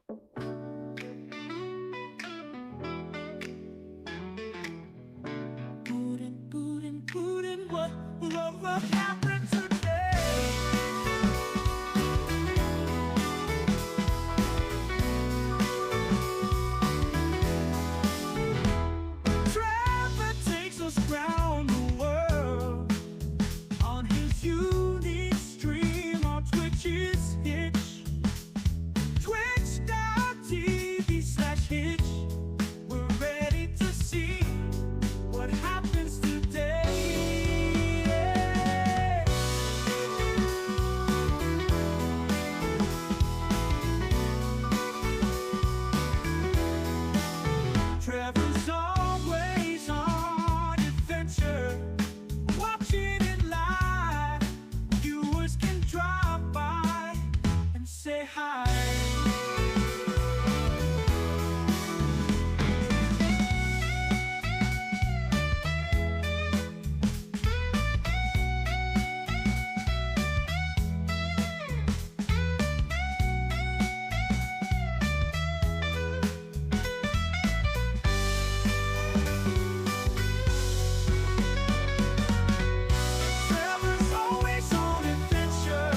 What will happen today? Trevor takes us round the world on his unique stream on Twitch's Hitch. Twitch.tv/Hitch. We're ready to see what happens today. Trevor's always on adventure, watching it live. Viewers can drop by and say hi. Trevor's always on adventure,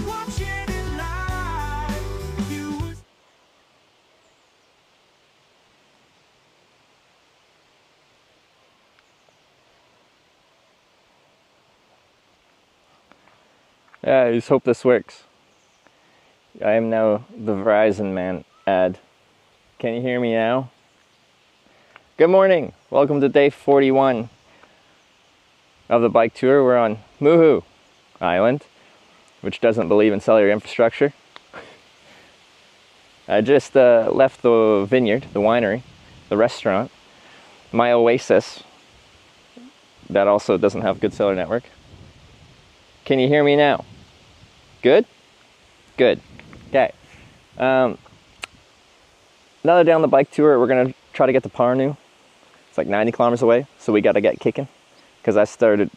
watching it live. Viewers. Yeah, I just hope this works. I am now the Verizon man ad. Can you hear me now? Good morning. Welcome to day 41 of the bike tour. We're on Muhu Island, which doesn't believe in cellular infrastructure. I just left the vineyard, the winery, the restaurant, my oasis, that also doesn't have good cellular network. Can you hear me now? Good? Good. Okay. Another day on the bike tour. We're going to try to get to Parnu. It's like 90 kilometers away, so we got to get kicking. Because I started,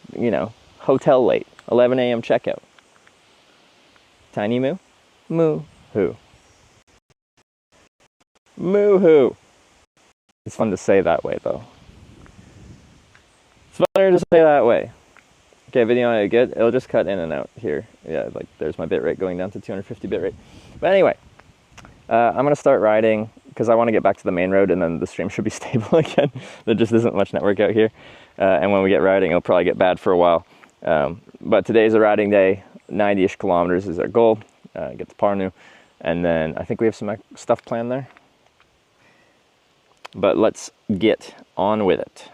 hotel late. 11 a.m. checkout. Tiny Moo? Moo-hoo. Moo-hoo. It's fun to say that way, though. It's funner to say that way. Okay, video audio good. It'll just cut in and out here. Yeah, like there's my bitrate going down to 250 bitrate. But anyway, I'm going to start riding because I want to get back to the main road and then the stream should be stable again. There just isn't much network out here. And when we get riding, it'll probably get bad for a while. But today's a riding day. 90-ish kilometers is our goal. Get to Parnu. And then I think we have some stuff planned there. But let's get on with it.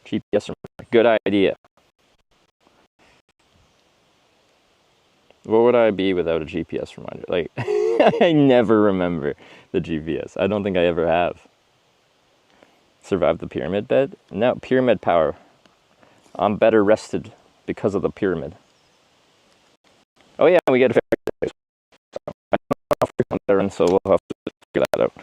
GPS reminder. Good idea. What would I be without a GPS reminder? Like, I never remember the GPS. I don't think I ever have. Survived the pyramid bed? No, pyramid power. I'm better rested because of the pyramid. Oh yeah, we get a ferry. So I don't know how frequent they're in, so we'll have to figure that out.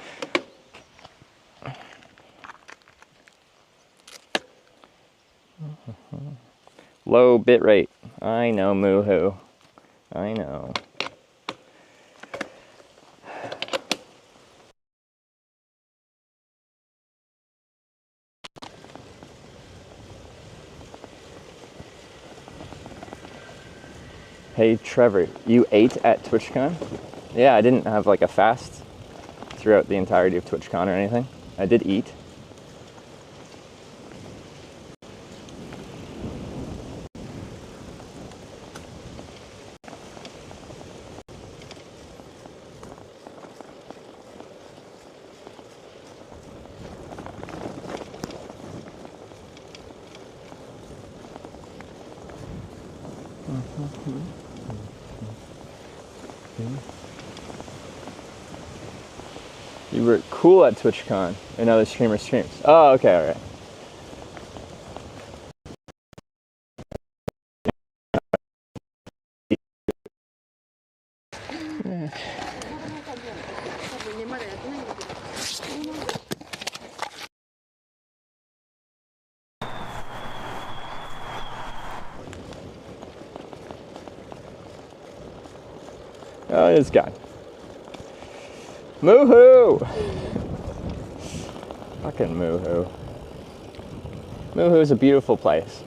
Low bit rate. I know, Muhu. I know. Hey Trevor, you ate at TwitchCon? Yeah, I didn't have like a fast throughout the entirety of TwitchCon or anything. I did eat. You were cool at TwitchCon and other streamers streams. Oh, okay, alright. Oh, it's gone. Muhu! Fucking Muhu. Muhu is a beautiful place.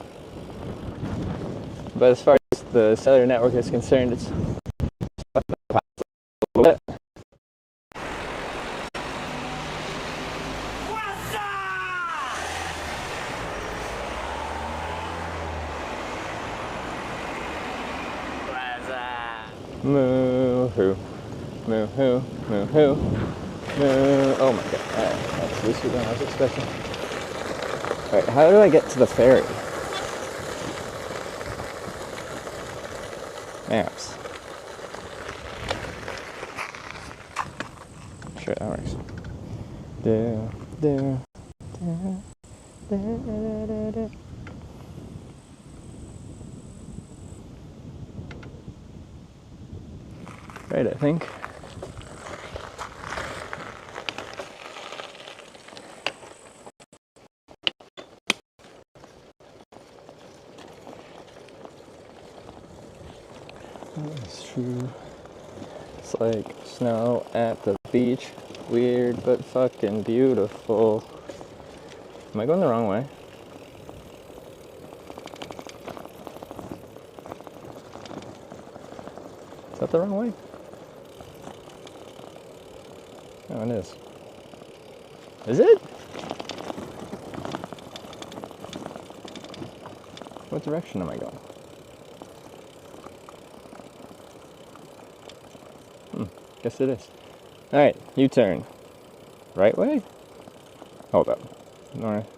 But as far as the cellular network is concerned, it's a little bit. Muhu, Muhu, Muhu, Moo. Oh my god, that's looser than I was expecting. Alright, how do I get to the ferry? Maps. Sure, that works. Do, do, do, do, do, do, do. Right, I think. That's true. It's like snow at the beach. Weird but fucking beautiful. Am I going the wrong way? Is that the wrong way? Oh, it is. Is it? What direction am I going? Guess it is. Alright, U-turn. Right way? Hold up. North.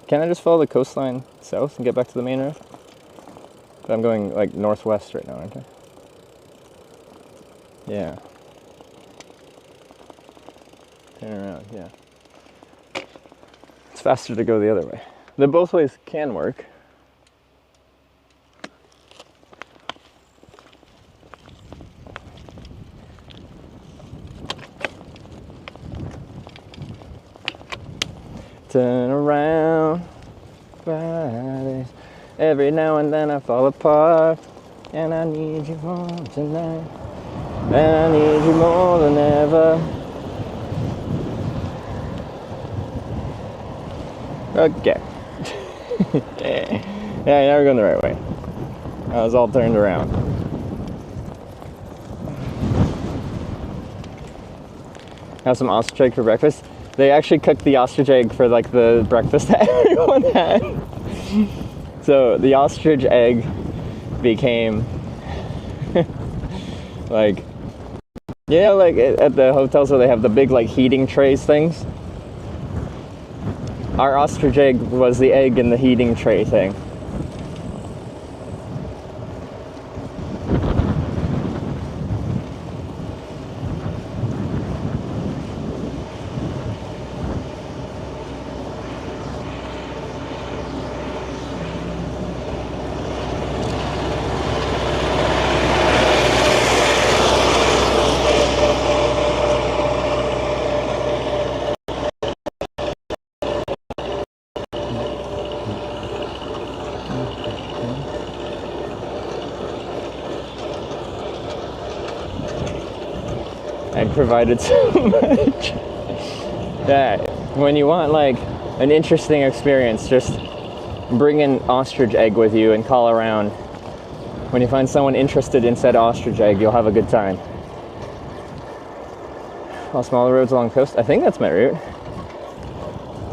Can I just follow the coastline south and get back to the main road? But I'm going like northwest right now, aren't I? Yeah. Turn around, yeah. It's faster to go the other way. The both ways can work. Turn around, Fridays. Every now and then I fall apart, and I need you more tonight. And I need you more than ever. Okay. Yeah, now we're going the right way. I was all turned around. Have some ostrich egg for breakfast. They actually cooked the ostrich egg for like the breakfast that everyone had. So the ostrich egg became like, you know, like at the hotels where they have the big like heating trays things. Our ostrich egg was the egg in the heating tray thing. Egg provided so much that when you want like an interesting experience, just bring an ostrich egg with you and call around. When you find someone interested in said ostrich egg, you'll have a good time. All smaller roads along the coast. I think that's my route.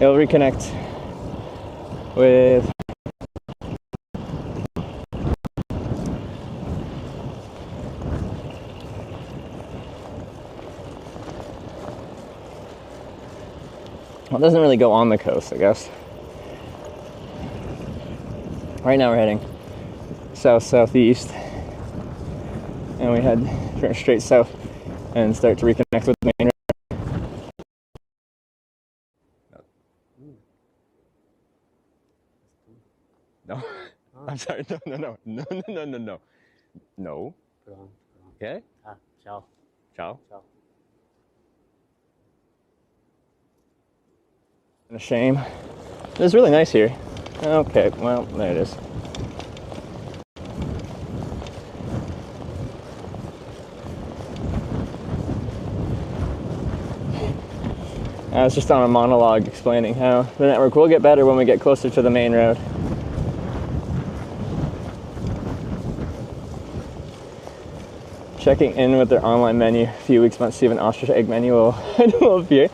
It'll reconnect with well, it doesn't really go on the coast, I guess. Right now we're heading south-southeast, and we head straight south and start to reconnect with the main road. No, I'm sorry. No. No. Okay. Ciao. Ciao. Ciao. A shame. It's really nice here. Okay, well, there it is. I was just on a monologue explaining how the network will get better when we get closer to the main road. Checking in with their online menu a few weeks, months, see if an ostrich egg menu will appear.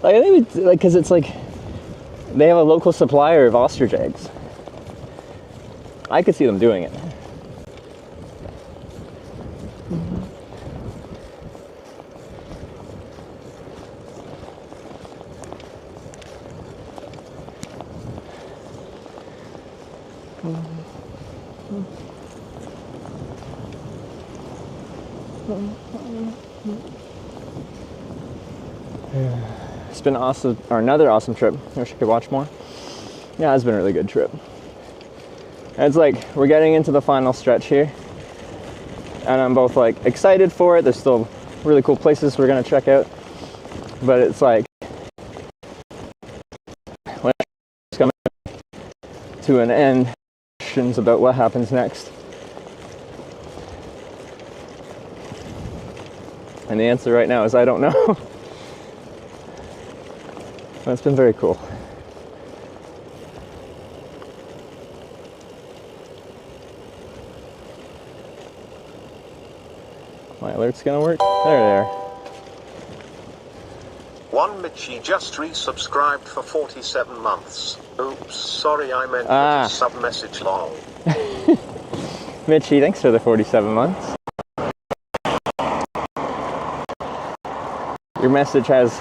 Like, I think we, like, because it's like they have a local supplier of ostrich eggs. I could see them doing it. It's been awesome, or another awesome trip. I wish I could watch more. Yeah, it's been a really good trip. And it's like we're getting into the final stretch here, and I'm both like excited for it. There's still really cool places we're gonna check out, but it's like when it's coming to an end, questions about what happens next. And the answer right now is I don't know. But it's been very cool. My alert's gonna work? There they are. One Mitchie just resubscribed for 47 months. Oops, sorry, I meant a sub-message long. Mitchie, thanks for the 47 months. Your message has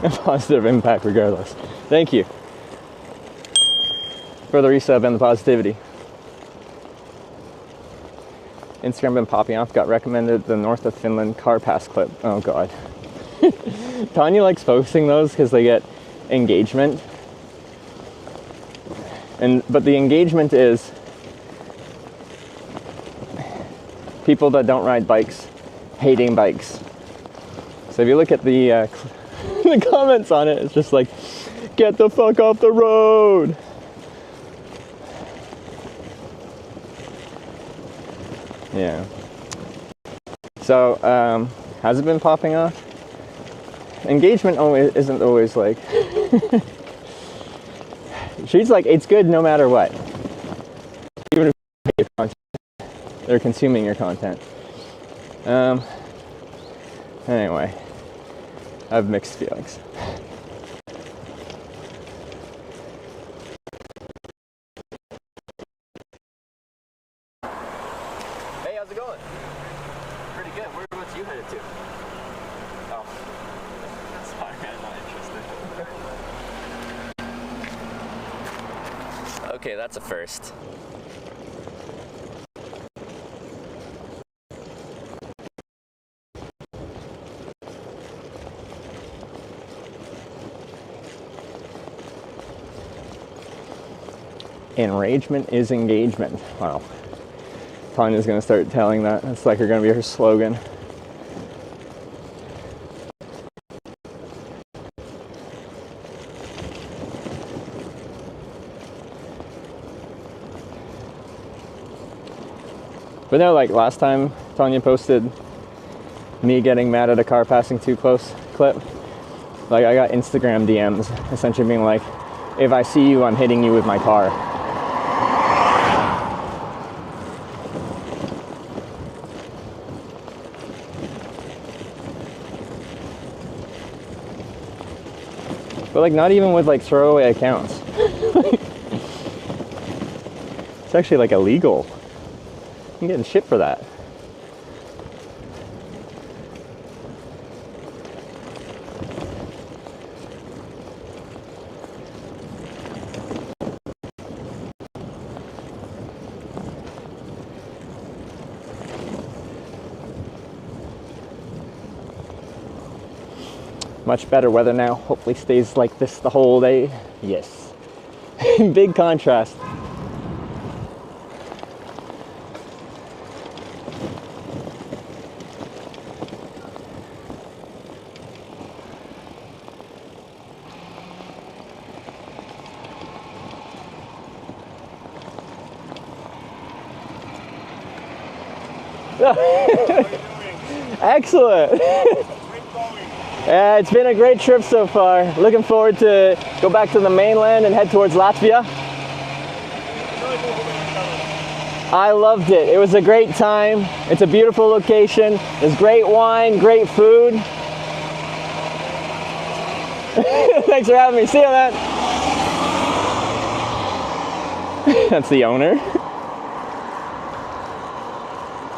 a positive impact regardless. Thank you for the resub and the positivity. Instagram been popping off, got recommended the North of Finland car pass clip. Oh god. Tanya likes posting those because they get engagement. But the engagement is people that don't ride bikes hating bikes. So if you look at the the comments on it, it's just like, get the fuck off the road. Yeah. So, has it been popping off? Engagement isn't always like... She's like, it's good no matter what. Even if you pay your content, they're consuming your content. Anyway, I have mixed feelings. Hey, how's it going? Pretty good. Whereabouts you headed to? Oh, that's fine. I'm not interested. Okay, that's a first. Enragement is engagement. Wow. Tanya's gonna start telling that. It's like gonna be her slogan. But no, like last time Tanya posted me getting mad at a car passing too close clip. Like I got Instagram DMs essentially being like, if I see you, I'm hitting you with my car. But like not even with like throwaway accounts. It's actually like illegal. I'm getting shit for that. Much better weather now. Hopefully stays like this the whole day. Yes. Big contrast. Excellent. It's been a great trip so far. Looking forward to go back to the mainland and head towards Latvia. I loved it. It was a great time. It's a beautiful location. There's great wine, great food. Thanks for having me. See you, man. That's the owner.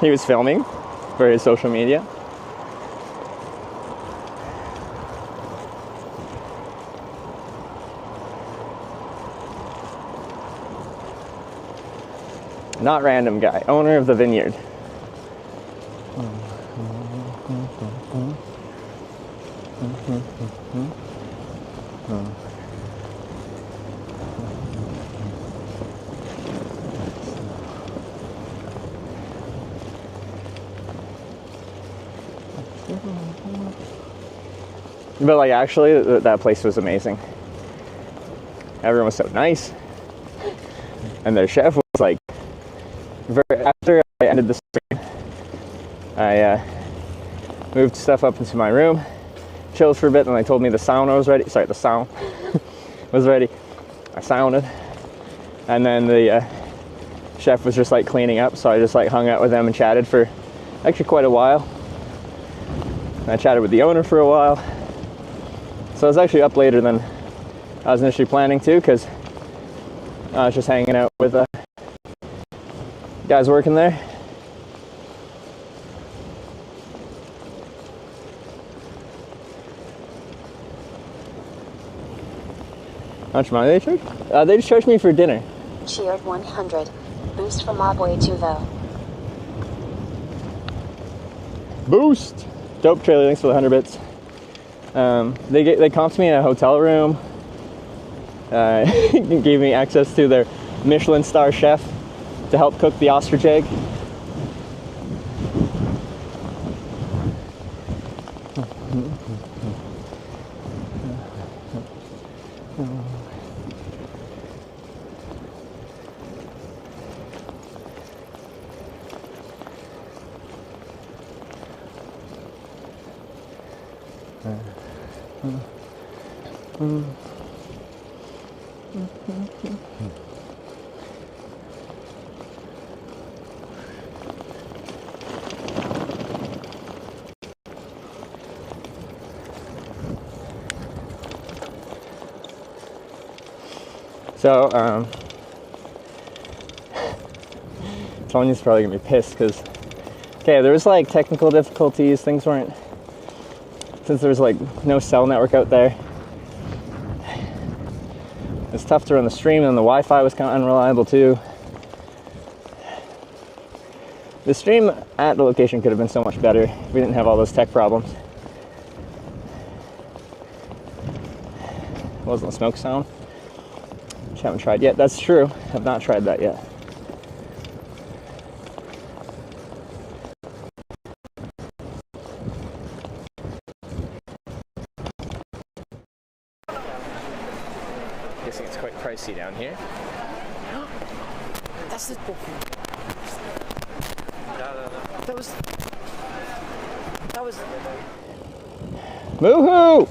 He was filming for his social media. Not random guy, owner of the vineyard. But like actually that place was amazing. Everyone was so nice. And their chef was like, after I ended the stream, I moved stuff up into my room, chilled for a bit, and they told me the sauna was ready. Sorry, the sauna was ready. I sauned, and then the chef was just like cleaning up, so I just like hung out with them and chatted for actually quite a while. And I chatted with the owner for a while. So I was actually up later than I was initially planning to, because I was just hanging out with guys working there. How much money they charge? They just charged me for dinner. Cheered 100. Boost from Aboy to though. Boost! Dope trailer, thanks for the 100 bits. They comped me in a hotel room. Gave me access to their Michelin star chef to help cook the ostrich egg. So, Tanya's probably gonna be pissed because, okay, there was like technical difficulties, things weren't, since there was like no cell network out there, it's tough to run the stream, and the Wi-Fi was kind of unreliable too. The stream at the location could have been so much better if we didn't have all those tech problems. Wasn't the smoke sound? Which I haven't tried yet. That's true. I've not tried that yet. Guessing it's quite pricey down here. That's the That was Muhu!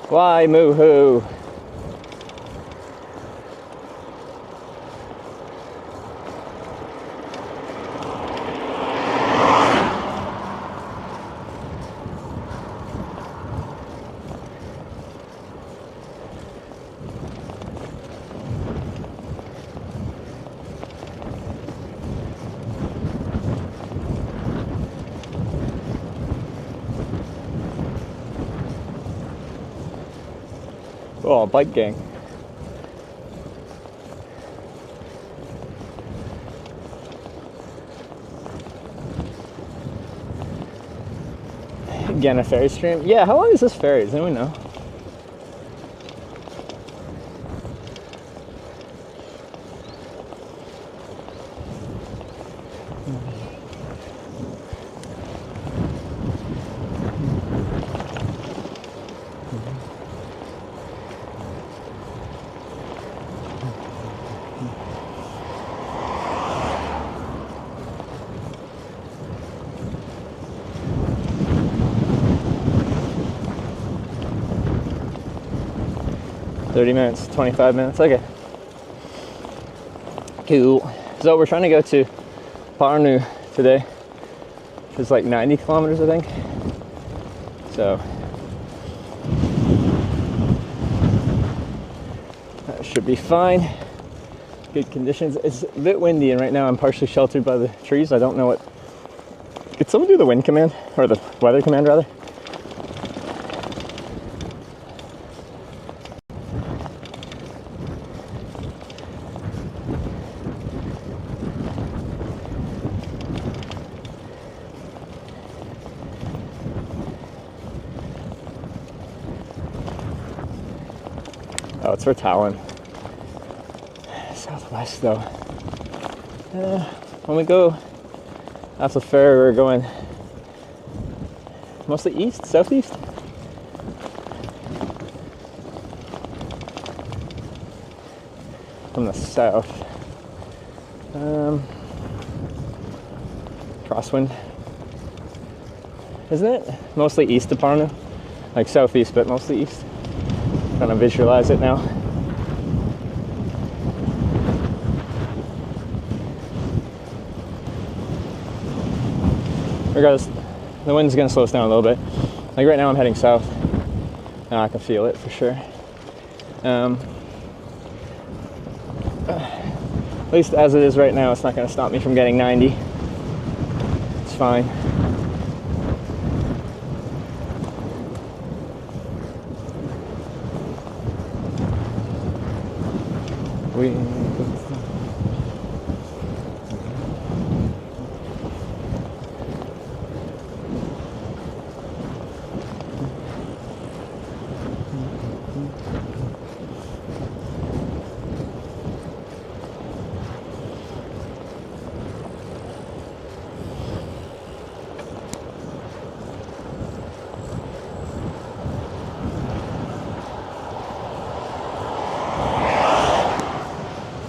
Why Muhu? Oh, bike gang. Again, a ferry stream. Yeah, how long is this ferry? Does anyone know? 30 minutes, 25 minutes. Okay. Cool. So we're trying to go to Parnu today, which is like 90 kilometers, I think. So that should be fine. Good conditions. It's a bit windy, and right now I'm partially sheltered by the trees. I don't know what. Could someone do the wind command, or the weather command rather? Oh, it's for Talon. Southwest though. When we go after Ferry, we're going mostly east, southeast. From the south. Crosswind. Isn't it? Mostly east of Parnu. Like southeast, but mostly east. Trying to visualize it now. Regardless, the wind's gonna slow us down a little bit. Like right now I'm heading south. Now I can feel it for sure. At least as it is right now, it's not gonna stop me from getting 90. It's fine.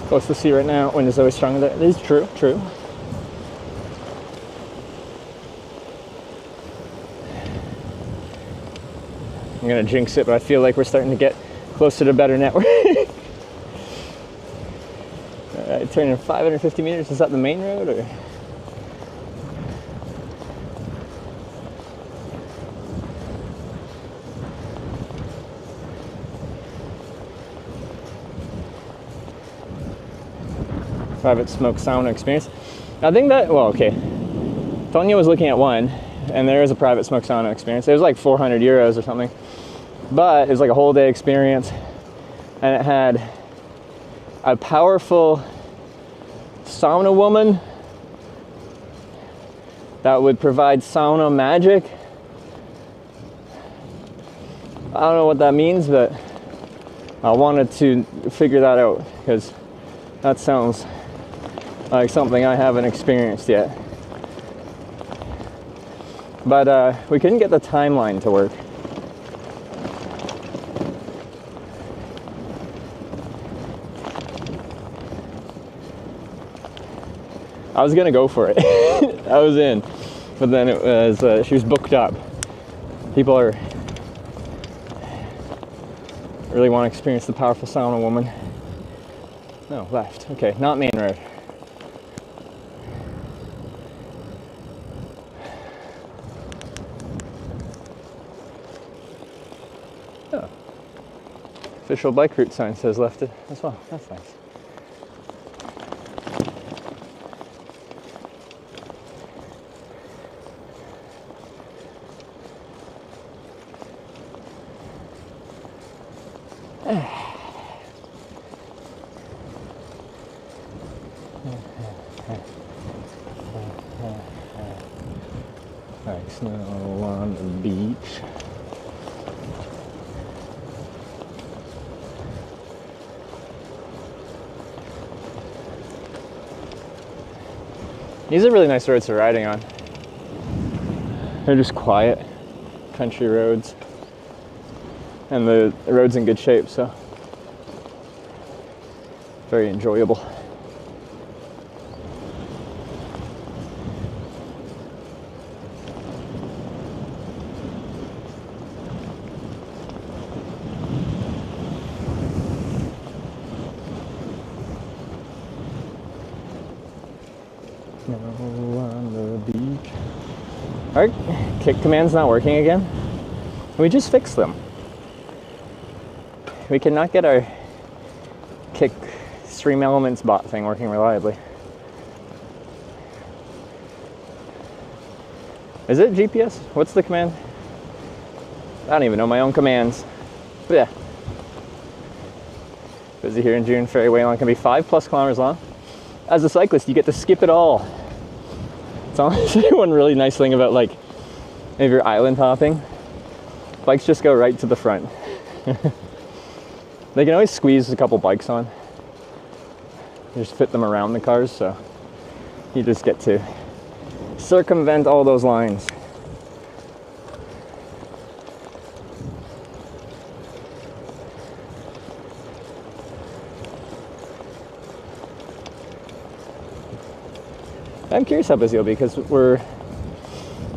Close to the sea right now. Wind is always stronger there. It is true, true. I'm gonna jinx it, but I feel like we're starting to get closer to better network. Alright, turning 550 meters. Is that the main road or? Private smoke sauna experience. I think that, well, okay. Tonya was looking at one, and there is a private smoke sauna experience. It was like 400 euros or something. But it was like a whole day experience. And it had a powerful sauna woman that would provide sauna magic. I don't know what that means, but I wanted to figure that out because that sounds like something I haven't experienced yet. But we couldn't get the timeline to work. I was gonna go for it. I was in, but then it was she was booked up. People are really want to experience the powerful sauna woman. No, left. Okay, not main road. Oh. Official bike route sign says left it as well. That's nice. Like snow on the beach. These are really nice roads for riding on. They're just quiet country roads. And the road's in good shape, so very enjoyable. Snow on the beach. Our kick command's not working again. We just fixed them. We cannot get our kick stream elements bot thing working reliably. Is it GPS? What's the command? I don't even know my own commands. But yeah. Busy here in June. Ferry way long can be 5+ kilometers long. As a cyclist, you get to skip it all. It's honestly one really nice thing about, like, if you're island hopping, bikes just go right to the front. They can always squeeze a couple bikes on. You just fit them around the cars, so you just get to circumvent all those lines. I'm curious how busy it'll be because we're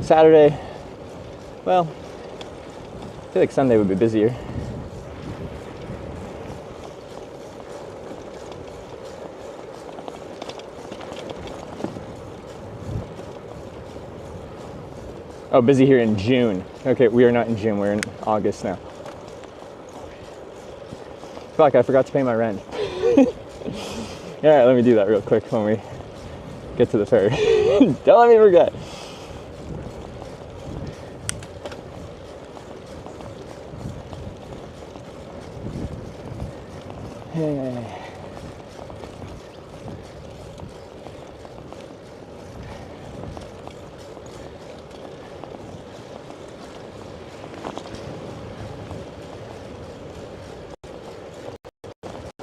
Saturday. Well, I feel like Sunday would be busier. Oh, busy here in June. Okay, we are not in June, we're in August now. Fuck, I forgot to pay my rent. Alright, let me do that real quick when we get to the ferry. Don't let me forget. Hey.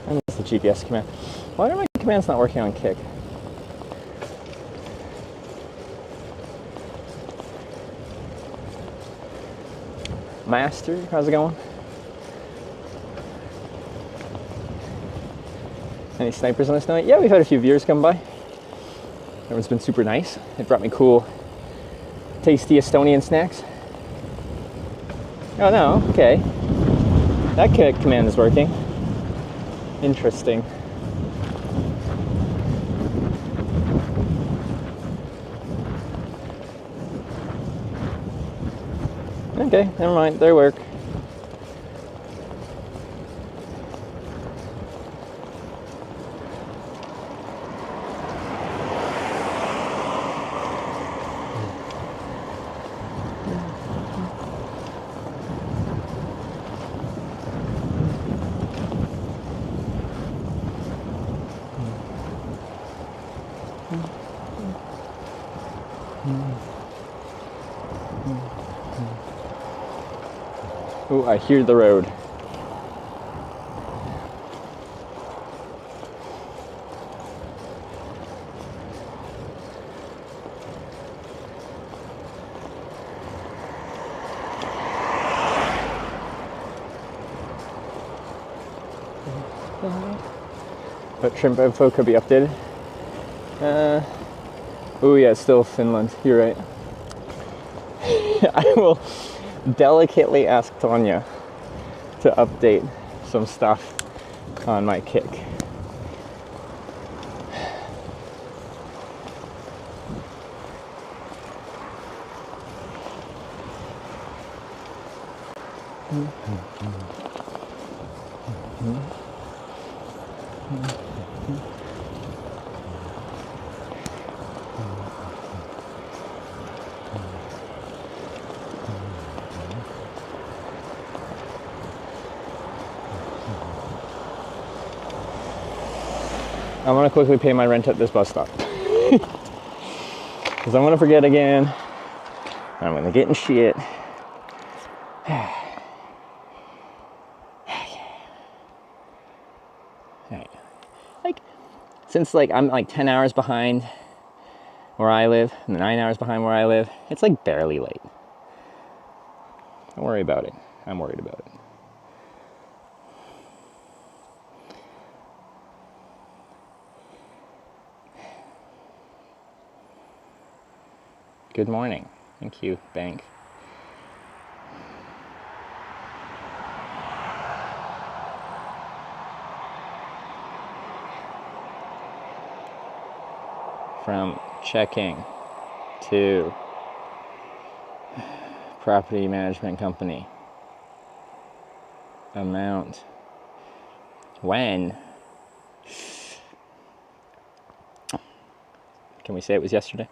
And that's the GPS command. Why are my commands not working on kick? Master, how's it going? Any snipers on this night? Yeah, we've had a few viewers come by. Everyone's been super nice. They brought me cool, tasty Estonian snacks. Oh no, okay. That kick command is working. Interesting. Okay, never mind, they work. Oh, I hear the road. But shrimp info could be updated. Oh yeah, it's still Finland. You're right. I will delicately ask Tanya to update some stuff on my kick. I'm gonna quickly pay my rent at this bus stop. Because I'm gonna forget again. I'm gonna get in shit. Like, since like I'm like 10 hours behind where I live, and 9 hours behind where I live, it's like barely late. Don't worry about it. I'm worried about it. Good morning. Thank you, bank. from checking to property management company. Amount. When? Can we say it was yesterday?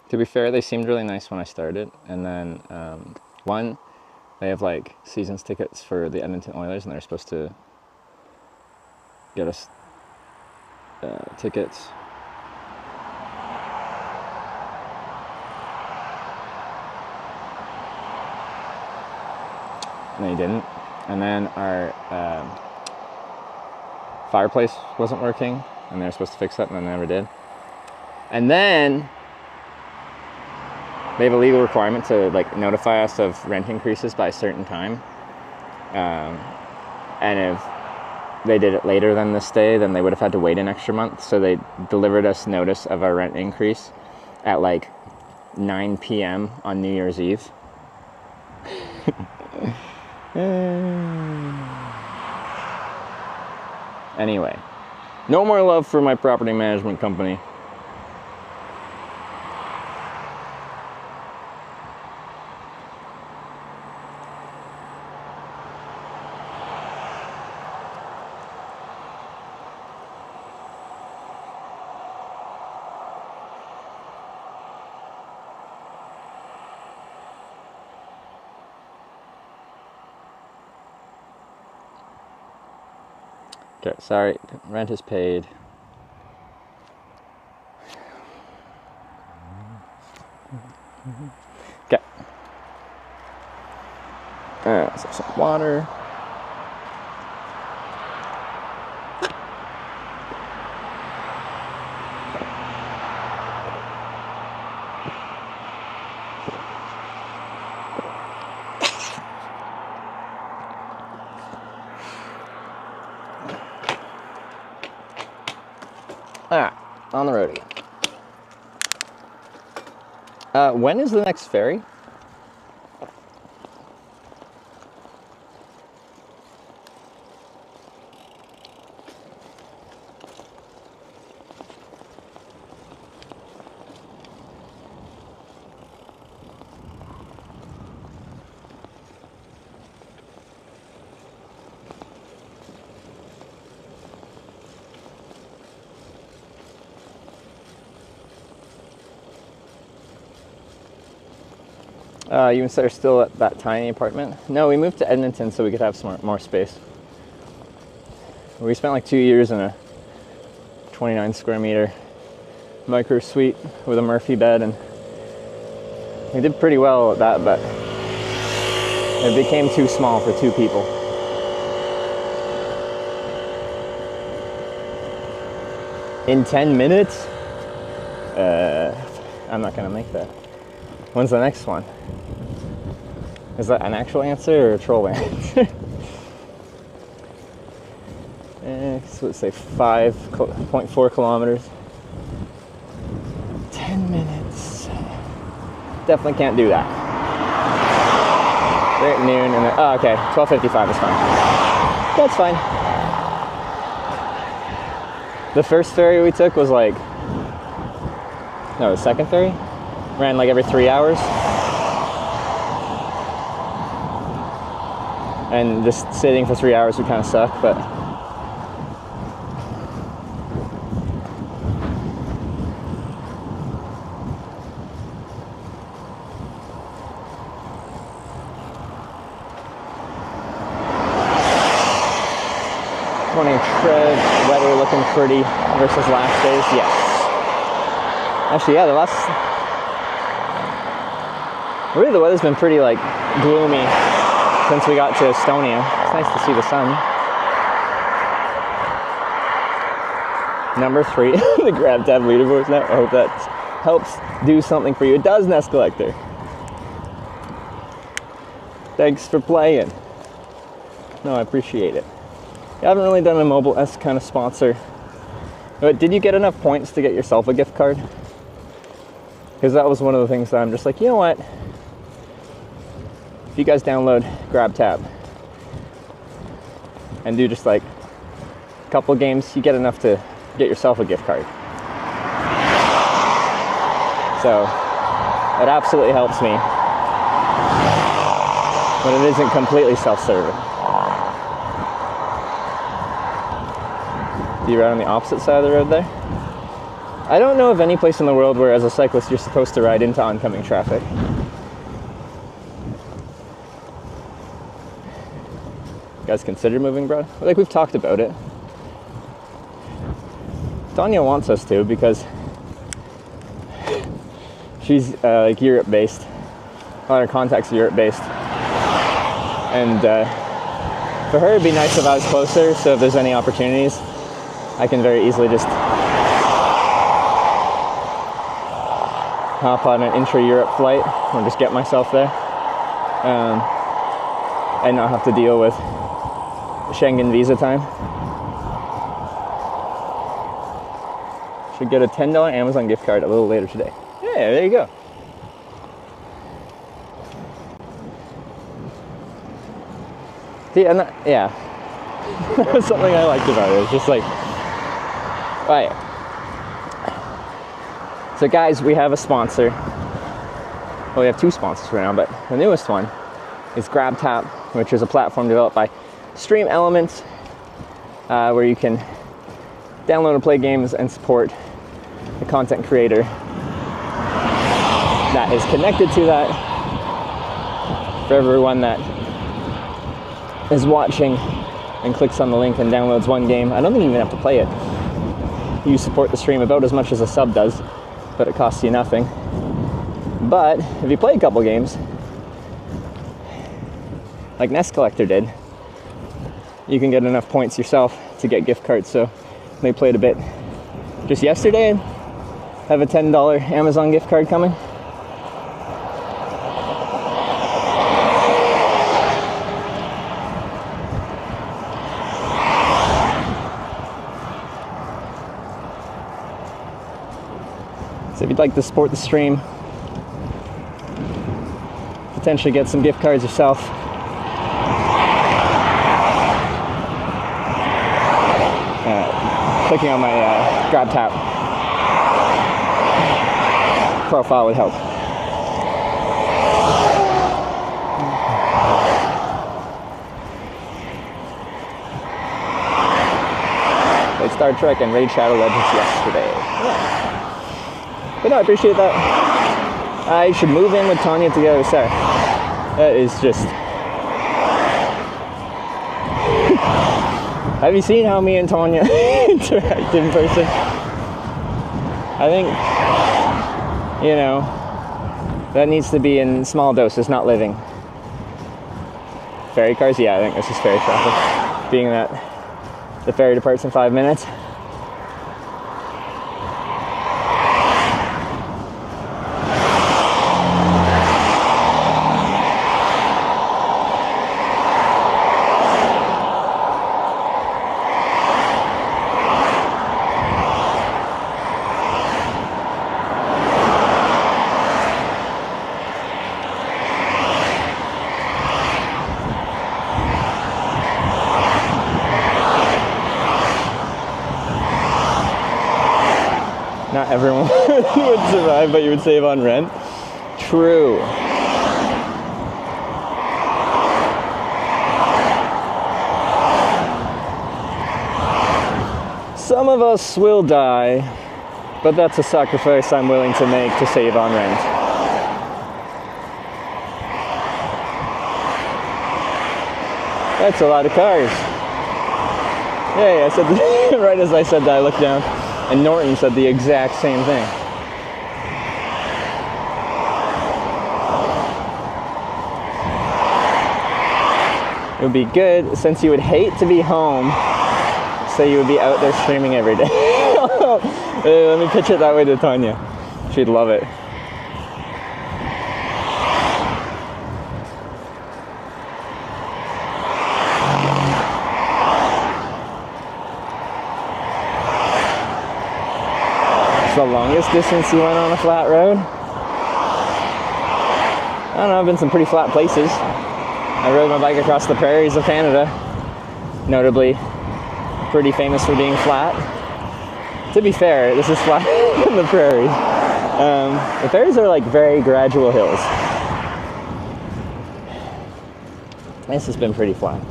To be fair, they seemed really nice when I started, and then one, they have like seasons tickets for the Edmonton Oilers, and they're supposed to get us tickets. And they didn't. And then our fireplace wasn't working, and they were supposed to fix it, and they never did. And then they have a legal requirement to like notify us of rent increases by a certain time. And if they did it later than this day, then they would have had to wait an extra month. So they delivered us notice of our rent increase at like 9 p.m. on New Year's Eve. Anyway, no more love for my property management company. Okay, sorry, rent is paid. Okay. Let's have some water. On the road again. When is the next ferry? You are still at that tiny apartment? No, we moved to Edmonton so we could have some more space. We spent like 2 years in a 29 square meter micro suite with a Murphy bed, and we did pretty well at that, but it became too small for 2 people. In 10 minutes? I'm not gonna make that. When's the next one? Is that an actual answer or a troll answer? So let's say 5.4 kilometers. 10 minutes. Definitely can't do that. Right at noon and then, oh, okay, 12:55 is fine. That's fine. The first ferry we took was like, no, the second ferry? Ran like every 3 hours. And just sitting for 3 hours would kind of suck, but morning tread, weather looking pretty versus last days, yes. Actually, yeah, really the weather's been pretty like gloomy since we got to Estonia. It's nice to see the sun. Number 3, the grab tab leaderboards now. I hope that helps do something for you. It does, Nest Collector. Thanks for playing. No, I appreciate it. I haven't really done a mobile-esque kind of sponsor. But did you get enough points to get yourself a gift card? Because that was one of the things that I'm just like, you know what? If you guys download GrabTab and do just like a couple games, you get enough to get yourself a gift card. So it absolutely helps me when it isn't completely self-serving. Do you ride on the opposite side of the road there? I don't know of any place in the world where as a cyclist you're supposed to ride into oncoming traffic. You guys consider moving, bro? Like, we've talked about it. Estonia wants us to because she's like Europe-based. A lot of contacts are Europe-based. And for her it'd be nice if I was closer, so if there's any opportunities, I can very easily just hop on an intra-Europe flight or just get myself there and not have to deal with Schengen visa time. Should get a $10 Amazon gift card a little later today. Yeah, there you go. See, and that, yeah, that was something I liked about it. It's just like, right. So guys, we have a sponsor. Well, we have two sponsors right now, but the newest one is GrabTab, which is a platform developed by Stream Elements, where you can download and play games and support the content creator that is connected to that. For everyone that is watching and clicks on the link and downloads one game, I don't think you even have to play it. You support the stream about as much as a sub does, but it costs you nothing. But if you play a couple games, like Nest Collector did, you can get enough points yourself to get gift cards. So they played a bit just yesterday and have a $10 Amazon gift card coming. So if you'd like to support the stream, potentially get some gift cards yourself, clicking on my GrabTab profile would help. Played Star Trek and Raid Shadow Legends yesterday. Yeah. But no, I appreciate that. I should move in with Tanya together, Sarah. That is just... Have you seen how me and Tanya interact in person? I think, you know, that needs to be in small doses, not living. Ferry cars? Yeah, I think this is ferry traffic. Being that the ferry departs in 5 minutes. Not everyone would survive, but you would save on rent. True. Some of us will die, but that's a sacrifice I'm willing to make to save on rent. That's a lot of cars. Yeah, I said right as I said that, I looked down. And Norton said the exact same thing. It would be good, since you would hate to be home, so you would be out there streaming every day. Let me pitch it that way to Tanya. She'd love it. the longest distance you went on a flat road? I don't know, I've been some pretty flat places. I rode my bike across the prairies of Canada, notably pretty famous for being flat. To be fair, this is flat in the prairies. The prairies are like very gradual hills. This has been pretty flat.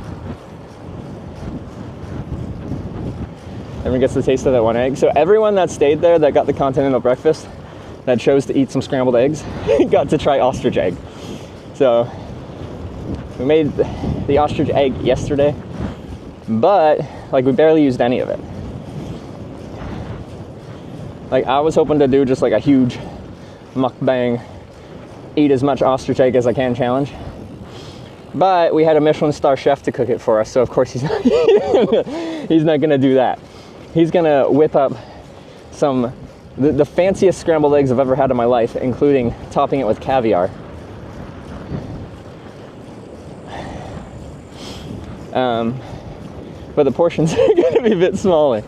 Everyone gets the taste of that one egg. So everyone that stayed there that got the continental breakfast, that chose to eat some scrambled eggs, got to try ostrich egg. So we made the ostrich egg yesterday, but like we barely used any of it. Like I was hoping to do just like a huge mukbang, eat as much ostrich egg as I can challenge. But we had a Michelin star chef to cook it for us, so of course he's not, he's not gonna do that. He's gonna whip up the fanciest scrambled eggs I've ever had in my life, including topping it with caviar. But the portions are gonna be a bit smaller.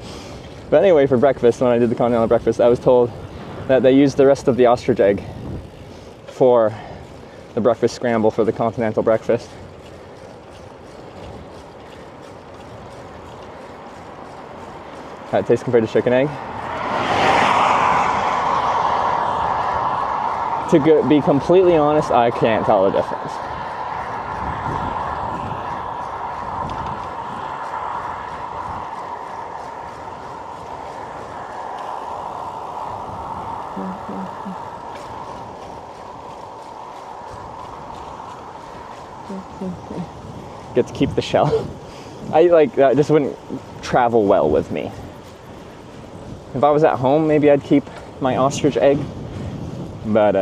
But anyway, for breakfast, when I did the continental breakfast, I was told that they used the rest of the ostrich egg for the breakfast scramble for the continental breakfast. How it tastes compared to chicken egg? To be completely honest, I can't tell the difference. Get to keep the shell. I like that just wouldn't travel well with me. If I was at home, maybe I'd keep my ostrich egg, but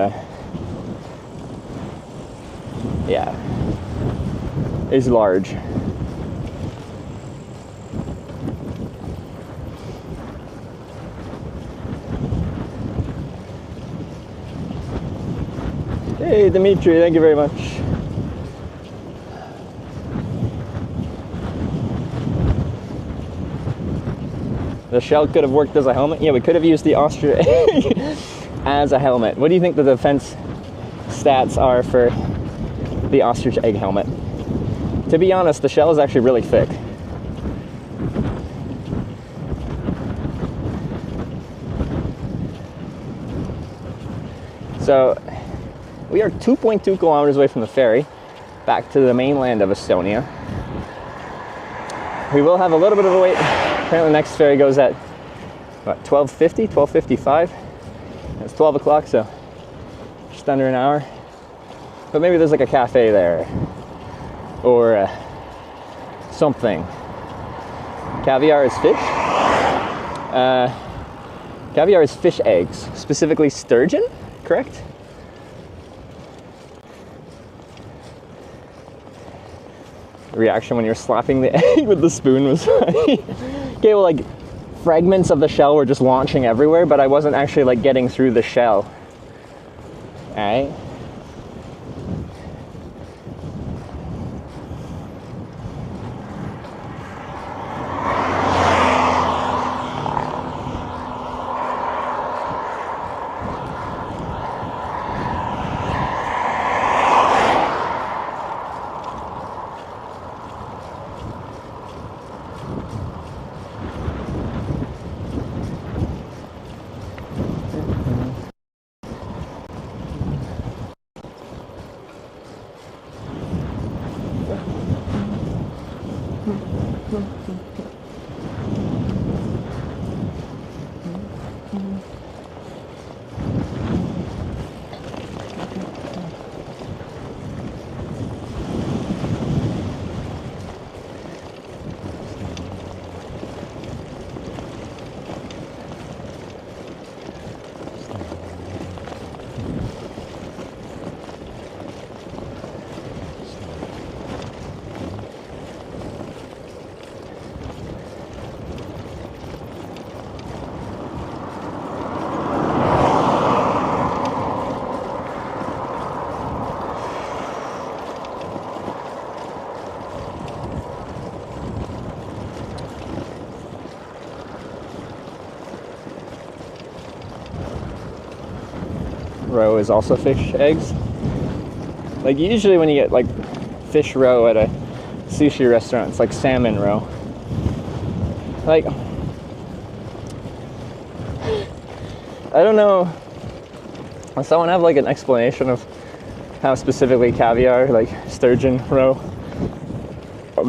yeah, it's large. Hey Dimitri, thank you very much. The shell could have worked as a helmet. Yeah, we could have used the ostrich egg as a helmet. What do you think the defense stats are for the ostrich egg helmet? To be honest, the shell is actually really thick. So we are 2.2 kilometers away from the ferry, back to the mainland of Estonia. We will have a little bit of a wait. Apparently the next ferry goes at, what, 12:50, 12:55? It's 12 o'clock, so just under an hour. But maybe there's like a cafe there, or something. Caviar is fish. Caviar is fish eggs, specifically sturgeon, correct? The reaction when you're slapping the egg with the spoon was funny. Okay, well, like, fragments of the shell were just launching everywhere, but I wasn't actually, like, getting through the shell. Alright? roe is also fish eggs. Like usually when you get like fish roe at a sushi restaurant, it's like salmon roe. Like, I don't know. Does someone have like an explanation of how specifically caviar, like sturgeon roe,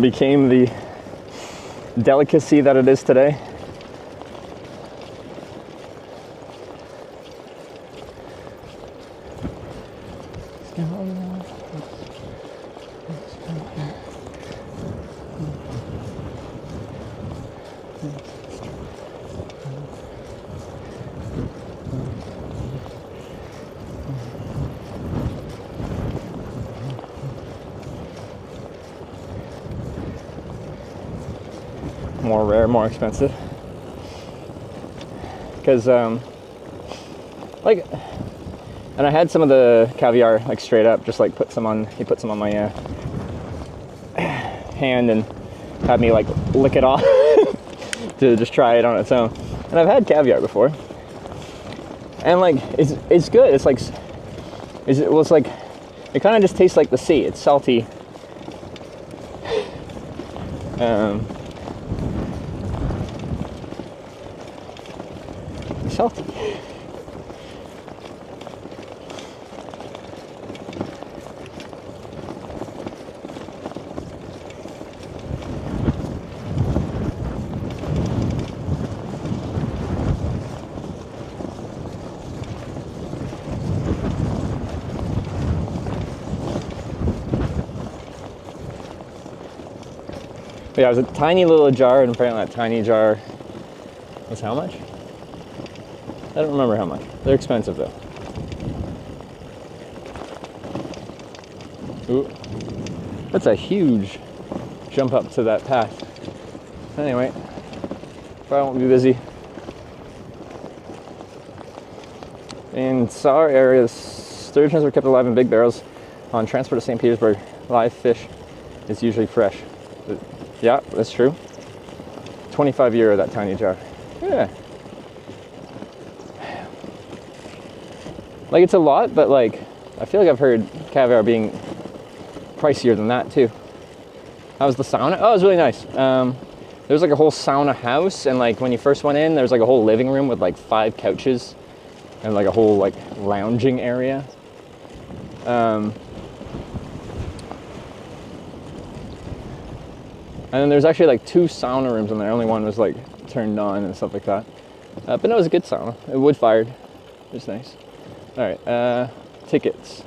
became the delicacy that it is today? More rare, more expensive. Because, like, and I had some of the caviar, like, straight up, just, like, he put some on my hand and had me, like, lick it off to just try it on its own. And I've had caviar before. And, like, it's good. It's, like, it kind of just tastes like the sea. It's salty. Salty. Yeah, it was a tiny little jar, and apparently that tiny jar was how much? I don't remember how much. They're expensive though. Ooh. That's a huge jump up to that path. Anyway, probably won't be busy. In our area, sturgeons were kept alive in big barrels on transport to St. Petersburg. Live fish is usually fresh. But yeah, that's true. 25 euro that tiny jar. Yeah. Like, it's a lot, but like, I feel like I've heard caviar being pricier than that too. How was the sauna? Oh, it was really nice. There was like a whole sauna house, and like when you first went in, there was like a whole living room with like 5 couches and like a whole like lounging area. And then there's actually like 2 sauna rooms in there. Only one was like turned on and stuff like that. But no, it was a good sauna. It wood fired. It was nice. All right, tickets.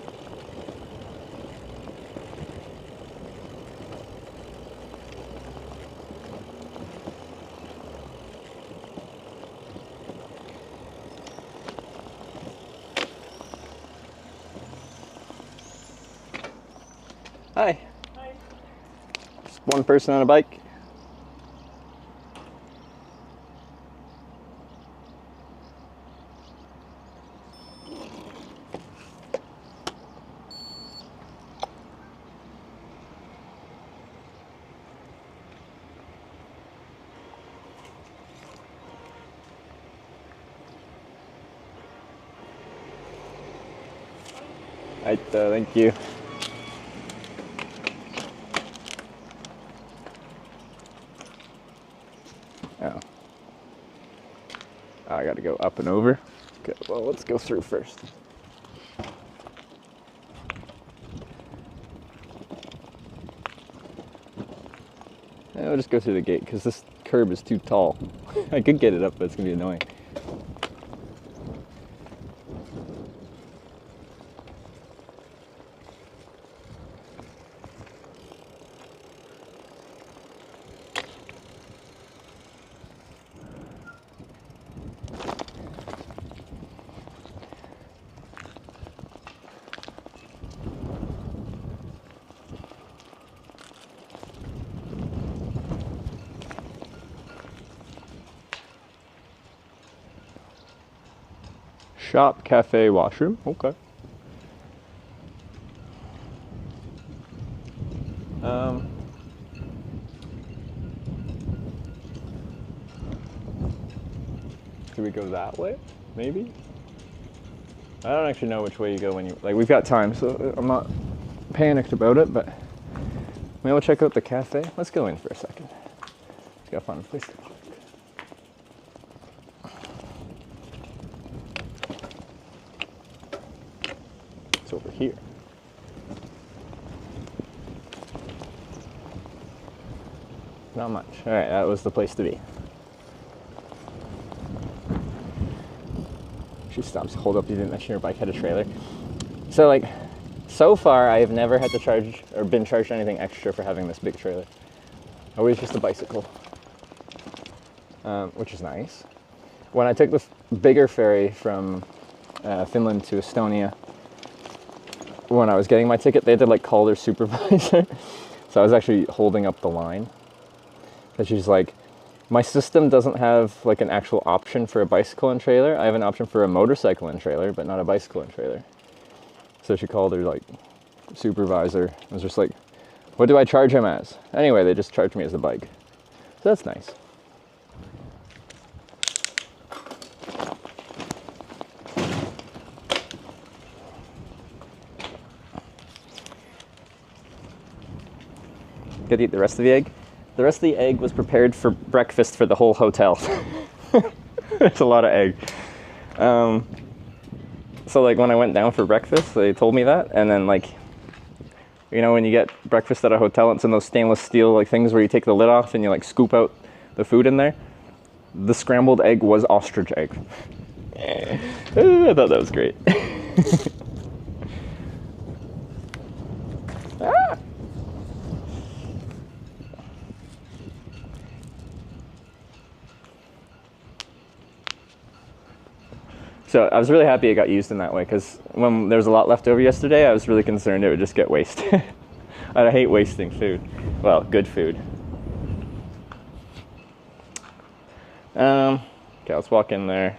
Hi. Hi. Just one person on a bike. Right, thank you. Oh. I gotta go up and over. Okay, well, let's go through first. I'll just go through the gate because this curb is too tall. I could get it up, but it's gonna be annoying. Shop, cafe, washroom. Okay. Do we go that way? Maybe? I don't actually know which way you go when you, like, we've got time, so I'm not panicked about it, but maybe we'll check out the cafe. Let's go in for a second. Let's go find a place to park. It's over here. Not much. All right, that was the place to be. She stops. Hold up, you didn't mention your bike had a trailer. So like, so far I have never had to charge or been charged anything extra for having this big trailer. Always just a bicycle, which is nice. When I took the bigger ferry from Finland to Estonia, when I was getting my ticket, they had to like call their supervisor. So I was actually holding up the line. And she's like, my system doesn't have like an actual option for a bicycle and trailer. I have an option for a motorcycle and trailer, but not a bicycle and trailer. So she called her like supervisor and was just like, what do I charge him as? Anyway, they just charged me as the bike. So that's nice. Gotta eat the rest of the egg. The rest of the egg was prepared for breakfast for the whole hotel. It's a lot of egg. So like when I went down for breakfast, they told me that, and then like, you know, when you get breakfast at a hotel, it's in those stainless steel like things where you take the lid off and you like scoop out the food in there. The scrambled egg was ostrich egg. I thought that was great. Ah! So I was really happy it got used in that way, because when there was a lot left over yesterday, I was really concerned it would just get wasted. I hate wasting food. Well, good food. Okay, let's walk in there.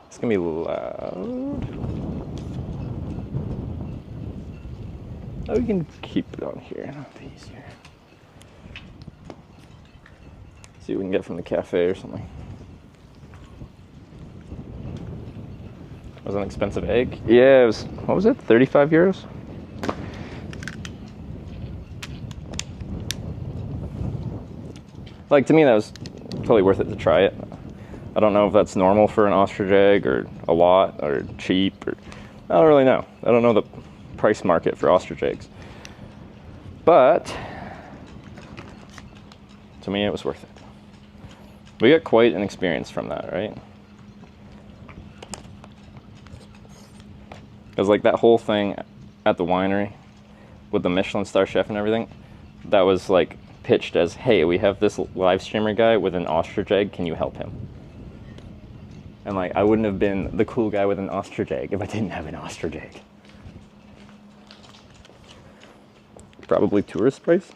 It's gonna be loud. Oh, we can keep it on here. That'll be easier. See what we can get from the cafe or something. It was an expensive egg. Yeah, it was, what was it, 35 euros? Like, to me, that was totally worth it to try it. I don't know if that's normal for an ostrich egg, or a lot, or cheap, or I don't really know. I don't know the price market for ostrich eggs. But, to me, it was worth it. We got quite an experience from that, right? Because like that whole thing at the winery with the Michelin star chef and everything, that was like pitched as, hey, we have this live streamer guy with an ostrich egg, can you help him? And like, I wouldn't have been the cool guy with an ostrich egg if I didn't have an ostrich egg. Probably tourist price?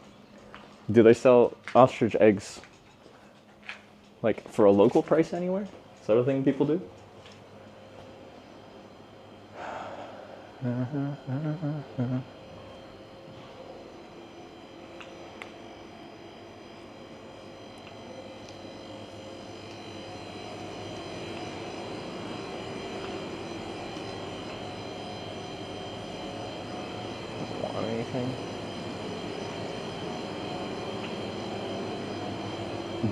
Do they sell ostrich eggs like for a local price anywhere? Is that a thing people do? Want anything?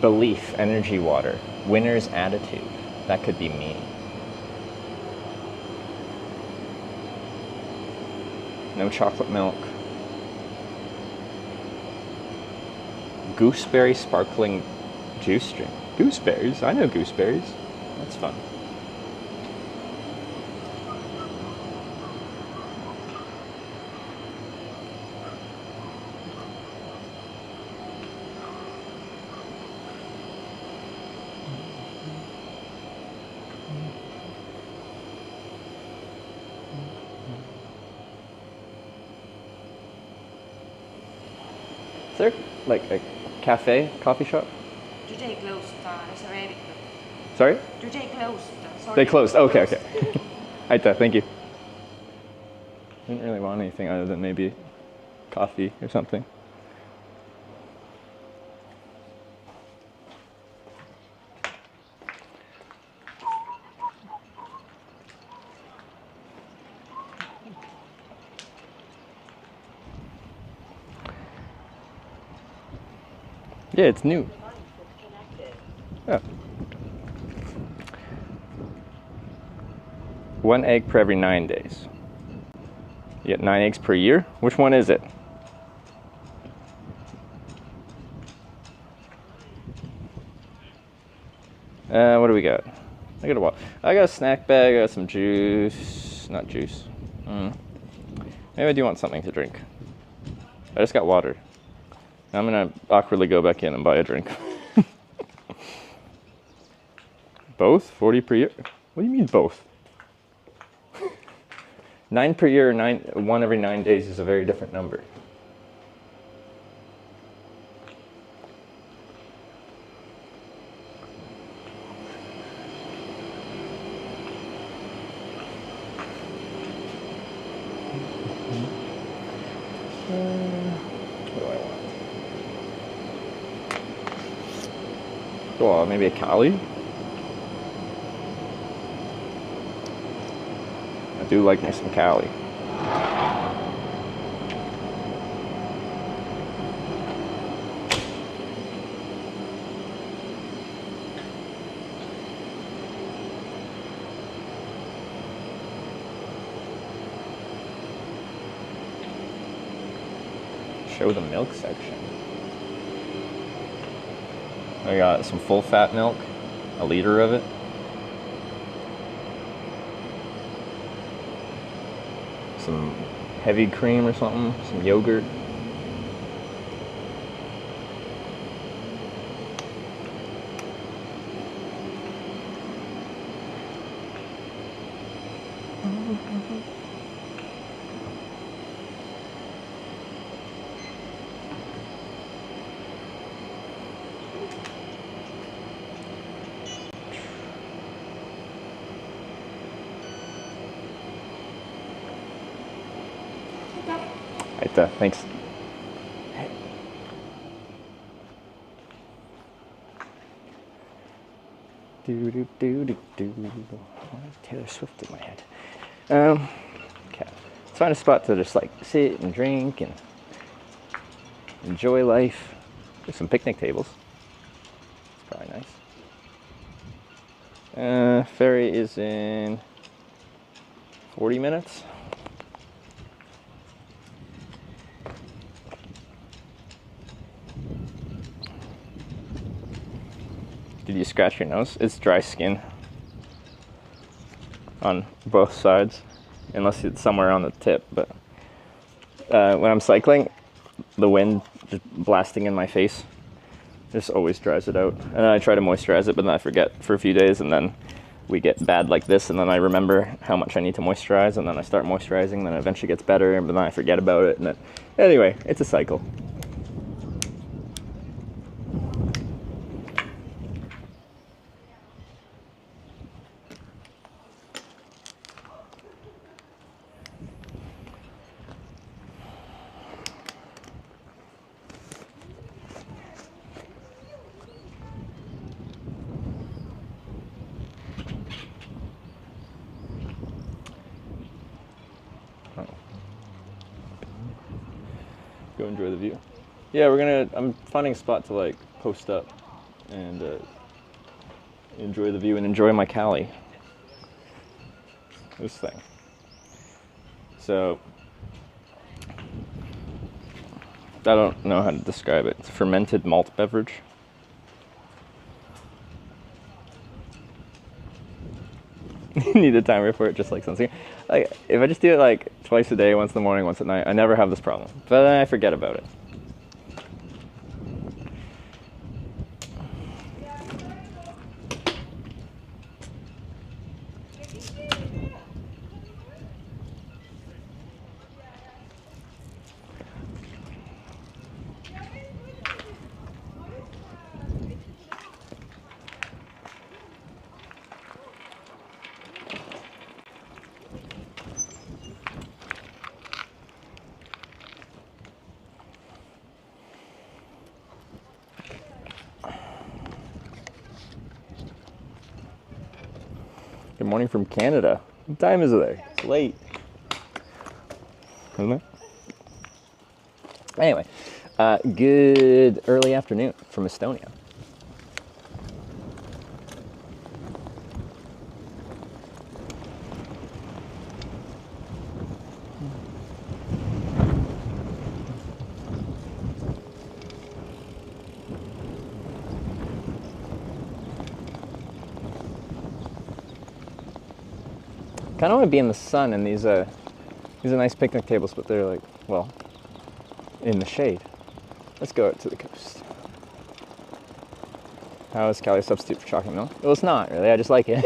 Belief, energy water, winner's attitude. That could be me. No chocolate milk. Gooseberry sparkling juice drink. Gooseberries? I know gooseberries. That's fun. Is there like a cafe, coffee shop? Do they closed reservering? Sorry? Do they closed? Sorry. They closed. Okay, okay. Aita, thank you. I didn't really want anything other than maybe coffee or something. Yeah, it's new. Oh. 1 egg per every 9 days. You get 9 eggs per year? Which one is it? What do we got? I got a what? I got a snack bag, I got some juice. Not juice. Maybe I do want something to drink. I just got water. I'm gonna awkwardly go back in and buy a drink. Both? 40 per year? What do you mean both? 9 per year, 1 every 9 days is a very different number. What do I want? Oh, maybe a Cali? I do like me some Cali. Show the milk section. I got some full fat milk, a liter of it. Some heavy cream or something, some yogurt. Right, thanks. Do do do do do. Taylor Swift in my head. Okay. Let's find a spot to just like sit and drink and enjoy life. There's some picnic tables. It's probably nice. Ferry is in 40 minutes. Did you scratch your nose? It's dry skin on both sides, unless it's somewhere on the tip. But when I'm cycling, the wind just blasting in my face just always dries it out. And then I try to moisturize it, but then I forget for a few days, and then we get bad like this, and then I remember how much I need to moisturize, and then I start moisturizing, and then it eventually gets better, but then I forget about it, and then anyway, it's a cycle. Go enjoy the view. Yeah, I'm finding a spot to like post up and enjoy the view and enjoy my Cali. This thing. So, I don't know how to describe it. It's a fermented malt beverage. Need a timer for it, just like something. Like, if I just do it like twice a day, once in the morning, once at night, I never have this problem. But then I forget about it. Good morning from Canada. What time is it there? It's late. Isn't it? Anyway, Good early afternoon from Estonia. Kind of want to be in the sun, and these are nice picnic tables, but they're like, well, in the shade. Let's go out to the coast. How is calorie substitute for chocolate milk? Well, it's not really. I just like it.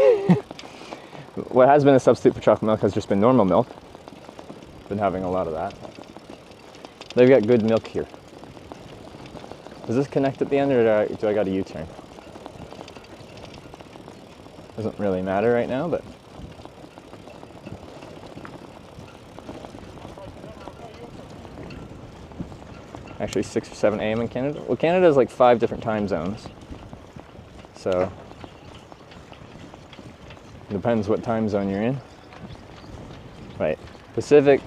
What has been a substitute for chocolate milk has just been normal milk. Been having a lot of that. They've got good milk here. Does this connect at the end, or do I got a U-turn? Doesn't really matter right now, but. Actually 6 or 7 a.m. in Canada. Well, Canada has like 5 different time zones. So, it depends what time zone you're in. Right. Pacific,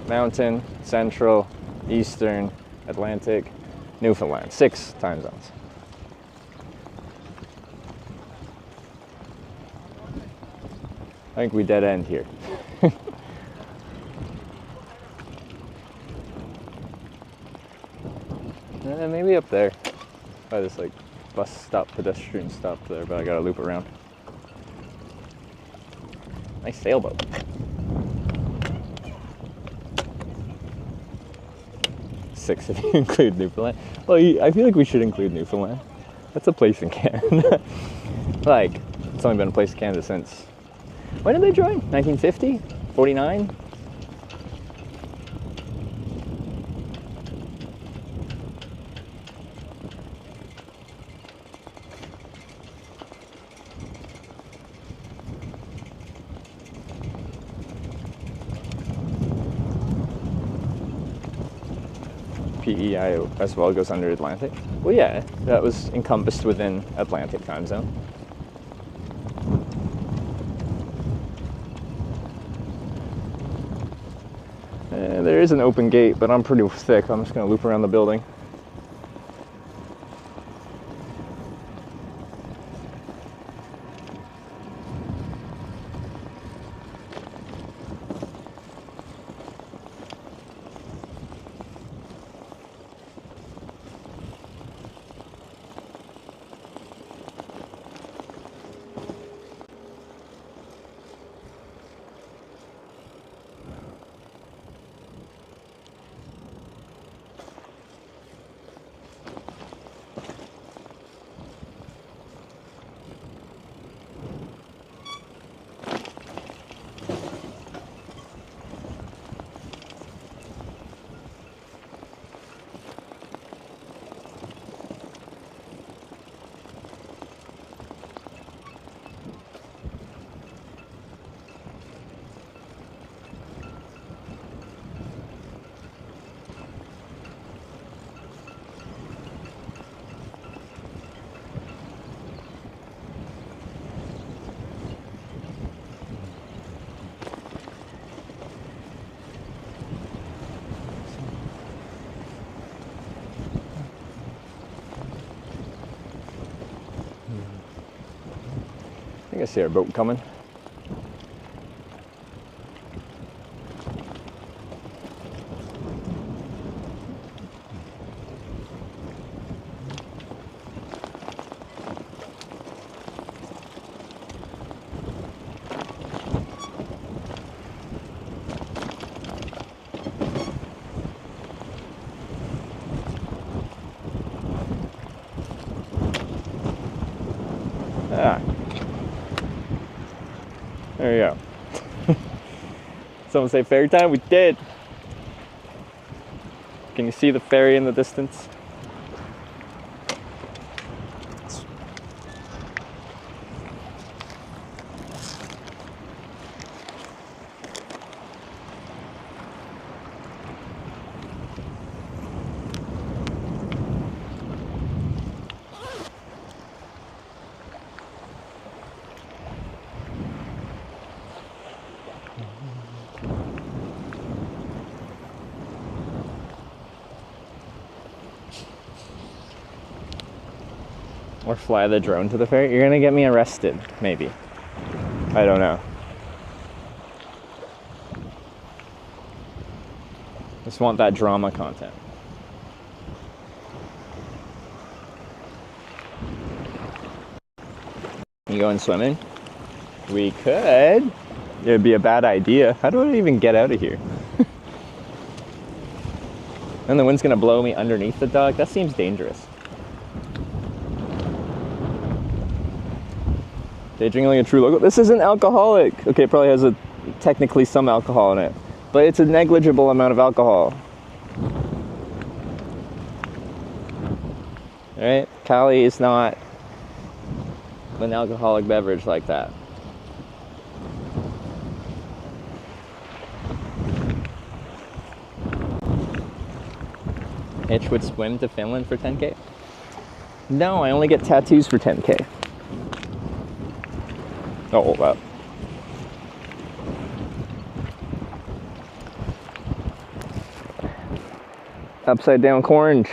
Mountain, Central, Eastern, Atlantic, Newfoundland. 6 time zones. I think we dead end here. Maybe up there, by this like bus stop, pedestrian stop there, but I gotta loop around. Nice sailboat. Six if you include Newfoundland. Well, I feel like we should include Newfoundland. That's a place in Canada. Like, it's only been a place in Canada since, when did they join? 1950? 49? PEI as well goes under Atlantic. Well, yeah, that was encompassed within Atlantic time zone. There is an open gate, but I'm pretty thick. I'm just going to loop around the building. I think I see our boat coming. Ah. There you go. Someone say ferry time? We did. Can you see the ferry in the distance? Or fly the drone to the ferry. You're gonna get me arrested, maybe. I don't know. Just want that drama content. You going swimming? We could. It would be a bad idea. How do I even get out of here? And the wind's gonna blow me underneath the dock. That seems dangerous. Day drinking like a true local. This isn't alcoholic. Okay, it probably has technically some alcohol in it, but it's a negligible amount of alcohol. All right, Cali is not an alcoholic beverage like that. Hitch would swim to Finland for 10K? No, I only get tattoos for 10K. Oh, hold up. Upside down orange.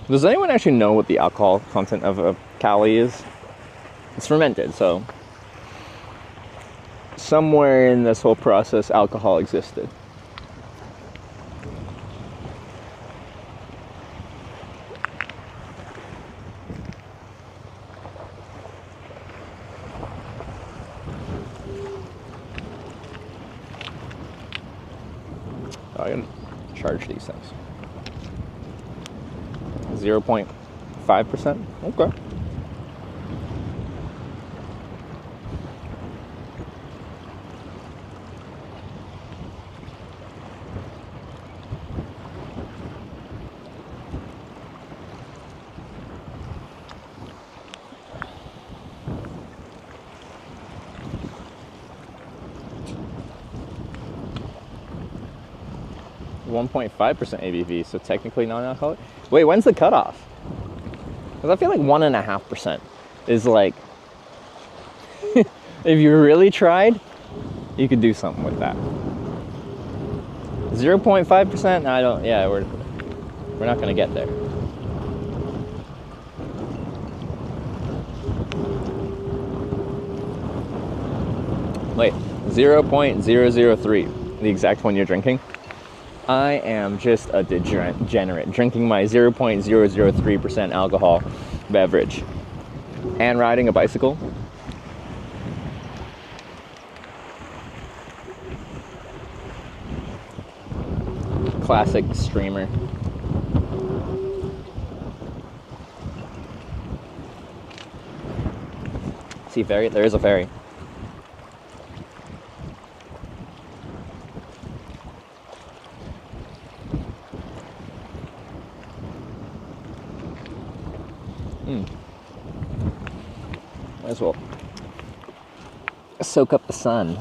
Does anyone actually know what the alcohol content of a Cali is? It's fermented, so somewhere in this whole process, alcohol existed. Oh, I'm gonna charge these things. 0.5%? Okay. .5% ABV, so technically non-alcoholic. Wait, when's the cutoff? Because I feel like 1.5% is like, if you really tried, you could do something with that. 0.5%? I don't. Yeah, we're not gonna get there. Wait, 0.003, the exact one you're drinking. I am just a degenerate drinking my 0.003% alcohol beverage and riding a bicycle. Classic streamer. See ferry? There is a ferry. Might as well soak up the sun.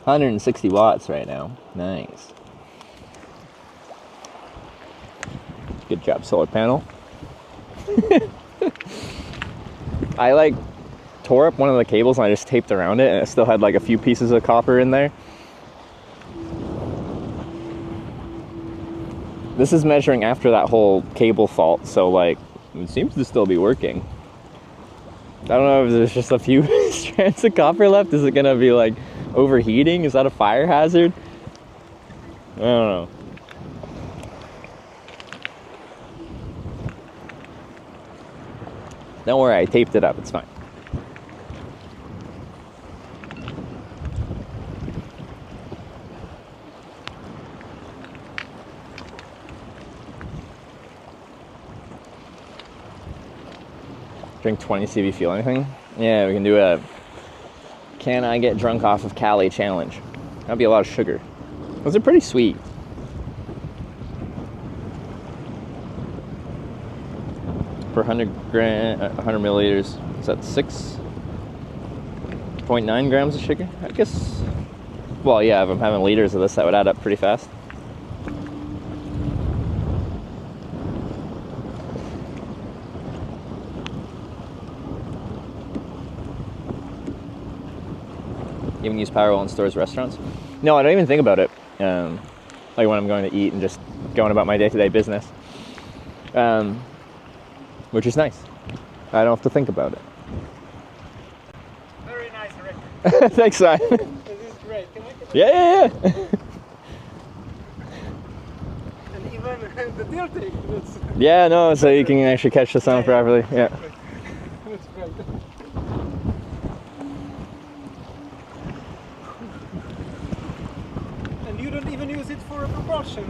160 watts right now. Nice. Good job, solar panel. I like tore up one of the cables and I just taped around it, and it still had like a few pieces of copper in there. This is measuring after that whole cable fault, so like it seems to still be working. I don't know if there's just a few strands of copper left. Is it gonna be like overheating? Is that a fire hazard? I don't know. Don't worry, I taped it up, it's fine. Drink 20 CV, feel anything? Yeah, we can do a can I get drunk off of Cali challenge. That'd be a lot of sugar. Those are pretty sweet. per 100 milliliters. Is that 6.9 grams of sugar? I guess. Well, yeah, if I'm having liters of this, that would add up pretty fast. You even use Powerwall in stores, restaurants? No, I don't even think about it. Like when I'm going to eat and just going about my day-to-day business. Which is nice. I don't have to think about it. Very nice record. Thanks, Simon. This is great. Can I Yeah. And even the tilting. That's, Yeah, no, so you can actually catch the sound properly. Yeah. that's great. And you don't even use it for a propulsion.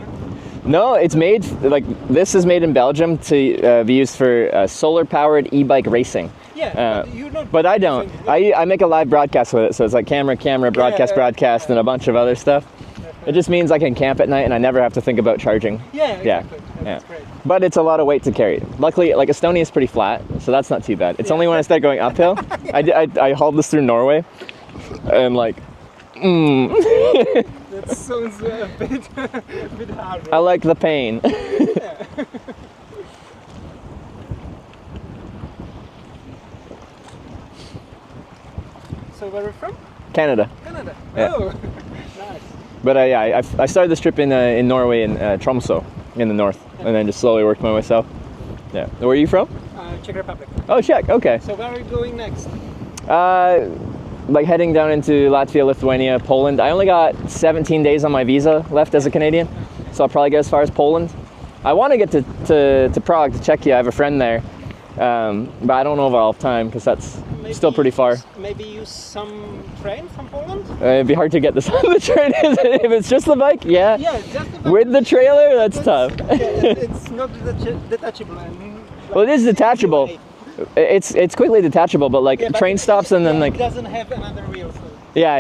No, it's made, like, this is made in Belgium to be used for solar-powered e-bike racing. Yeah, but you don't. But I don't. I make a live broadcast with it, so it's like camera, broadcast, and a bunch of other stuff. It just means I can camp at night and I never have to think about charging. Yeah, exactly. Yeah. That's great. But it's a lot of weight to carry. Luckily, like, Estonia is pretty flat, so that's not too bad. It's only when I start going uphill. I hauled this through Norway, and like, That sounds a bit hard. I like the pain. So where are you from? Canada. Canada. Yeah. Oh, nice. But I started this trip in Norway, in Tromsø, in the north, and then just slowly worked my way south. Yeah. Where are you from? Czech Republic. Oh, Czech. Okay. So where are you going next? Like heading down into Latvia, Lithuania, Poland. I only got 17 days on my visa left as a Canadian, so I'll probably get as far as Poland. I want to get to Prague, to Czechia. I have a friend there, but I don't know if I'll have time because that's still pretty far. Maybe use some train from Poland? It'd be hard to get this on the train, if it's just the bike. Yeah. Yeah, just the With the trailer, that's tough. It's not detachable. Well, it is detachable. It's quickly detachable, but like Yeah, but train stops and then like. it doesn't have another wheel. So. Yeah.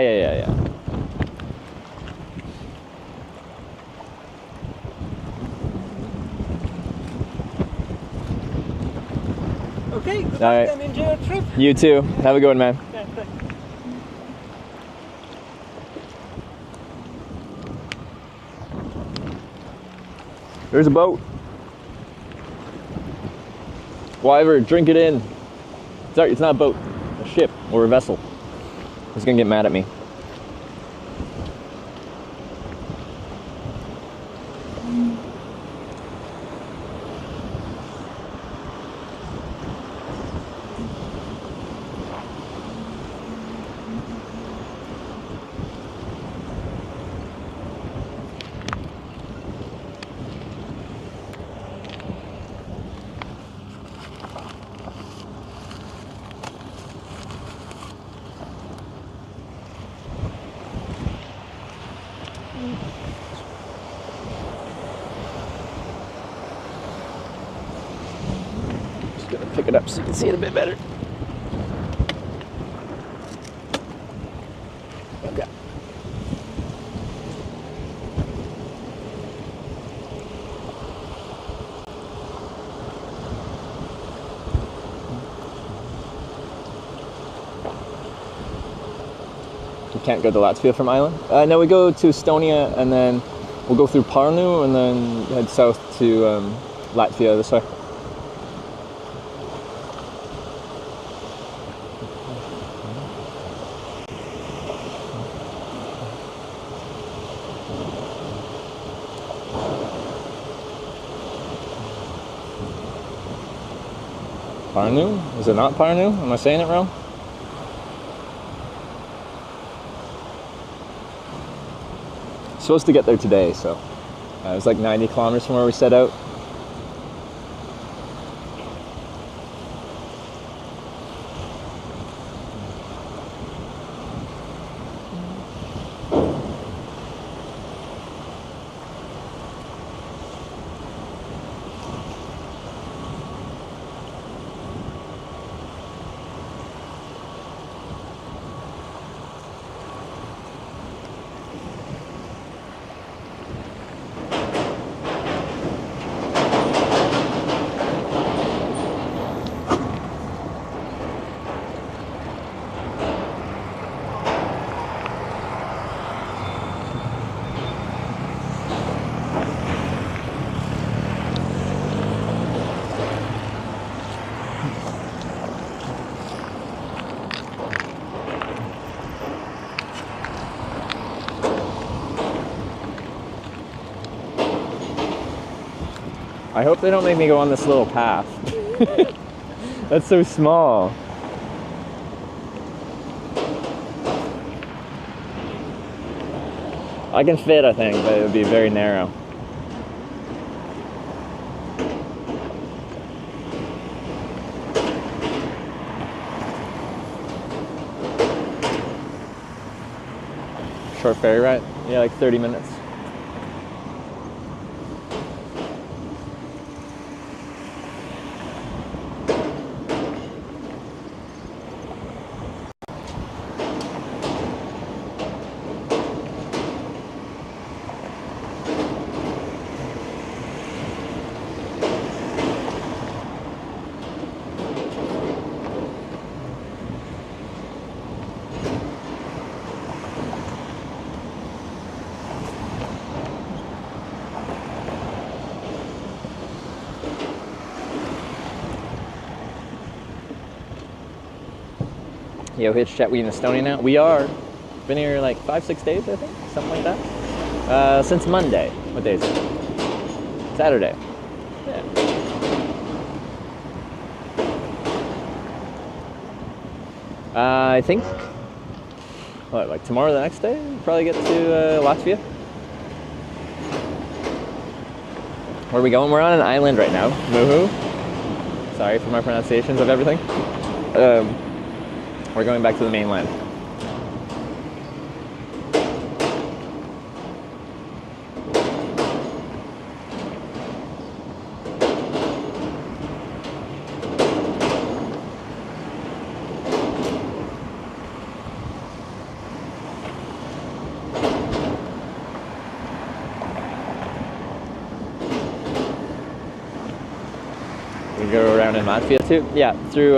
Okay, good luck All right. and enjoy your trip. You too. Have a good one, man. Yeah, thanks. There's a boat. Wyver, drink it in. Sorry, it's not a boat. A ship or a vessel. He's gonna get mad at me. Just gonna pick it up so you can see it a bit better. Okay. You can't go to Latvia from Island? No, we go to Estonia and then we'll go through Parnu and then head south to Latvia this way. Parnu? Is it not Parnu? Am I saying it wrong? Supposed to get there today, so it was like 90 kilometers from where we set out. I hope they don't make me go on this little path. That's so small. I can fit, I think, but it would be very narrow. Short ferry ride? Yeah, like 30 minutes. Yo, hitch chat, we in Estonia now? We are. Been here like 5-6 days, I think, something like that. Since Monday. What day is it? Saturday. Yeah. I think, what, like tomorrow, the next day, we'll probably get to Latvia. Where are we going? We're on an island right now, Muhu. Sorry for my pronunciations of everything. We're going back to the mainland. We go around in Latvia too? Yeah, through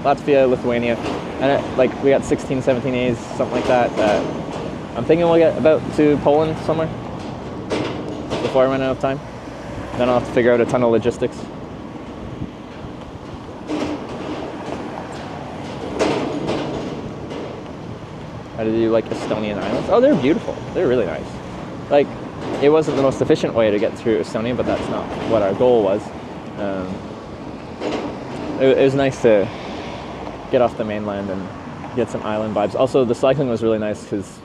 Latvia, Lithuania. And like we got 16, 17 A's, something like that. I'm thinking we'll get about to Poland somewhere before I run out of time. Then I'll have to figure out a ton of logistics. How did you like Estonian islands? Oh, they're beautiful. They're really nice. Like, it wasn't the most efficient way to get through Estonia, but that's not what our goal was. It was nice to get off the mainland and get some island vibes. Also, the cycling was really nice because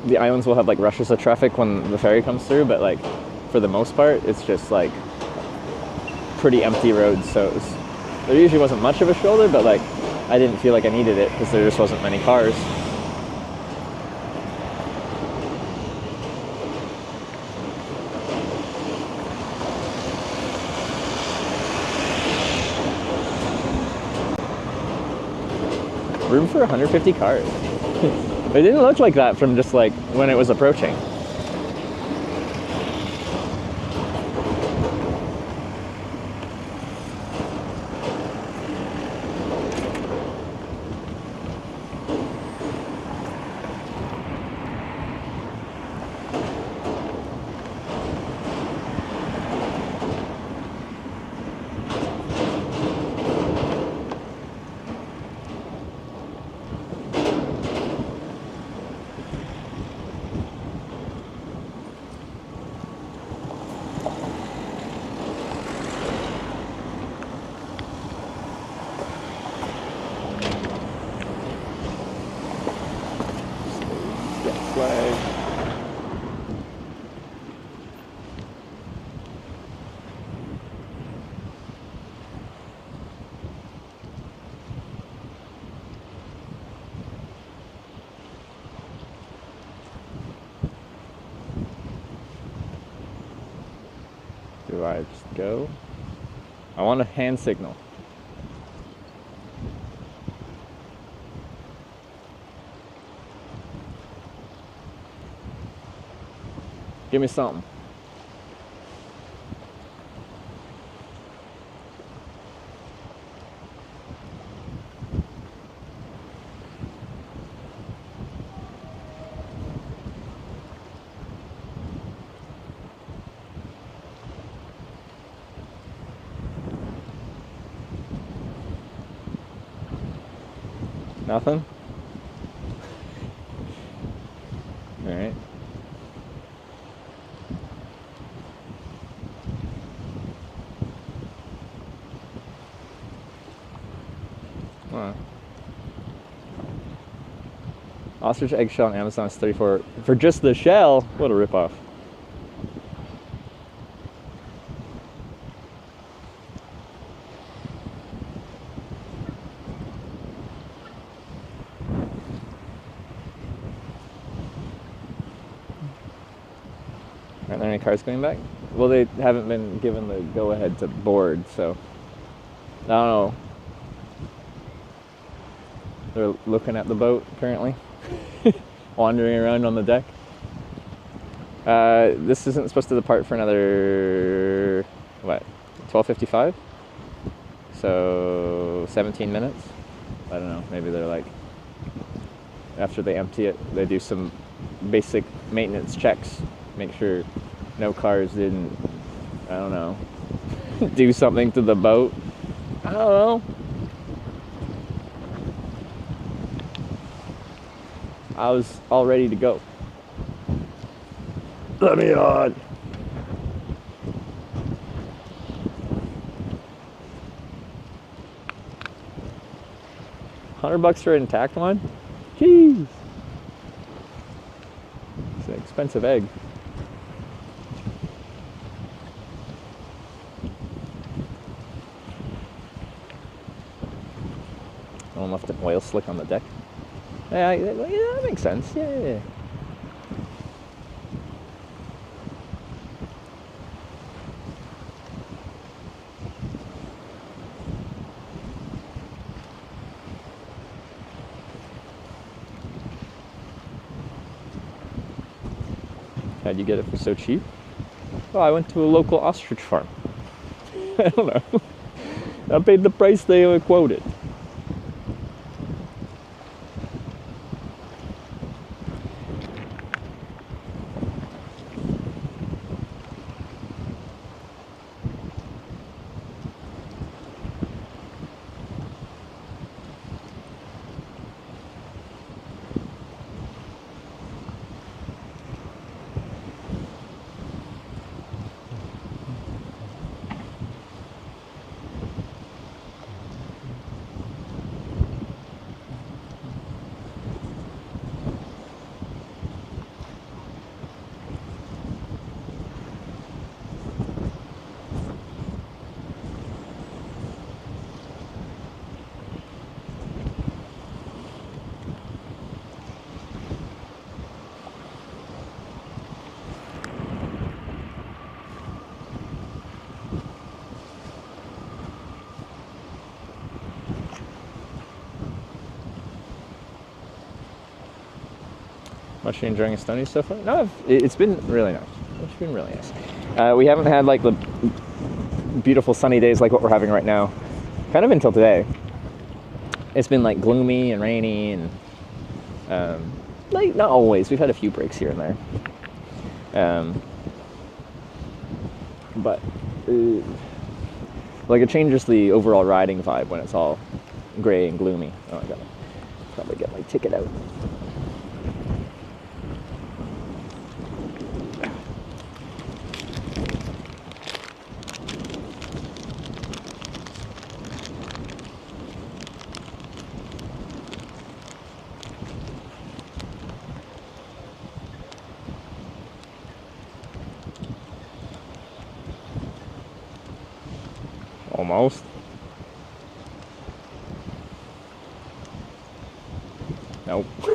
the islands will have like rushes of traffic when the ferry comes through, but like for the most part, it's just like pretty empty roads. So there usually wasn't much of a shoulder, but like I didn't feel like I needed it because there just wasn't many cars. Room for 150 cars. It didn't look like that from just like when it was approaching. Flag. Do I just go? I want a hand signal. Give me something. Nothing? All right. Huh. Ostrich eggshell on Amazon is 34 for just the shell. What a ripoff. Aren't there any cars coming back? Well, they haven't been given the go-ahead to board, so I don't know. They're looking at the boat apparently, wandering around on the deck. This isn't supposed to depart for another, what, 12:55? So 17 minutes? I don't know, maybe they're like, after they empty it, they do some basic maintenance checks, make sure no cars didn't, I don't know, do something to the boat. I don't know. I was all ready to go. Let me on. $100 for an intact one? Jeez. It's an expensive egg. Someone left an oil slick on the deck. Yeah, that makes sense. Yeah. How'd you get it for so cheap? Oh, I went to a local ostrich farm. I don't know. I paid the price they quoted. Much you enjoying Estonia so far? No, it's been really nice. It's been really nice. We haven't had like the beautiful sunny days like what we're having right now, kind of until today. It's been like gloomy and rainy and like not always. We've had a few breaks here and there, but like it changes the overall riding vibe when it's all gray and gloomy. Oh, I gotta probably get my ticket out. Almost. Nope. The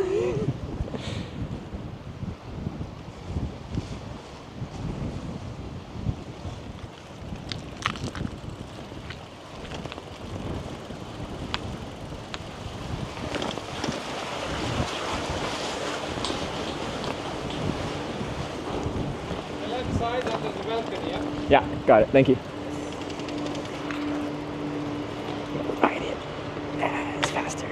left side of the balcony, yeah? Yeah, got it. Thank you. Ride it. Yeah, it's faster.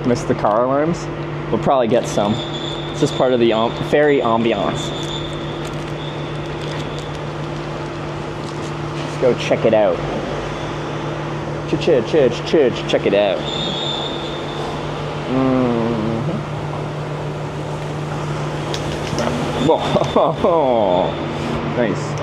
Missed the car alarms. We'll probably get some. It's just part of the ferry ambiance. Let's go check it out. Check it out. Whoa, nice.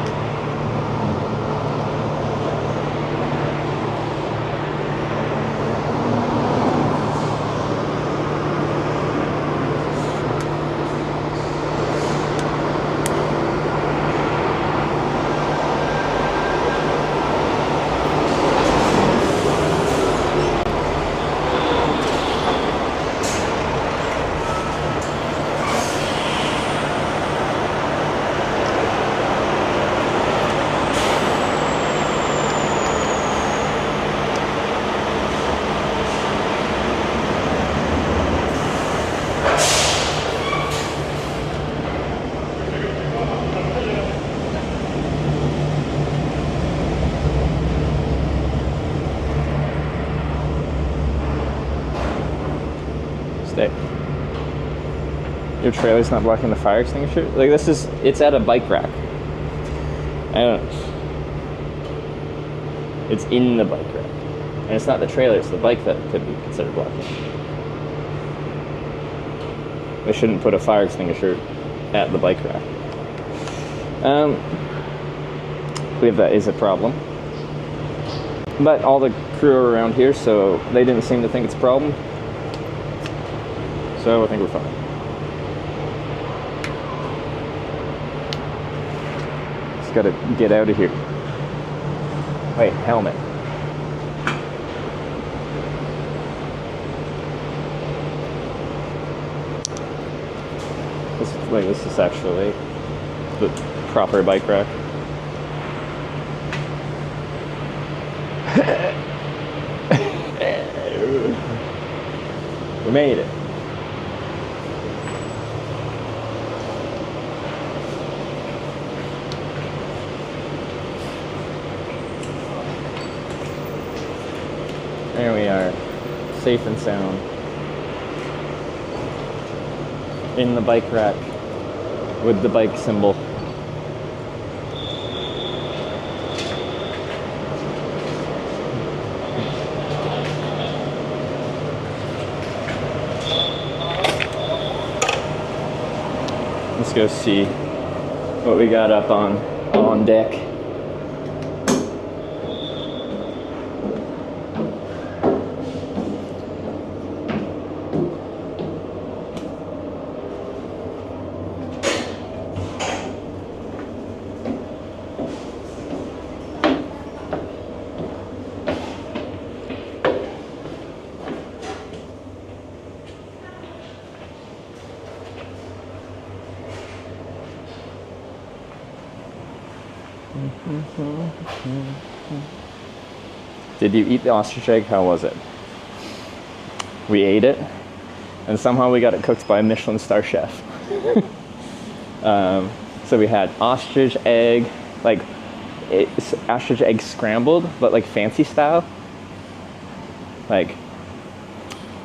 Stay. Your trailer's not blocking the fire extinguisher? Like it's at a bike rack. I don't know. It's in the bike rack. And it's not the trailer, it's the bike that could be considered blocking. They shouldn't put a fire extinguisher at the bike rack. I believe that is a problem. But all the crew are around here, so they didn't seem to think it's a problem. So I think we're fine. Just gotta get out of here. Wait, helmet. This is actually the proper bike rack. We made it. There we are, safe and sound. In the bike rack with the bike symbol. Let's go see what we got up on deck. Did you eat the ostrich egg? How was it? We ate it, and somehow we got it cooked by a Michelin star chef. So we had ostrich egg, like it's ostrich egg scrambled, but like fancy style. Like,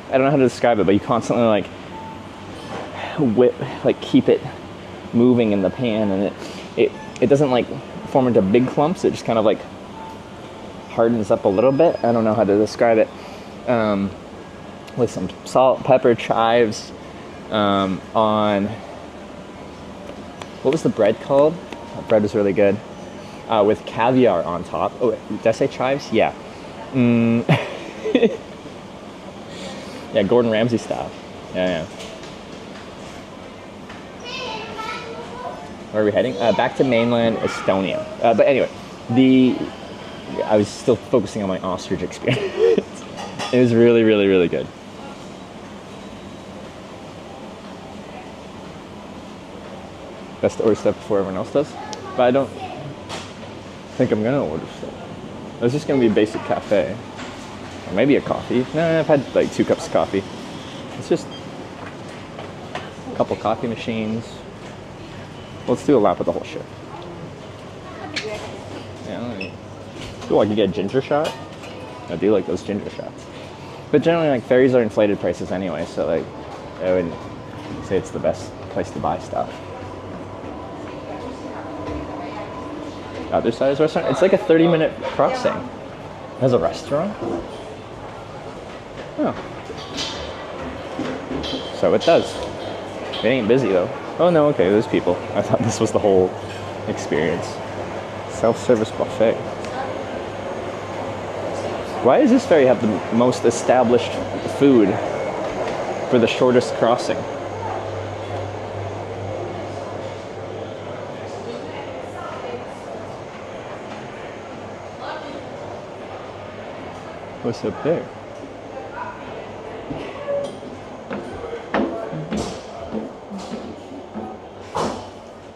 I don't know how to describe it, but you constantly like keep it moving in the pan, and it doesn't like form into big clumps. It just kind of like hardens up a little bit. I don't know how to describe it. With some salt, pepper, chives, on, what was the bread called? That bread was really good. With caviar on top. Oh, wait, did I say chives? Yeah. Yeah, Gordon Ramsay style. Yeah. Where are we heading? Back to mainland Estonia. But anyway, I was still focusing on my ostrich experience. It was really, really, really good. Best to order stuff before everyone else does. But I don't think I'm gonna order stuff. It's just gonna be a basic cafe. Or maybe a coffee. No, I've had like 2 cups of coffee. It's just a couple coffee machines. Let's do a lap of the whole ship. Yeah, I feel like you get a ginger shot. I do like those ginger shots. But generally, like, ferries are inflated prices anyway, so like, I wouldn't say it's the best place to buy stuff. Other side is restaurant. It's like a 30-minute crossing. There's a restaurant. Oh. So it does. It ain't busy though. Oh no, okay, there's people. I thought this was the whole experience. Self-service buffet. Why does this ferry have the most established food for the shortest crossing? What's up there?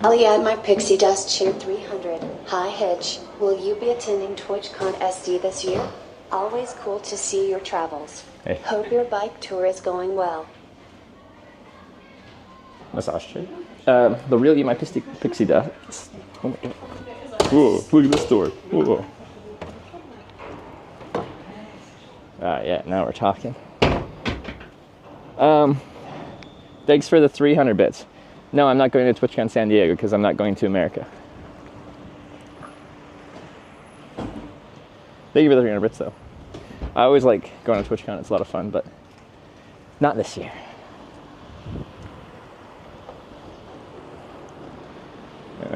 Eliad, my pixie dust shared 300. Hi Hitch, will you be attending TwitchCon SD this year? Always cool to see your travels. Hey. Hope your bike tour is going well. Massage chair. The real you, my pixie dust. Oh my god. Whoa, look at this door. Whoa. Yeah, now we're talking. Thanks for the 300 bits. No, I'm not going to TwitchCon San Diego because I'm not going to America. Thank you for the 300 bits though. I always like going to TwitchCon, it's a lot of fun, but not this year.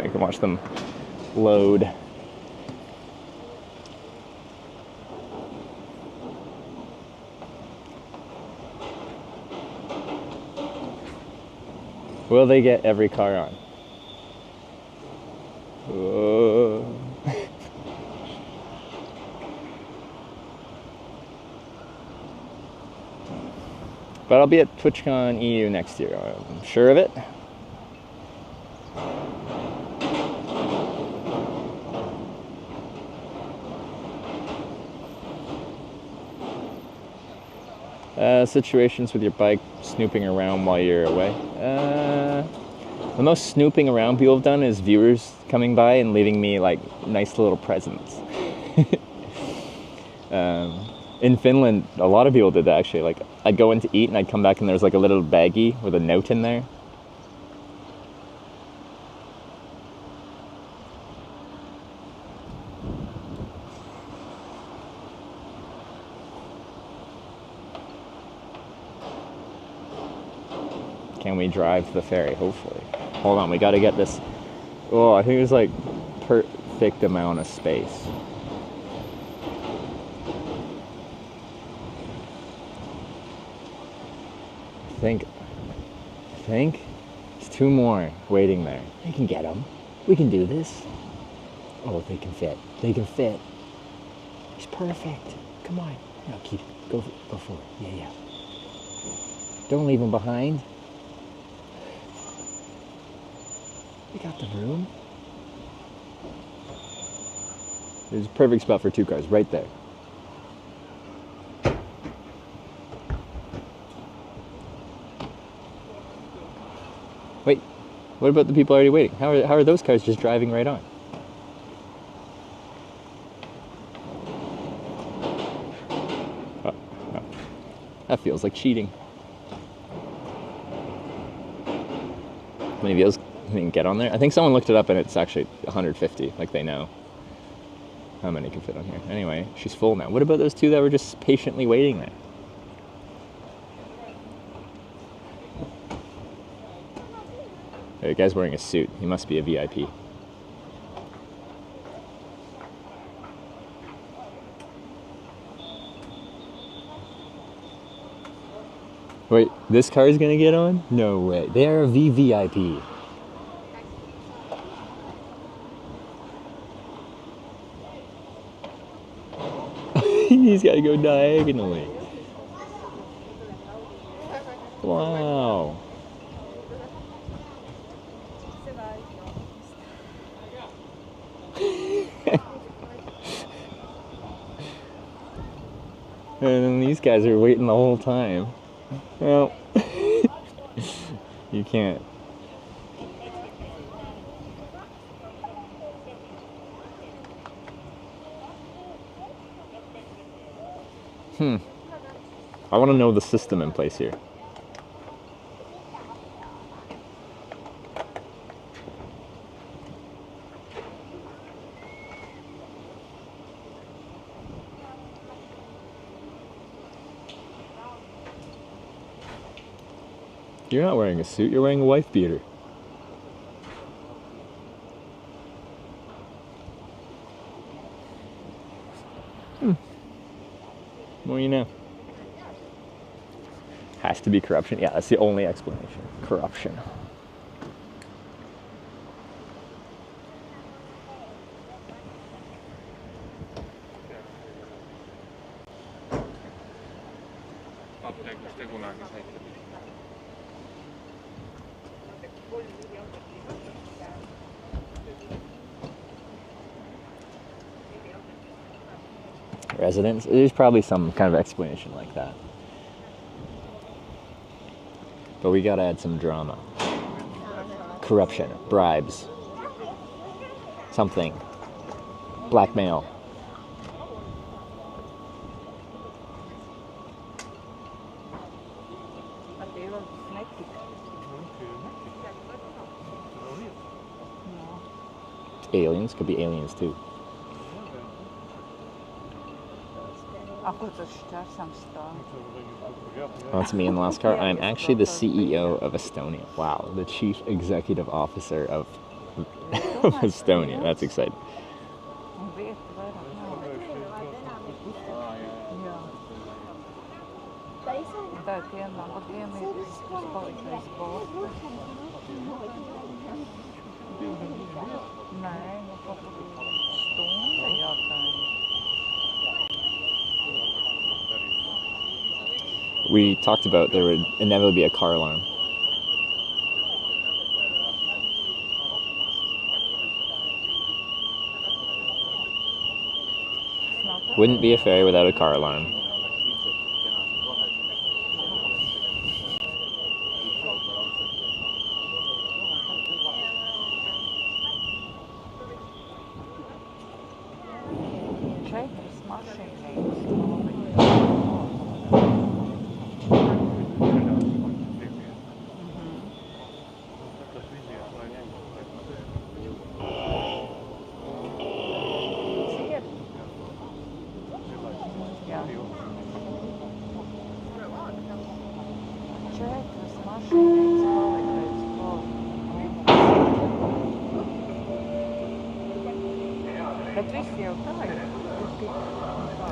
You can watch them load. Will they get every car on? Whoa. But I'll be at TwitchCon EU next year, I'm sure of it. Situations with your bike snooping around while you're away. The most snooping around people have done is viewers coming by and leaving me like nice little presents. In Finland, a lot of people did that actually. Like, I'd go in to eat and I'd come back and there's like a little baggie with a note in there. Can we drive to the ferry? Hopefully. Hold on, we gotta get this. Oh, I think it's like perfect amount of space. I think there's two more waiting there. We can get them. We can do this. Oh, they can fit. They can fit. It's perfect. Come on. No, keep it. Go for it. Yeah. Don't leave them behind. We got the room. There's a perfect spot for two cars right there. Wait, what about the people already waiting? How are those cars just driving right on? Oh, no. That feels like cheating. How many of those can get on there? I think someone looked it up and it's actually 150, like they know how many can fit on here. Anyway, she's full now. What about those two that were just patiently waiting there? The guy's wearing a suit. He must be a VIP. Wait, this car's gonna get on? No way. They're a VVIP. He's gotta go diagonally. Wow. And then these guys are waiting the whole time. Well, you can't. I want to know the system in place here. You're not wearing a suit, you're wearing a wife beater. Well, you know. Has to be corruption. Yeah, that's the only explanation. Corruption. Residents? There's probably some kind of explanation like that. But we gotta add some drama. Corruption, bribes, something, blackmail. Aliens, could be aliens too. That's me in the last car. I'm actually the CEO of Estonia. Wow, the chief executive officer of Estonia. That's exciting. We talked about there would inevitably be a car alarm. Wouldn't be a ferry without a car alarm.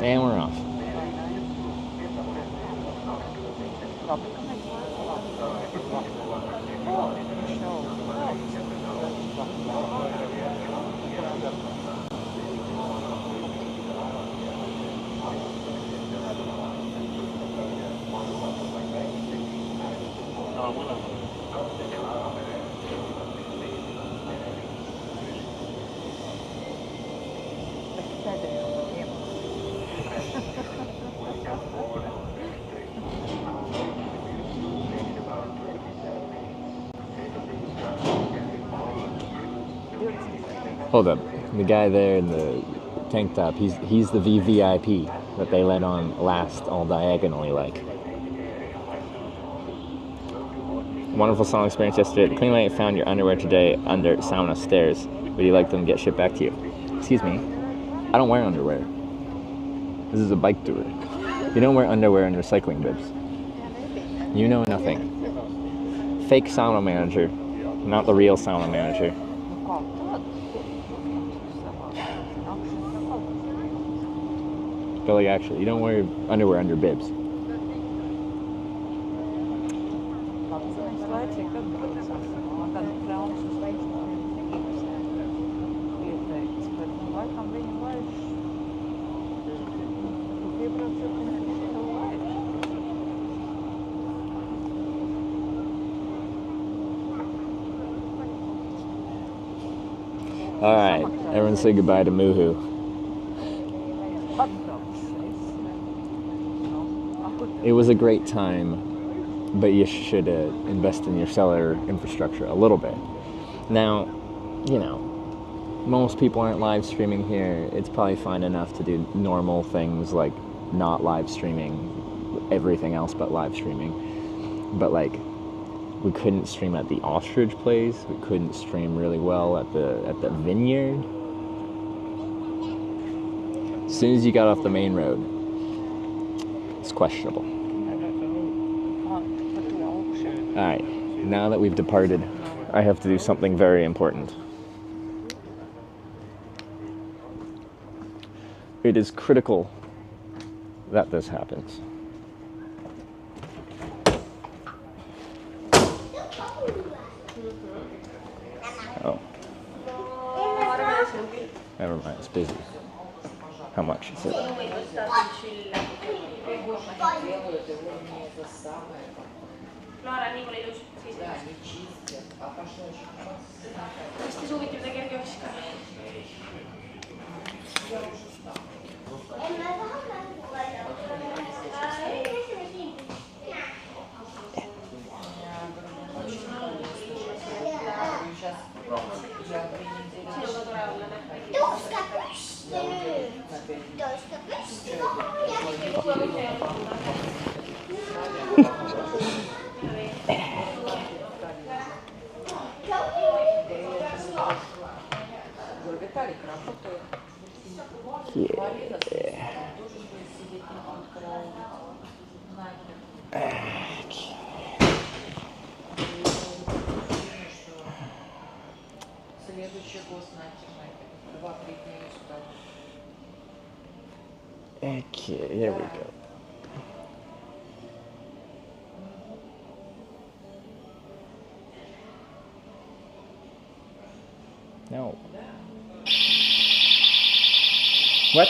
And we're off. Hold up, the guy there in the tank top, he's the VVIP that they let on last all diagonally like. Wonderful sauna experience yesterday. The clean light found your underwear today under sauna stairs. Would you like them to get shipped back to you? Excuse me, I don't wear underwear. This is a bike tour. You don't wear underwear in recycling bibs. You know nothing. Fake sauna manager, not the real sauna manager. But like actually, you don't wear underwear under bibs. Alright, everyone say goodbye to Muhu. It was a great time, but you should invest in your cellular infrastructure a little bit. Now, you know, most people aren't live streaming here. It's probably fine enough to do normal things like not live streaming everything else but live streaming. But like, we couldn't stream at the ostrich place. We couldn't stream really well at the vineyard. As soon as you got off the main road, it's questionable. All right, now that we've departed, I have to do something very important. It is critical that this happens. Oh. Never mind, it's busy. How much is it? Okay, here we go. No. What?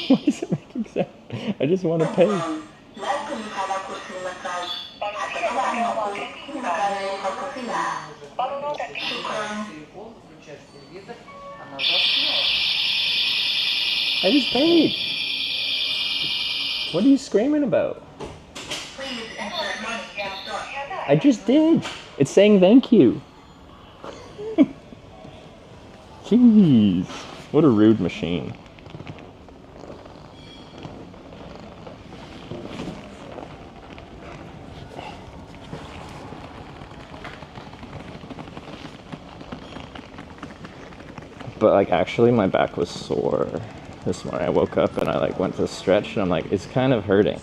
Why is it making sense? I just want to pay. I just paid. What are you screaming about? I just did. It's saying thank you. Jeez. What a rude machine. But like, actually my back was sore this morning. I woke up and I like went to stretch and I'm like, it's kind of hurting.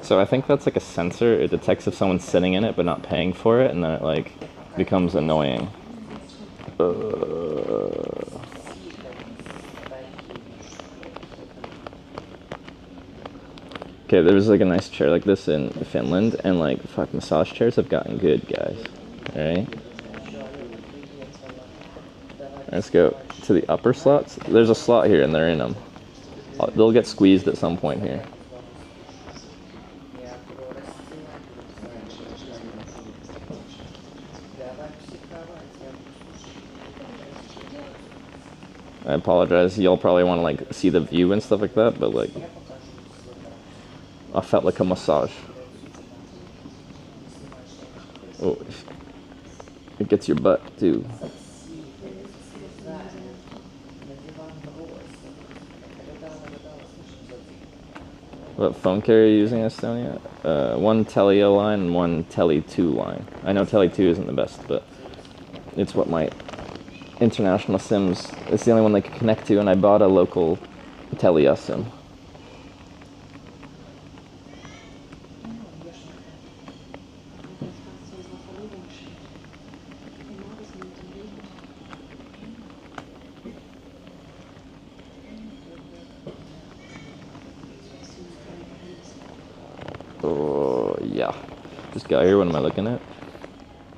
So I think that's like a sensor. It detects if someone's sitting in it but not paying for it, and then it like becomes annoying. Okay, there was like a nice chair like this in Finland, and like fuck, massage chairs have gotten good, guys. Alright? Let's go to the upper slots. There's a slot here and they're in them. They'll get squeezed at some point here. I apologize, y'all probably want to like see the view and stuff like that, but like, I felt like a massage. Oh, it gets your butt too. What phone carrier are you using in Estonia? One Telia line and one Tele2 line. I know Tele2 isn't the best, but it's what my international SIMs, it's the only one they can connect to, and I bought a local Telia SIM. Oh, yeah. This guy here, what am I looking at?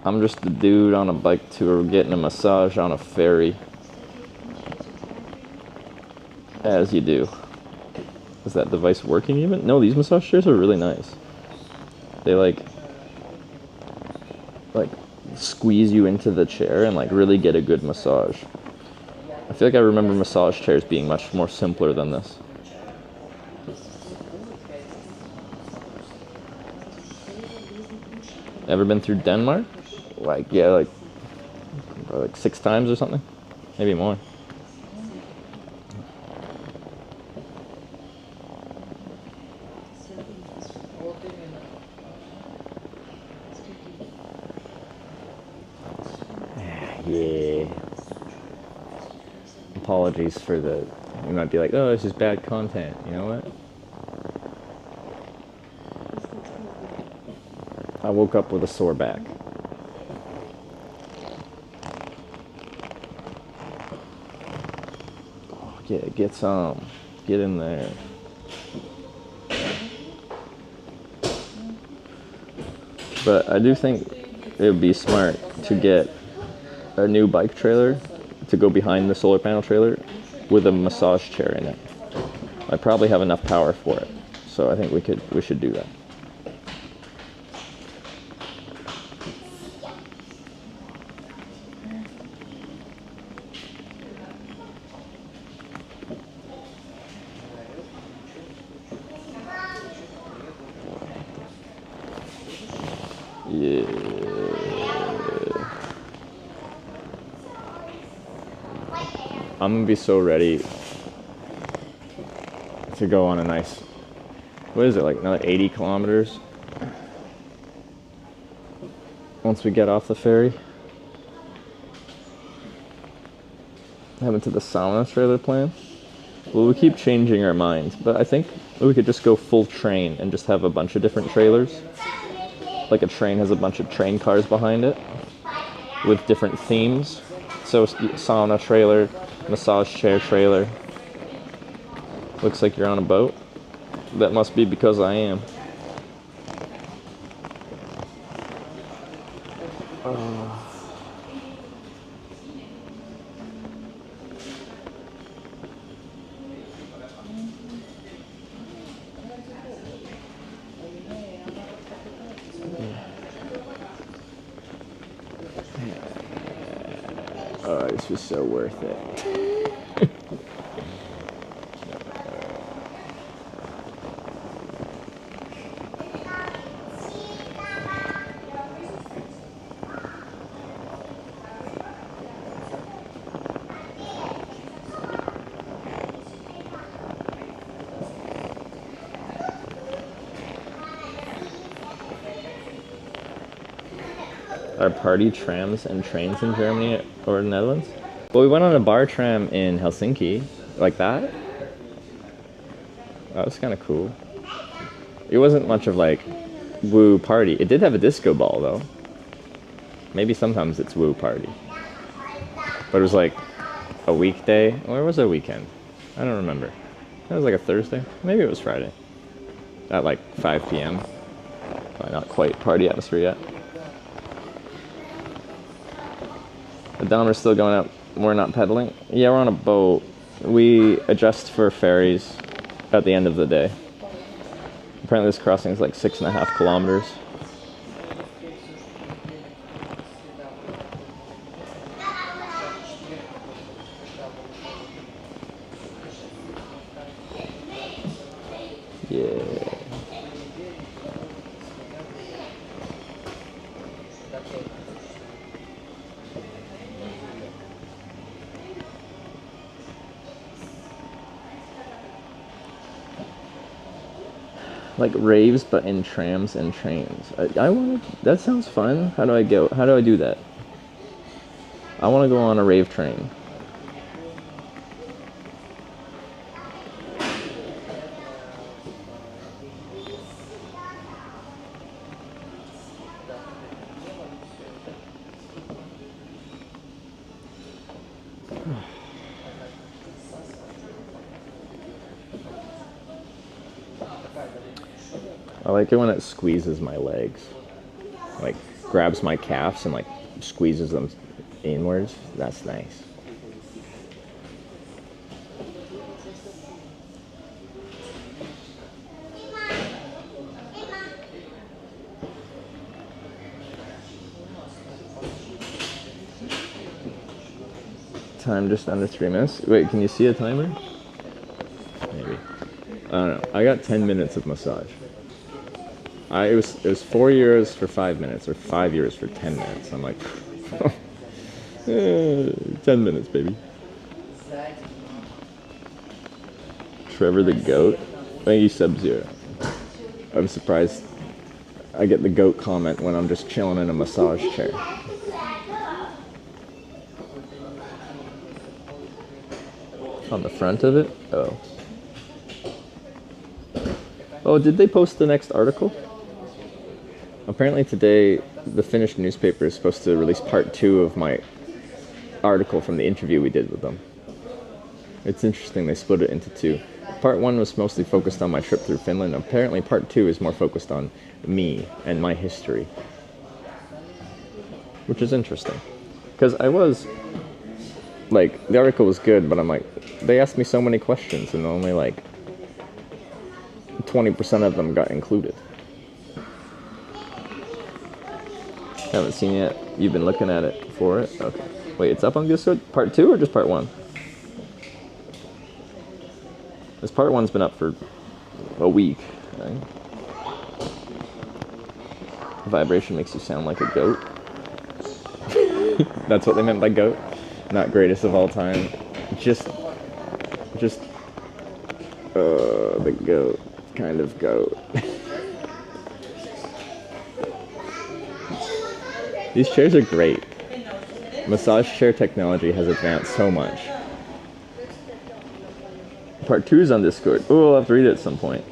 I'm just a dude on a bike tour getting a massage on a ferry. As you do. Is that device working even? No, these massage chairs are really nice. They like squeeze you into the chair and like really get a good massage. I feel like I remember massage chairs being much more simpler than this. Ever been through Denmark? Like, yeah, like 6 times or something, maybe more. apologies for the, you might be like, oh, this is bad content, you know what? I woke up with a sore back. Oh, get some. Get in there. But I do think it would be smart to get a new bike trailer to go behind the solar panel trailer with a massage chair in it. I probably have enough power for it, so I think we should do that. Yeah. I'm gonna be so ready to go on a nice, what is it, like another 80 kilometers once we get off the ferry. Heading to the sauna trailer plan. Well, we keep changing our minds, but I think we could just go full train and just have a bunch of different trailers. Like a train has a bunch of train cars behind it with different themes. So sauna trailer, massage chair trailer. Looks like you're on a boat. That must be because I am. Oh, this was so worth it. Are party trams and trains in Germany or the Netherlands? Well, we went on a bar tram in Helsinki, like that. That was kind of cool. It wasn't much of like woo party. It did have a disco ball though. Maybe sometimes it's woo party. But it was like a weekday, or was it a weekend? I don't remember. It was like a Thursday. Maybe it was Friday. At like 5 p.m. Probably not quite party atmosphere yet. The Dahmer's still going out. We're not pedaling. Yeah, we're on a boat. We adjust for ferries at the end of the day. Apparently this crossing is like 6.5 kilometers. Yeah. Like raves, but in trams and trains. I want to. That sounds fun. How do I go? How do I do that? I want to go on a rave train. I like it when it squeezes my legs. Like, grabs my calves and, like, squeezes them inwards. That's nice. Time just under 3 minutes. Wait, can you see a timer? Maybe. I don't know. I got 10 minutes of massage. It was 4 euros for 5 minutes, or 5 euros for 10 minutes. I'm like, 10 minutes, baby. Trevor the goat. Thank you, Sub-Zero. I'm surprised I get the goat comment when I'm just chilling in a massage chair. On the front of it? Oh. Oh, did they post the next article? Apparently today, the Finnish newspaper is supposed to release part 2 of my article from the interview we did with them. It's interesting, they split it into 2. Part 1 was mostly focused on my trip through Finland. Apparently part 2 is more focused on me and my history. Which is interesting. Because I was, like, the article was good, but I'm like, they asked me so many questions and only like 20% of them got included. Haven't seen it yet. You've been looking at it for it? Okay. Wait, it's up on Discord? Part 2 or just part 1? This part 1's been up for a week, right? Vibration makes you sound like a goat. That's what they meant by goat. Not greatest of all time. Just the goat. Kind of goat. These chairs are great. Massage chair technology has advanced so much. Part 2 is on Discord. Oh, I'll have to read it at some point.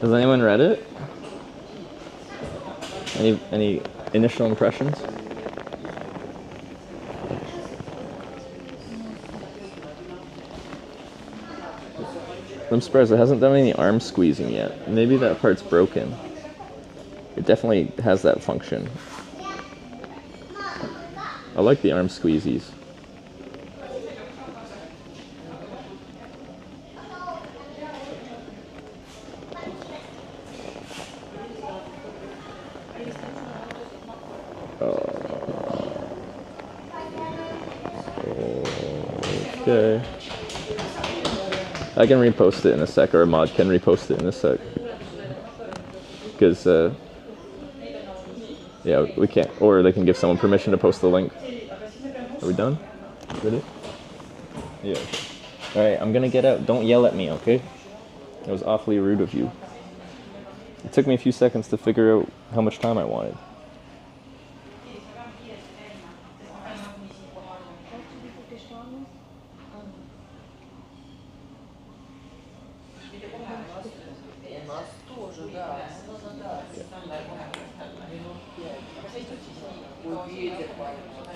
Has anyone read it? Any initial impressions? I'm surprised it hasn't done any arm squeezing yet. Maybe that part's broken. It definitely has that function. I like the arm squeezies. Okay. I can repost it in a sec, or a mod can repost it in a sec. Because, yeah, we can't, or they can give someone permission to post the link. Are we done? Ready? Yeah. Alright, I'm gonna get out. Don't yell at me, okay? That was awfully rude of you. It took me a few seconds to figure out how much time I wanted.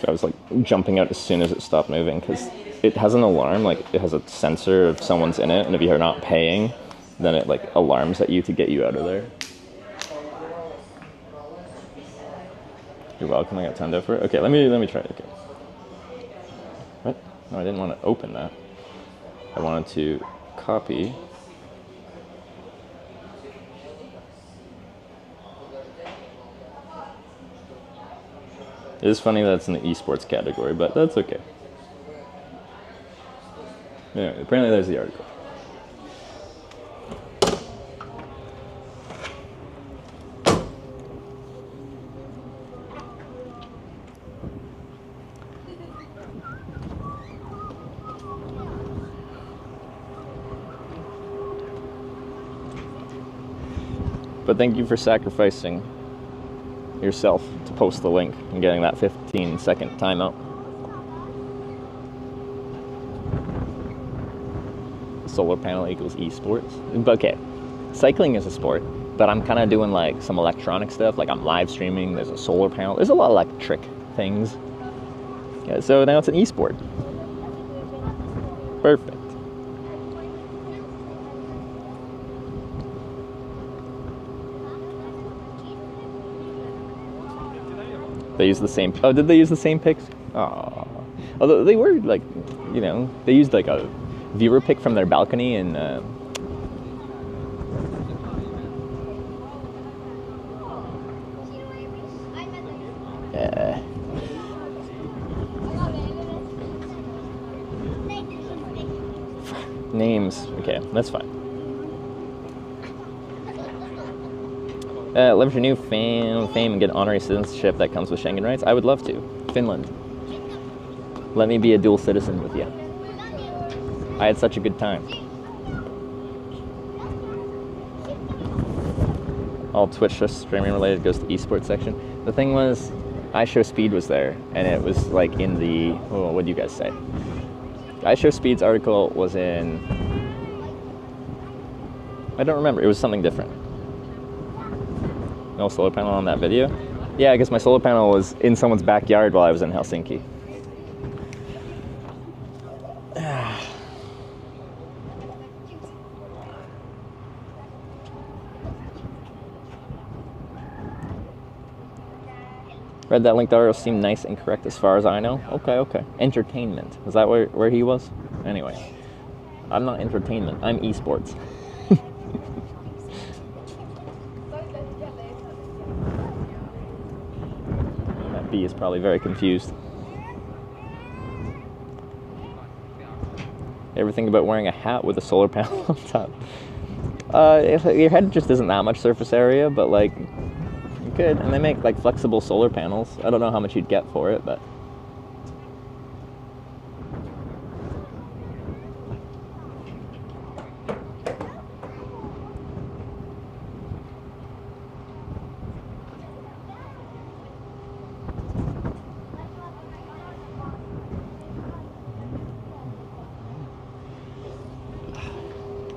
I was like jumping out as soon as it stopped moving because it has an alarm, like it has a sensor if someone's in it, and if you're not paying, then it like alarms at you to get you out of there. You're welcome. I got timed out for it. Okay, let me try it. Okay. What? No, I didn't want to open that. I wanted to copy. It is funny that it's in the esports category, but that's okay. Anyway, apparently there's the article. But thank you for sacrificing yourself to post the link and getting that 15-second timeout. Solar panel equals esports. Okay, cycling is a sport, but I'm kind of doing like some electronic stuff, like I'm live streaming, there's a solar panel, there's a lot of electric things. Yeah, so now it's an esport. Perfect. They use the same. Oh, did they use the same pics? Oh, although they were like, you know, they used like a viewer pic from their balcony and. Names. Okay, that's fine. Leverage your new fame and get honorary citizenship that comes with Schengen rights? I would love to. Finland. Let me be a dual citizen with you. I had such a good time. All Twitch streaming related goes to esports section. The thing was, iShow Speed was there, and it was like in the, oh, what do you guys say? iShow Speed's article was in, I don't remember, it was something different. No solar panel on that video? Yeah, I guess my solar panel was in someone's backyard while I was in Helsinki. Read that link, Dario seemed nice and correct as far as I know. Okay. Entertainment. Is that where he was? Anyway. I'm not entertainment. I'm esports. That bee is probably very confused. Ever think about wearing a hat with a solar panel on top? Your head just isn't that much surface area, but like, you could. And they make like flexible solar panels. I don't know how much you'd get for it, but.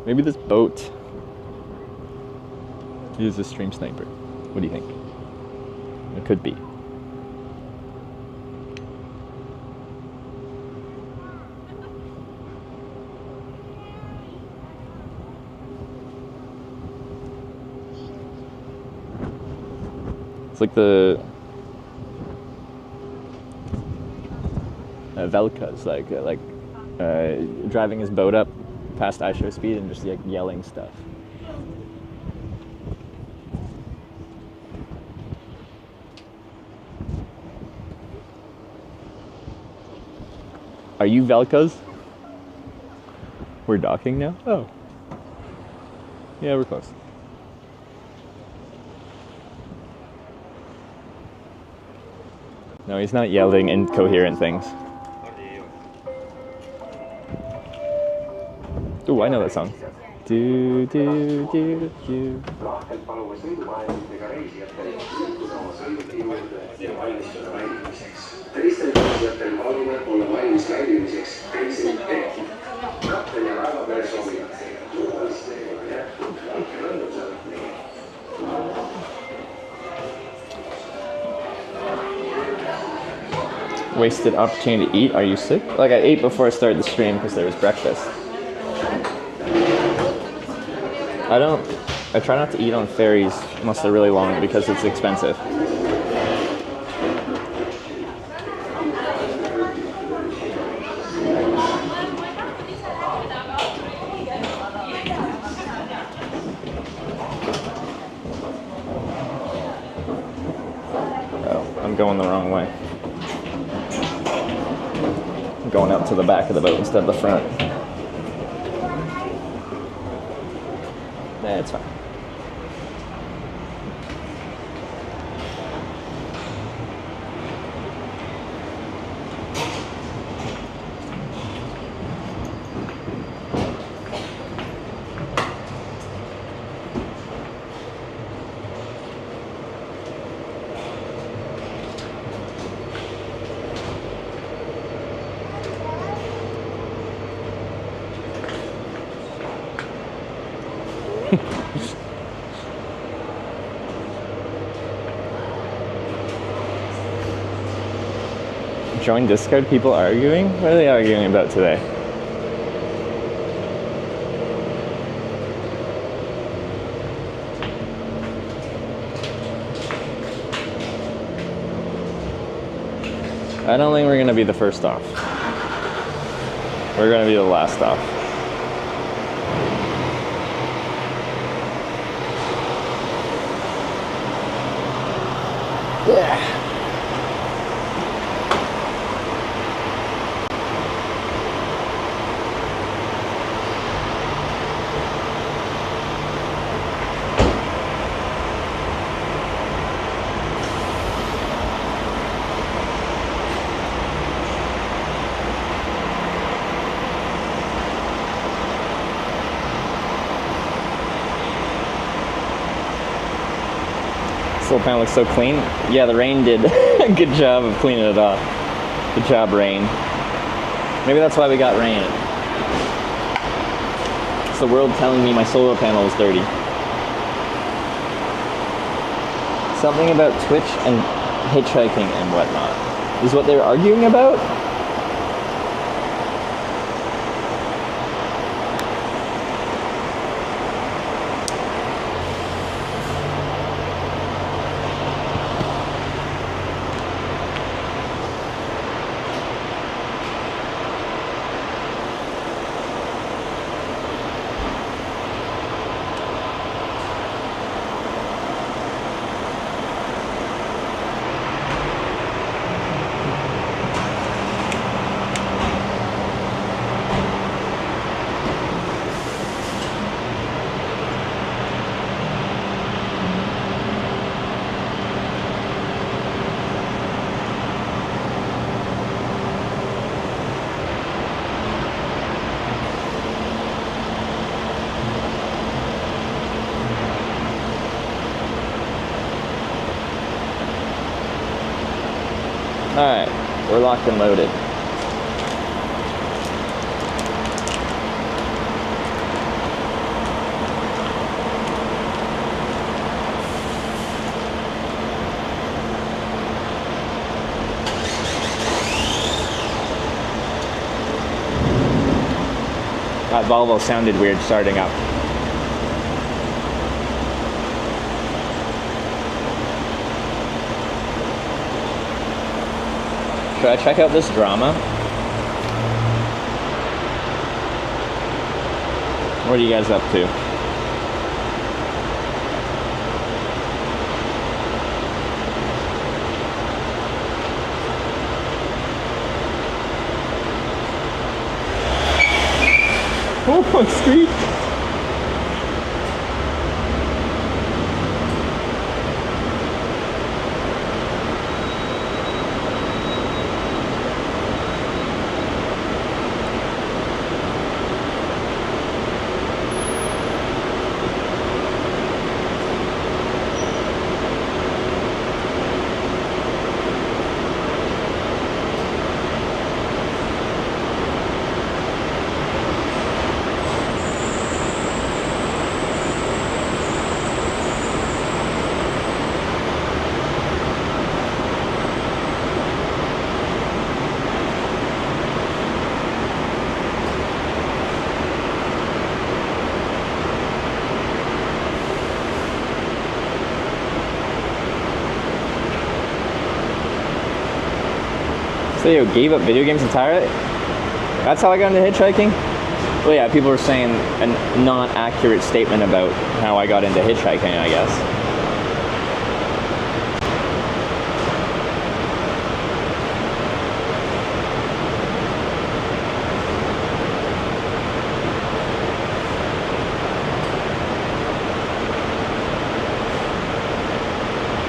Maybe this boat is a stream sniper. What do you think? It could be. It's like the Velka's like driving his boat up past iShow Speed and just like yelling stuff. Are you Velka's? We're docking now? Oh. Yeah, we're close. No, he's not yelling incoherent things. Ooh, I know that song. Do, do, do, do. Wasted opportunity to eat? Are you sick? Like, I ate before I started the stream because there was breakfast. I try not to eat on ferries unless they're really long because it's expensive. Oh, I'm going the wrong way. I'm going out to the back of the boat instead of the front. Nah, it's fine. Join Discord, people arguing? What are they arguing about today? I don't think we're gonna be the first off. We're gonna be the last off. Yeah. solar panel looks so clean. Yeah, the rain did a good job of cleaning it off. Good job, rain. Maybe that's why we got rain. It's the world telling me my solar panel is dirty. Something about Twitch and hitchhiking and whatnot is what they're arguing about. Alright, we're locked and loaded. That Volvo sounded weird starting up. Should I check out this drama? What are you guys up to? Oh, sweet! So you gave up video games entirely? That's how I got into hitchhiking? Well, yeah, people were saying a not accurate statement about how I got into hitchhiking, I guess.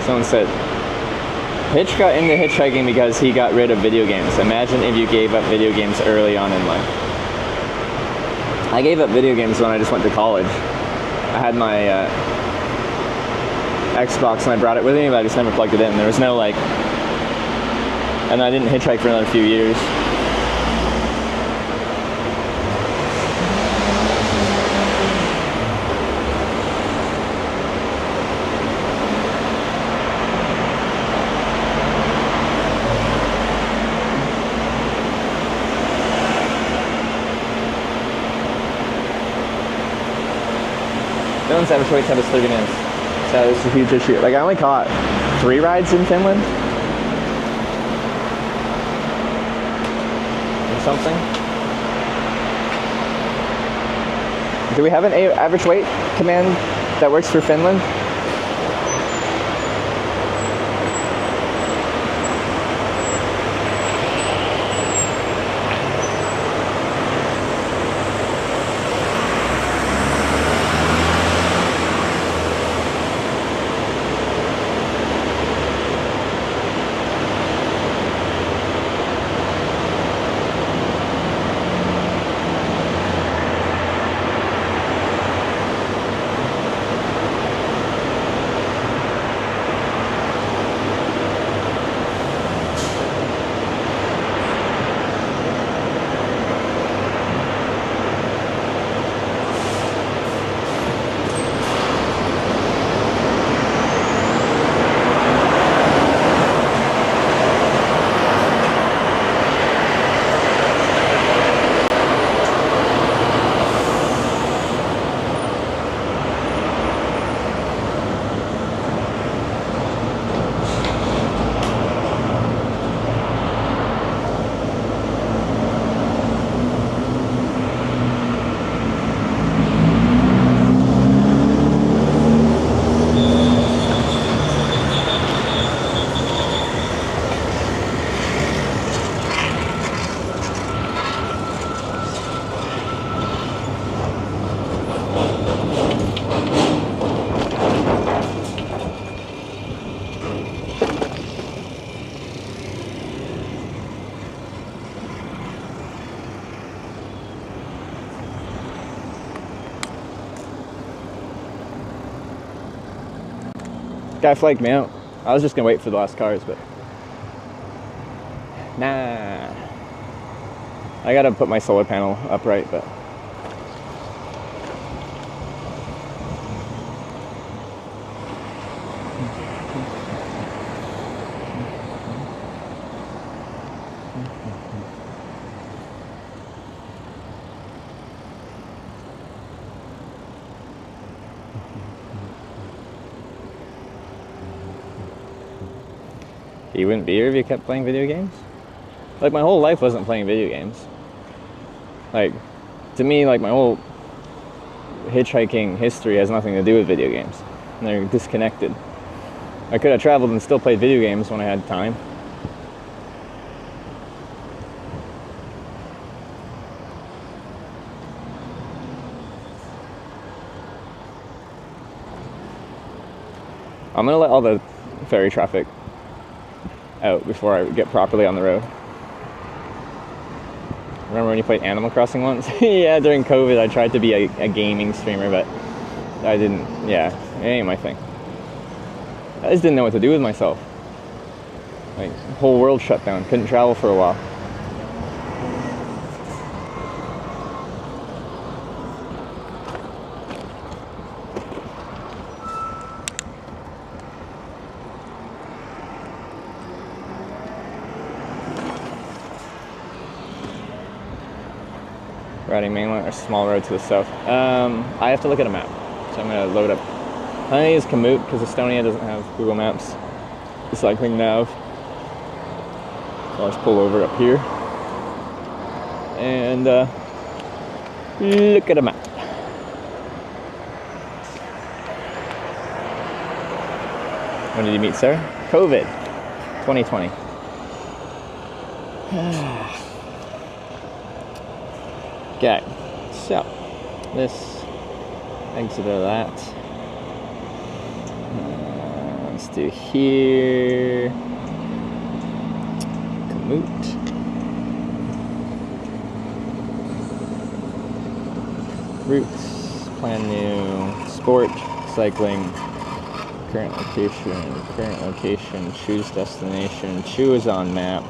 Someone said, Hitch got into hitchhiking because he got rid of video games. Imagine if you gave up video games early on in life. I gave up video games when I just went to college. I had my Xbox and I brought it with me, but I just never plugged it in. There was no like, and I didn't hitchhike for another few years. Dylan's average wait time is 30 minutes. So it's a huge issue. Like I only caught 3 rides in Finland. Or something. Do we have an average wait command that works for Finland? Guy flaked me out. I was just gonna wait for the last cars, but nah. I gotta put my solar panel upright, but you wouldn't be here if you kept playing video games? Like, my whole life wasn't playing video games. Like, to me, like, my whole hitchhiking history has nothing to do with video games. And they're disconnected. I could have traveled and still played video games when I had time. I'm gonna let all the ferry traffic out before I get properly on the road. Remember when you played Animal Crossing once? Yeah, during COVID I tried to be a gaming streamer, but I didn't, yeah, it ain't my thing. I just didn't know what to do with myself. Like, whole world shut down, couldn't travel for a while. Riding mainland or small road to the south. I have to look at a map, so I'm gonna load up. I'm gonna use Komoot because Estonia doesn't have Google Maps. The cycling nav. So I'll just pull over up here and look at a map. When did you meet Sarah? COVID, 2020. Okay, so this exit of that. Let's do here. Komoot. Routes, plan new, sport, cycling, current location, choose destination, choose on map,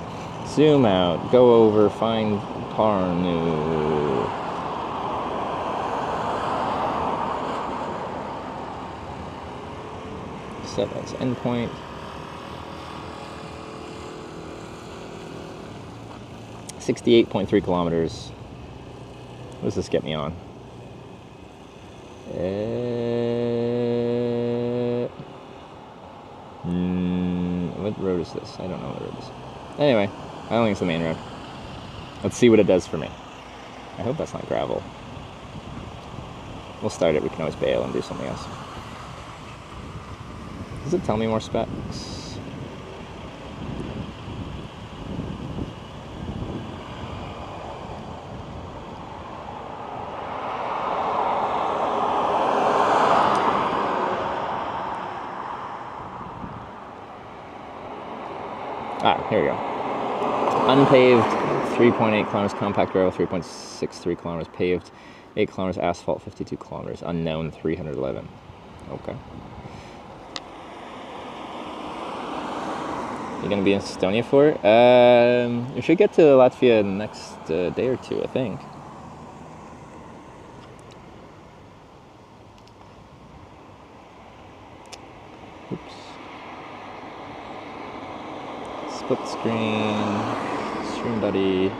zoom out, go over, find Parnu. Set as endpoint. $68.3 kilometers. What does this get me on? What road is this? I don't know what road it is. Anyway, I don't think it's the main road. Let's see what it does for me. I hope that's not gravel. We'll start it. We can always bail and do something else. Does it tell me more specs? Ah, here we go. Unpaved, 3.8 kilometers, compact gravel, 3.63 kilometers, paved, 8 kilometers, asphalt, 52 kilometers, unknown, 311. Okay. You're gonna be in Estonia for it? You should get to Latvia in the next day or two, I think. Oops. Split screen, stream buddy.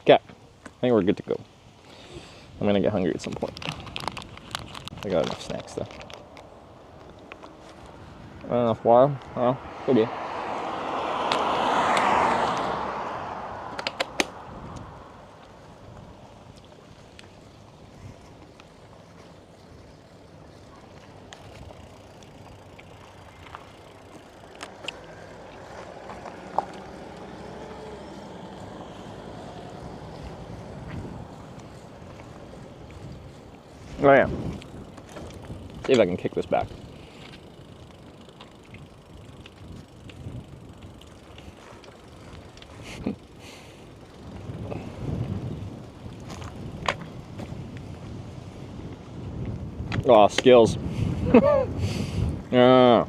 Okay, I think we're good to go. I'm gonna get hungry at some point. I got enough snacks though. Not enough water? Well, could be. Oh yeah. See if I can kick this back. Oh, skills. Yeah.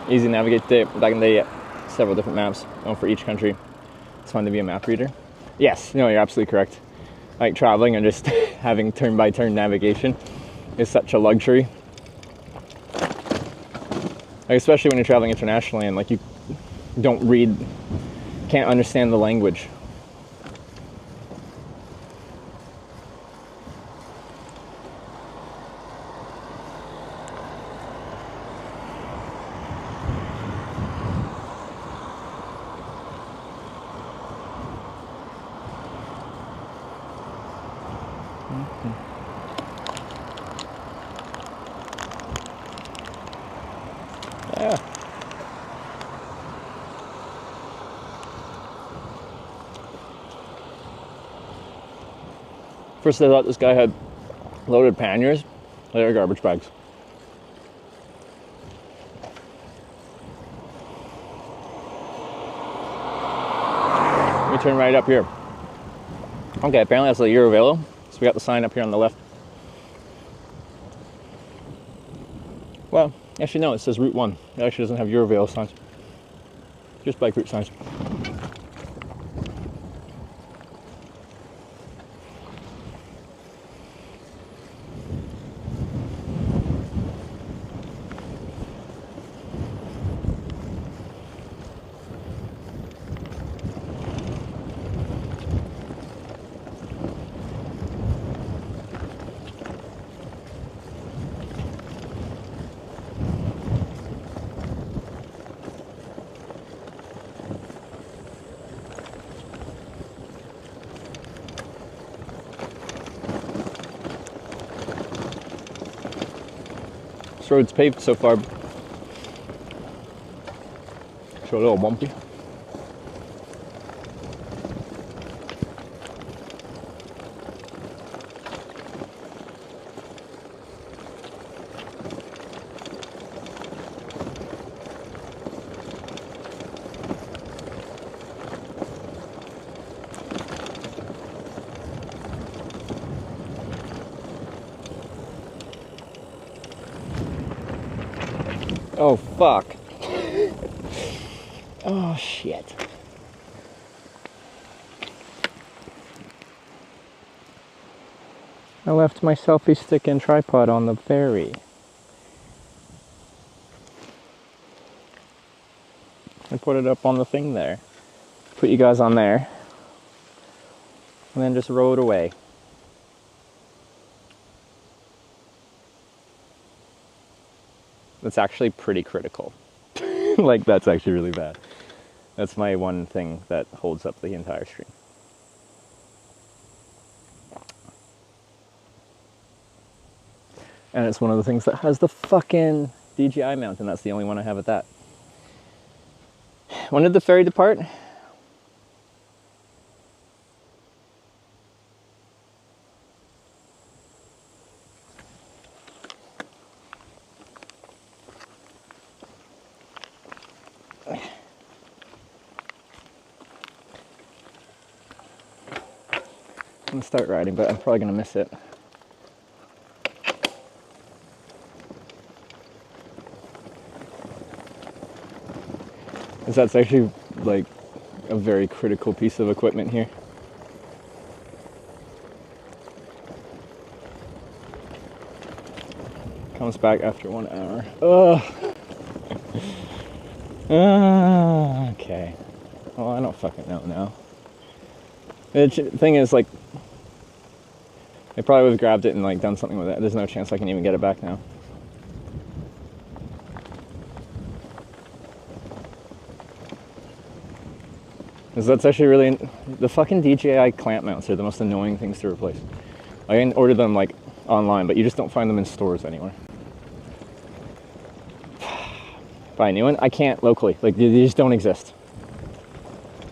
Easy to navigate today. Back in the day, several different maps, one for each country. It's fun to be a map reader. Yes, no, you're absolutely correct. Like traveling and just having turn-by-turn navigation is such a luxury. Like, especially when you're traveling internationally and like you don't read, can't understand the language. Yeah. First I thought this guy had loaded panniers. They are garbage bags. We turn right up here. Okay, apparently that's the Eurovelo. So we got the sign up here on the left. Well, actually no, it says Route 1. It actually doesn't have Eurovelo signs. Just bike route signs. This road's paved so far. So a little bumpy. Oh, fuck. Oh, shit. I left my selfie stick and tripod on the ferry. I put it up on the thing there. Put you guys on there. And then just rode away. That's actually pretty critical. Like, that's actually really bad. That's my one thing that holds up the entire stream. And it's one of the things that has the fucking DJI mount, and that's the only one I have at that. When did the ferry depart? I'm gonna start riding, but I'm probably gonna miss it. Because that's actually like a very critical piece of equipment here. Comes back after 1 hour. Ugh. Okay. Well, I don't fucking know now. The thing is, like, They probably would have grabbed it and like done something with it. There's no chance I can even get it back now. Because that's actually really... The fucking DJI clamp mounts are the most annoying things to replace. I can order them like online, but you just don't find them in stores anywhere. Buy a new one? I can't locally. Like, they just don't exist.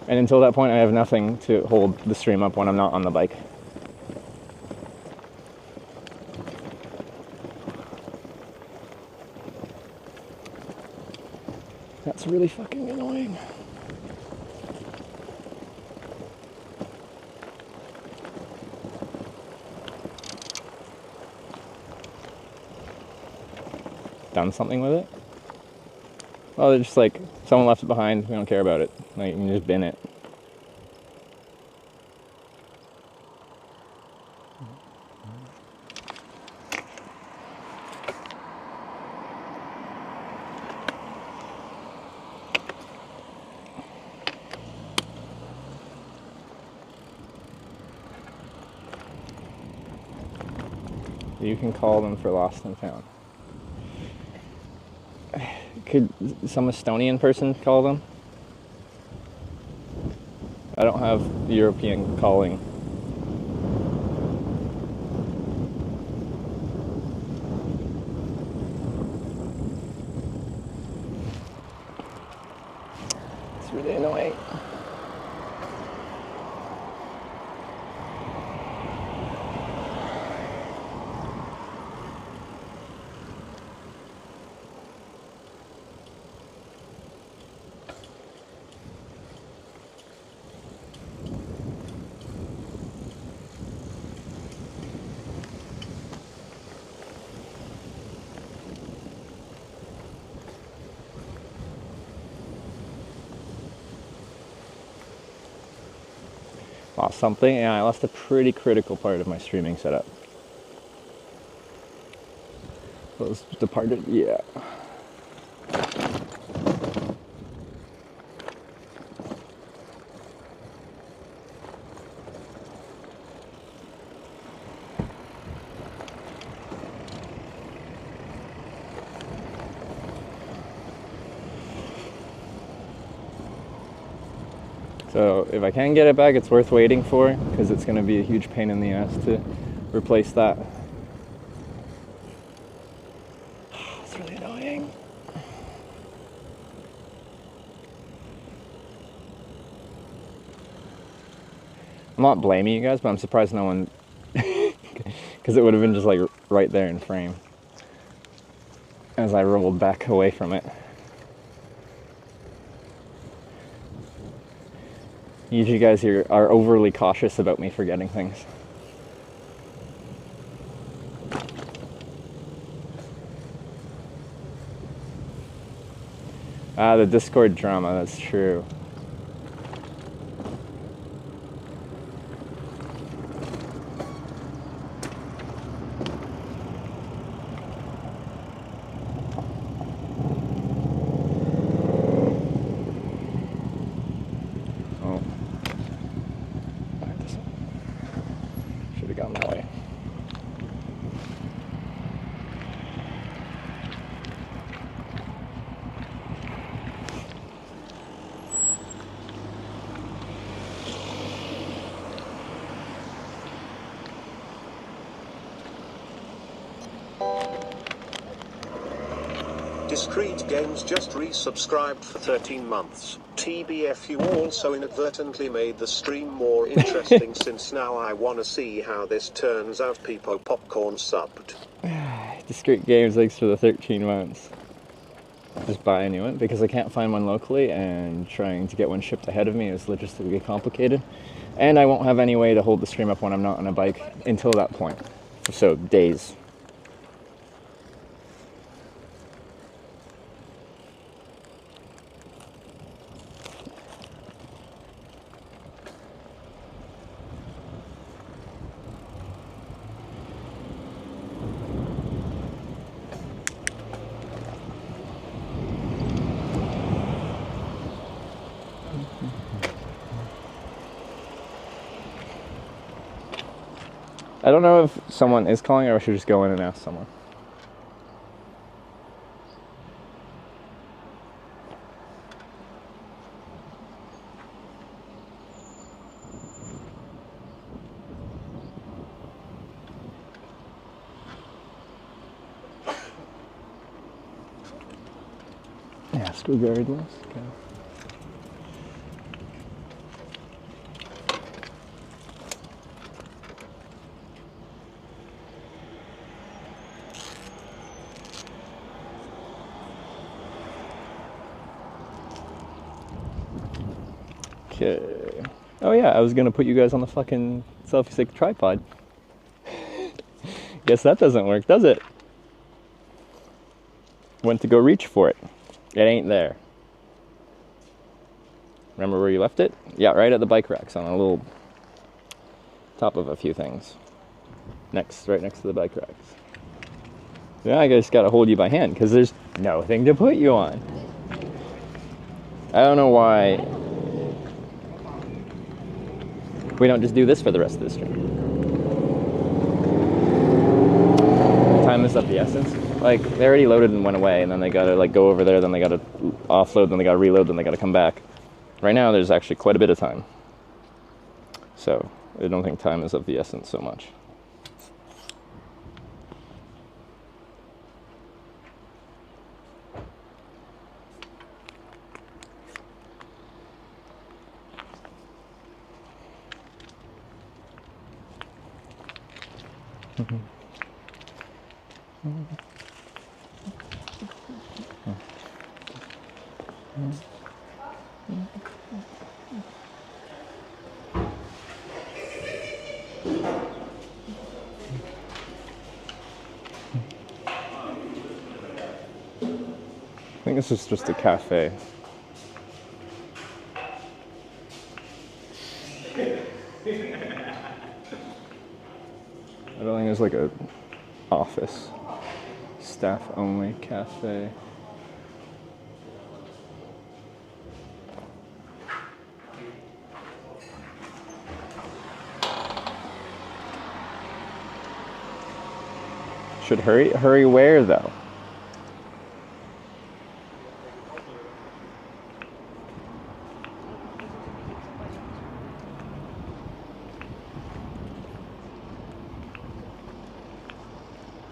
And until that point, I have nothing to hold the stream up when I'm not on the bike. That's really fucking annoying. Done something with it? Well, they're just like, someone left it behind, we don't care about it. Like, you can just bin it. You can call them for lost and found. Could some Estonian person call them? I don't have European calling. It's really annoying. Lost something? Yeah, I lost a pretty critical part of my streaming setup. Those departed? Yeah. So if I can get it back, it's worth waiting for, because it's going to be a huge pain in the ass to replace that. It's really annoying. I'm not blaming you guys, but I'm surprised no one, because it would have been just like right there in frame as I rolled back away from it. Usually you guys here are overly cautious about me forgetting things. Ah, the Discord drama, that's true. Discreet Games just resubscribed for 13 months. TBF, you also inadvertently made the stream more interesting since now I wanna see how this turns out. Peepo Popcorn subbed. Discreet Games, thanks for the 13 months. Just buy a new one because I can't find one locally, and trying to get one shipped ahead of me is logistically complicated. And I won't have any way to hold the stream up when I'm not on a bike until that point. So, days. I don't know if someone is calling or I should just go in and ask someone. Yes, regardless. Okay. Okay. Oh yeah, I was gonna put you guys on the fucking selfie stick tripod. Guess that doesn't work, does it? Went to go reach for it. It ain't there. Remember where you left it? Yeah, right at the bike racks on a little top of a few things. Right next to the bike racks. Yeah, I just gotta hold you by hand because there's nothing to put you on. I don't know why we don't just do this for the rest of the stream. Time is of the essence. Like, they already loaded and went away, and then they gotta like go over there, then they gotta offload, then they gotta reload, then they gotta come back. Right now, there's actually quite a bit of time. So, I don't think time is of the essence so much. I think this is just a cafe. I don't think there's like a office. Staff only cafe. Should hurry where though?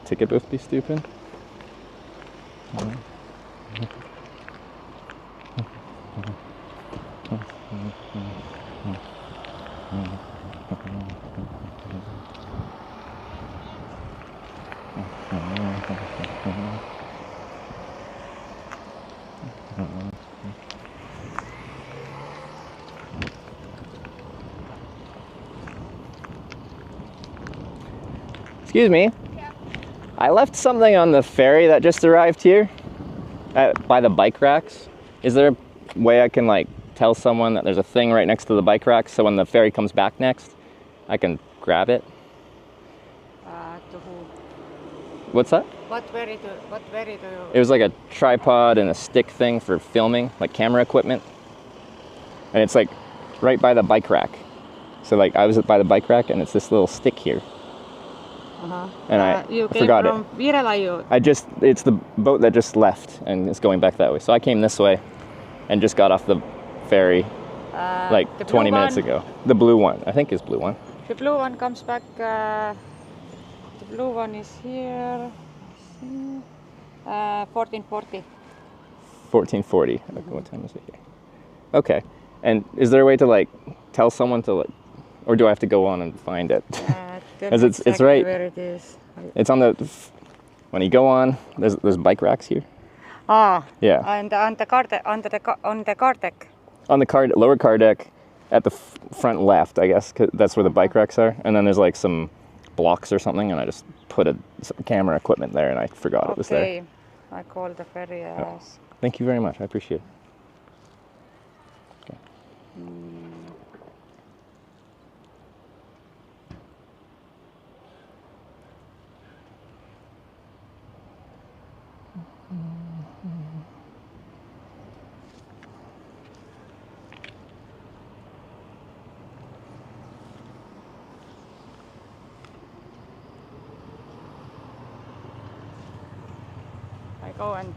Ticket booth be stupid? Excuse me. I left something on the ferry that just arrived here by the bike racks. Is there a way I can like tell someone that there's a thing right next to the bike racks so when the ferry comes back next, I can grab it? To who? What's that? What ferry do you? It was like a tripod and a stick thing for filming, like camera equipment. And it's like right by the bike rack. So like I was by the bike rack and it's this little stick here. And I you came forgot from it. Virelayu. It's the boat that just left and it's going back that way. So I came this way and just got off the ferry like 20 minutes ago. The blue one, I think is blue one. The blue one comes back. The blue one is here. 1440. 1440. Okay, what time is it here? Okay. And is there a way to like tell someone to like, or do I have to go on and find it? Because it's exactly right. Where it is. It's on the. When you go on, there's bike racks here. Ah. Yeah. And on the car deck. On the lower car deck, at the front left, I guess, 'cause that's where the bike racks are. And then there's like some blocks or something, and I just put some camera equipment there, and I forgot it was there. Okay. I called the ferry. Oh. Thank you very much. I appreciate it. Okay. I go and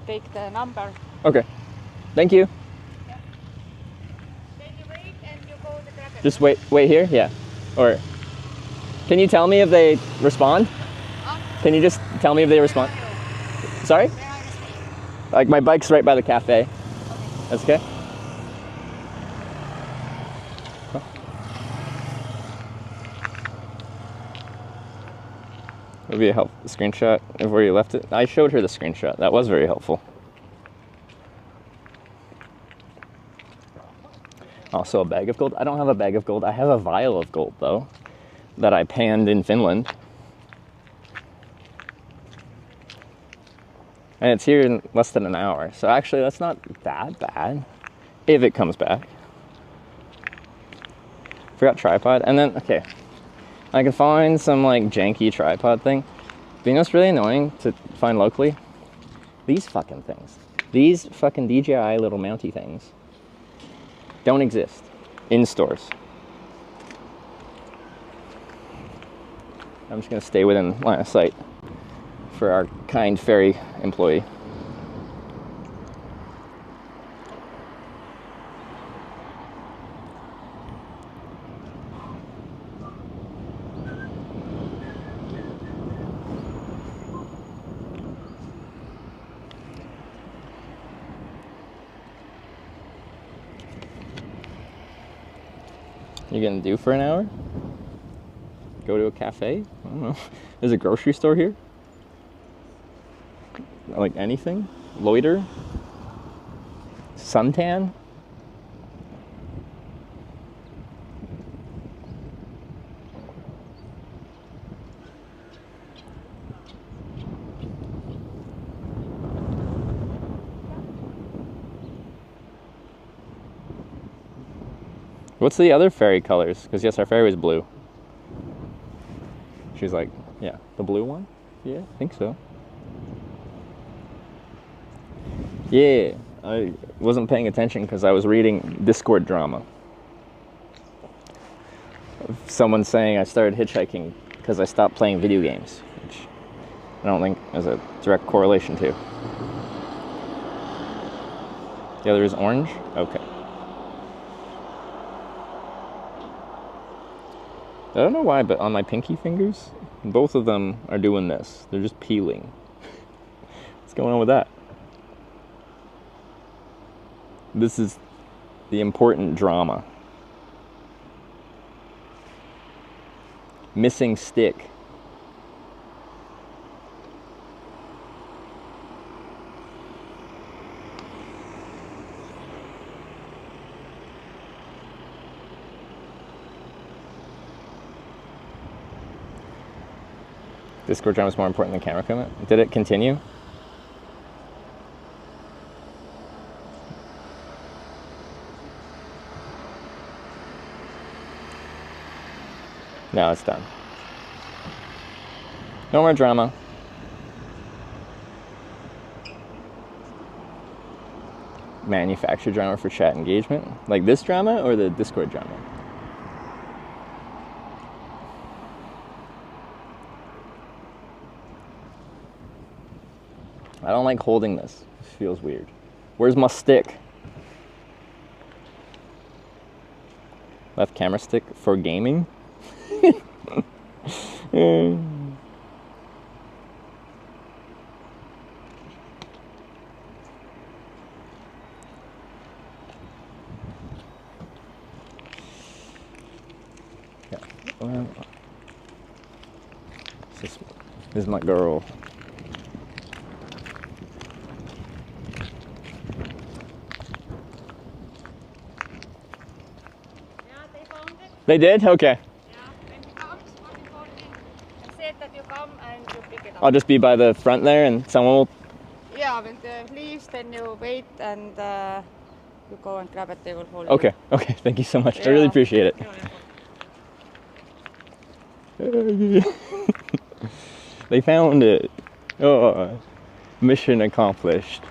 take the number. Okay. Thank you. Then you wait and you go to grab it. Just wait here? Yeah. Or can you tell me if they respond? Can you just tell me if they respond? Sorry? Like my bike's right by the cafe. Okay. That's okay? Huh. Would be a screenshot of where you left it. I showed her the screenshot. That was very helpful. Also a bag of gold. I don't have a bag of gold. I have a vial of gold though that I panned in Finland. And it's here in less than an hour. So actually that's not that bad if it comes back. Forgot tripod. And then, okay, I can find some like janky tripod thing. But you know what's really annoying to find locally? These fucking things. These fucking DJI little mounty things don't exist in stores. I'm just gonna stay within line of sight for our kind ferry employee. You gonna do for an hour? Go to a cafe? I don't know. There's a grocery store here? Like anything? Loiter? Suntan? What's the other ferry colors? Because yes, our ferry was blue. She's like, yeah, the blue one? Yeah, I think so. Yeah, I wasn't paying attention because I was reading Discord drama. Someone saying I started hitchhiking because I stopped playing video games, which I don't think there's a direct correlation to. The other is orange? Okay. I don't know why, but on my pinky fingers, both of them are doing this. They're just peeling. What's going on with that? This is the important drama. Missing stick. Discord drama is more important than camera equipment. Did it continue? No, it's done. No more drama. Manufactured drama for chat engagement? Like this drama or the Discord drama? I don't like holding this. This feels weird. Where's my stick? Left camera stick for gaming? Yeah. Well, this is my girl. They did? Okay. Yeah, when he comes, what he told me, and said that you come and you pick it up. I'll just be by the front there and someone will... Yeah, when the leaves, then you wait and you go and grab it, they will hold Okay, okay, thank you so much. Yeah. I really appreciate it. They found it. Oh, mission accomplished.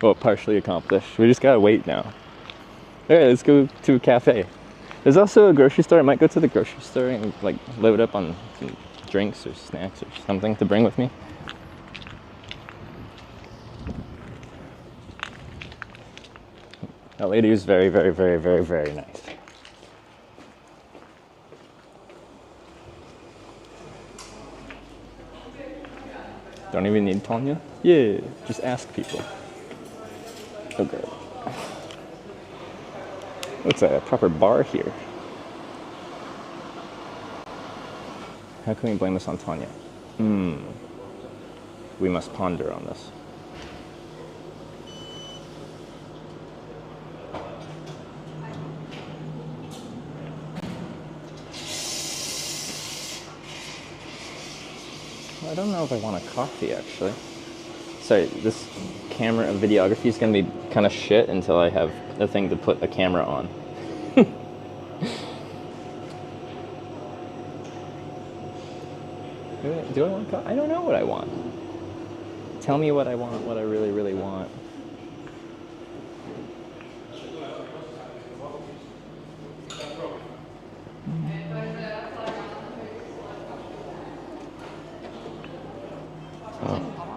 Well, partially accomplished. We just gotta wait now. Alright, let's go to a cafe. There's also a grocery store. I might go to the grocery store and like load up on some drinks or snacks or something to bring with me. That lady was very, very, very, very, very nice. Don't even need Tanya? Yeah, just ask people. Okay. Looks like a proper bar here. How can we blame this on Tanya? We must ponder on this. I don't know if I want a coffee, actually. Sorry, this camera videography is going to be kind of shit until I have a thing to put a camera on. Do I want coffee? I don't know what I want. Tell me what I want, what I really, really want.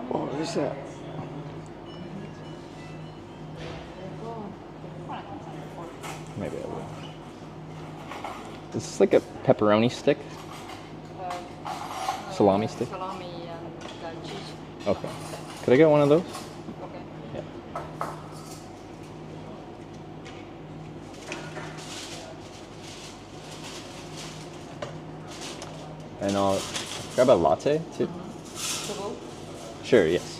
What is that? Maybe I will. Is this like a pepperoni stick? Salami stick? Salami and cheese. Okay. Could I get one of those? Okay. Yeah. And I'll grab a latte too. To go? Sure, yes.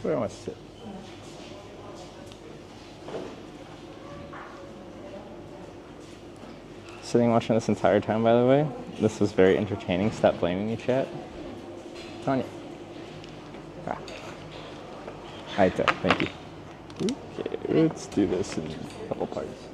Where do I want to sit? Sitting watching this entire time, by the way. This was very entertaining. Stop blaming me, chat. Tanya. Ah. Right there, thank you. Okay, let's do this in a couple parts.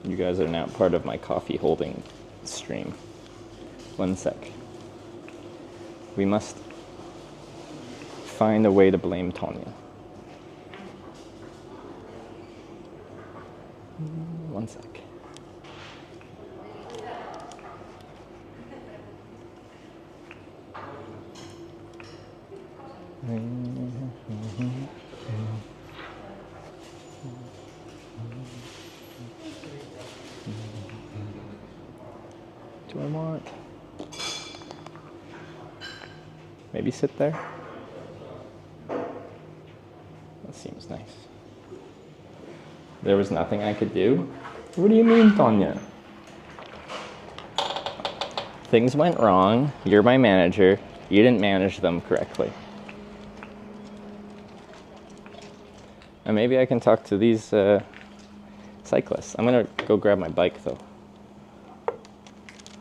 You guys are now part of my coffee holding stream. 1 sec. We must find a way to blame Tanya. 1 sec. Do I want... maybe sit there? That seems nice. There was nothing I could do? What do you mean, Tanya? Things went wrong. You're my manager. You didn't manage them correctly. And maybe I can talk to these cyclists. I'm gonna go grab my bike though.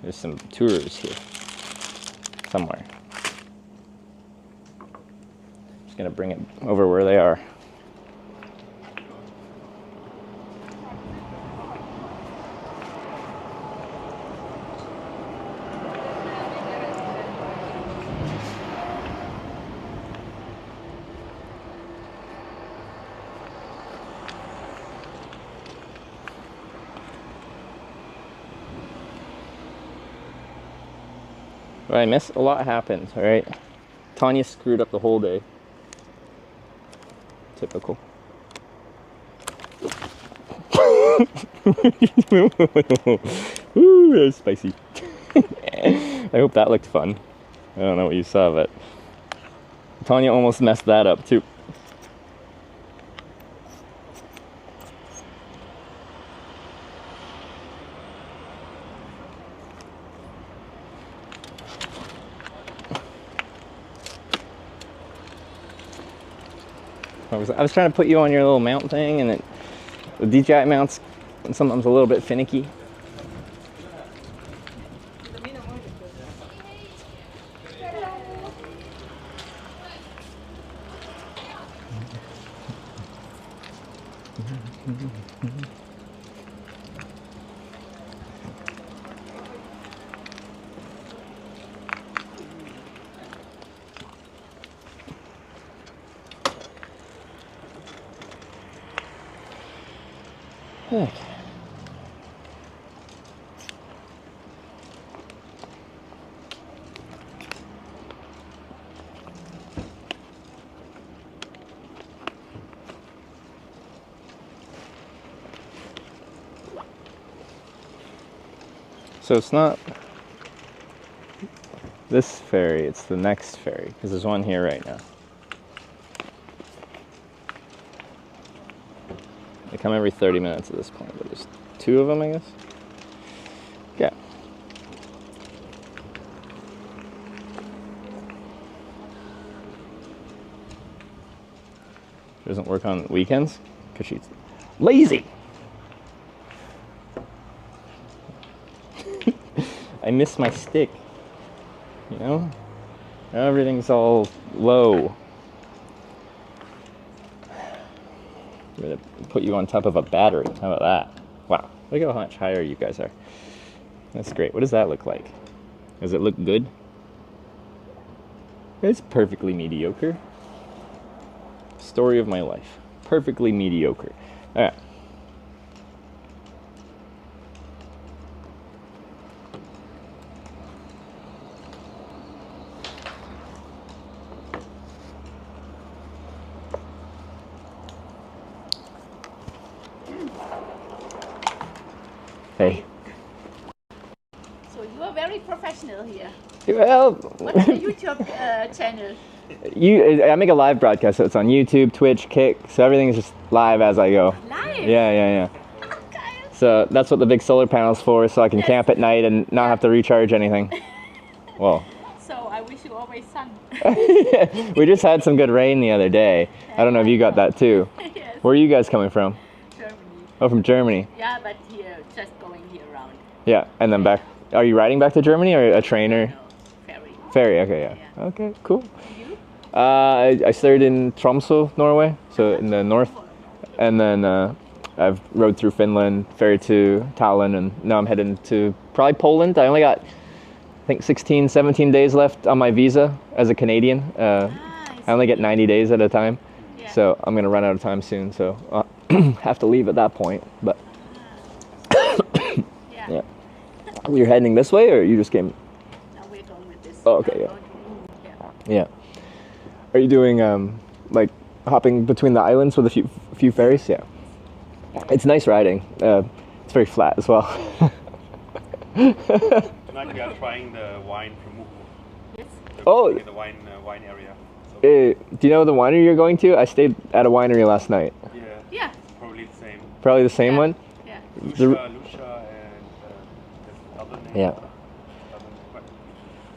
There's some tours here. Somewhere. Just gonna bring it over where they are. What I miss? A lot happened, alright? Tanya screwed up the whole day. Typical. Ooh, that was spicy. I hope that looked fun. I don't know what you saw, but Tanya almost messed that up too. I was trying to put you on your little mount thing, and the DJI mount's sometimes a little bit finicky. Heck. So it's not this ferry, it's the next ferry, because there's one here right now. They come every 30 minutes at this point, but there's 2 of them, I guess. Yeah. She doesn't work on weekends because she's lazy. I miss my stick, you know? Everything's all low. I'm gonna put you on top of a battery. How about that? Wow, look how much higher you guys are. That's great. What does that look like? Does it look good? It's perfectly mediocre. Story of my life. Perfectly mediocre. All right. Hey. So you are very professional here. Well, What's your YouTube channel? I make a live broadcast, so it's on YouTube, Twitch, Kick, so everything's just live as I go. Live? Yeah. Okay. So that's what the big solar panel's for, so I can camp at night and not have to recharge anything. Well. So I wish you always sun. We just had some good rain the other day. I don't know if you got that too. Yes. Where are you guys coming from? Germany. Oh, from Germany. Yeah, but here, just going here around. Yeah, and then back. Are you riding back to Germany or a trainer? No, ferry. Ferry, okay, yeah. Yeah. Okay, cool. You? I started in Tromsø, Norway, so in the north. And then I've rode through Finland, ferry to Tallinn, and now I'm heading to probably Poland. I only got, I think, 16, 17 days left on my visa as a Canadian. I only get 90 days at a time. Yeah. So I'm going to run out of time soon, so I'll have to leave at that point. But yeah. You're heading this way, or you just came? Now we're going with this. Oh, okay, yeah. Are you doing like hopping between the islands with a few ferries? Yeah. It's nice riding. It's very flat as well. Tonight we are trying the wine from Muhu. Yes. Oh. The wine area. So, Do you know the winery you're going to? I stayed at a winery last night. Yeah. probably the same. Probably the same Yeah. one? Yeah. Lucia and the other name. Yeah.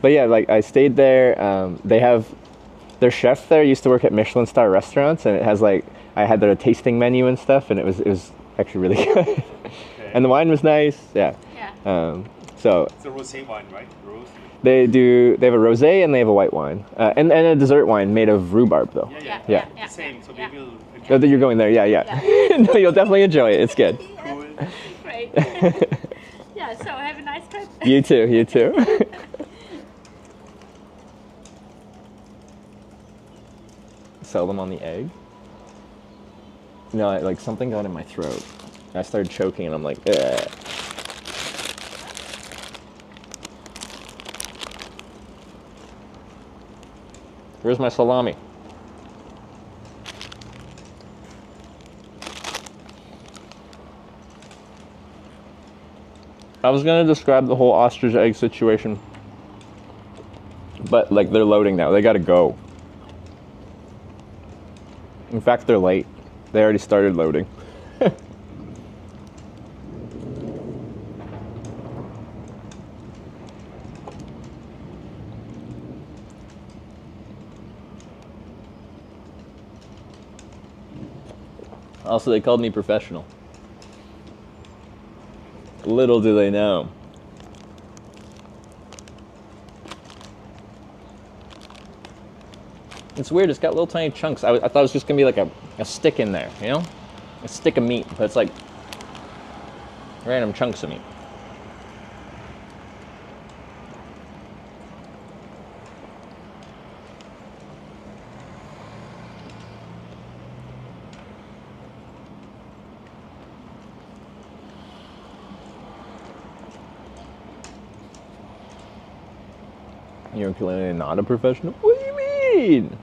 But yeah, like I stayed there. They have their chef there used to work at Michelin star restaurants, and it has like I had their tasting menu and stuff, and it was actually really good. Okay. And the wine was nice. Yeah. Yeah. So It's a rosé wine, right? Rose. they have a rosé and they have a white wine, and a dessert wine made of rhubarb though. Yeah. Yeah. The same. So Yeah. we will. Oh, you're going there, yeah. No, you'll definitely enjoy it. It's good. Cool. Great. Yeah, so have a nice trip. You too. Sell them on the egg. No, like something got in my throat. I started choking, and I'm like, ugh. Where's my salami? I was gonna describe the whole ostrich egg situation, but like they're loading now. They gotta go. In fact, they're late. They already started loading. Also, they called me professional. Little do they know. It's weird, it's got little tiny chunks. I thought it was just gonna be like a stick in there, you know? A stick of meat, but it's like random chunks of meat. You're clearly not a professional? What do you mean?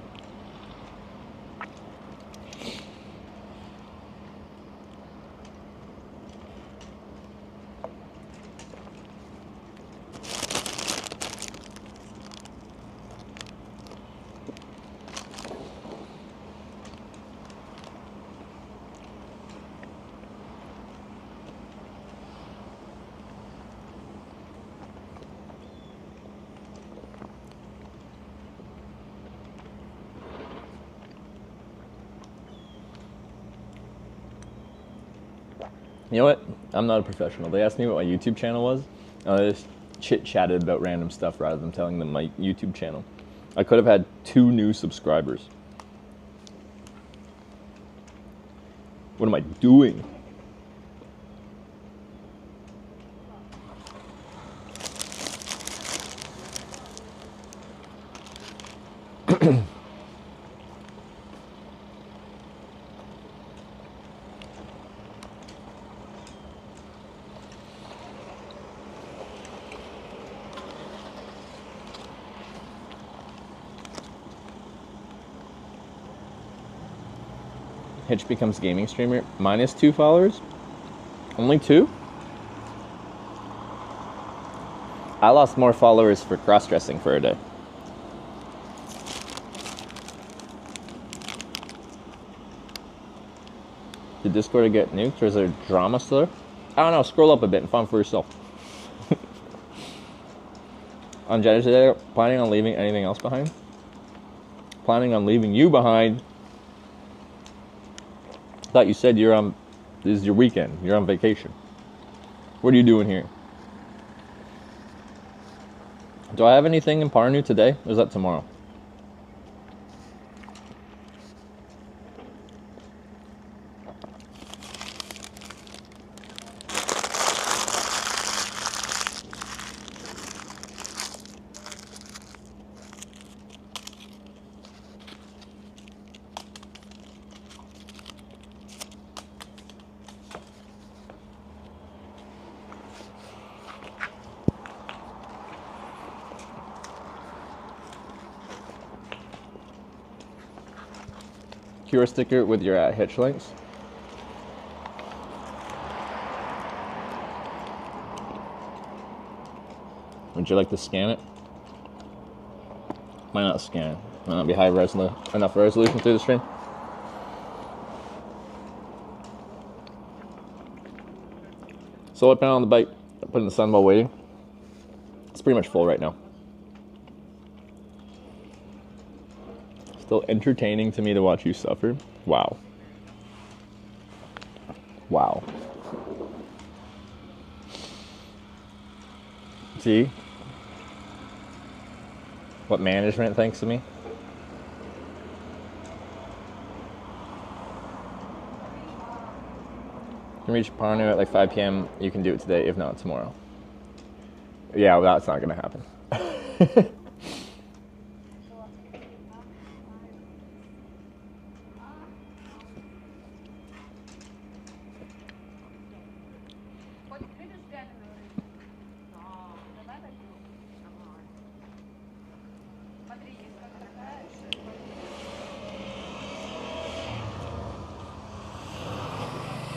You know what? I'm not a professional. They asked me what my YouTube channel was. I just chit-chatted about random stuff rather than telling them my YouTube channel. I could have had 2 new subscribers. What am I doing? Hitch becomes gaming streamer. Minus 2 followers? Only 2? I lost more followers for cross-dressing for a day. Did Discord get nuked or is there drama still there? I don't know, scroll up a bit and find for yourself. On Jedi today, planning on leaving anything else behind? Planning on leaving you behind. I thought you said this is your weekend, you're on vacation. What are you doing here? Do I have anything in Parnu today, or is that tomorrow? QR sticker with your hitch links. Would you like to scan it? Might not scan. Might not be enough resolution through the stream. Solar panel on the bike. I put in the sun while waiting. It's pretty much full right now. Still entertaining to me to watch you suffer. Wow. Wow. See? What management thinks of me? You can reach Parnu at like 5 p.m. You can do it today, if not tomorrow. Yeah, well, that's not gonna happen.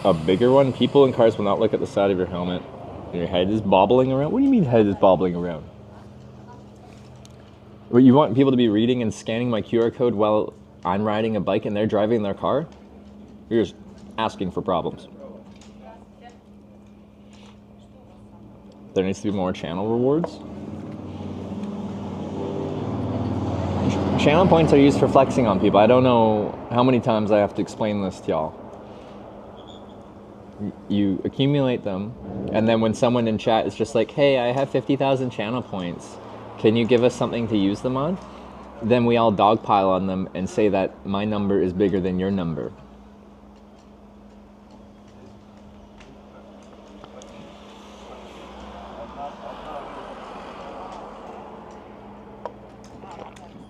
A bigger one? People in cars will not look at the side of your helmet. Your head is bobbling around? What do you mean head is bobbling around? What, you want people to be reading and scanning my QR code while I'm riding a bike and they're driving their car? You're just asking for problems. There needs to be more channel rewards. Channel points are used for flexing on people. I don't know how many times I have to explain this to y'all. you accumulate them, and then when someone in chat is just like, hey, I have 50,000 channel points, can you give us something to use them on? Then we all dogpile on them and say that my number is bigger than your number.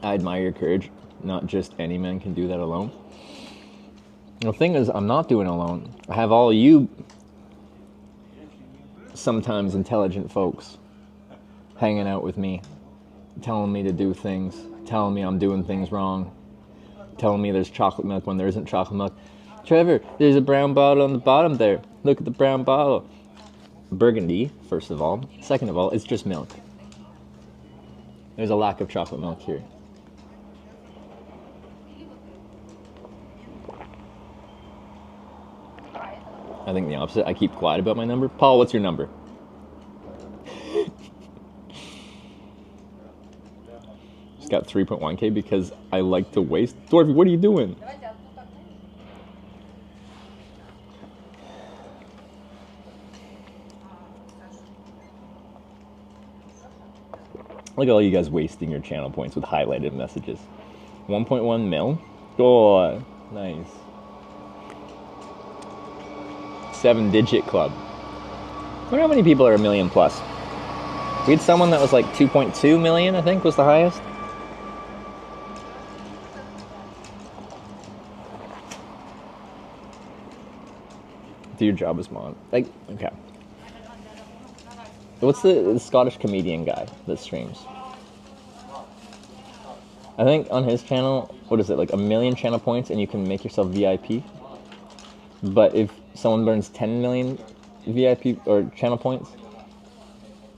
I admire your courage. Not just any man can do that alone. The thing is, I'm not doing it alone. I have all you sometimes intelligent folks hanging out with me, telling me to do things, telling me I'm doing things wrong, telling me there's chocolate milk when there isn't chocolate milk. Trevor, there's a brown bottle on the bottom there. Look at the brown bottle. Burgundy, first of all. Second of all, it's just milk. There's a lack of chocolate milk here. I think the opposite. I keep quiet about my number. Paul, what's your number? Just got 3.1k because I like to waste. Dwarfy, what are you doing? Look at all you guys wasting your channel points with highlighted messages. 1.1 mil? Oh, nice. 7-digit club. I wonder how many people are 1 million plus. We had someone that was like 2.2 million, I think, was the highest. Do your job as mom. Like, okay. What's the Scottish comedian guy that streams? I think on his channel, what is it, like 1 million channel points and you can make yourself VIP? But if someone burns 10 million VIP or channel points,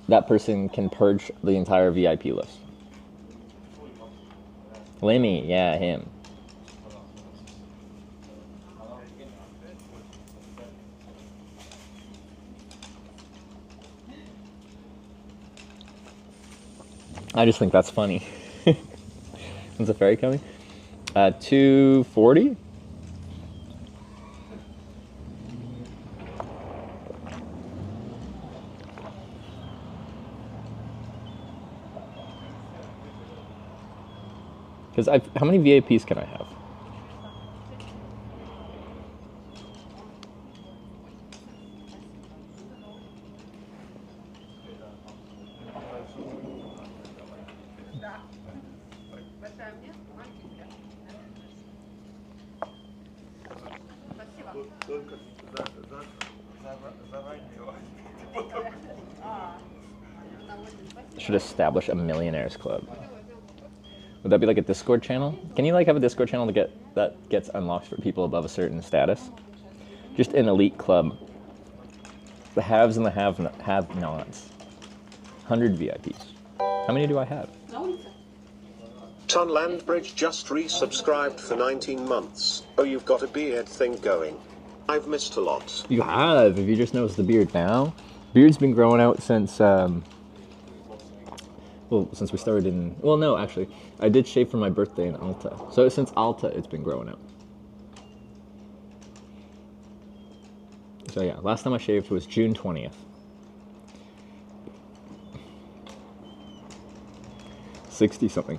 that person can purge the entire VIP list. Lemmy, yeah, him. I just think that's funny. When's the ferry coming? 240? Because how many VIPs can I have? Should establish a millionaires club. Would that be like a Discord channel? Can you like have a Discord channel that gets unlocked for people above a certain status? Just an elite club. The haves and the have-nots. 100 VIPs. How many do I have? Ton Landbridge just resubscribed for 19 months. Oh, you've got a beard thing going. I've missed a lot. You have, if you just noticed the beard now. Beard's been growing out since, well, since we started in, well, no, actually, I did shave for my birthday in Alta. So since Alta, it's been growing out. So yeah, last time I shaved was June 20th. 60 something.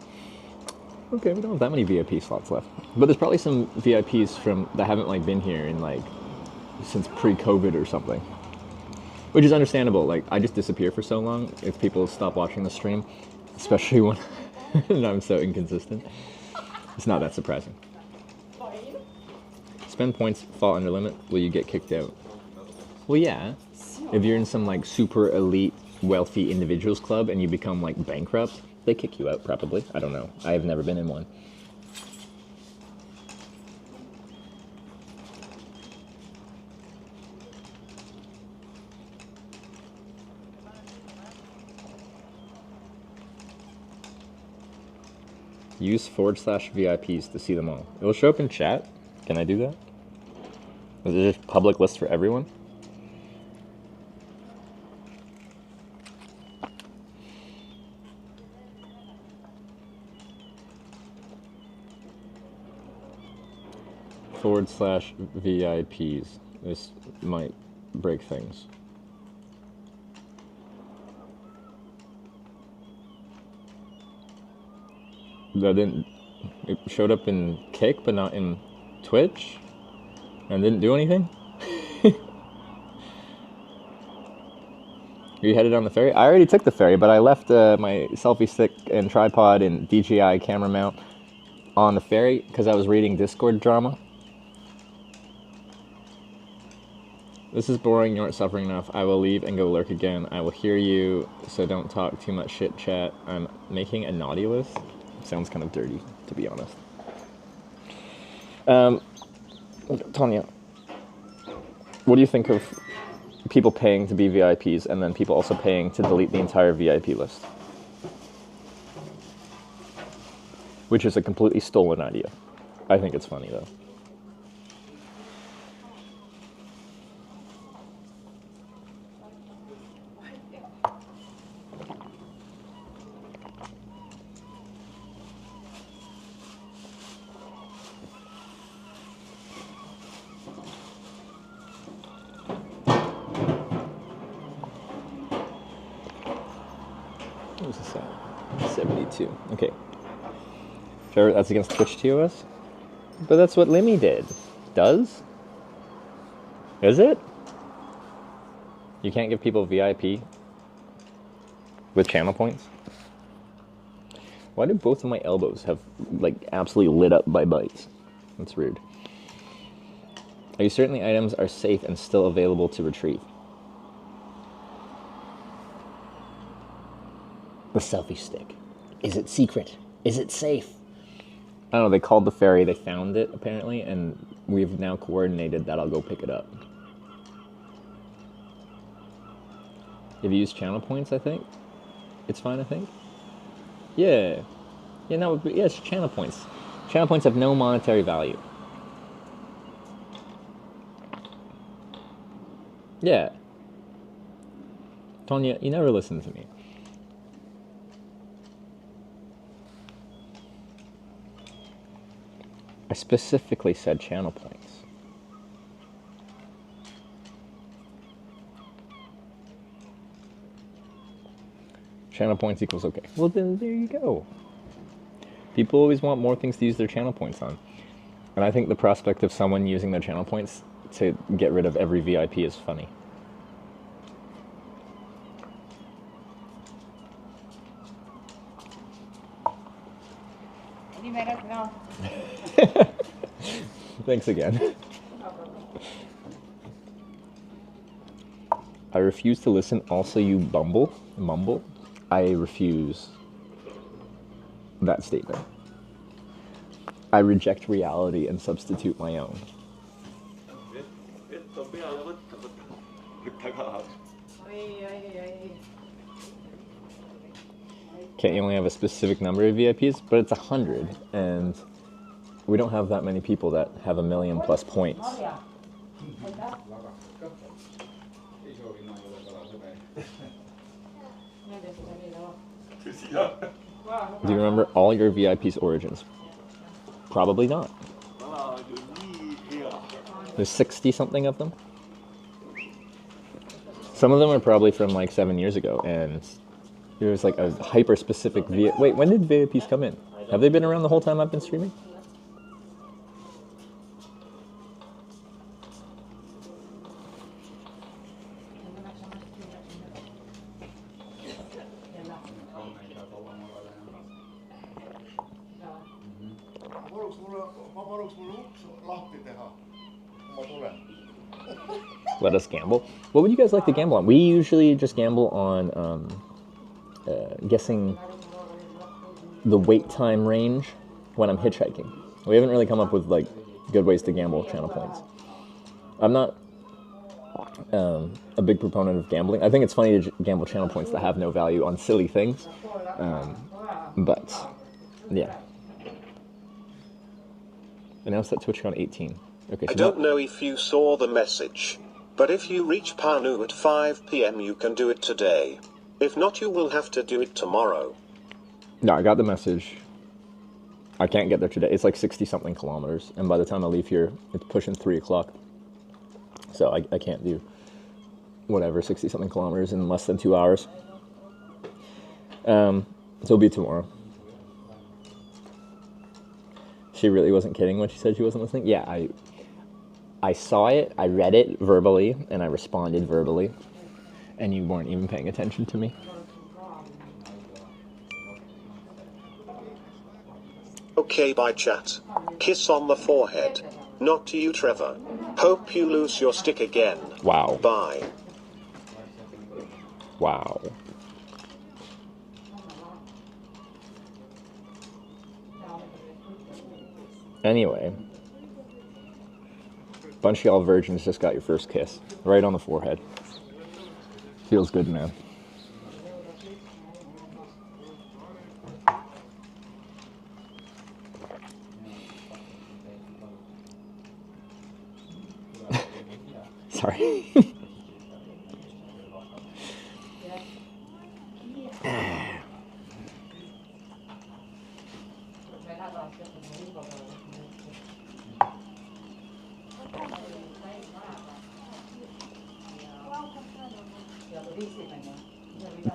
Okay, we don't have that many VIP slots left. But there's probably some VIPs that haven't like been here in like, since pre-COVID or something. Which is understandable, like, I just disappear for so long if people stop watching the stream, especially when I'm so inconsistent. It's not that surprising. Spend points, fall under limit, will you get kicked out? Well, yeah. If you're in some, like, super elite, wealthy individuals club and you become, like, bankrupt, they kick you out, probably. I don't know. I have never been in one. Use /VIPs to see them all. It will show up in chat. Can I do that? Is it just public list for everyone? /VIPs. This might break things. That didn't... It showed up in Kick, but not in Twitch? And didn't do anything? Are you headed on the ferry? I already took the ferry, but I left my selfie stick and tripod and DJI camera mount on the ferry because I was reading Discord drama. This is boring, you aren't suffering enough. I will leave and go lurk again. I will hear you, so don't talk too much shit, chat. I'm making a naughty list. Sounds kind of dirty, to be honest. Tanya, what do you think of people paying to be VIPs and then people also paying to delete the entire VIP list? Which is a completely stolen idea. I think it's funny, though. What was this at? 72. Okay. Sure, that's against Twitch TOS? But that's what Limmy did. Does? Is it? You can't give people VIP with channel points? Why do both of my elbows have, like, absolutely lit up by bites? That's weird. Are you certain the items are safe and still available to retrieve? The selfie stick. Is it secret? Is it safe? I don't know, they called the ferry, they found it, apparently, and we've now coordinated that I'll go pick it up. If you use channel points, I think, it's fine, I think. Yeah. Yeah, no, yeah, it's channel points. Channel points have no monetary value. Yeah. Tonya, you never listen to me. I specifically said channel points. Channel points equals okay. Well, then there you go. People always want more things to use their channel points on. And I think the prospect of someone using their channel points to get rid of every VIP is funny. Any minute now. Thanks again. I refuse to listen. Also, you mumble. I refuse that statement. I reject reality and substitute my own. Can't you only have a specific number of VIPs? But it's 100, and we don't have that many people that have 1 million plus points. Do you remember all your VIP's origins? Probably not. There's 60-something of them. Some of them are probably from like 7 years ago, and there's like a hyper-specific VIP. Wait, when did VIPs come in? Have they been around the whole time I've been streaming? Let us gamble. What would you guys like to gamble on? We usually just gamble on guessing the wait time range when I'm hitchhiking. We haven't really come up with like good ways to gamble channel points. I'm not a big proponent of gambling. I think it's funny to gamble channel points that have no value on silly things. But yeah. Announced that TwitchCon 18. Okay. So I don't know if you saw the message, but if you reach Parnu at 5 PM, you can do it today. If not, you will have to do it tomorrow. No, I got the message. I can't get there today. It's like 60-something kilometers, and by the time I leave here, it's pushing 3 o'clock. So I can't do whatever, 60 something kilometers in less than 2 hours. So it'll be tomorrow. She really wasn't kidding when she said she wasn't listening. Yeah, I saw it, I read it verbally, and I responded verbally, and you weren't even paying attention to me. Okay, bye chat. Kiss on the forehead. Not to you, Trevor. Hope you lose your stick again. Wow. Bye. Wow. Anyway, bunch of y'all virgins just got your first kiss. Right on the forehead. Feels good, man. Sorry.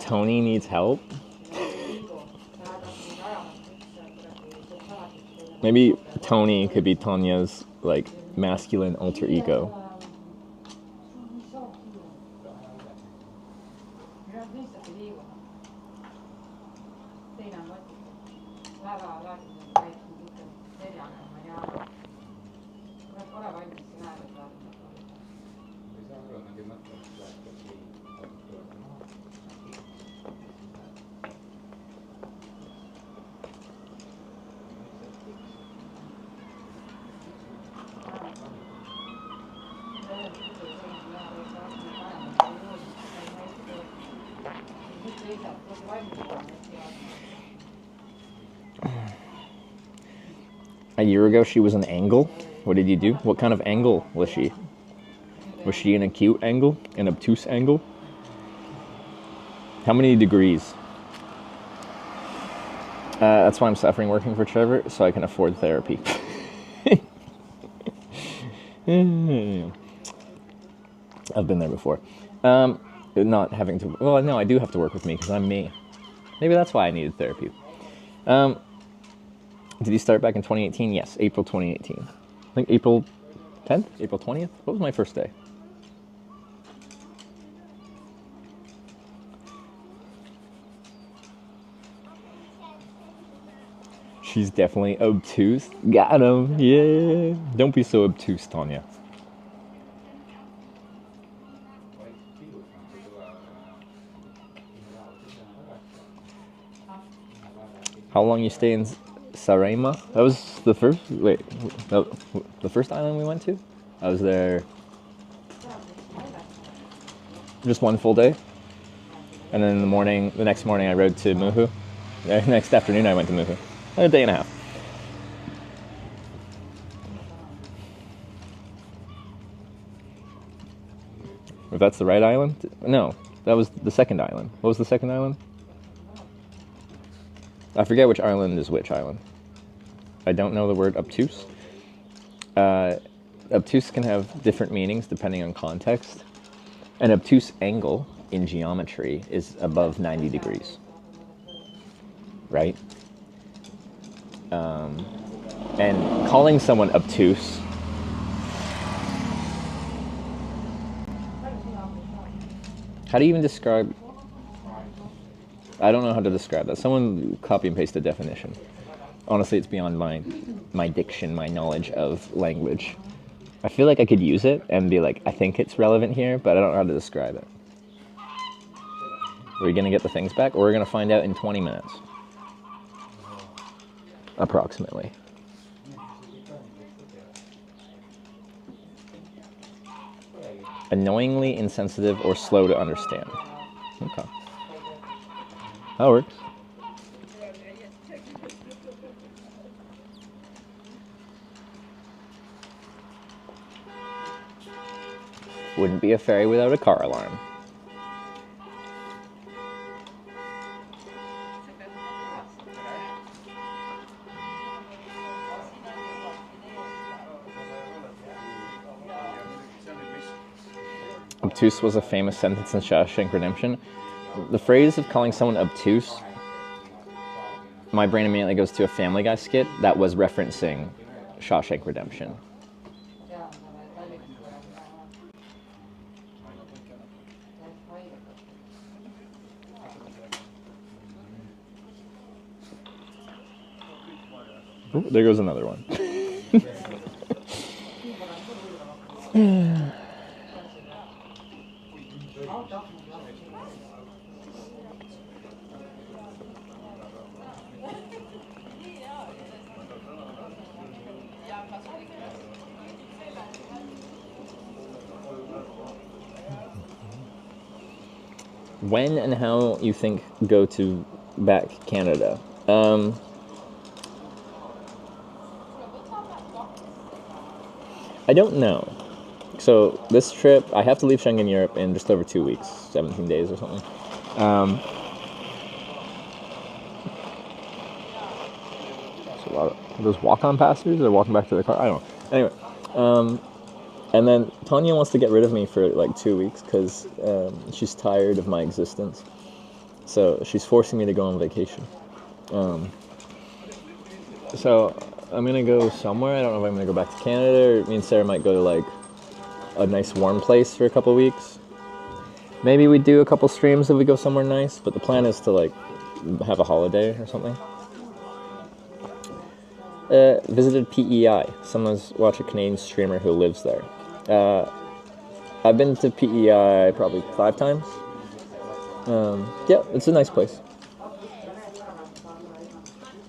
Tony needs help. Maybe Tony could be Tanya's like masculine alter ego. A year ago, she was an angle. What did you do? What kind of angle was she? Was she an acute angle? An obtuse angle? How many degrees? That's why I'm suffering working for Trevor, so I can afford therapy. I've been there before. Not having to... Well, no, I do have to work with me because I'm me. Maybe that's why I needed therapy. Did you start back in 2018? Yes, April 2018. I think April 10th? April 20th? What was my first day? She's definitely obtuse. Got him. Yeah. Don't be so obtuse, Tanya. How long you stay in Saaremaa? That was the first... Wait. The first island we went to? I was there... just one full day. And then the next morning I rode to Muhu. The next afternoon I went to Muhu. A day and a half. If that's the right island? No, that was the second island. What was the second island? I forget which island is which island. I don't know the word obtuse. Obtuse can have different meanings depending on context. An obtuse angle in geometry is above 90 degrees. Right? And calling someone obtuse how do you even describe... I don't know how to describe that. Someone copy and paste the definition. Honestly, it's beyond my diction, my knowledge of language. I feel like I could use it and be like, I think it's relevant here, but I don't know how to describe it. Are we going to get the things back, or we're going to find out in 20 minutes? Approximately. Annoyingly insensitive or slow to understand. Okay. That works. Wouldn't be a ferry without a car alarm. obtuse was a famous sentence in Shawshank Redemption. The phrase of calling someone obtuse, my brain immediately goes to a Family Guy skit that was referencing Shawshank Redemption. Ooh, there goes another one. When and how you think go to back Canada? I don't know. So this trip, I have to leave Schengen Europe in just over 2 weeks, 17 days or something. So a lot of, are those walk-on passengers or walking back to the car? I don't know. Anyway, and then Tanya wants to get rid of me for like 2 weeks because she's tired of my existence. So she's forcing me to go on vacation. So I'm gonna go somewhere. I don't know if I'm gonna go back to Canada, or me and Sarah might go to like a nice warm place for a couple weeks. Maybe we do a couple streams if we go somewhere nice, but the plan is to like have a holiday or something. Visited PEI. Someone's watched a Canadian streamer who lives there. I've been to PEI probably 5 times. Yeah, it's a nice place.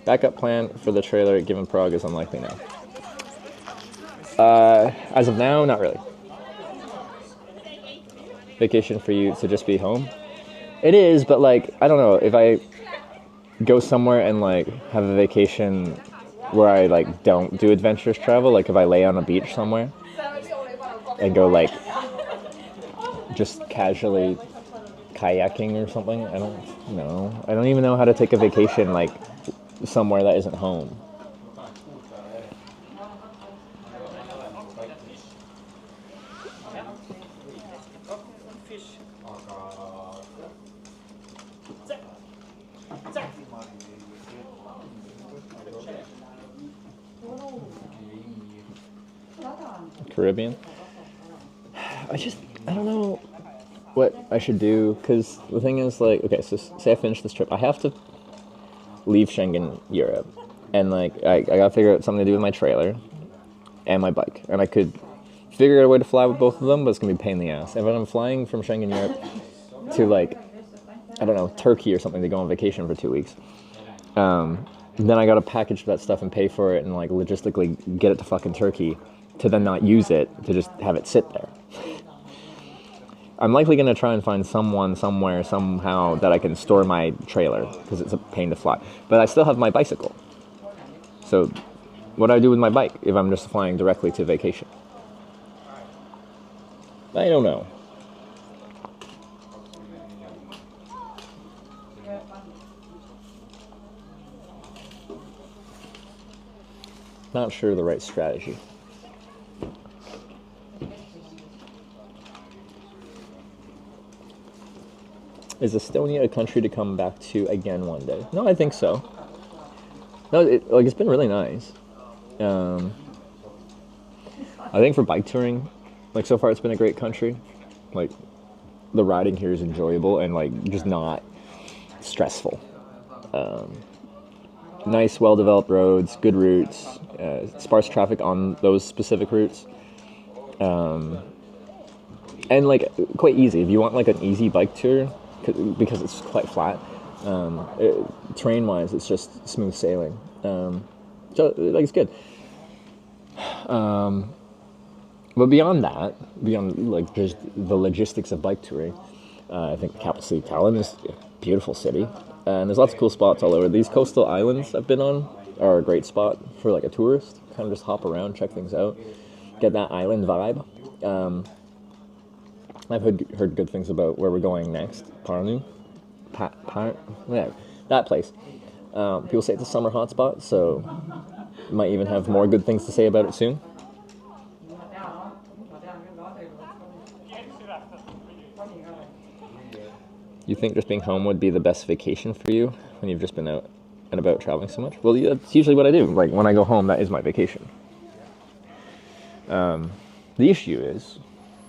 Backup plan for the trailer given Prague is unlikely now. As of now, not really. Vacation for you to just be home? It is, but like, I don't know, if I go somewhere and like have a vacation where I like don't do adventurous travel, like if I lay on a beach somewhere and go like just casually kayaking or something, I don't know. I don't even know how to take a vacation like somewhere that isn't home. Caribbean. I don't know what I should do, because the thing is, like, okay, so say I finish this trip, I have to leave Schengen Europe, and like I gotta figure out something to do with my trailer and my bike, and I could figure out a way to fly with both of them, but it's gonna be a pain in the ass. If I'm flying from Schengen Europe to like, I don't know, Turkey or something to go on vacation for 2 weeks, then I gotta package that stuff and pay for it and like logistically get it to fucking Turkey to then not use it, to just have it sit there. I'm likely going to try and find someone, somewhere, somehow that I can store my trailer, because it's a pain to fly. But I still have my bicycle. So what do I do with my bike if I'm just flying directly to vacation? I don't know. Not sure the right strategy. Is Estonia a country to come back to again one day? No, I think so. No, it's been really nice. I think for bike touring, like so far it's been a great country. Like the riding here is enjoyable and like just not stressful. Nice, well-developed roads, good routes, sparse traffic on those specific routes. And like quite easy. If you want like an easy bike tour, because it's quite flat, terrain-wise, it's just smooth sailing. So like it's good. But beyond that, beyond like just the logistics of bike touring, I think the capital city, Tallinn, is a beautiful city, and there's lots of cool spots all over. These coastal islands I've been on are a great spot for like a tourist. Kind of just hop around, check things out, get that island vibe. I've heard good things about where we're going next. Parnu, whatever, that place. People say it's a summer hotspot, so might even have more good things to say about it soon. You think just being home would be the best vacation for you when you've just been out and about traveling so much? Well, yeah, that's usually what I do. Like, when I go home, that is my vacation. The issue is,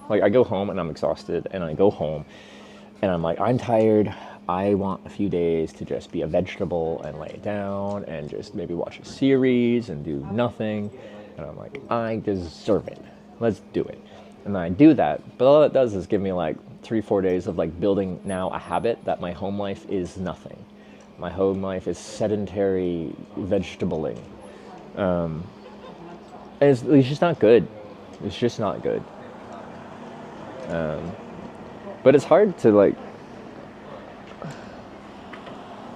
like, I go home and I'm exhausted, and I go home and I'm like, I'm tired. I want a few days to just be a vegetable and lay down and just maybe watch a series and do nothing. And I'm like, I deserve it. Let's do it. And then I do that, but all that does is give me like 3-4 days of like building now a habit that my home life is nothing. My home life is sedentary vegetabling. And it's just not good. It's just not good. But it's hard to like...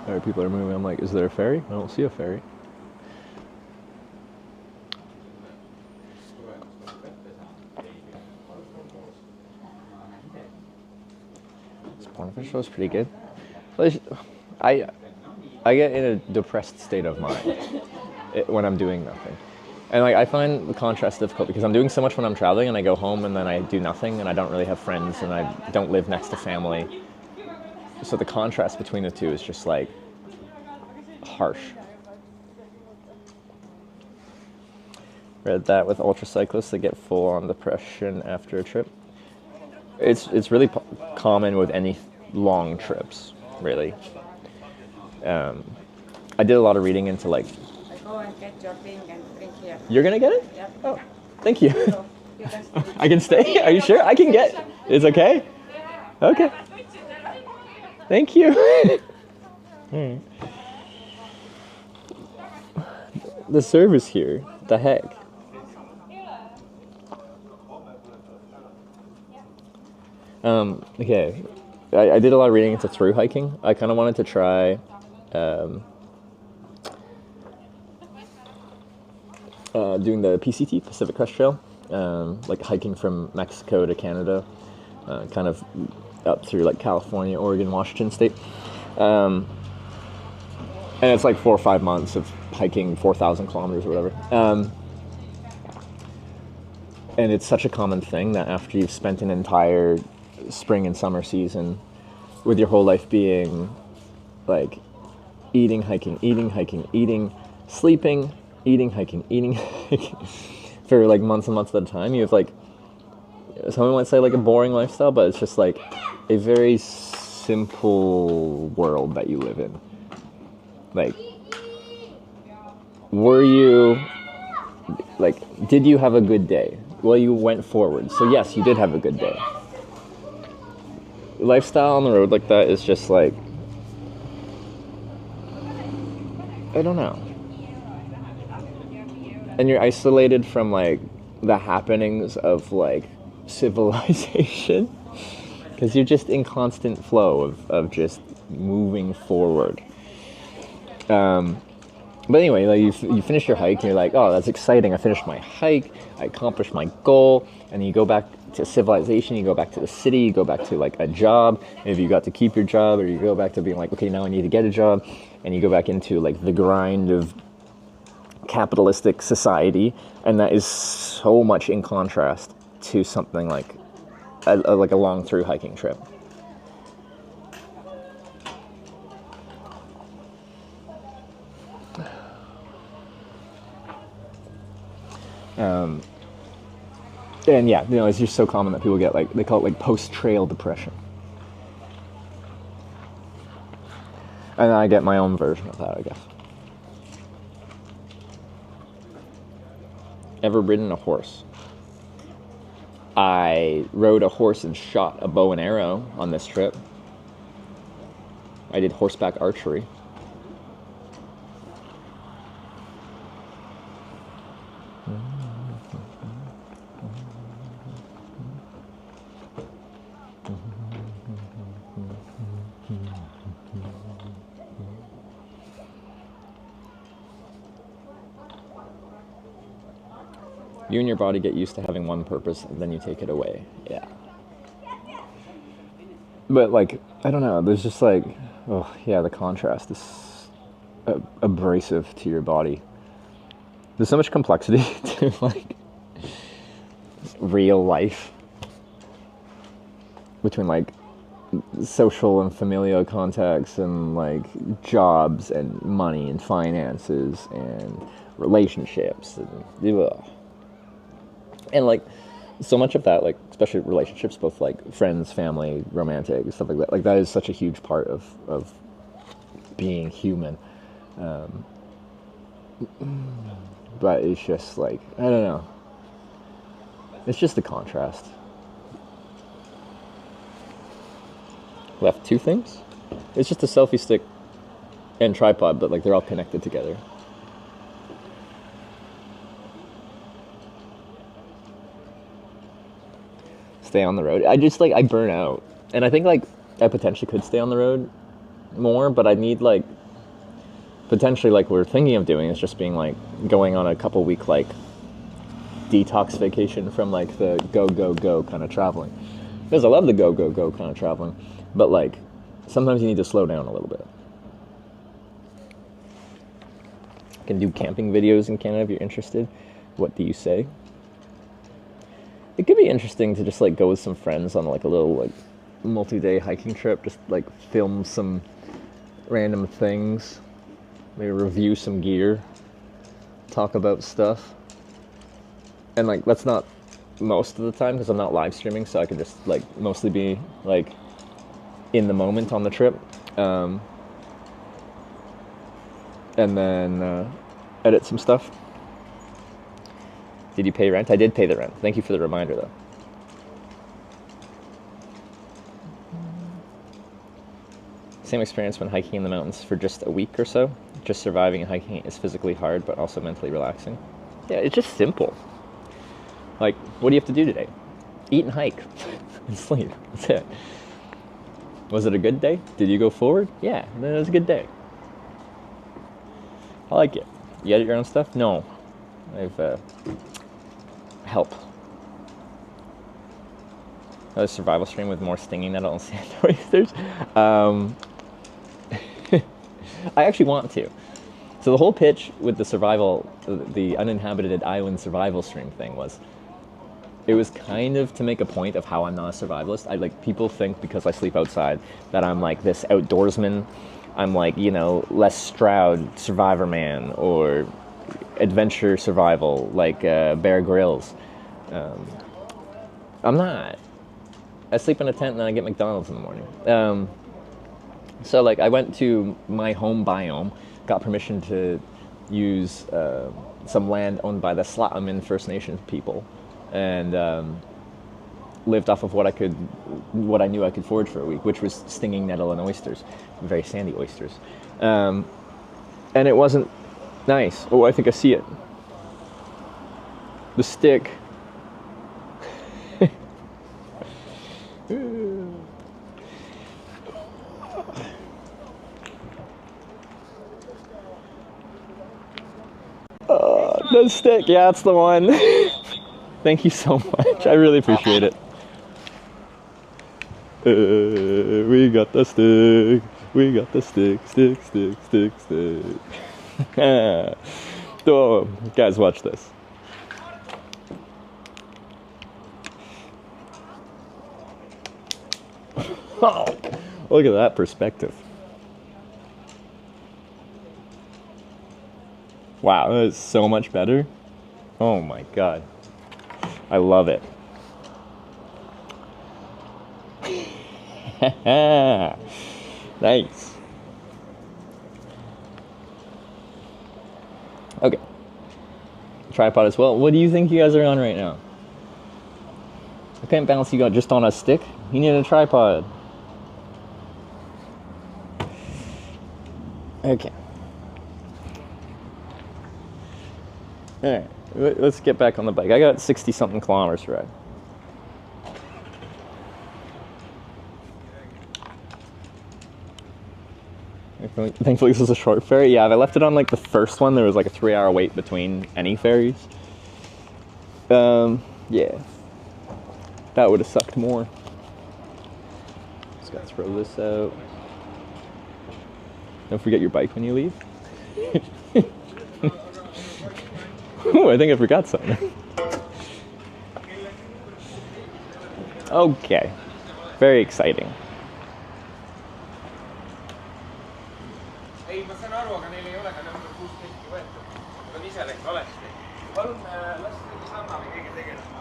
Alright, people are moving. I'm like, is there a ferry? I don't see a ferry. This pornfish show is pretty good. I get in a depressed state of mind when I'm doing nothing. And like, I find the contrast difficult because I'm doing so much when I'm traveling, and I go home and then I do nothing, and I don't really have friends, and I don't live next to family. So the contrast between the two is just like harsh. Read that with ultracyclists that get full on depression after a trip. It's really common with any long trips, really. I did a lot of reading into like... Go and get your thing and drink here. You're gonna get it? Yep. Oh, thank you. So you can stay. I can stay? Are you sure? I can get... It's okay? Okay. Thank you. The service here, the heck? Okay, I did a lot of reading into through hiking. I kind of wanted to try doing the PCT, Pacific Crest Trail, like hiking from Mexico to Canada, kind of up through like California, Oregon, Washington State. And it's like 4 or 5 months of hiking 4,000 kilometers or whatever. And it's such a common thing that after you've spent an entire spring and summer season with your whole life being like eating, hiking, eating, sleeping, eating, hiking, for like months and months at a time, you have like, someone might say like a boring lifestyle, but it's just like a very simple world that you live in. Like, were you, like, did you have a good day? Well, you went forward, so yes, you did have a good day. Lifestyle on the road like that is just like, I don't know. And you're isolated from like the happenings of like civilization, because you're just in constant flow of just moving forward. But anyway, like you finish your hike and you're like, oh, that's exciting. I finished my hike. I accomplished my goal. And then you go back to civilization. You go back to the city. You go back to like a job. Maybe you got to keep your job, or you go back to being like, okay, now I need to get a job. And you go back into like the grind of capitalistic society. And that is so much in contrast to something like a long through hiking trip. And yeah, you know, it's just so common that people get like, they call it like post-trail depression. And I get my own version of that, I guess. Ever ridden a horse? I rode a horse and shot a bow and arrow on this trip. I did horseback archery. You and your body get used to having one purpose, and then you take it away. Yeah. But, like, I don't know, there's just, like, oh, yeah, the contrast is abrasive to your body. There's so much complexity to, like, real life. Between, like, social and familial contacts and like jobs and money and finances and relationships and ugh. And like so much of that, like especially relationships, both like friends, family, romantic, stuff like that. Like that is such a huge part of being human. But it's just like, I don't know. It's just the contrast. Left 2 things. It's just a selfie stick and tripod, but like they're all connected together. Stay on the road. I burn out. And I think like I potentially could stay on the road more, but I need like potentially like we're thinking of doing is just being like going on a couple week like detox vacation from like the go kind of traveling. Because I love the go kind of traveling, but like sometimes you need to slow down a little bit. I can do camping videos in Canada if you're interested. What do you say? It could be interesting to just like go with some friends on like a little like multi-day hiking trip, just like film some random things, maybe review some gear, talk about stuff. And like that's not most of the time because I'm not live streaming, so I can just like mostly be like in the moment on the trip, and then edit some stuff. Did you pay rent? I did pay the rent. Thank you for the reminder, though. Same experience when hiking in the mountains for just a week or so. Just surviving and hiking is physically hard, but also mentally relaxing. Yeah, it's just simple. Like, what do you have to do today? Eat and hike and sleep. That's it. Was it a good day? Did you go forward? Yeah, it was a good day. I like it. You edit your own stuff? No. I've help. Another survival stream with more stinging nettle and sand oysters. I actually want to. So the whole pitch with the survival, the uninhabited island survival stream thing was, it was kind of to make a point of how I'm not a survivalist. I like people think because I sleep outside that I'm like this outdoorsman. I'm like, you know, Les Stroud, Survivor Man, or adventure survival like Bear Grylls. I'm not. I sleep in a tent and then I get McDonald's in the morning. So like I went to my home biome, got permission to use some land owned by the Slatamin First Nation people, and lived off of what I knew I could forage for a week, which was stinging nettle and oysters, very sandy oysters. And it wasn't nice. Oh, I think I see it. The stick. The stick, yeah, that's the one. Thank you so much. I really appreciate it. We got the stick. We got the stick. Oh, guys, watch this. Oh, look at that perspective. Wow, that is so much better. Oh my god. I love it. Nice. Okay. Tripod as well. What do you think you guys are on right now? I can't balance you just on a stick. You need a tripod. Okay. Alright, let's get back on the bike. I got 60-something kilometers to ride. Thankfully this is a short ferry. Yeah, if I left it on like the first one, there was like a 3-hour wait between any ferries. Yeah. That would have sucked more. Just gotta throw this out. Don't forget your bike when you leave. Ooh, I think I forgot something. Okay. Very exciting. asjalik valesti. Palun las Sanna või keegi tegelema.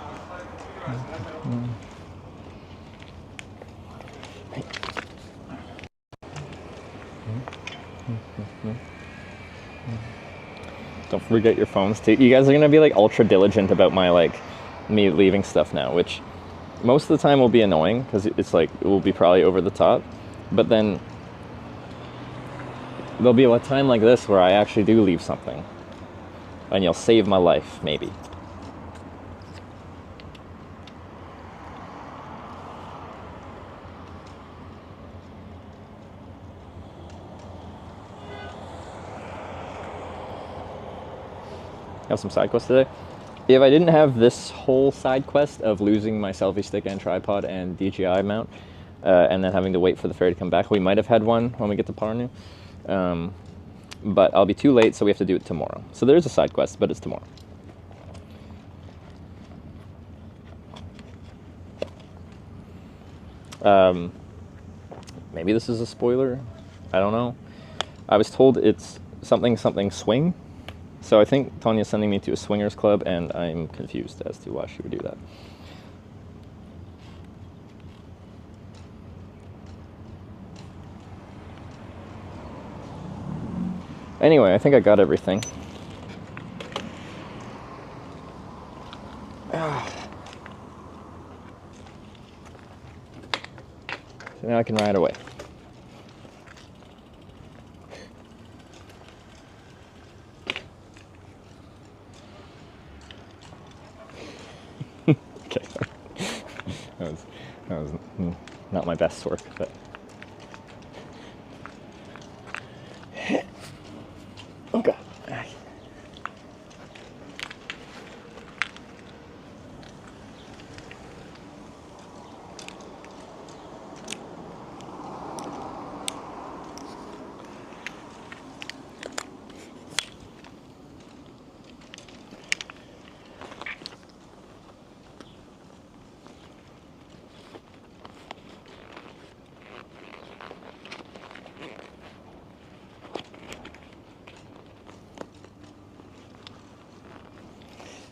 Don't forget your phones too. You guys are gonna be like ultra diligent about my like me leaving stuff now, which most of the time will be annoying because it's like it will be probably over the top. But then there'll be a time like this where I actually do leave something, and you'll save my life, maybe. Have some side quests today. If I didn't have this whole side quest of losing my selfie stick and tripod and DJI mount, and then having to wait for the ferry to come back, we might have had one when we get to Parnu. But I'll be too late, so we have to do it tomorrow. So there is a side quest, but it's tomorrow. Maybe this is a spoiler. I don't know. I was told it's something swing. So I think Tanya's sending me to a swingers club, and I'm confused as to why she would do that. Anyway, I think I got everything. So now I can ride away. Okay. that was not my best work, but okay.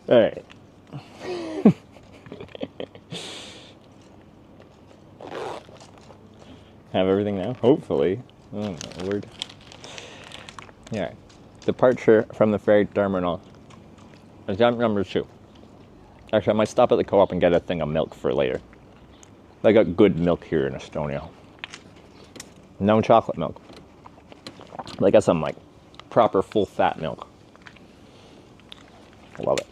All right. Have everything now? Hopefully. Oh my lord. Yeah. Departure from the ferry terminal. Attempt number 2. Actually, I might stop at the co-op and get a thing of milk for later. They got good milk here in Estonia. No chocolate milk. They got some like proper full fat milk. I love it.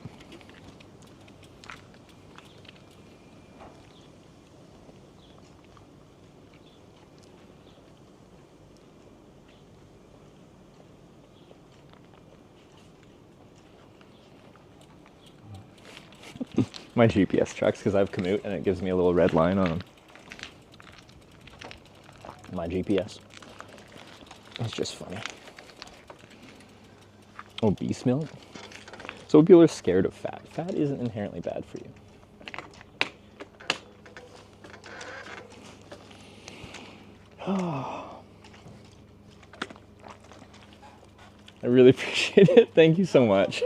My GPS tracks because I have Commute and it gives me a little red line on them. My GPS. It's just funny. Obese milk? So people are scared of fat. Fat isn't inherently bad for you. I really appreciate it. Thank you so much.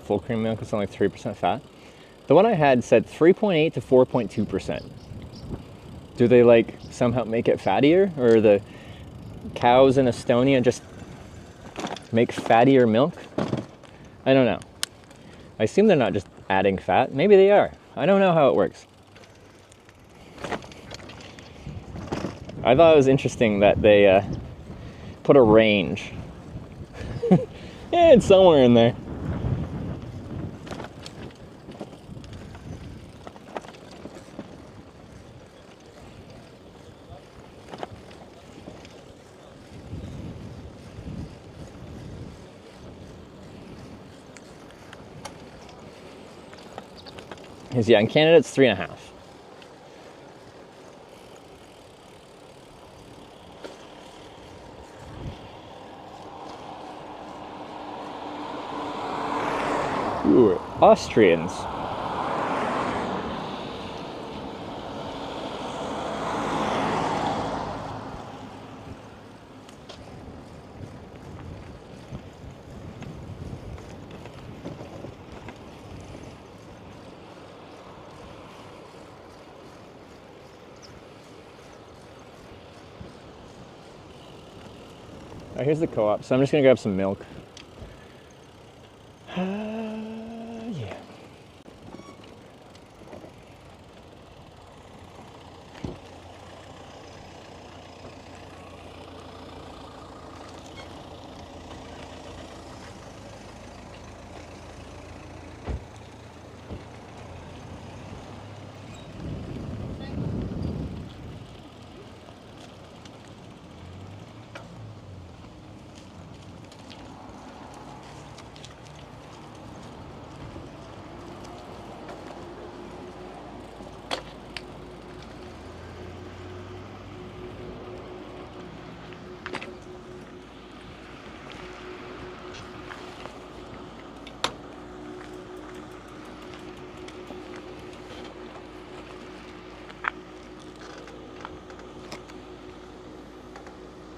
Full cream milk is only 3% fat. The one I had said 3.8 to 4.2%. Do they like somehow make it fattier, or the cows in Estonia just make fattier milk? I don't know. I assume they're not just adding fat. Maybe they are. I don't know how it works. I thought it was interesting that they put a range. Yeah, it's somewhere in there. Because yeah, in Canada it's 3.5. Ooh, Austrians. Alright, here's the co-op, so I'm just gonna grab some milk. Yeah.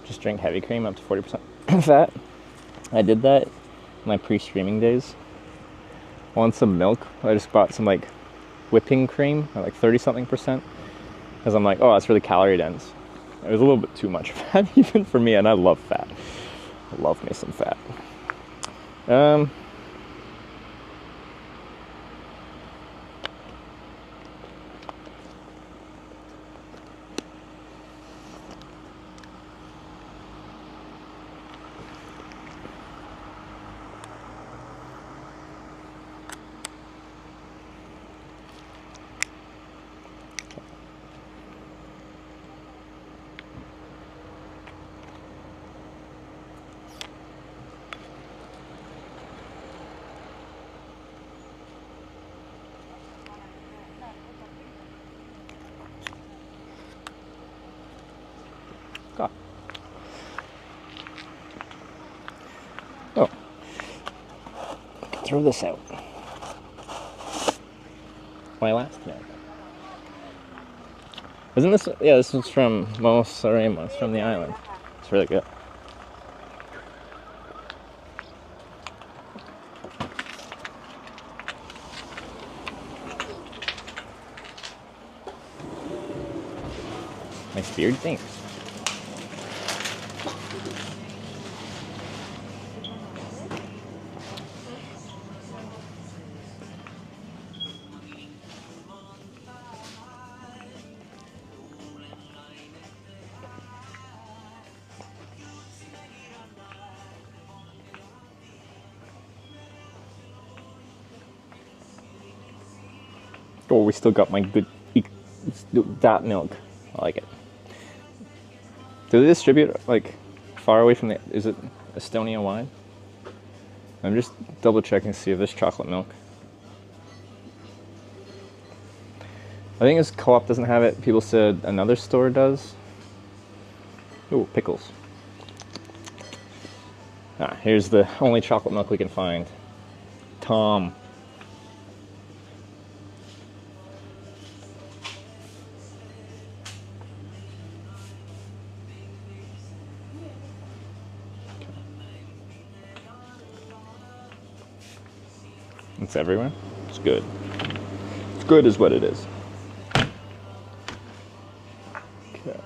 Just drink heavy cream up to 40% fat. I did that in my pre-streaming days. I want some milk. I just bought some like whipping cream at like 30-something%. Because I'm like, oh, that's really calorie dense. It was a little bit too much fat even for me, and I love fat. I love me some fat. Oh. Throw this out. My last milk. Isn't this? Yeah, this one's from Momo. It's from the island. It's really good. Nice beard, thanks. Oh, we still got my good that milk. I like it. Do they distribute like far away from the? Is it Estonia wide? I'm just double checking to see if there's chocolate milk. I think this co-op doesn't have it. People said another store does. Ooh, pickles. Ah, here's the only chocolate milk we can find. Tom. It's everywhere. It's good. It's good is what it is. Okay.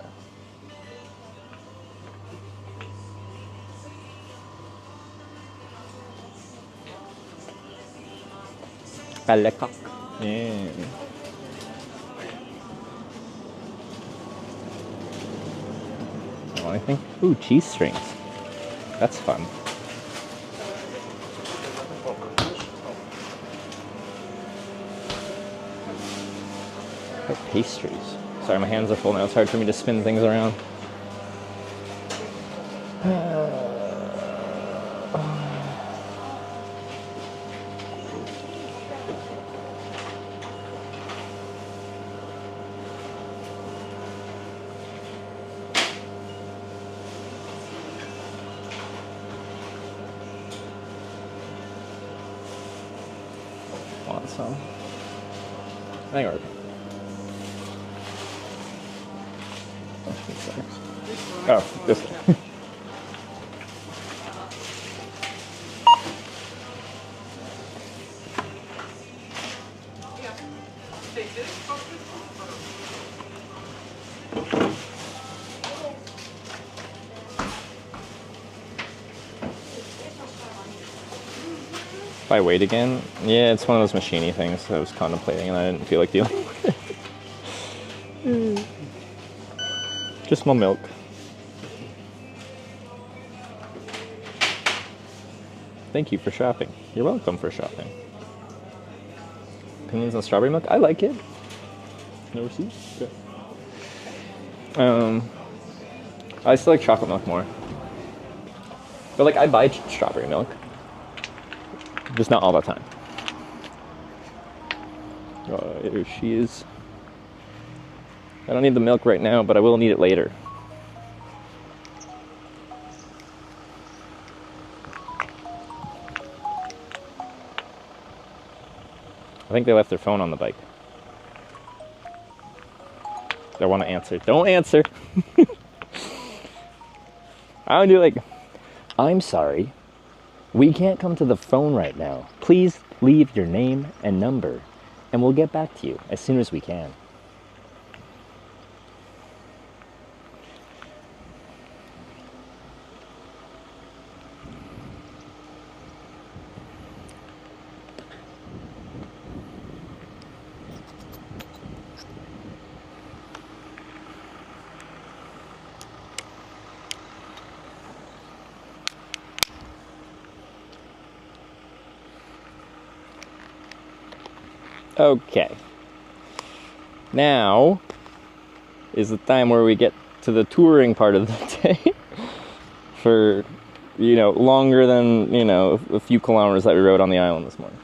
Palecoq. Yeah. Oh, anything? Ooh, cheese strings. That's fun. Pastries. Sorry, my hands are full now. It's hard for me to spin things around. so I think we're okay. Oh, this one. If I wait again, yeah, it's one of those machiney things I was contemplating and I didn't feel like dealing with it. Just more milk. Thank you for shopping. You're welcome for shopping. Opinions on strawberry milk? I like it. No receipt? Okay. I still like chocolate milk more. But like I buy strawberry milk. Just not all the time. Here she is. I don't need the milk right now, but I will need it later. I think they left their phone on the bike. They want to answer. Don't answer. I would do like, I'm sorry. We can't come to the phone right now. Please leave your name and number, and we'll get back to you as soon as we can. Okay, now is the time where we get to the touring part of the day for, you know, longer than, you know, a few kilometers that we rode on the island this morning.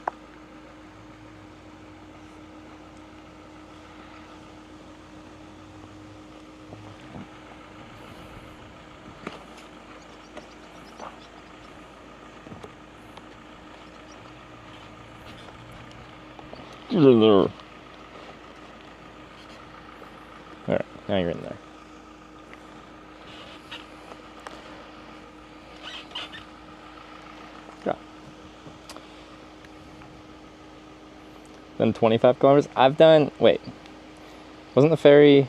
Alright, now you're in there. Yeah. Done 25 kilometers? I've done, wait, wasn't the ferry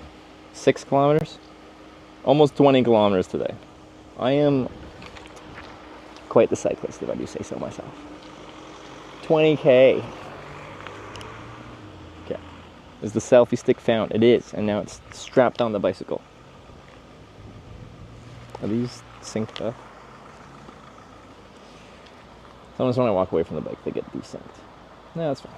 6 kilometers? Almost 20 kilometers today. I am quite the cyclist, if I do say so myself. 20K. Is the selfie stick found? It is, and now it's strapped on the bicycle. Are these synced up? Sometimes when I walk away from the bike, they get desynced. No, that's fine.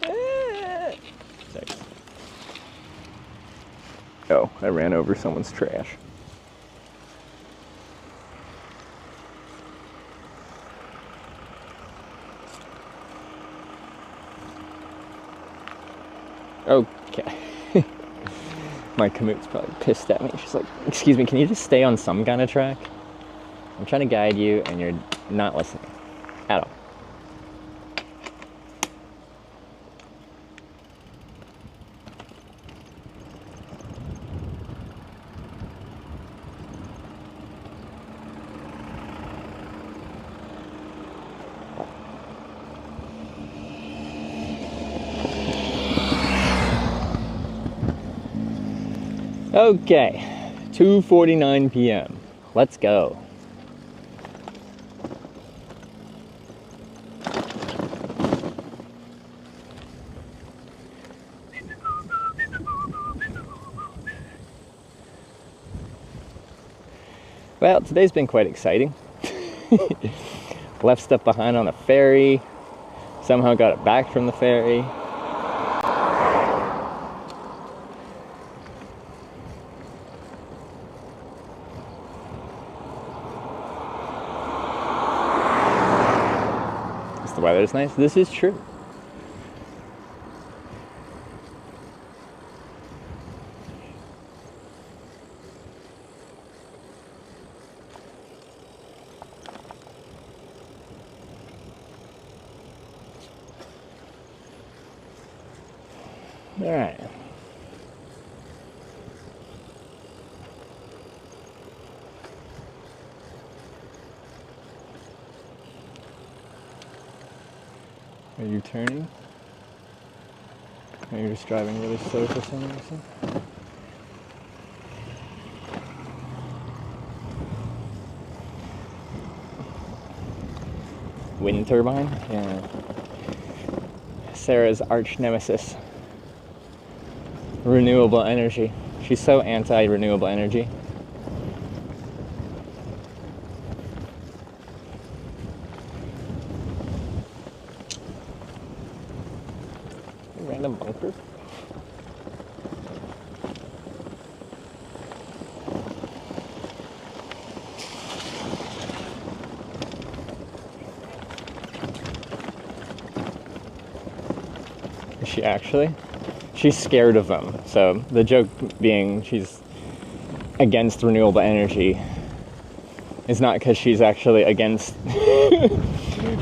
Okay. Thanks. Oh, I ran over someone's trash. Okay. My commute's probably pissed at me. She's like, excuse me, can you just stay on some kind of track? I'm trying to guide you and you're not listening at all. Okay, 2:49 p.m. Let's go. Well, today's been quite exciting. Left stuff behind on the ferry, somehow got it back from the ferry. The weather's nice. This is true. All right. Are you turning? Or you're just driving really slow for some reason? Wind turbine? Yeah. Sarah's arch nemesis. Renewable energy. She's so anti-renewable energy. Random bunker? Is she actually? She's scared of them. So the joke being she's against renewable energy is not because she's actually against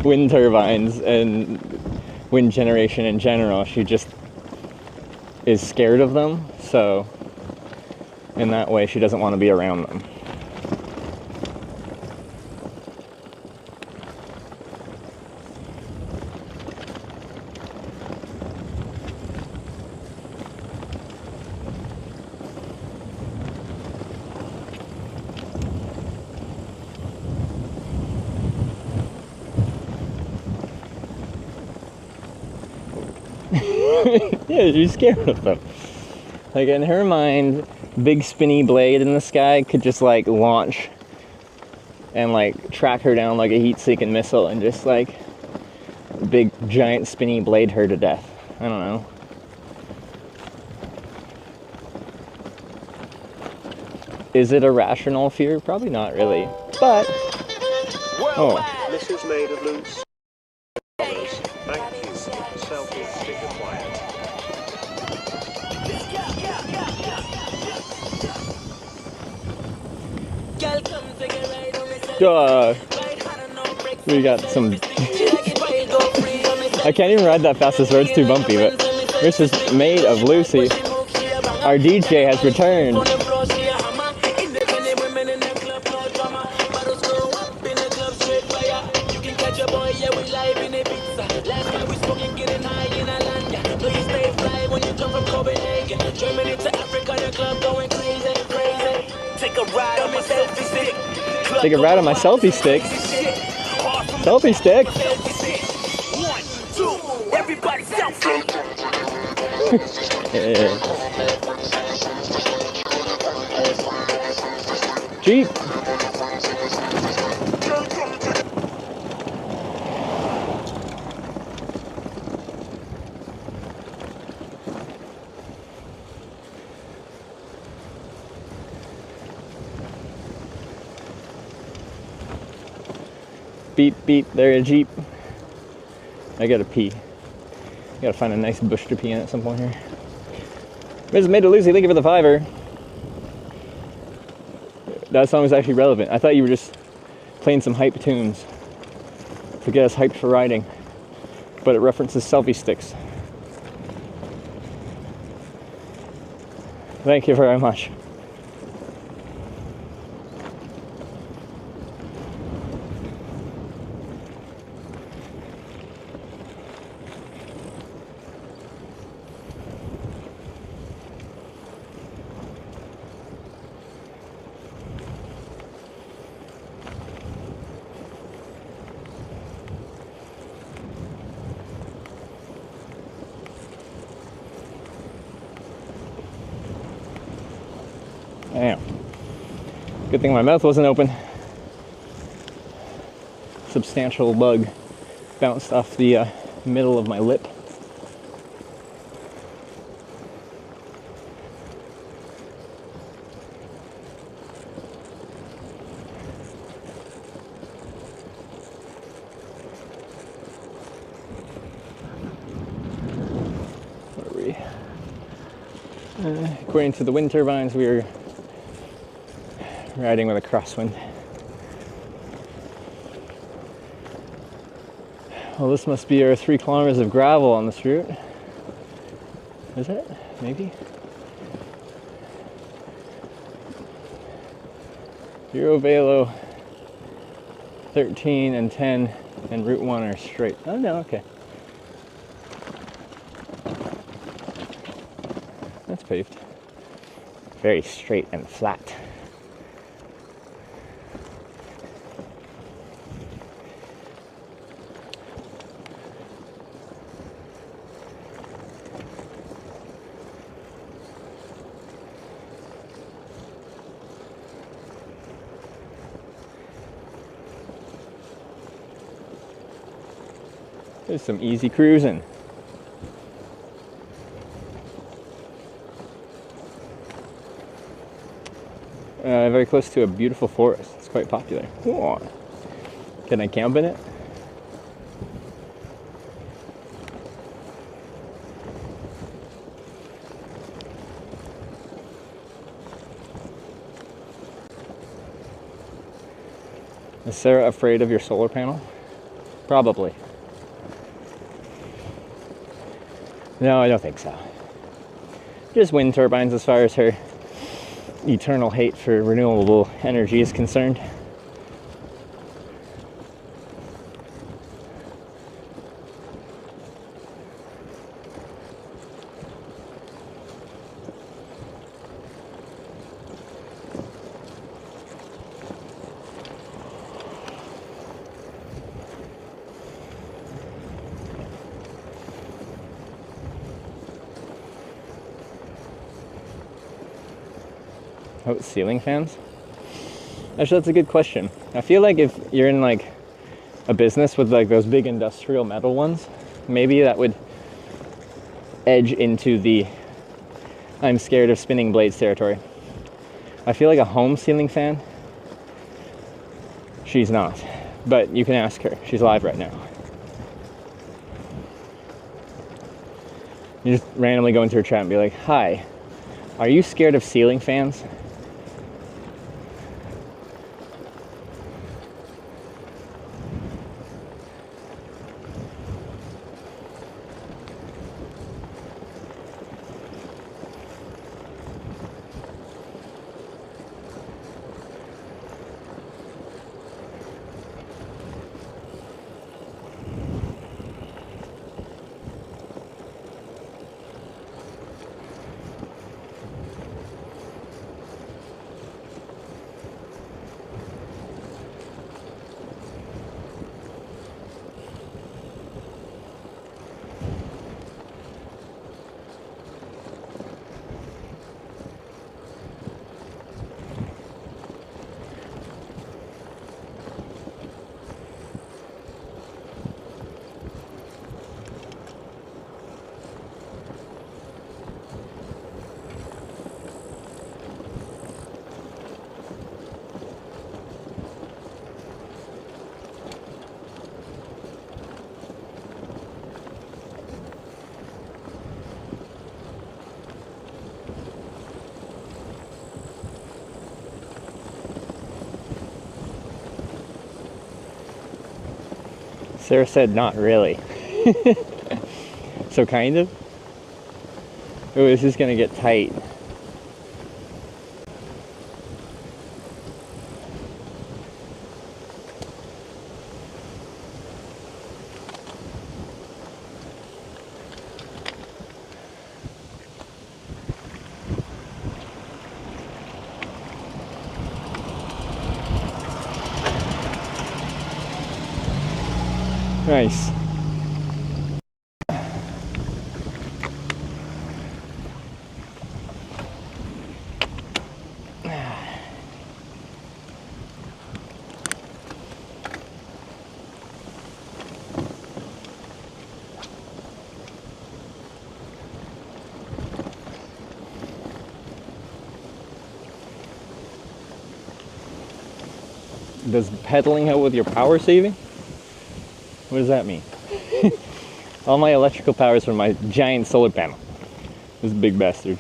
wind turbines and wind generation in general. She just is scared of them. So in that way, she doesn't want to be around them. Yeah, she's scared of them. Like in her mind, big spinny blade in the sky could just like launch and like track her down like a heat-seeking missile and just like big giant spinny blade her to death. I don't know. Is it a rational fear? Probably not really. But Mrs. Made of Loose. Thank you. Selfie stick acquired. We got some. I can't even ride that fast. This road's too bumpy. But this is Made of Lucy. Our DJ has returned. Take a ride on my selfie stick. Selfie stick. 1, 2, everybody selfie. Yeah. Jeep. Beep, beep, there a Jeep. I gotta pee. Gotta find a nice bush to pee in at some point here. Mrs. Made of Lucy, thank you for the $5. That song was actually relevant. I thought you were just playing some hype tunes to get us hyped for riding, but it references selfie sticks. Thank you very much. Damn. Good thing my mouth wasn't open. Substantial bug bounced off the middle of my lip. Where are we? According to the wind turbines, we are riding with a crosswind. Well, this must be our 3 kilometers of gravel on this route. Is it? Maybe? 0 Velo, 13 and 10 and Route 1 are straight. Oh no, okay. That's paved. Very straight and flat. There's some easy cruising. Very close to a beautiful forest. It's quite popular. Whoa. Can I camp in it? Is Sarah afraid of your solar panel? Probably. No, I don't think so. Just wind turbines as far as her eternal hate for renewable energy is concerned. Oh, ceiling fans? Actually, that's a good question. I feel like if you're in like a business with like those big industrial metal ones, maybe that would edge into the I'm scared of spinning blades territory. I feel like a home ceiling fan, she's not. But you can ask her. She's live right now. You just randomly go into her chat and be like, "Hi, are you scared of ceiling fans?" Sarah said not really. So kind of? Oh, this is gonna get tight. Nice. Does pedaling help with your power saving? What does that mean? All my electrical power is from my giant solar panel. This big bastard.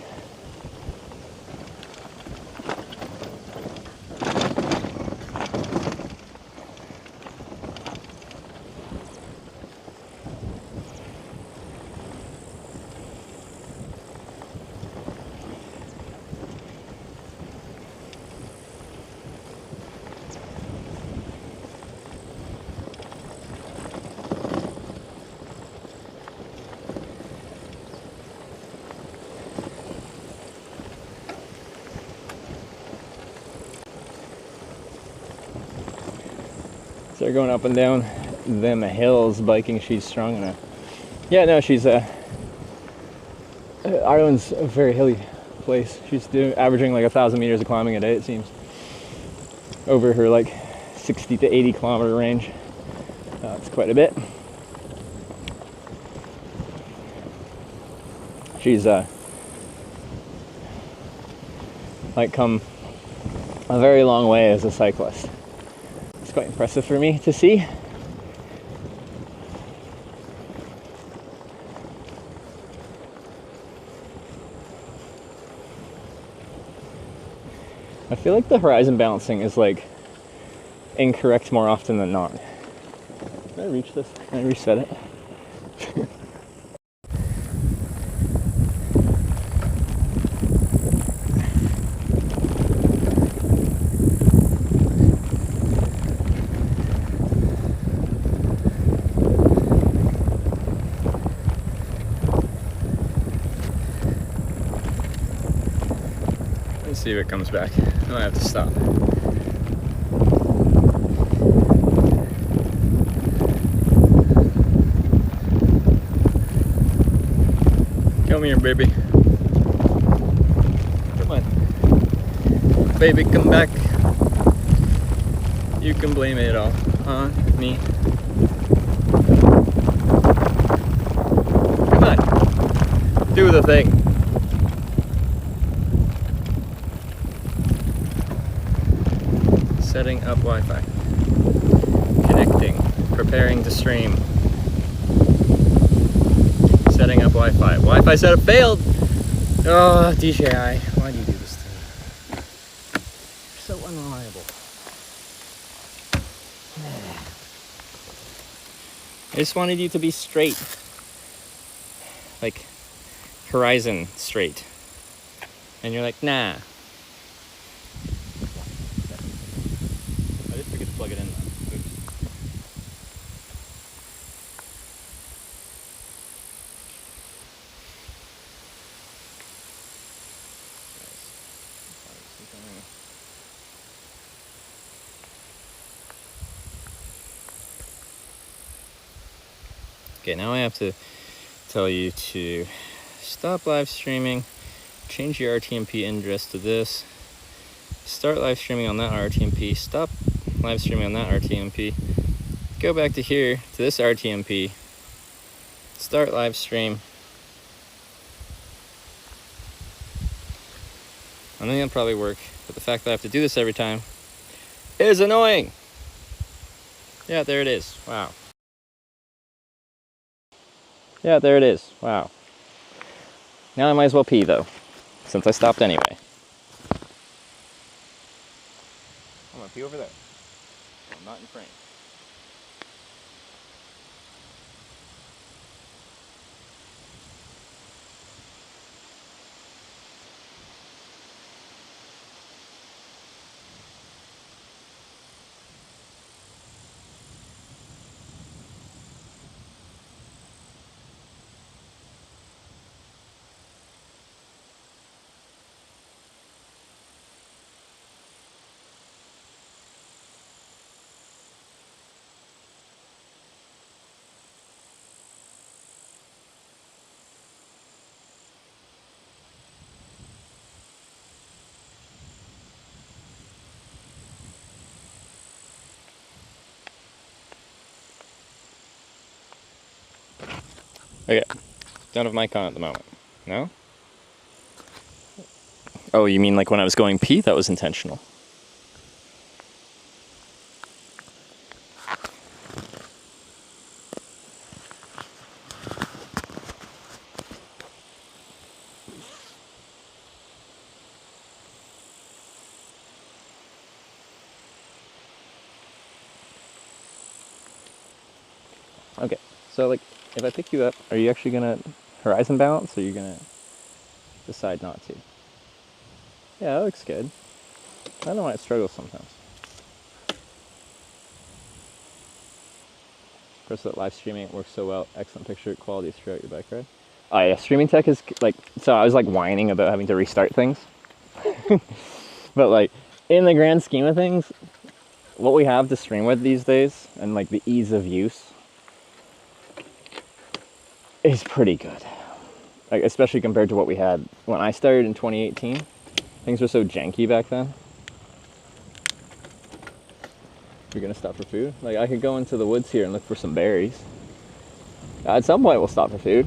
So they're going up and down them hills biking. She's strong enough. Yeah, no, she's Ireland's a very hilly place. She's averaging like 1,000 meters of climbing a day, it seems, over her like 60 to 80 kilometer range. It's quite a bit. She's like come a very long way as a cyclist. It's quite impressive for me to see. I feel like the horizon balancing is like incorrect more often than not. Can I reach this? Can I reset it? Let's see if it comes back. I might have to stop. Come here, baby. Come on. Baby, come back. You can blame it all on me. Come on. Do the thing. Setting up Wi-Fi. Connecting. Preparing to stream. Setting up Wi-Fi. Wi-Fi setup failed! Oh, DJI. Why do you do this to me? You're so unreliable. I just wanted you to be straight. Like, horizon straight. And you're like, nah. I did forget to plug it in though. Oops. Okay, now I have to tell you to stop live streaming, change your RTMP address to this, start live streaming on that RTMP, stop live streaming on that RTMP, go back to here, to this RTMP, start live stream. I think that'll probably work, but the fact that I have to do this every time is annoying. Yeah, there it is. Wow. Yeah, there it is. Wow. Now I might as well pee though, since I stopped anyway. I'm gonna pee over there. I'm not in frame. Okay, don't have mic on at the moment. No? Oh, you mean like when I was going pee? That was intentional. Okay, so like, if I pick you up, are you actually gonna horizon balance, or are you gonna decide not to? Yeah, that looks good. I don't know why it struggles sometimes. Of course, that live streaming, it works so well. Excellent picture quality throughout your bike ride. Oh yeah, streaming tech is like, so I was like whining about having to restart things. But like, in the grand scheme of things, what we have to stream with these days and like the ease of use is pretty good. Like, especially compared to what we had when I started in 2018. Things were so janky back then. You're gonna stop for food? Like, I could go into the woods here and look for some berries. At some point we'll stop for food.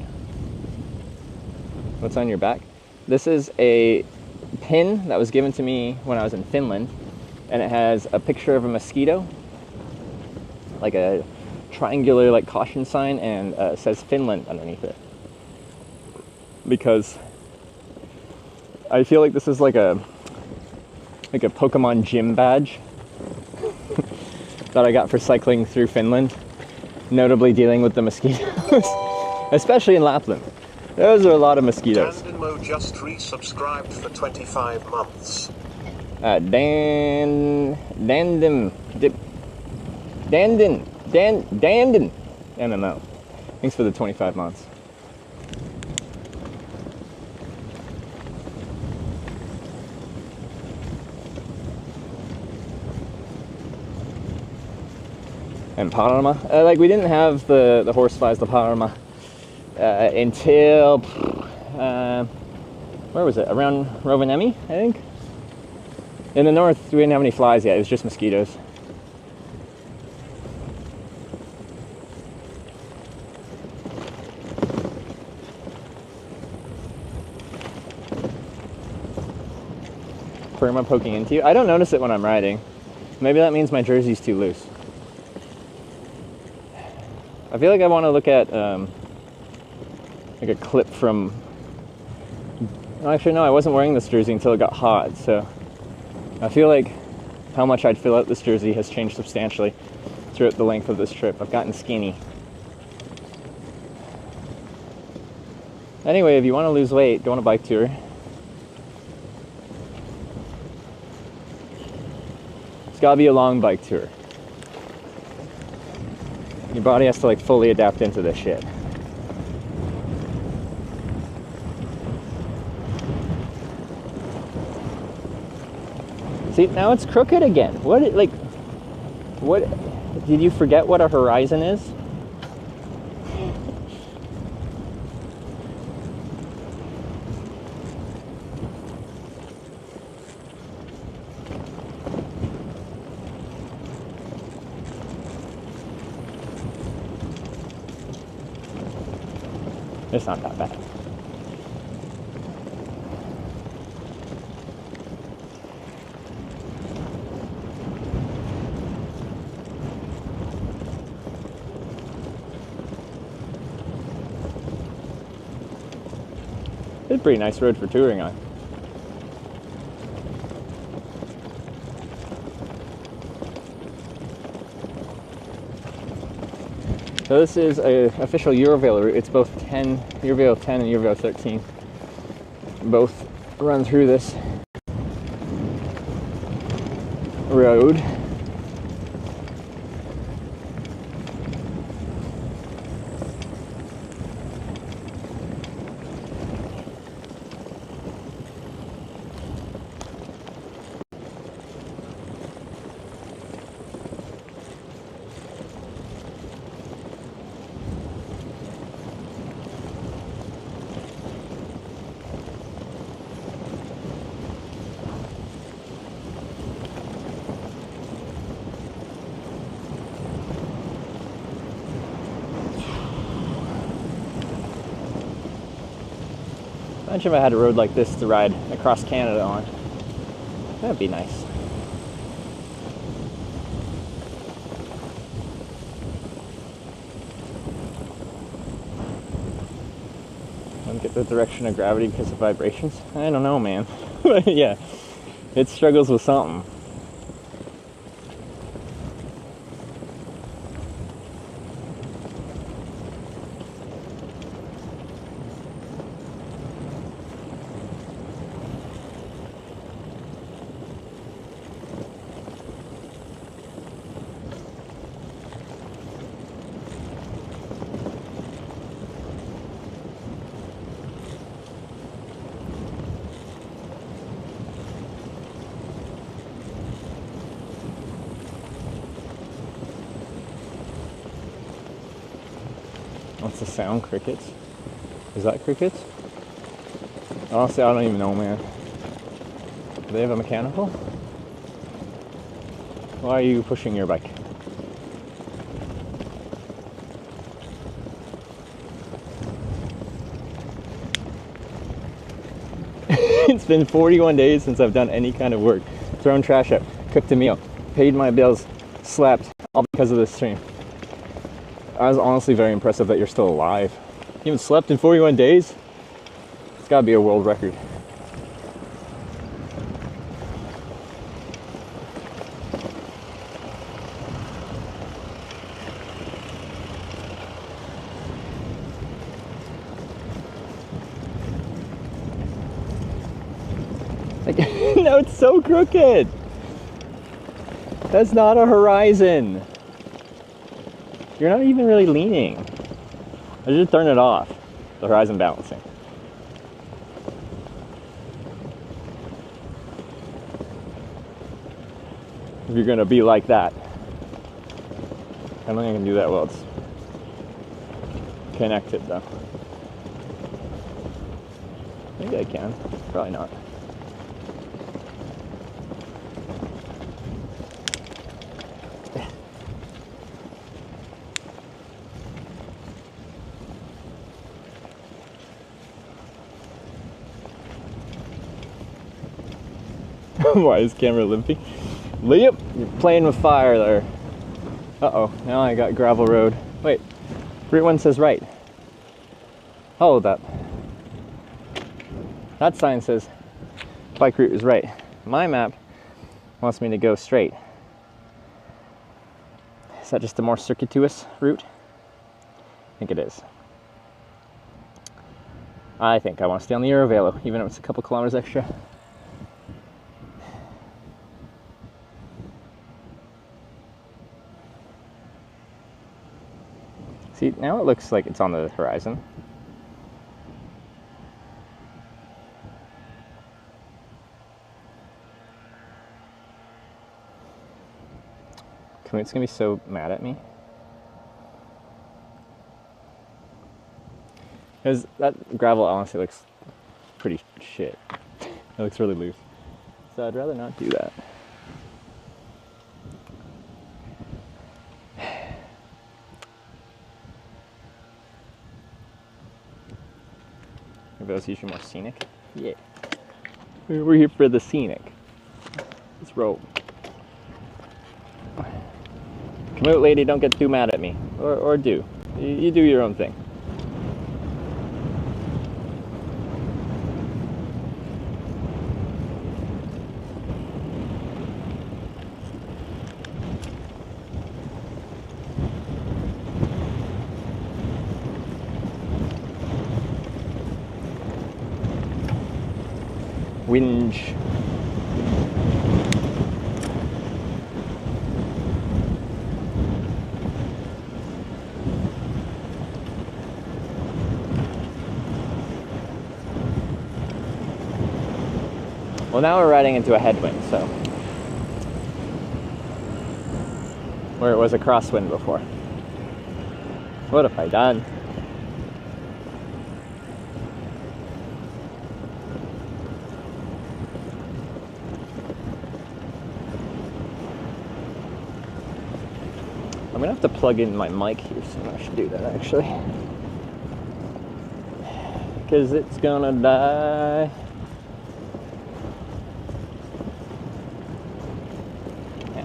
What's on your back? This is a pin that was given to me when I was in Finland, and it has a picture of a mosquito, like a triangular like caution sign, and it says Finland underneath it. Because I feel like this is like a Pokemon gym badge that I got for cycling through Finland, notably dealing with the mosquitoes, especially in Lapland. Those are a lot of mosquitoes. Dandenmo just resubscribed for 25 months. Dandin, MMO. Thanks for the 25 months. And Parma. Like, we didn't have the horseflies, the Parma, until, where was it? Around Rovaniemi, I think? In the north, we didn't have any flies yet. It was just mosquitoes. Perma poking into you. I don't notice it when I'm riding. Maybe that means my jersey's too loose. I feel like I want to look at like a clip from... Actually, no, I wasn't wearing this jersey until it got hot, so I feel like how much I'd fill out this jersey has changed substantially throughout the length of this trip. I've gotten skinny. Anyway, if you want to lose weight, go on a bike tour. It's gotta be a long bike tour. Your body has to like fully adapt into this shit. See, now it's crooked again. What did you forget what a horizon is? It's not that bad. It's a pretty nice road for touring on. So this is an official Euroville route. It's both Euroville 10 and Euroville 13. Both run through this road. Imagine if I had a road like this to ride across Canada on. That'd be nice. Don't get the direction of gravity because of vibrations. I don't know, man. Yeah, it struggles with something. What's the sound? Crickets? Is that crickets? Honestly, I don't even know, man. Do they have a mechanical? Why are you pushing your bike? It's been 41 days since I've done any kind of work. Thrown trash out, cooked a meal, paid my bills, slept, all because of this stream. I was honestly very impressive that you're still alive. You haven't slept in 41 days? It's gotta be a world record. Like, no, it's so crooked. That's not a horizon. You're not even really leaning. I should turn it off. The horizon balancing. If you're gonna be like that. I don't think I can do that well. It's connected though. Maybe I can. Probably not. Why is camera limping? Liam, you're playing with fire there. Uh-oh, now I got gravel road. Wait, Route 1 says right. Hold up. That sign says bike route is right. My map wants me to go straight. Is that just a more circuitous route? I think it is. I think I want to stay on the Eurovelo, even if it's a couple kilometers extra. See, now it looks like it's on the horizon. Kamut's gonna be so mad at me. Because that gravel honestly looks pretty shit. It looks really loose. So I'd rather not do that. Maybe I was usually more scenic. Yeah. We're here for the scenic. Let's roll. Come out, lady, don't get too mad at me. Or do. You do your own thing. Winch. Well, now we're riding into a headwind, so. Where it was a crosswind before. What have I done? I'm gonna have to plug in my mic here soon. I should do that actually. Because it's gonna die.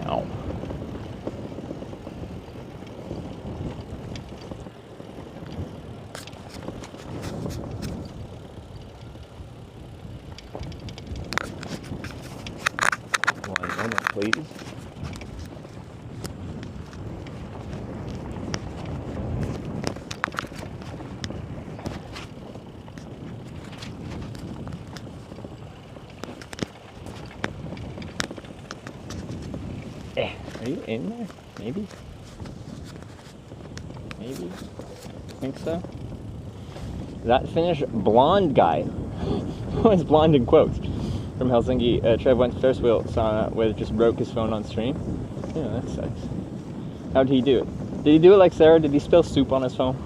Ow. One moment, please. Are you in there? Maybe? Maybe? I think so. That Finnish blonde guy. What's blonde in quotes? From Helsinki, Trev went to Ferris wheel sauna with just broke his phone on stream. Yeah, that sucks. How'd he do it? Did he do it like Sarah? Did he spill soup on his phone?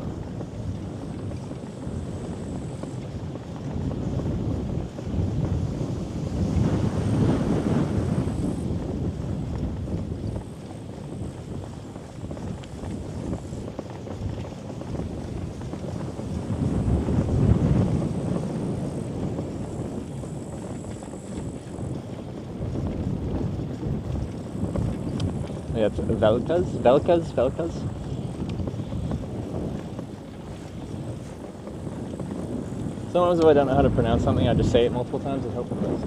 Yeah, it's Velkas. Sometimes if I don't know how to pronounce something, I just say it multiple times and hope it does.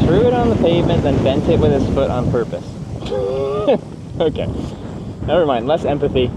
Threw it on the pavement, then bent it with his foot on purpose. Okay, never mind, less empathy.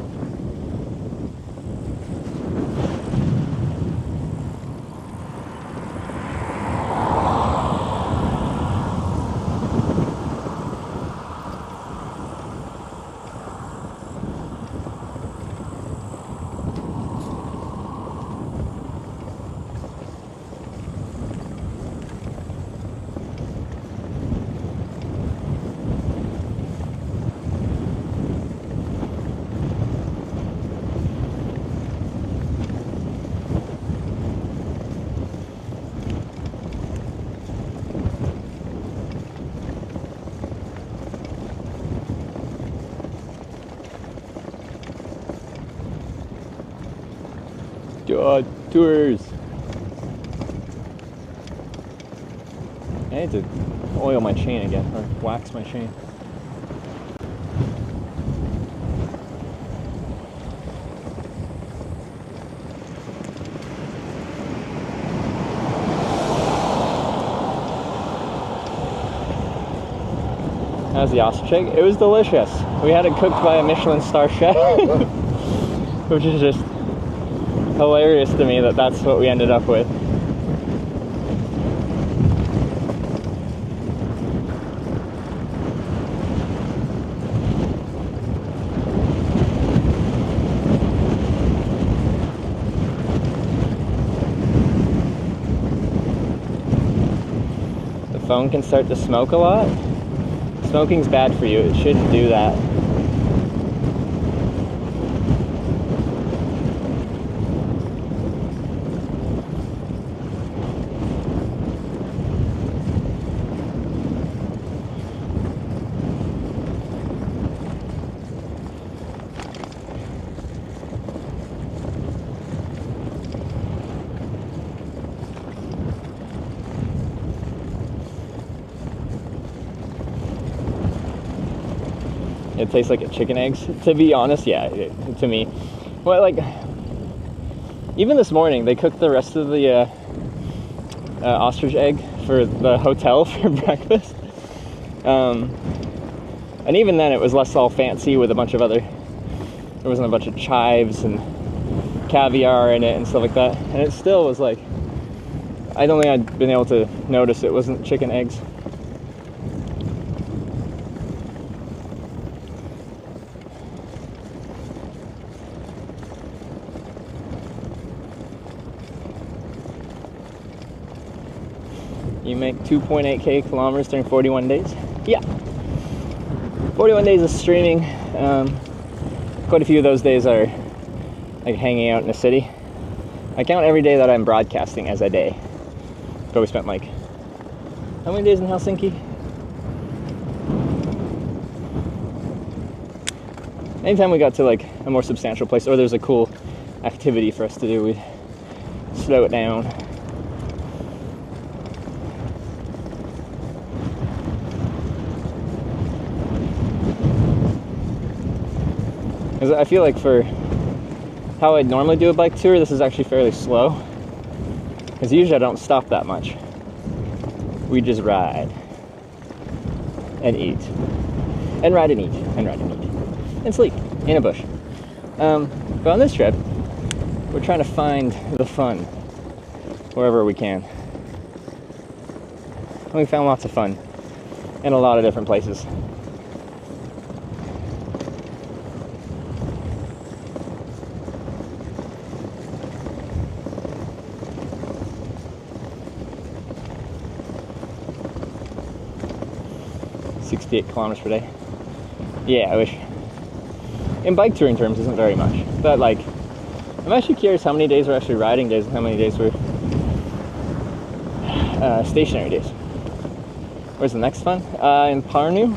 Tours. I need to oil my chain again, or wax my chain. How's the ostrich egg? It was delicious. We had it cooked by a Michelin star chef, which is just hilarious to me that that's what we ended up with. The phone can start to smoke a lot. Smoking's bad for you. It shouldn't do that. It tastes like a chicken eggs. To be honest, yeah, to me. Well, like, even this morning, they cooked the rest of the ostrich egg for the hotel for breakfast. And even then, it was less all fancy with a bunch of other, there wasn't a bunch of chives and caviar in it and stuff like that. And it still was like, I don't think I'd been able to notice it wasn't chicken eggs. You make 2.8k kilometers during 41 days? Yeah. 41 days of streaming. Quite a few of those days are like hanging out in the city. I count every day that I'm broadcasting as a day. But we spent like, how many days in Helsinki? Anytime we got to like a more substantial place or there's a cool activity for us to do, we slow it down. Because I feel like for how I'd normally do a bike tour, this is actually fairly slow. Because usually I don't stop that much. We just ride. And eat. And ride and eat. And ride and eat. And sleep. In a bush. But on this trip, we're trying to find the fun. Wherever we can. And we found lots of fun. In a lot of different places. Kilometers per day. Yeah, I wish. In bike touring terms, isn't very much. But like, I'm actually curious how many days were actually riding days and how many days were stationary days. Where's the next one? In Parnu.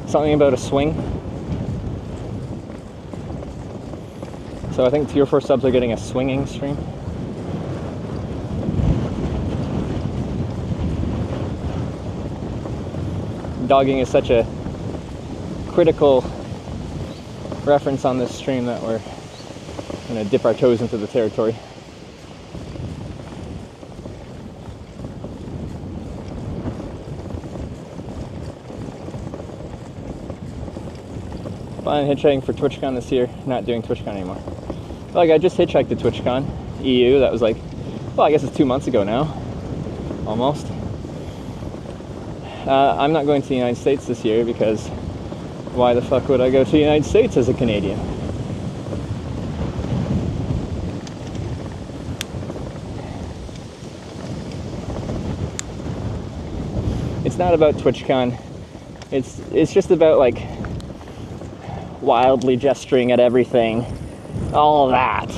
Something about a swing. So I think 3 or 4 subs are getting a swinging stream. dogging is such a critical reference on this stream that we're going to dip our toes into the territory. Fine hitchhiking for TwitchCon this year, not doing TwitchCon anymore. Like, I just hitchhiked to TwitchCon EU, that was like, well, I guess it's 2 months ago now, almost. I'm not going to the United States this year because why the fuck would I go to the United States as a Canadian? It's not about TwitchCon. It's just about like wildly gesturing at everything, all that.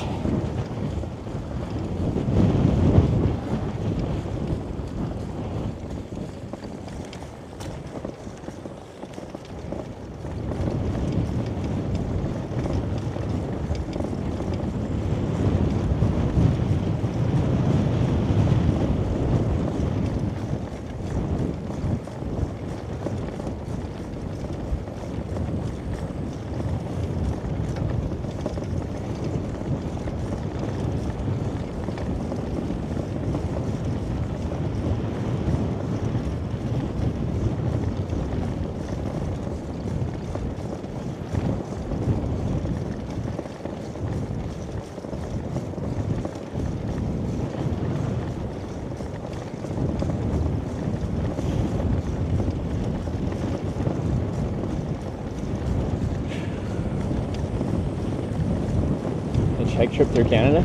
Hitchhike trip through Canada.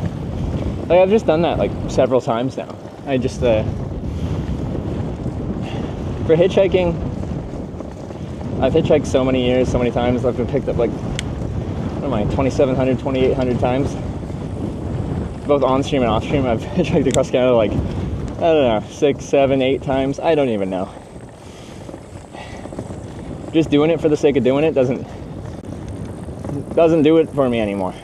Like, I've just done that like several times now. I just for hitchhiking, I've hitchhiked so many years, so many times. I've been picked up like, what am I, 2,700, 2,800 times, both on stream and off stream. I've hitchhiked across Canada like, I don't know, 6, 7, 8 times. I don't even know. Just doing it for the sake of doing it doesn't do it for me anymore.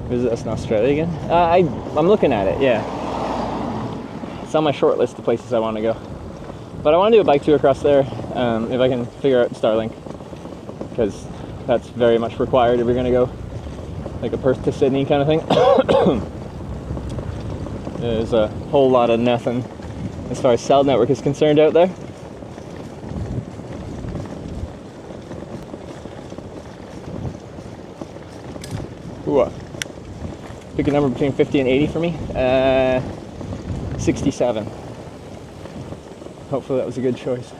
Visit us in Australia again? I'm looking at it, yeah. It's on my short list of places I want to go. But I want to do a bike tour across there, if I can figure out Starlink. Because that's very much required if you're going to go like a Perth to Sydney kind of thing. There's a whole lot of nothing as far as cell network is concerned out there. Ooh. Pick a number between 50 and 80 for me. 67. Hopefully that was a good choice.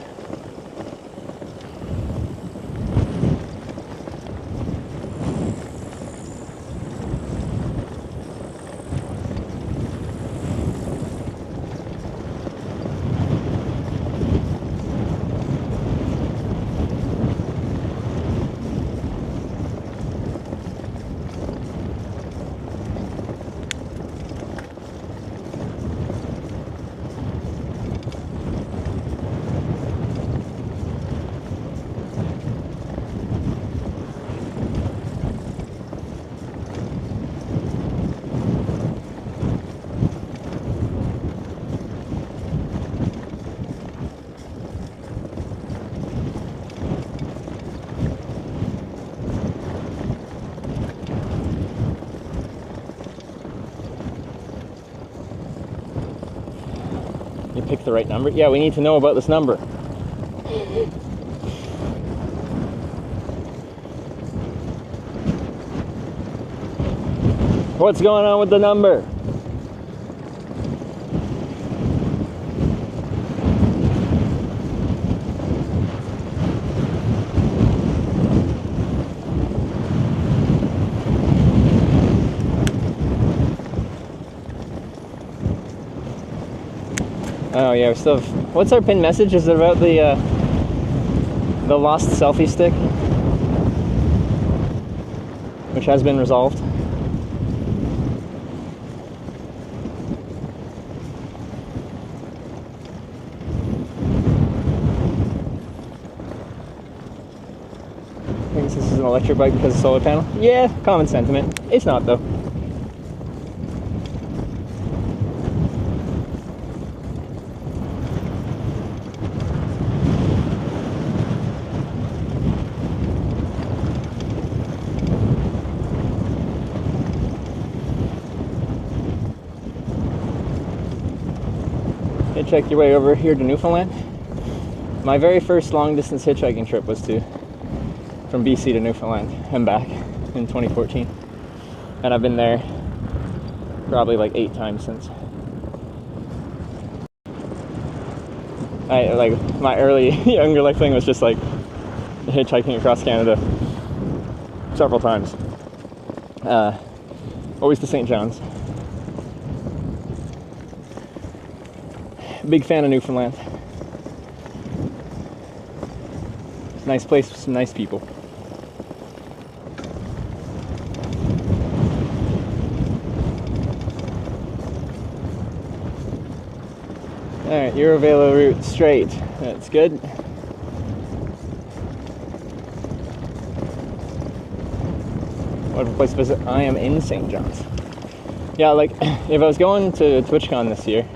You picked the right number? Yeah, we need to know about this number. What's going on with the number? Oh yeah, we still have, what's our pinned message? Is it about the lost selfie stick? Which has been resolved. I think this is an electric bike because of solar panel. Yeah, common sentiment. It's not though. Hitchhike your way over here to Newfoundland. My very first long distance hitchhiking trip was from BC to Newfoundland and back in 2014. And I've been there probably like 8 times since. My early younger life thing was just like hitchhiking across Canada several times. Always to St. John's. Big fan of Newfoundland. Nice place with some nice people. Alright, Eurovelo route straight. That's good. Wonderful place to visit. I am in St. John's. Yeah, like if I was going to TwitchCon this year,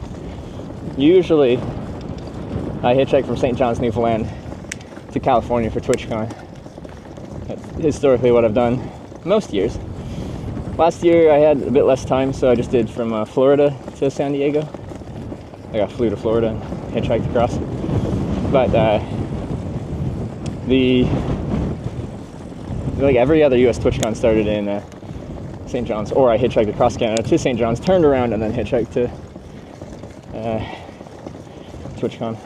usually I hitchhike from St. John's, Newfoundland to California for TwitchCon. That's historically what I've done most years. Last year I had a bit less time, so I just did from Florida to San Diego. I flew to Florida and hitchhiked across. But like every other US TwitchCon started in St. John's, or I hitchhiked across Canada to St. John's, turned around, and then hitchhiked to TwitchCon.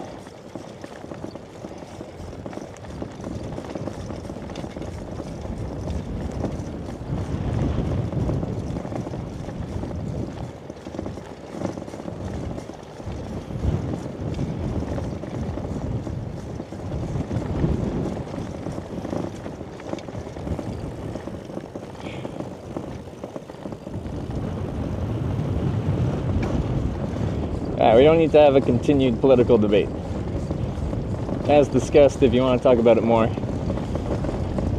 We don't need to have a continued political debate. As discussed, if you want to talk about it more,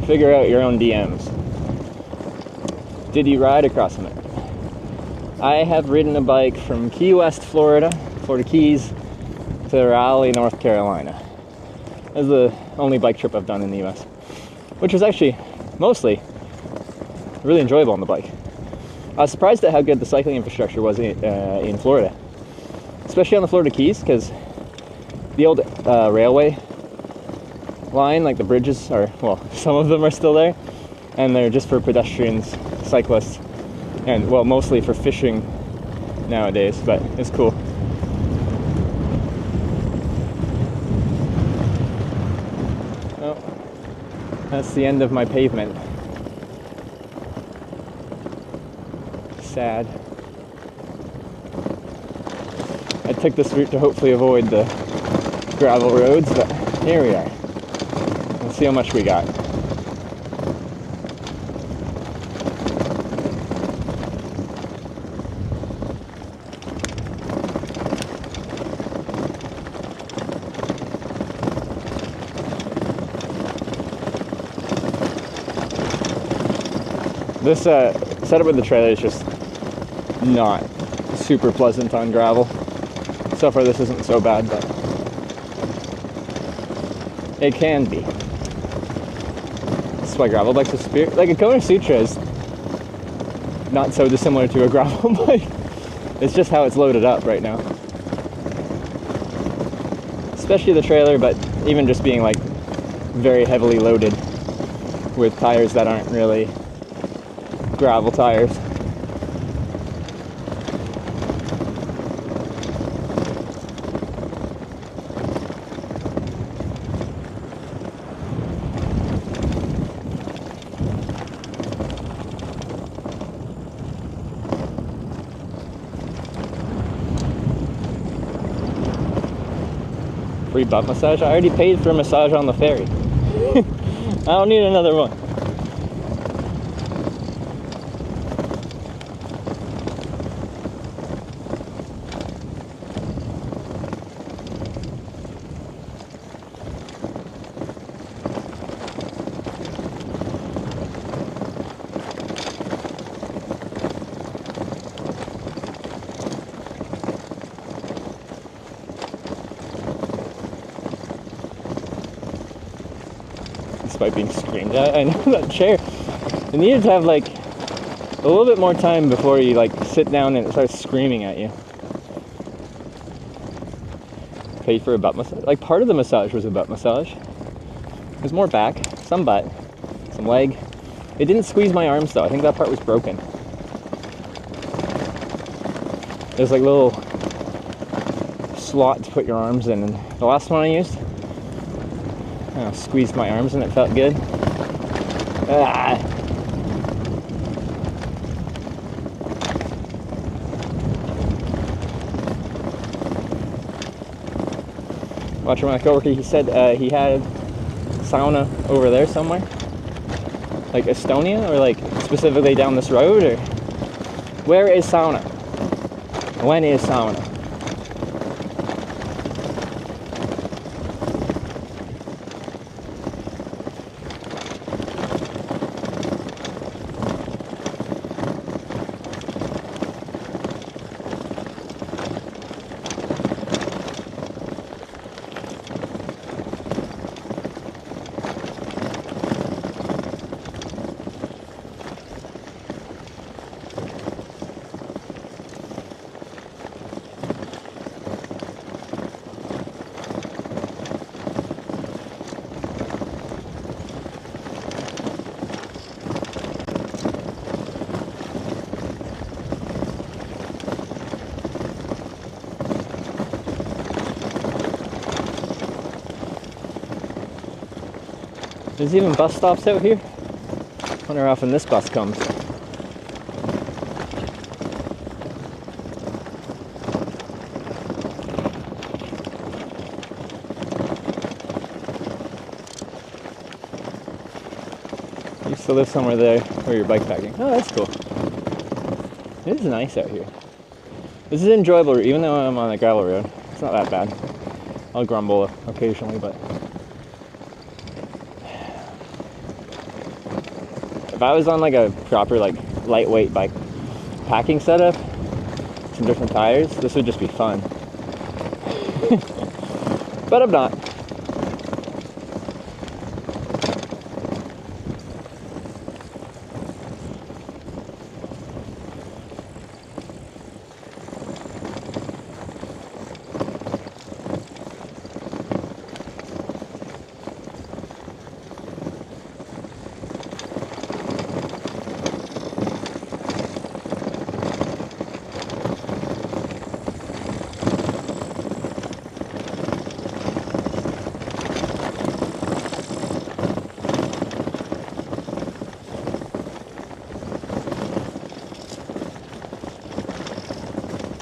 figure out your own DMs. Did you ride across America? I have ridden a bike from Key West, Florida Keys, to Raleigh, North Carolina. That's the only bike trip I've done in the US, which was actually mostly really enjoyable on the bike. I was surprised at how good the cycling infrastructure was in Florida. Especially on the Florida Keys, because the old railway line, like the bridges are, well, some of them are still there, and they're just for pedestrians, cyclists, and, well, mostly for fishing nowadays, but it's cool. Oh, that's the end of my pavement. Sad. I took this route to hopefully avoid the gravel roads, but here we are. Let's see how much we got. This setup with the trailer is just not super pleasant on gravel. So far this isn't so bad, but it can be. That's why gravel bikes are superior. Like a Kona Sutra is not so dissimilar to a gravel bike. It's just how it's loaded up right now. Especially the trailer, but even just being like very heavily loaded with tires that aren't really gravel tires. Free butt massage? I already paid for a massage on the ferry. I don't need another one. despite being screamed at. I know that chair. You needed to have like a little bit more time before you like sit down and it starts screaming at you. Pay for a butt massage. Like part of the massage was a butt massage. There's more back, some butt, some leg. It didn't squeeze my arms though. I think that part was broken. There's like little slot to put your arms in, and the last one I used, I squeezed my arms and it felt good. Watching my coworker, he said he had sauna over there somewhere, like Estonia, or like specifically down this road, or where is sauna? When is sauna? There's even bus stops out here. Wonder how often this bus comes. I used to live somewhere there where you're bikepacking. Oh, that's cool. It is nice out here. This is an enjoyable route, even though I'm on a gravel road. It's not that bad. I'll grumble occasionally, but if I was on like a proper like lightweight bike packing setup, some different tires, this would just be fun. But I'm not.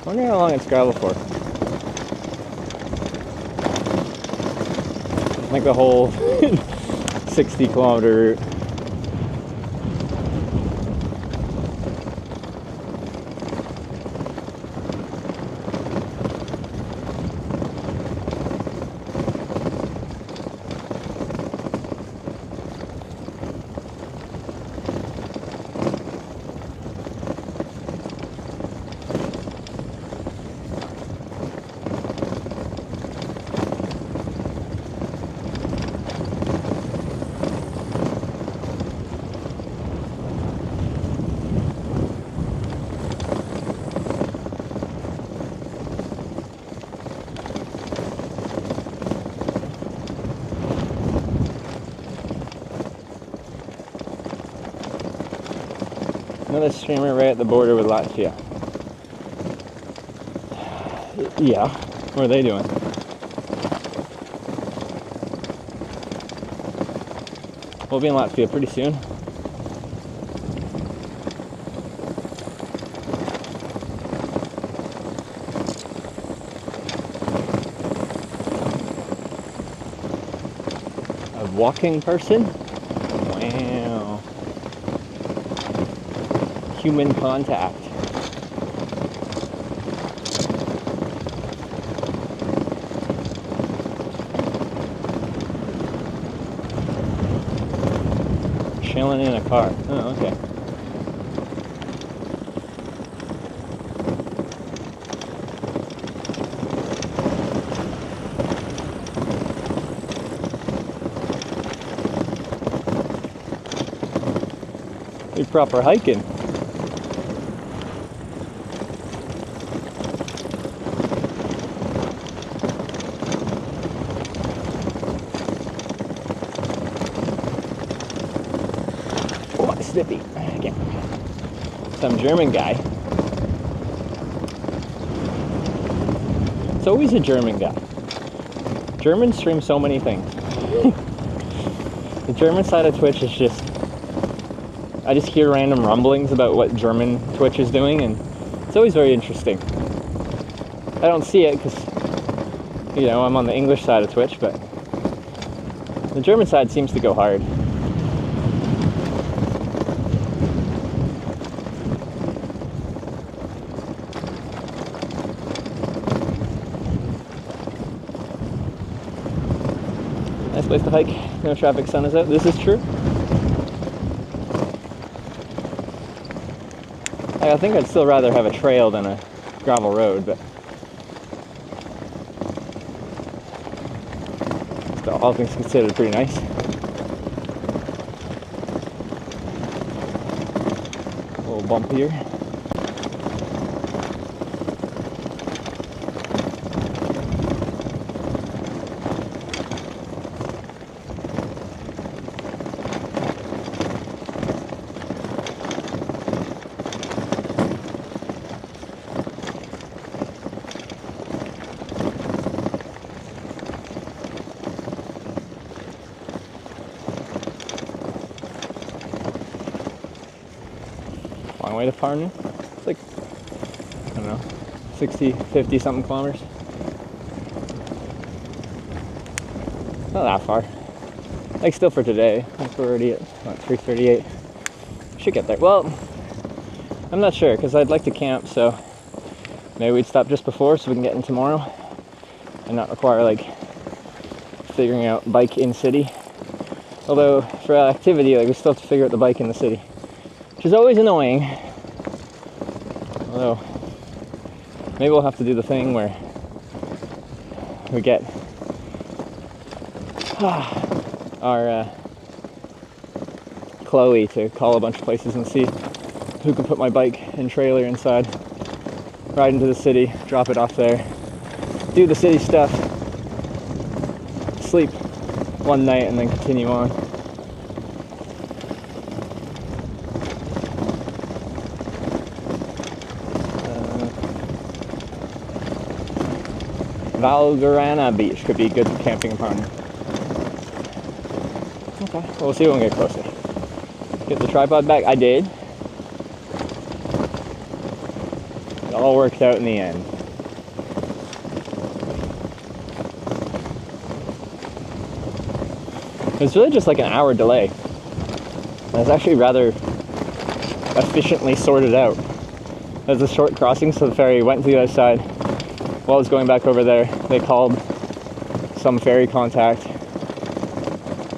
I wonder how long it's gravel for. Like the whole 60-kilometer route. Another streamer right at the border with Latvia. Yeah, what are they doing? We'll be in Latvia pretty soon. A walking person? Wow. Human contact. Chilling in a car. Oh, okay. We proper hiking. Oh, snippy. Okay. Some German guy. It's always a German guy. Germans stream so many things. The German side of Twitch is just... I just hear random rumblings about what German Twitch is doing, and it's always very interesting. I don't see it because, you know, I'm on the English side of Twitch, but the German side seems to go hard. Nice place to hike. No traffic, sun is out. This is true. I think I'd still rather have a trail than a gravel road, but still, all things considered, pretty nice. A little bump here. Long way to Parnu. It's like, I don't know, 60, 50 something kilometers. Not that far. Like still for today. Like we're already at what, 3:38. Should get there. Well, I'm not sure because I'd like to camp, so maybe we'd stop just before so we can get in tomorrow and not require like figuring out bike in city. Although for activity, like we still have to figure out the bike in the city, which is always annoying. Although, maybe we'll have to do the thing where we get our Chloe to call a bunch of places and see who can put my bike and trailer inside, ride into the city, drop it off there, do the city stuff, sleep one night, and then continue on. Valgarana Beach could be good for camping in Parnu. Okay, well, we'll see when we get closer. Get the tripod back. I did. It all worked out in the end. It was really just like an hour delay. It was actually rather efficiently sorted out. There's a short crossing, so the ferry went to the other side. While I was going back over there, they called some ferry contact.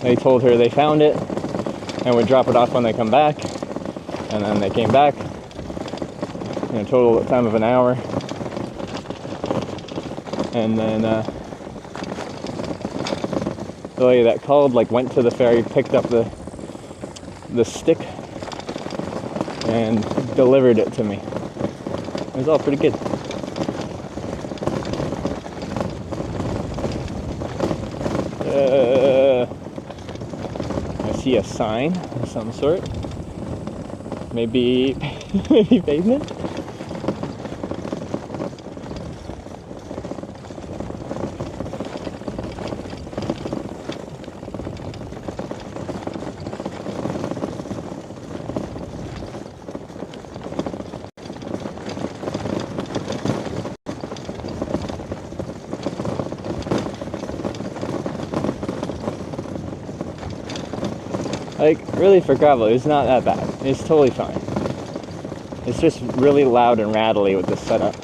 They told her they found it and would drop it off when they come back. And then they came back in a total time of an hour. And then the lady that called like went to the ferry, picked up the stick, and delivered it to me. It was all pretty good. I see a sign of some sort. Maybe maybe pavement? Like, really, for gravel, it's not that bad. It's totally fine. It's just really loud and rattly with this setup.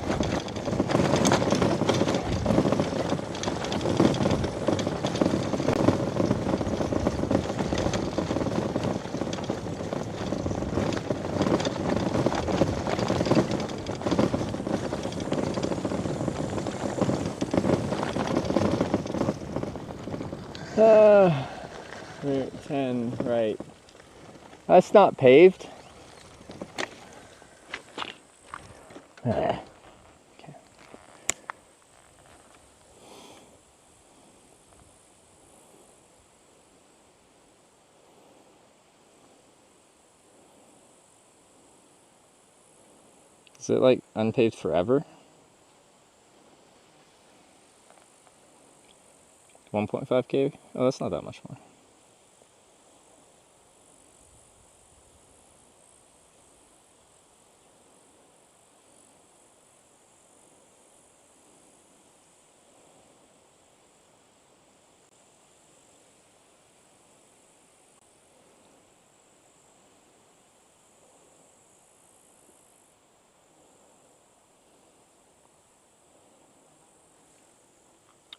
Route 10, right. That's not paved. Okay. Is it like unpaved forever? 1.5K? Oh, that's not that much more.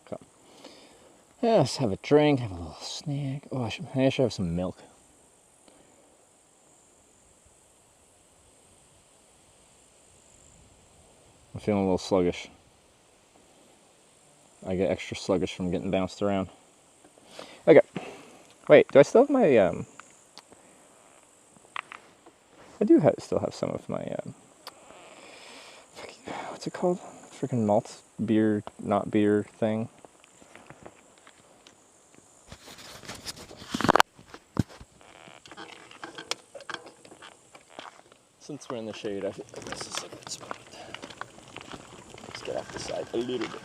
Okay. Yeah, let's have a drink, have a little snack. Oh, I should have some milk. I'm feeling a little sluggish. I get extra sluggish from getting bounced around. Okay. Wait, do I still have my, I do still have some of my, what's it called? Freaking malt beer, not beer thing. Since we're in the shade, I think this is a good spot. Let's get off the side a little bit.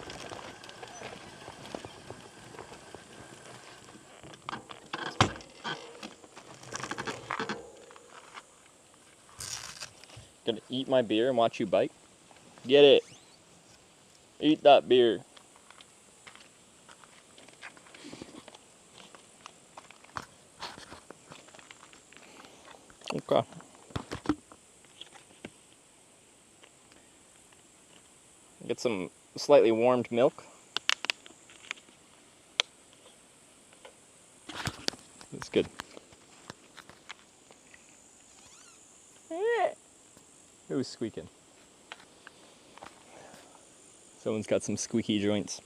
Gonna eat my beer and watch you bite? Get it! Eat that beer. Okay. Get some slightly warmed milk. That's good. Who's squeaking? Someone's got some squeaky joints.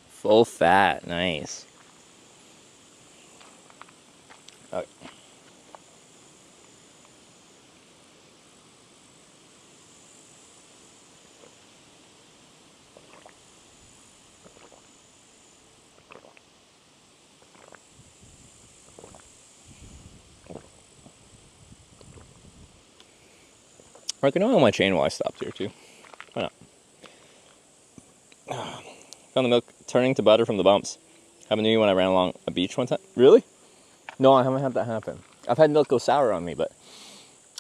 Full fat, nice. Okay. I can oil my chain while I stopped here too. Why not? Found the milk turning to butter from the bumps. Happened to me when I ran along a beach one time. Really? No, I haven't had that happen. I've had milk go sour on me, but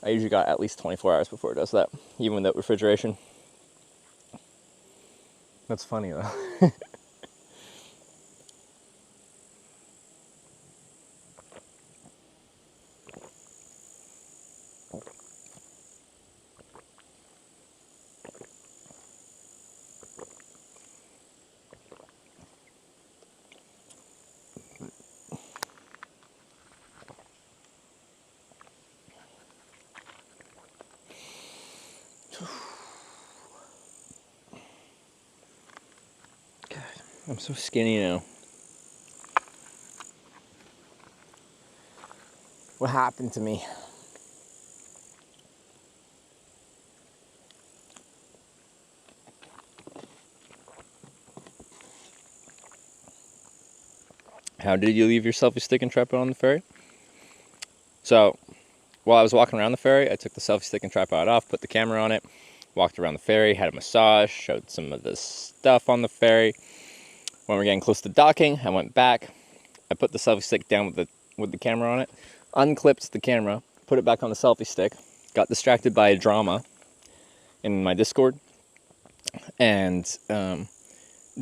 I usually got at least 24 hours before it does that, even without refrigeration. That's funny though. God, I'm so skinny now. What happened to me? How did you leave your selfie stick and tripod on the ferry? So, while I was walking around the ferry, I took the selfie stick and tripod off, put the camera on it, walked around the ferry, had a massage, showed some of the stuff on the ferry. When we were getting close to docking, I went back. I put the selfie stick down with the camera on it, unclipped the camera, put it back on the selfie stick, got distracted by a drama in my Discord, and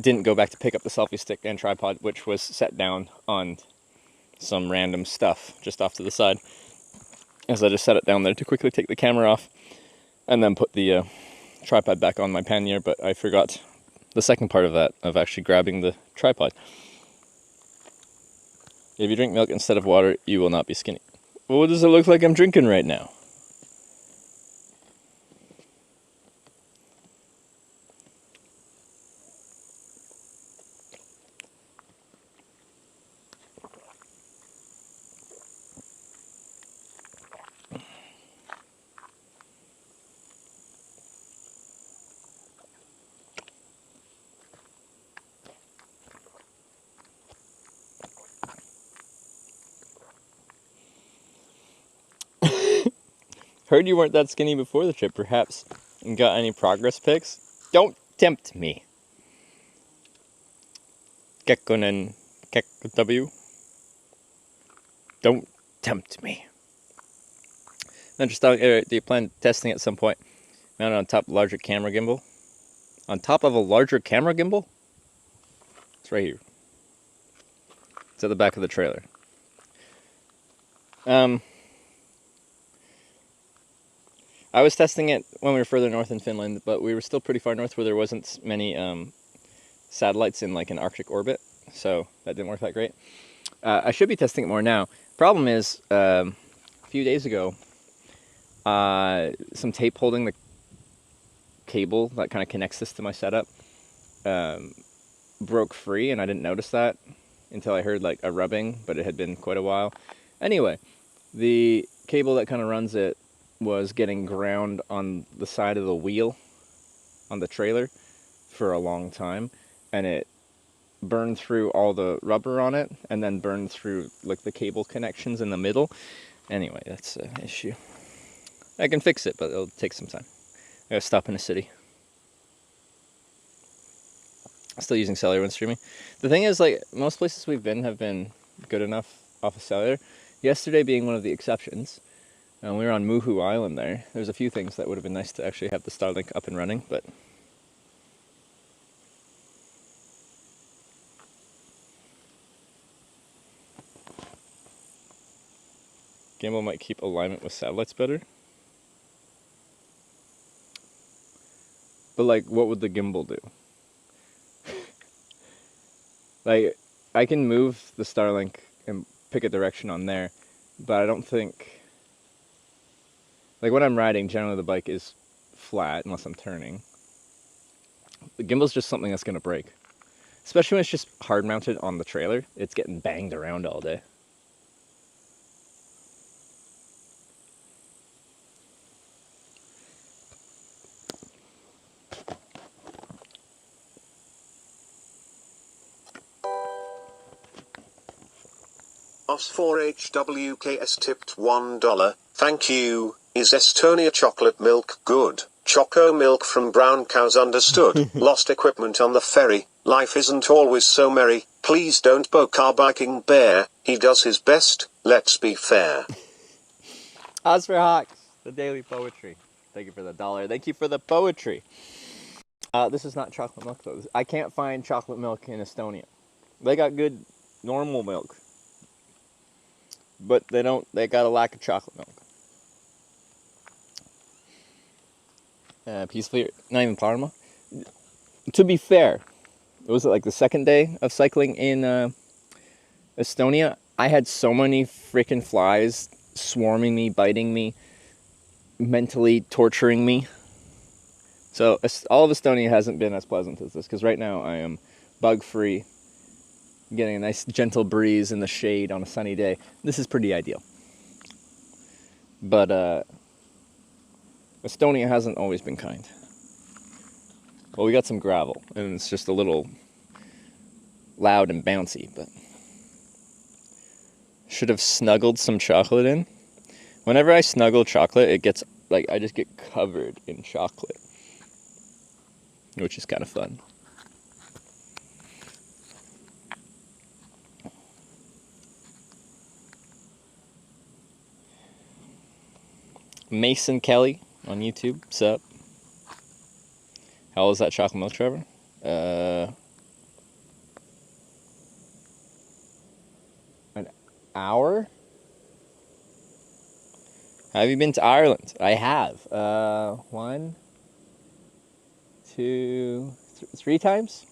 didn't go back to pick up the selfie stick and tripod, which was set down on some random stuff just off to the side. As I just set it down there to quickly take the camera off and then put the tripod back on my pannier, but I forgot the second part of that, of actually grabbing the tripod. If you drink milk instead of water, you will not be skinny. Well, what does it look like I'm drinking right now? Heard you weren't that skinny before the trip, perhaps. Got any progress pics? Don't tempt me. Kekkonen W. Don't tempt me. Then just thought, do you plan testing at some point? Mounted on top of a larger camera gimbal. On top of a larger camera gimbal? It's right here. It's at the back of the trailer. I was testing it when we were further north in Finland, but we were still pretty far north where there wasn't many satellites in like an Arctic orbit, so that didn't work that great. I should be testing it more now. Problem is, a few days ago, some tape holding the cable that kind of connects this to my setup broke free, and I didn't notice that until I heard like a rubbing, but it had been quite a while. Anyway, the cable that kind of runs it was getting ground on the side of the wheel on the trailer for a long time, and it burned through all the rubber on it and then burned through like the cable connections in the middle. Anyway, that's an issue. I can fix it, but it'll take some time. I gotta stop in a city. Still using cellular when streaming. The thing is, like, most places we've been have been good enough off of cellular. Yesterday being one of the exceptions. We were on Muhu Island there. There's a few things that would have been nice to actually have the Starlink up and running, but gimbal might keep alignment with satellites better. But like, what would the gimbal do? Like, I can move the Starlink and pick a direction on there, but I don't think... Like, when I'm riding, generally the bike is flat, unless I'm turning. The gimbal's just something that's going to break. Especially when it's just hard-mounted on the trailer. It's getting banged around all day. Os4HWKS tipped $1. Thank you. Is Estonia chocolate milk good? Choco milk from brown cows understood. Lost equipment on the ferry. Life isn't always so merry. Please don't poke our biking bear. He does his best. Let's be fair. As for Hawks, the daily poetry. Thank you for the $1. Thank you for the poetry. This is not chocolate milk though. I can't find chocolate milk in Estonia. They got good normal milk, but they got a lack of chocolate milk. Peacefully, not even Parnu. To be fair, it was like the second day of cycling in Estonia. I had so many freaking flies swarming me, biting me, mentally torturing me. So all of Estonia hasn't been as pleasant as this, because right now I am bug-free, getting a nice gentle breeze in the shade on a sunny day. This is pretty ideal. But Estonia hasn't always been kind. Well, we got some gravel, and it's just a little loud and bouncy, but should have snuggled some chocolate in. Whenever I snuggle chocolate, it gets, like, I just get covered in chocolate, which is kind of fun. Mason Kelly on YouTube, sup? How old is that chocolate milk, Trevor? An hour? Have you been to Ireland? I have. 1, 2, 3 times?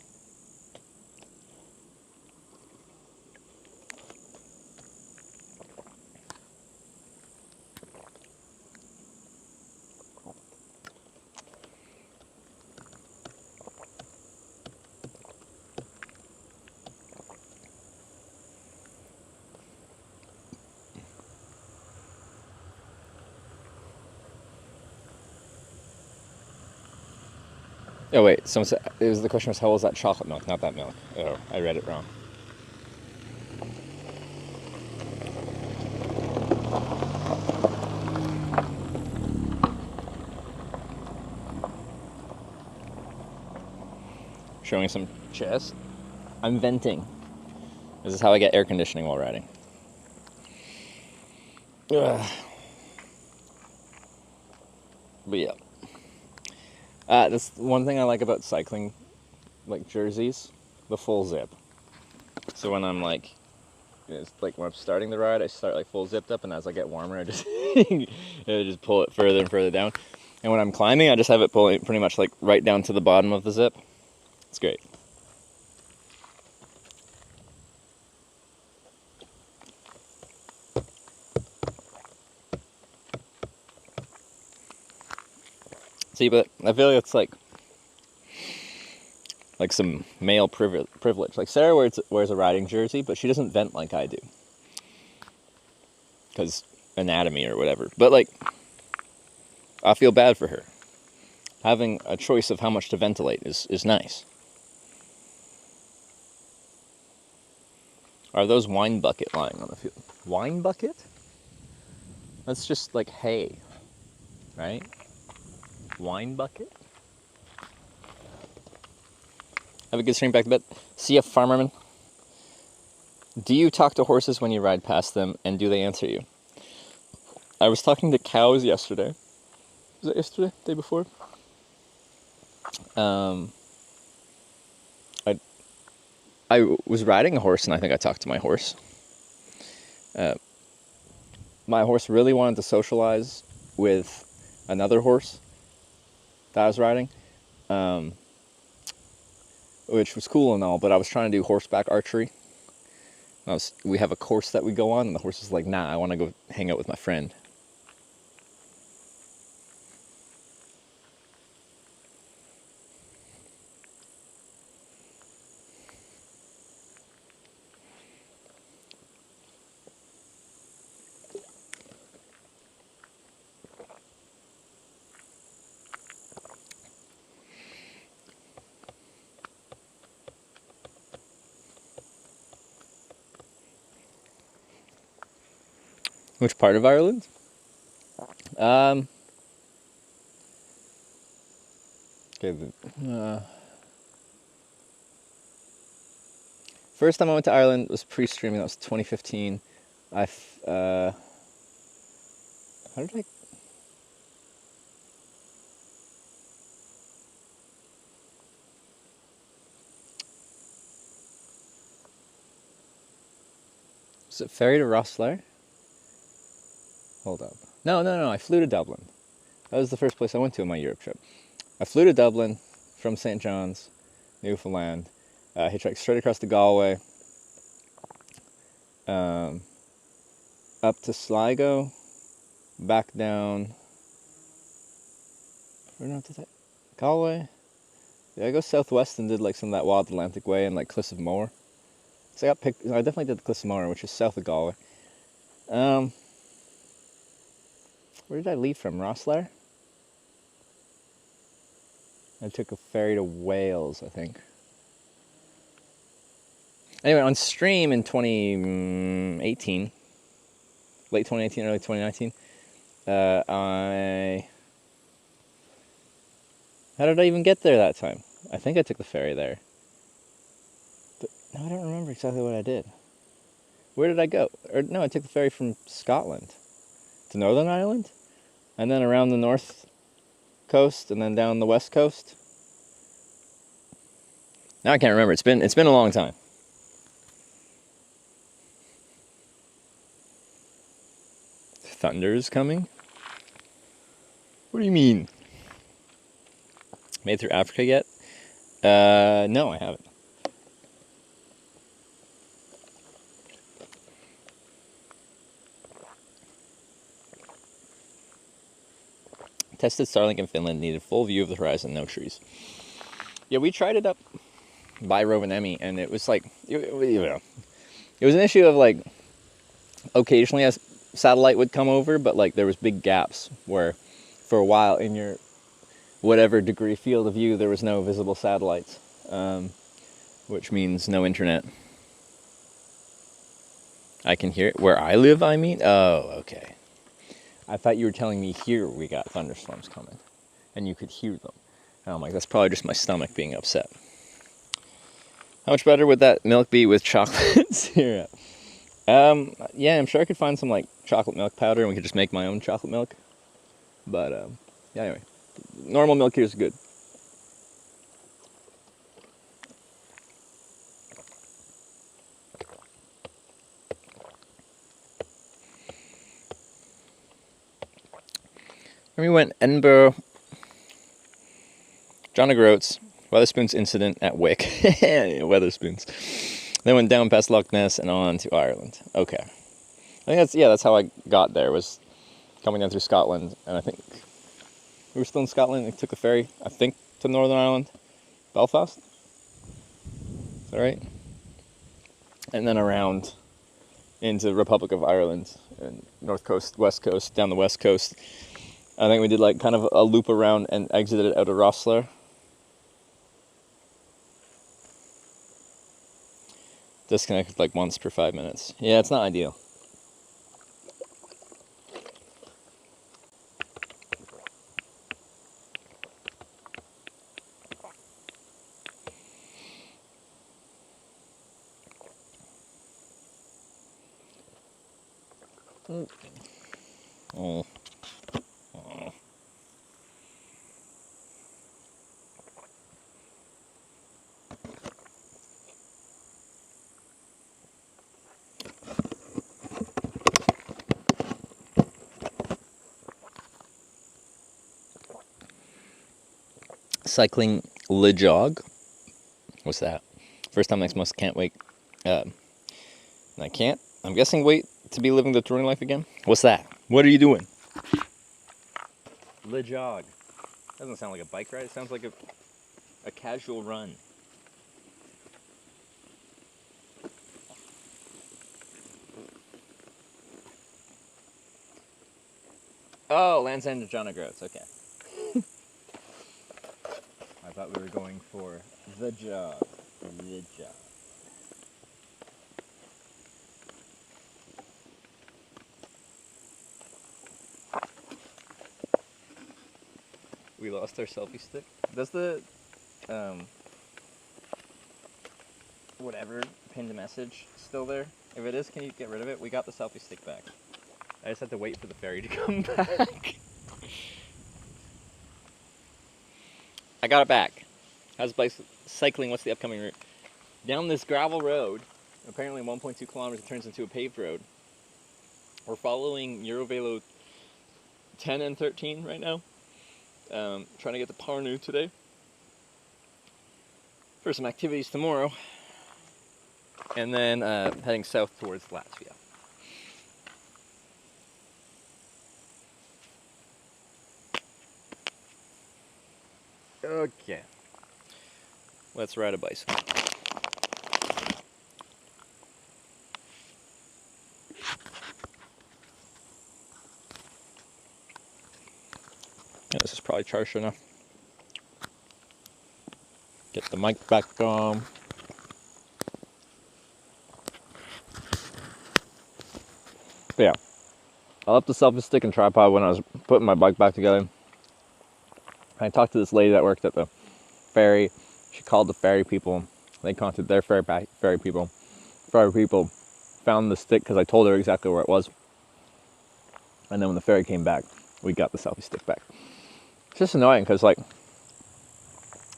Oh wait, someone said, the question was how old is that chocolate milk, not that milk. Oh, I read it wrong. showing some chest. I'm venting. This is how I get air conditioning while riding. Ugh. But yeah. That's one thing I like about cycling, like jerseys, the full zip. So when I'm like, it's like when I'm starting the ride, I start like full zipped up, and as I get warmer, I just I just pull it further and further down. And when I'm climbing, I just have it pulling pretty much like right down to the bottom of the zip. It's great. See, but I feel like it's like some male privilege. Like Sarah wears a riding jersey, but she doesn't vent like I do. Because anatomy or whatever. But like, I feel bad for her. Having a choice of how much to ventilate is nice. Are those wine bucket lying on the field? Wine bucket? That's just like hay, right? Wine bucket? Have a good stream, back to bed. See ya, farmerman. Do you talk to horses when you ride past them, and do they answer you? I was talking to cows yesterday. Was it yesterday? Day before? I was riding a horse, and I think I talked to my horse. My horse really wanted to socialize with another horse that I was riding, which was cool and all, but I was trying to do horseback archery. We have a course that we go on, and the horse is like, nah, I want to go hang out with my friend. Which part of Ireland? First time I went to Ireland was pre-streaming. That was 2015. How did I? Was it ferry to Rosslare? Hold up. No, I flew to Dublin. That was the first place I went to on my Europe trip. I flew to Dublin from St. John's, Newfoundland. Hitchhiked straight across to Galway. Up to Sligo. Back down. Where did I Galway? Yeah, I go southwest and did like some of that Wild Atlantic Way and like Cliffs of Moher. So I definitely did the Cliffs of Moher, which is south of Galway. Where did I leave from? Rosslare? I took a ferry to Wales, I think. Anyway, on stream in 2018, late 2018, early 2019, how did I even get there that time? I think I took the ferry there. But no, I don't remember exactly what I did. Where did I go? No, I took the ferry from Scotland to Northern Ireland, and then around the north coast, and then down the west coast. Now I can't remember. It's been a long time. Thunder is coming? What do you mean? Made it through Africa yet? No, I haven't. Tested Starlink in Finland, needed full view of the horizon, no trees. Yeah, we tried it up by Rovaniemi, and it was like, it was an issue of like, occasionally a satellite would come over, but like there was big gaps where for a while in your whatever degree field of view there was no visible satellites, which means no internet. I can hear it where I live, I mean? Oh, okay. I thought you were telling me here we got thunderstorms coming, and you could hear them. And I'm like, that's probably just my stomach being upset. How much better would that milk be with chocolate syrup? Yeah, I'm sure I could find some like chocolate milk powder and we could just make my own chocolate milk. But yeah, anyway, normal milk here is good. Then we went Edinburgh, John O'Groats, Weatherspoons incident at Wick. Weatherspoons. Then went down past Loch Ness and on to Ireland. Okay. I think that's how I got there, was coming down through Scotland, and I think we were still in Scotland. We took the ferry, I think, to Northern Ireland, Belfast. Is that right? And then around into the Republic of Ireland, and North Coast, West Coast, down the West Coast. I think we did like kind of a loop around and exited out of Rossler. Disconnected like once per 5 minutes. Yeah, it's not ideal. Oh. Oh. Cycling Le Jog. What's that? First time next month, can't wait. I can't. I'm guessing wait to be living the touring life again. What's that? What are you doing? Le Jog. Doesn't sound like a bike ride. It sounds like a casual run. Oh, Land's End of John O'Groats. Okay. I thought we were going for the jog. The jog. We lost our selfie stick. Does the whatever pinned message still there? If it is, can you get rid of it? We got the selfie stick back. I just had to wait for the ferry to come back. I got it back. How's cycling? What's the upcoming route? Down this gravel road, apparently 1.2 kilometers, it turns into a paved road. We're following Eurovelo 10 and 13 right now. Trying to get to Parnu today for some activities tomorrow. And then heading south towards Latvia. Okay. Let's ride a bicycle. Yeah, this is probably charged enough. Get the mic back on. But yeah, I left the selfie stick and tripod when I was putting my bike back together. I talked to this lady that worked at the ferry. She called the ferry people. They contacted their ferry people. Ferry people found the stick because I told her exactly where it was. And then when the ferry came back, we got the selfie stick back. It's just annoying because like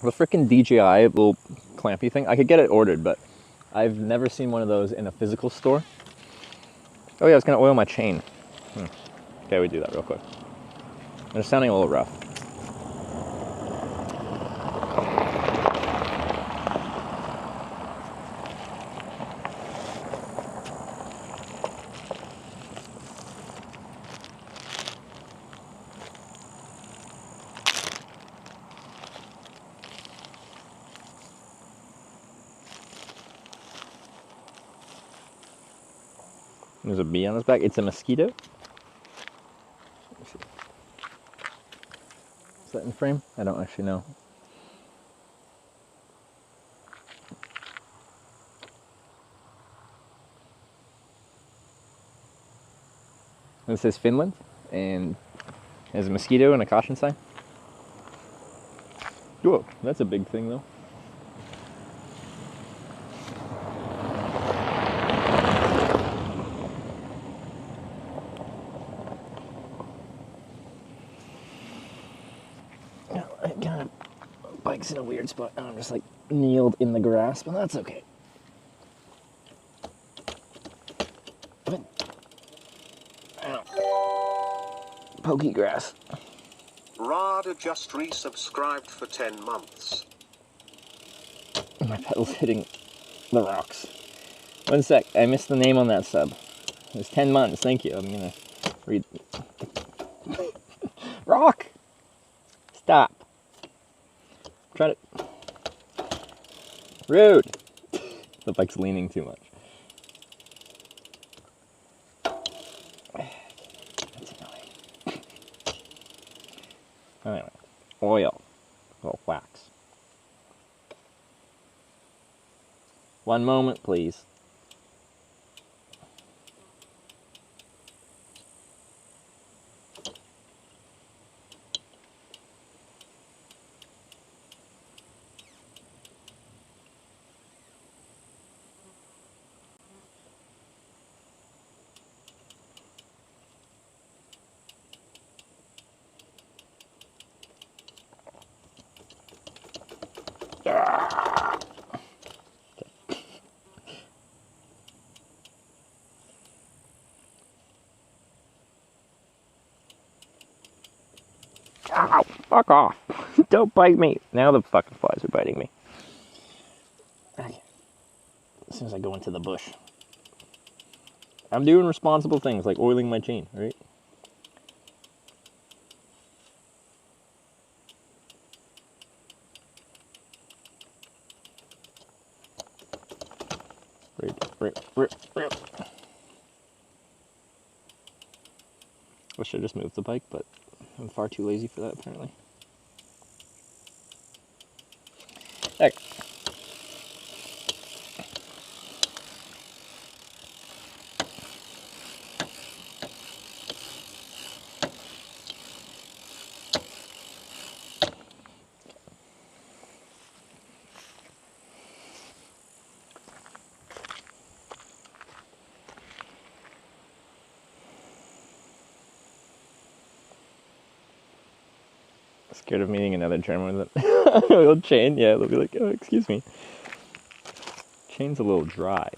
the freaking DJI little clampy thing, I could get it ordered, but I've never seen one of those in a physical store. Oh yeah, I was gonna oil my chain. Okay, we do that real quick. It's sounding a little rough. There's a bee on his back. It's a mosquito. Is that in frame? I don't actually know. This is Finland, and there's a mosquito and a caution sign. Whoa, that's a big thing though. it kind of bike's in a weird spot, and I'm just like kneeled in the grass, but that's okay. Ow. Pokey grass. Rada just resubscribed for 10 months. My pedal's hitting the rocks. One sec, I missed the name on that sub. It was 10 months, thank you. I'm gonna read. Rock! Stop. Try to. Rude! The bike's leaning too much. That's annoying. Anyway, oil. Oh, wax. One moment, please. Ow, fuck off. Don't bite me. Now the fucking flies are biting me. Okay. As soon as I go into the bush. I'm doing responsible things like oiling my chain, right? Right. Wish I just moved the bike, but I'm far too lazy for that apparently. Heck. Scared of meeting another German with a little chain. Yeah, they'll be like, oh, excuse me. Chain's a little dry.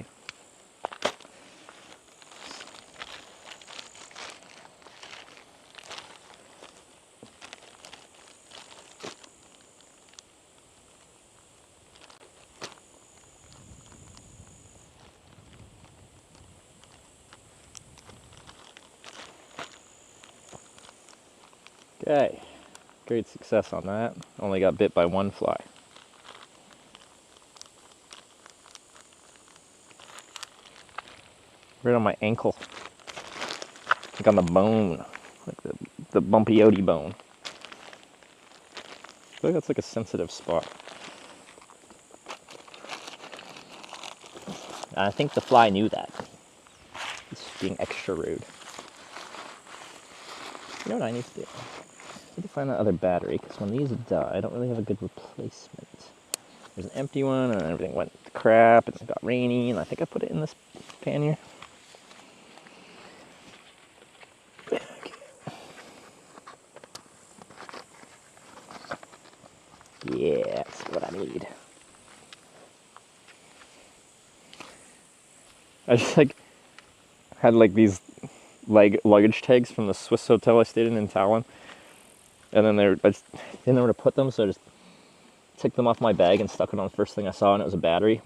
Okay. Great success on that. Only got bit by one fly. Right on my ankle. Like on the bone. Like the bumpy outy bone. I feel like that's like a sensitive spot. I think the fly knew that. It's being extra rude. You know what I need to do? I need to find that other battery, because when these die, I don't really have a good replacement. There's an empty one, and everything went to crap, and it got rainy, and I think I put it in this pannier. Yeah, that's what I need. I just had these luggage tags from the Swiss hotel I stayed in Tallinn, and then I just didn't know where to put them, so I just took them off my bag and stuck it on the first thing I saw, and it was a battery.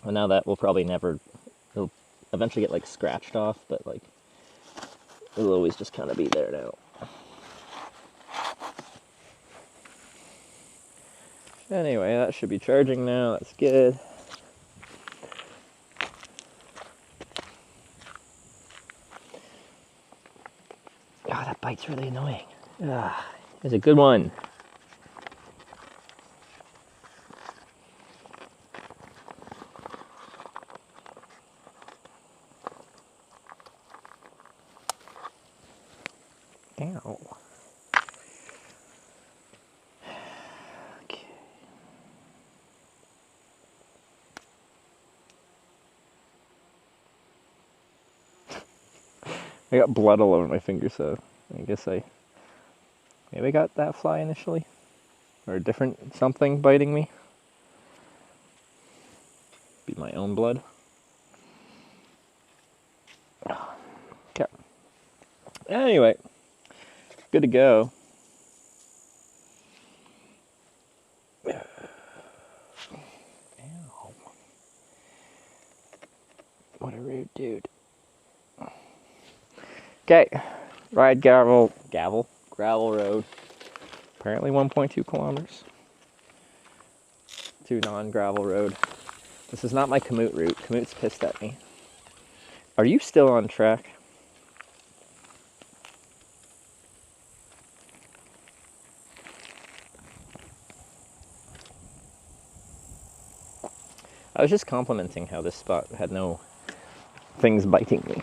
And now that will probably it'll eventually get scratched off, but it'll always just kind of be there now. Anyway, that should be charging now. That's good. God, that bite's really annoying. Ah, it's a good one. Ow. Okay. I got blood all over my finger, so I guess maybe I got that fly initially. or a different something biting me. Be my own blood. Okay. Anyway, good to go. Ow. What a rude dude. Okay, ride gravel road. Apparently 1.2 kilometers to non-gravel road. This is not my commute route. Commute's pissed at me. Are you still on track? I was just complimenting how this spot had no things biting me.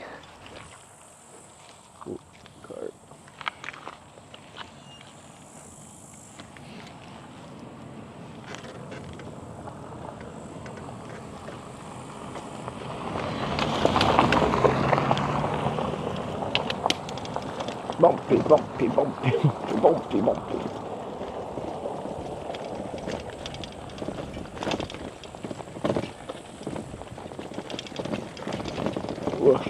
Ooh, cart. Bumpy, bumpy, bumpy, bumpy, bumpy. Ugh.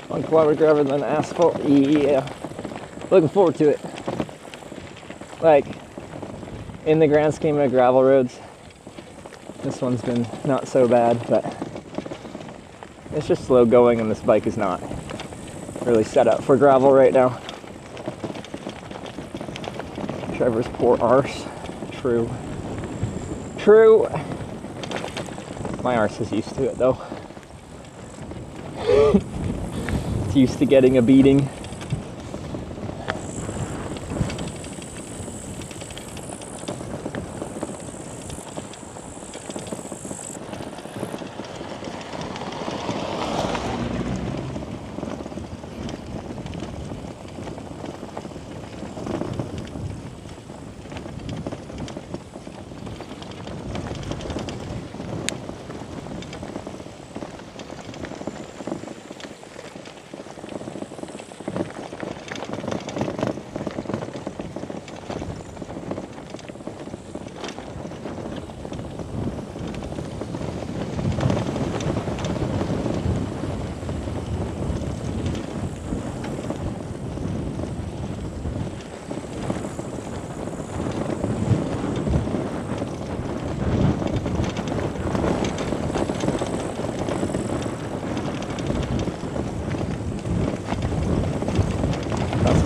One kilometer gravel than asphalt. Yeah. Looking forward to it. Like, in the grand scheme of gravel roads, this one's been not so bad, but it's just slow going and this bike is not really set up for gravel right now. Trevor's poor arse. True. True. My arse is used to it though. It's used to getting a beating.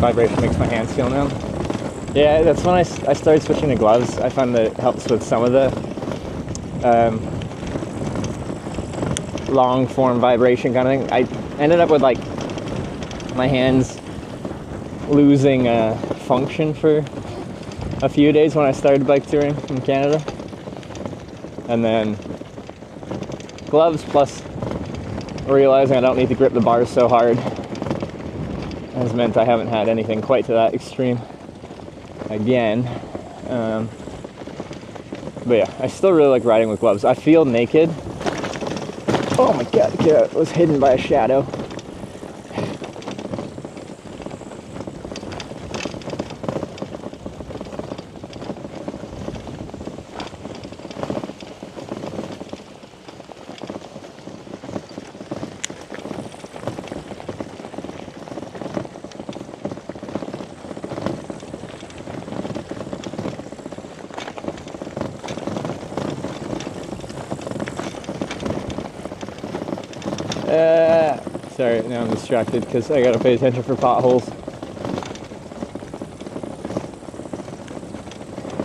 Vibration makes my hands feel numb. Yeah, that's when I started switching to gloves. I found that it helps with some of the long form vibration kind of thing. I ended up with like my hands losing function for a few days when I started bike touring in Canada, and then gloves plus realizing I don't need to grip the bars so hard has meant I haven't had anything quite to that extreme again. But yeah, I still really like riding with gloves. I feel naked. Oh my god, it was hidden by a shadow. Sorry, now I'm distracted because I gotta pay attention for potholes.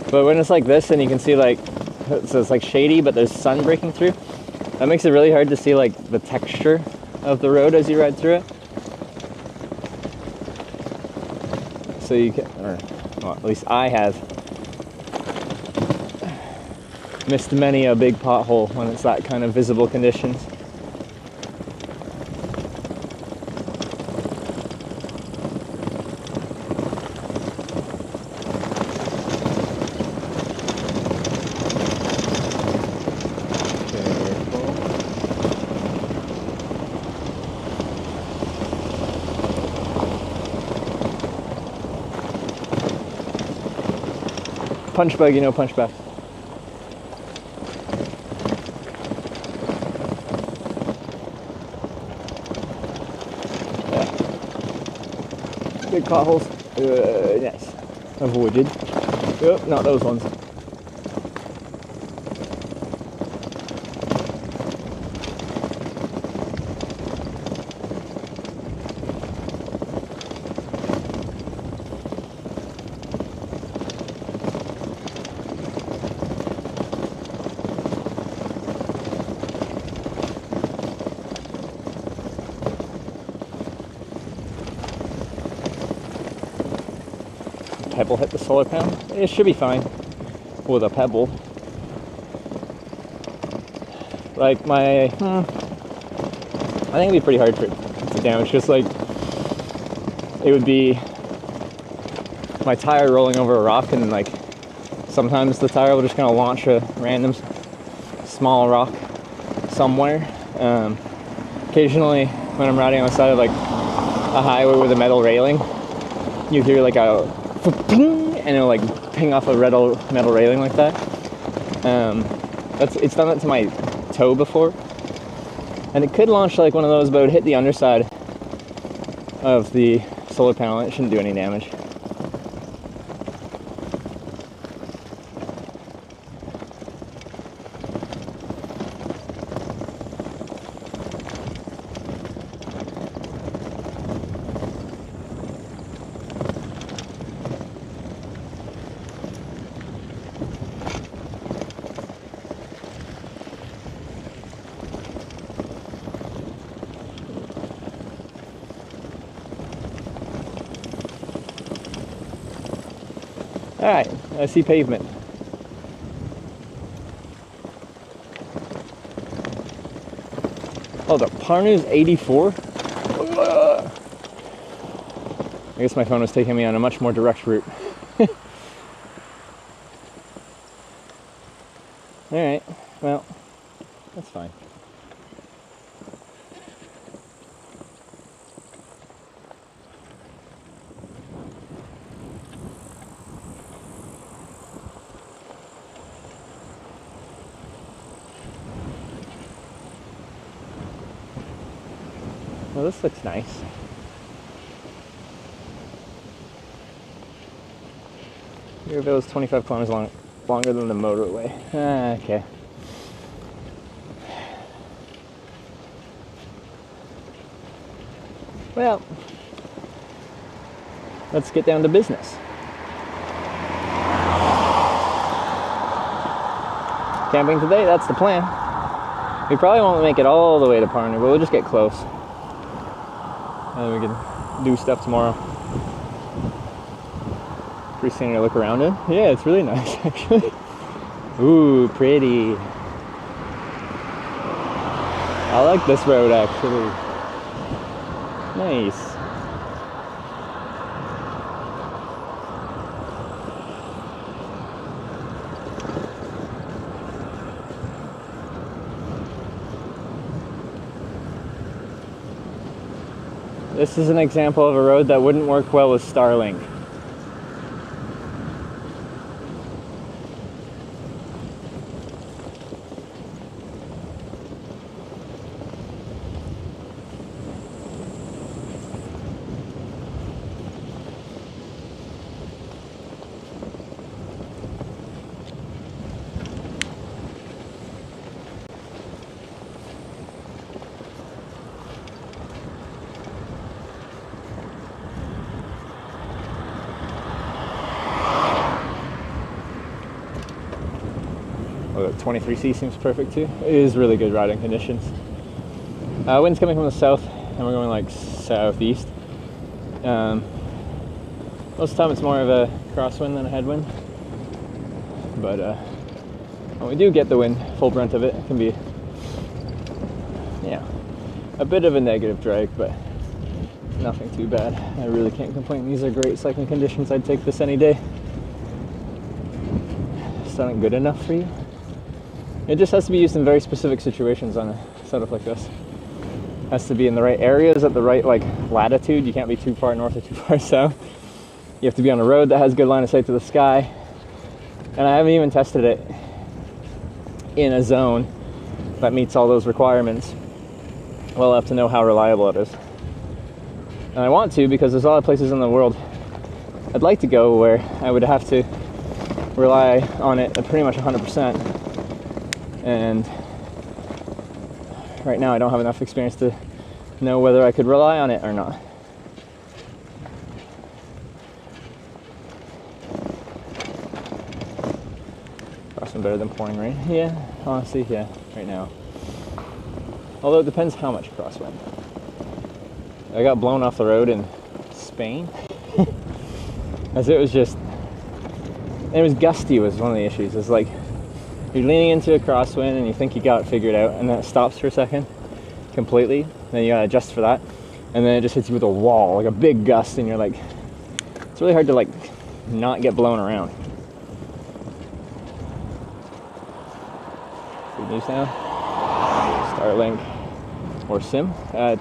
But when it's like this and you can see like, so it's like shady, but there's sun breaking through, that makes it really hard to see like the texture of the road as you ride through it. So you can, or well, at least I have missed many a big pothole when it's that kind of visible conditions. Punch bug, you know, punch back. Yeah. Big potholes. Nice. Avoided. Oh, not those ones. Pebble hit the solar panel. It should be fine with a pebble. Like my, I think it'd be pretty hard for it to damage. Just like it would be my tire rolling over a rock, and then like sometimes the tire will just kind of launch a random small rock somewhere. Occasionally, when I'm riding on the side of like a highway with a metal railing, you hear like a ping, and it'll like ping off a metal railing like that. It's done that to my toe before, and it could launch like one of those, but it would hit the underside of the solar panel and it shouldn't do any damage. Alright, I see pavement. Oh, the Parnu's 84? I guess my phone was taking me on a much more direct route. Alright, well, that's fine. Well, this looks nice. Yorkville is 25 kilometers longer than the motorway. Okay. Well, let's get down to business. Camping today, that's the plan. We probably won't make it all the way to Parnu, but we'll just get close. And we can do stuff tomorrow. Pretty standing to look around in. Yeah, it's really nice actually. Ooh, pretty. I like this road actually. Nice. This is an example of a road that wouldn't work well with Starlink. So 23C seems perfect too. It is really good riding conditions. Wind's coming from the south, and we're going like southeast. Most of the time it's more of a crosswind than a headwind. But when we do get the wind, full brunt of it, it can be, yeah, a bit of a negative drag, but nothing too bad. I really can't complain. These are great cycling conditions. I'd take this any day. Sounding good enough for you? It just has to be used in very specific situations on a setup like this. It has to be in the right areas at the right like latitude. You can't be too far north or too far south. You have to be on a road that has good line of sight to the sky. And I haven't even tested it in a zone that meets all those requirements well enough to know how reliable it is. And I want to, because there's a lot of places in the world I'd like to go where I would have to rely on it at pretty much 100%. And right now I don't have enough experience to know whether I could rely on it or not. Crossing better than pouring rain? Yeah, honestly, yeah, right now. Although it depends how much crosswind. I got blown off the road in Spain. As it was just, it was gusty was one of the issues. It's like you're leaning into a crosswind and you think you got it figured out, and then it stops for a second completely. Then you gotta adjust for that, and then it just hits you with a wall, like a big gust, and you're like, it's really hard to like not get blown around. Good news now. Starlink or Sim,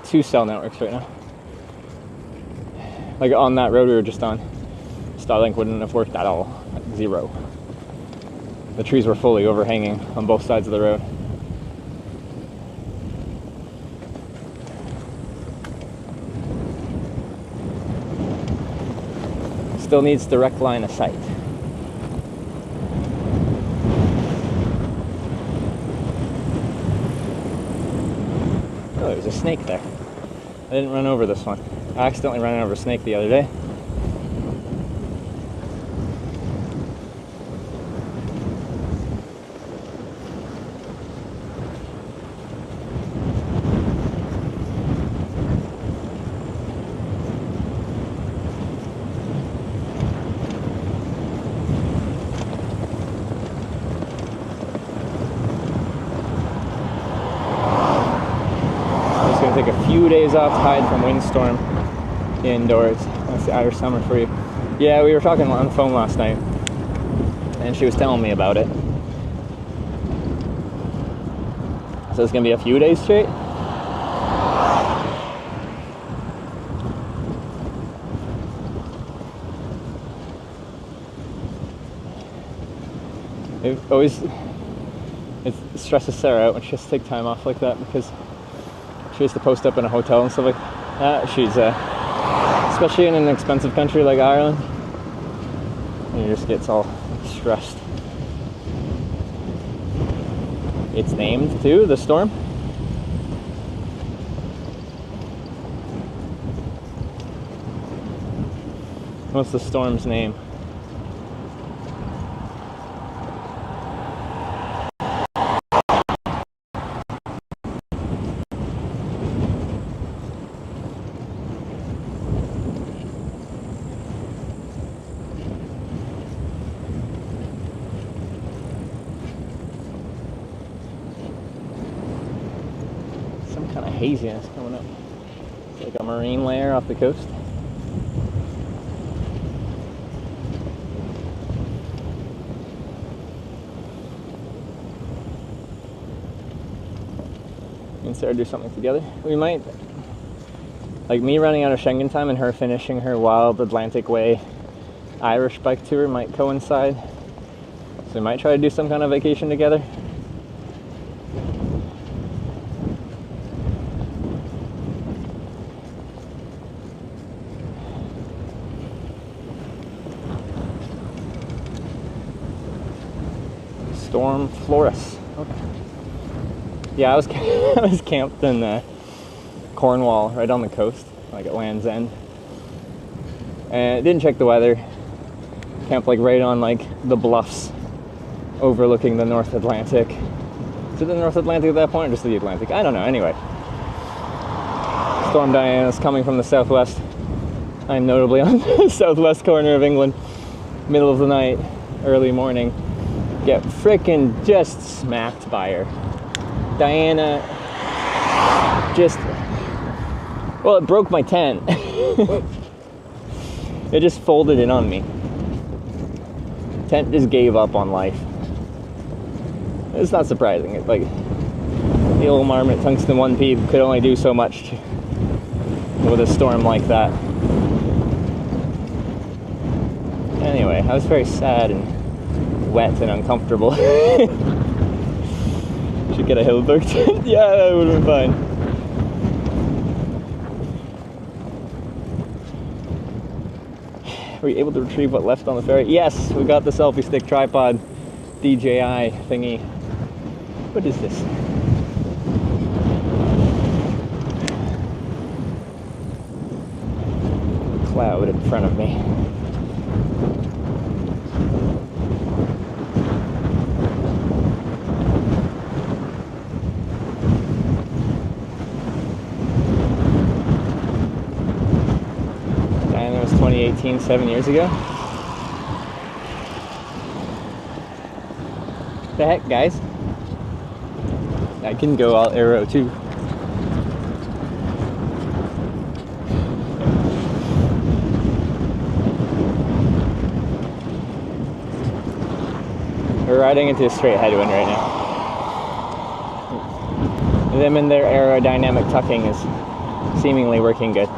2 cell networks right now. Like on that road we were just on, Starlink wouldn't have worked at all, like 0. The trees were fully overhanging on both sides of the road. Still needs direct line of sight. Oh, there's a snake there. I didn't run over this one. I accidentally ran over a snake the other day. Take a few days off to hide from windstorm indoors. That's the Irish summer for you. Yeah, we were talking on the phone last night, and she was telling me about it. So it's gonna be a few days straight. It stresses Sarah out when she has to take time off like that, because she has to post up in a hotel and stuff like that. She's, especially in an expensive country like Ireland, and she just gets all stressed. It's named too, the storm. What's the storm's name? Haziness coming up. It's like a marine layer off the coast. Me and Sarah do something together. We might, like me running out of Schengen time and her finishing her Wild Atlantic Way Irish bike tour might coincide. So we might try to do some kind of vacation together. Storm Flores. Okay. Yeah, I was I was camped in Cornwall, right on the coast, like at Land's End, and didn't check the weather. Camped like right on like the bluffs overlooking the North Atlantic. Is it the North Atlantic at that point, or just the Atlantic? I don't know. Anyway, Storm Diana is coming from the southwest. I'm notably on the southwest corner of England, middle of the night, early morning. Get frickin' just smacked by her. Diana just, well, it broke my tent. It just folded in on me. Tent just gave up on life. It's not surprising. It's like the old marmot tungsten 1P could only do so much with a storm like that. Anyway, I was very sad and wet and uncomfortable. Should get a Hilberg tent. Yeah, that would have been fine. Were you able to retrieve what left on the ferry? Yes, we got the selfie stick tripod DJI thingy. What is this? Cloud in front of me. Diana was 2018, 7 years ago. The heck, guys? I can go all arrow too. We're riding into a straight headwind right now. Them and their aerodynamic tucking is seemingly working good.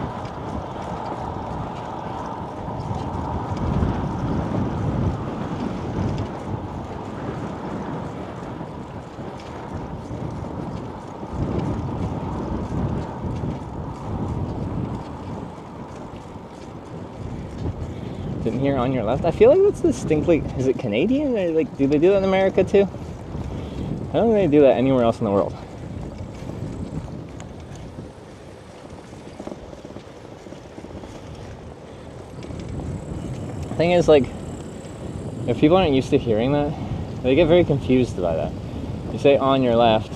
Didn't hear on your left. I feel like that's distinctly, is it Canadian? Or like, do they do that in America too? I don't think they do that anywhere else in the world. The thing is, like, if people aren't used to hearing that, they get very confused by that. You say on your left,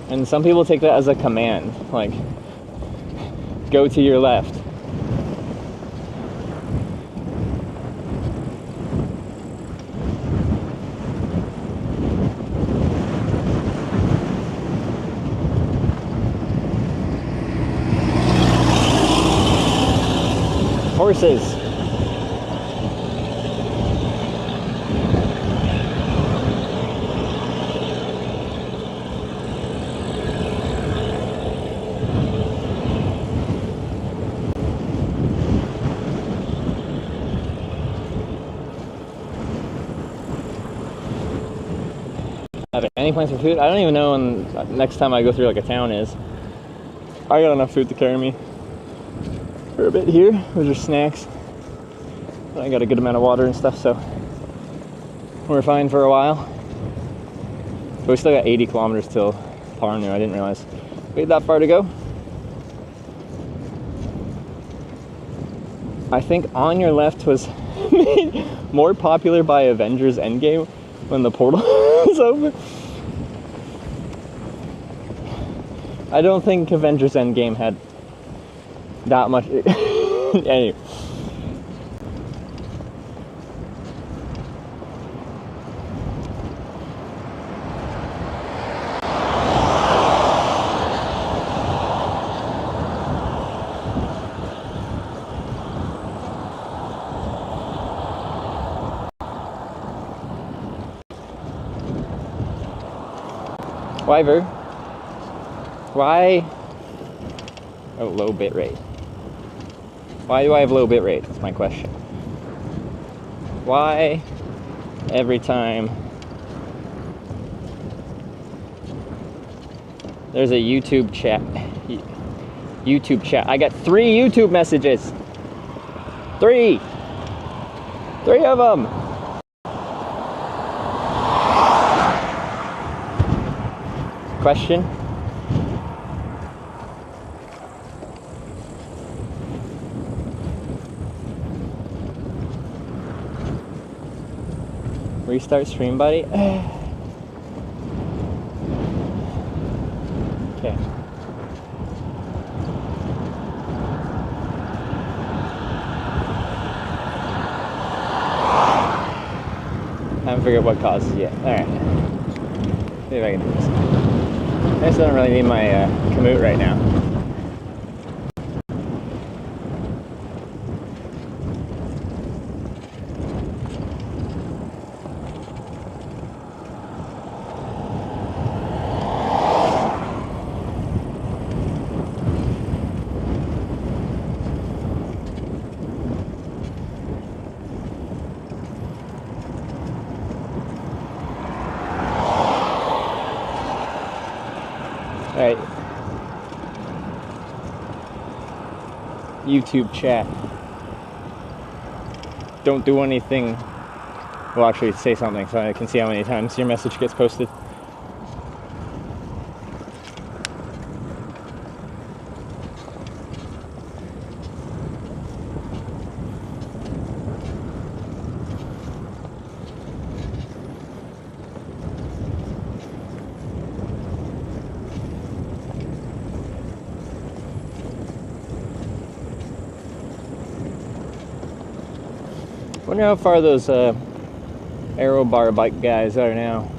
and some people take that as a command, like, go to your left. Horses. Have any plans for food? I don't even know when next time I go through like a town is. I got enough food to carry me for a bit here. Those are snacks. I got a good amount of water and stuff, so we're fine for a while. But we still got 80 kilometers till Parnu. I didn't realize we had that far to go. I think On Your Left was made more popular by Avengers Endgame when the portal was open. I don't think Avengers Endgame had that much. Anyway. Wyver, why? Oh, low bit rate. Why do I have low bit rate? That's my question. Why every time there's a YouTube chat? YouTube chat. I got 3 YouTube messages. 3 of them. Question? Restart stream, buddy. Okay. Haven't figured what causes yet. Alright. See if I can do this. I just don't really need my commute right now. Alright. YouTube chat. Don't do anything. Well, actually, say something so I can see how many times your message gets posted. Wonder how far those aero bar bike guys are now.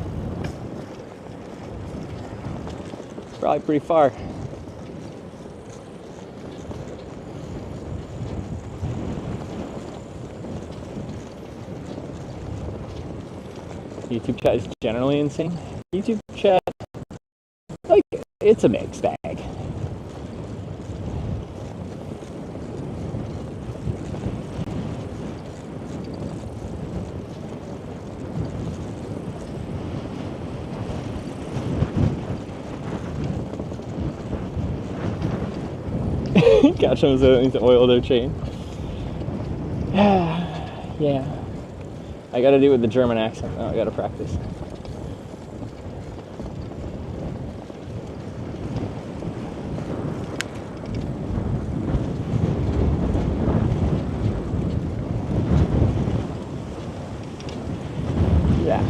Probably pretty far. YouTube chat is generally insane. YouTube chat, like, it's a mixed bag. Catch them so they need to oil their chain. Yeah. I gotta do it with the German accent. Oh, I gotta practice. Yeah.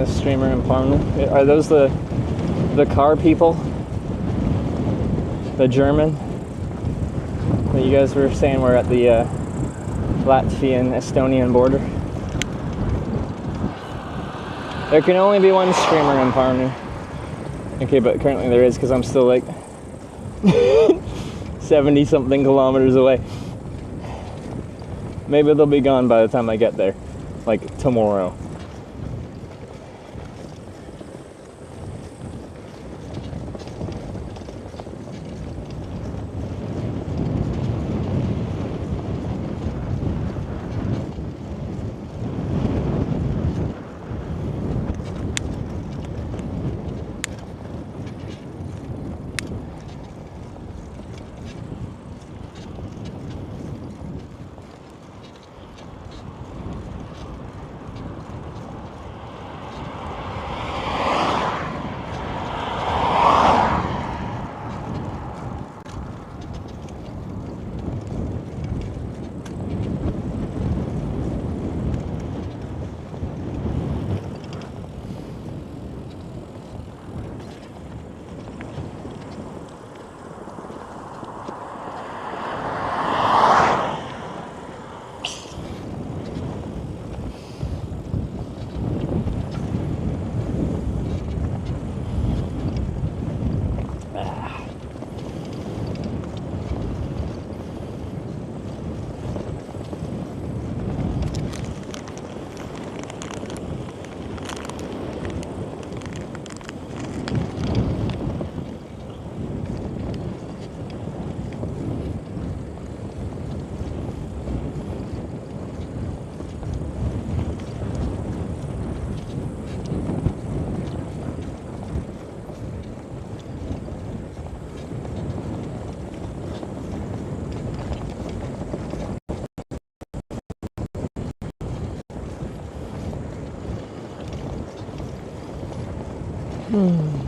Streamer in Parnu. Are those the car people? The German that you guys were saying were at the Latvian Estonian border? There can only be one streamer in Parnu. Okay, but currently there is because I'm still like 70 something kilometers away. Maybe they'll be gone by the time I get there, like tomorrow. Okay.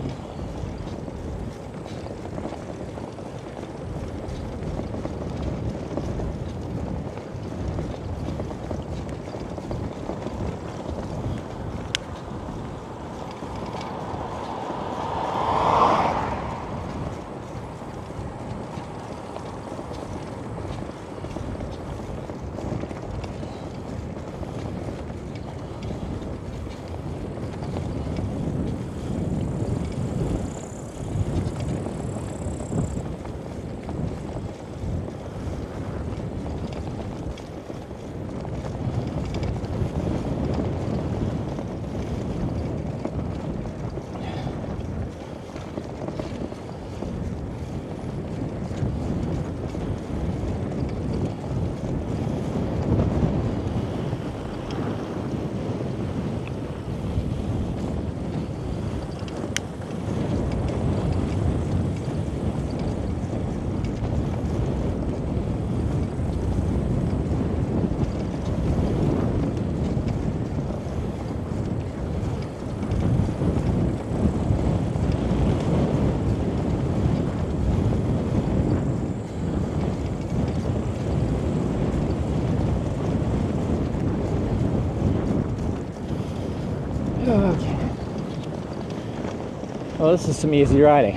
Well, this is some easy riding.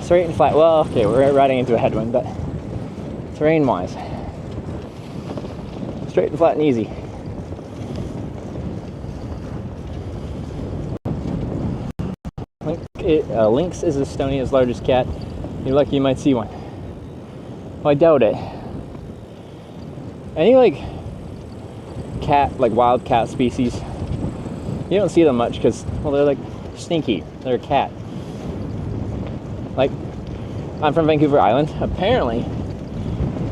Straight and flat. Well, okay, we're riding into a headwind, but terrain-wise, straight and flat and easy. Lynx is Estonia's largest cat. You're lucky you might see one. Well, I doubt it. Any wild cat species, you don't see them much because, well, they're sneaky. They're a cat. I'm from Vancouver Island. Apparently,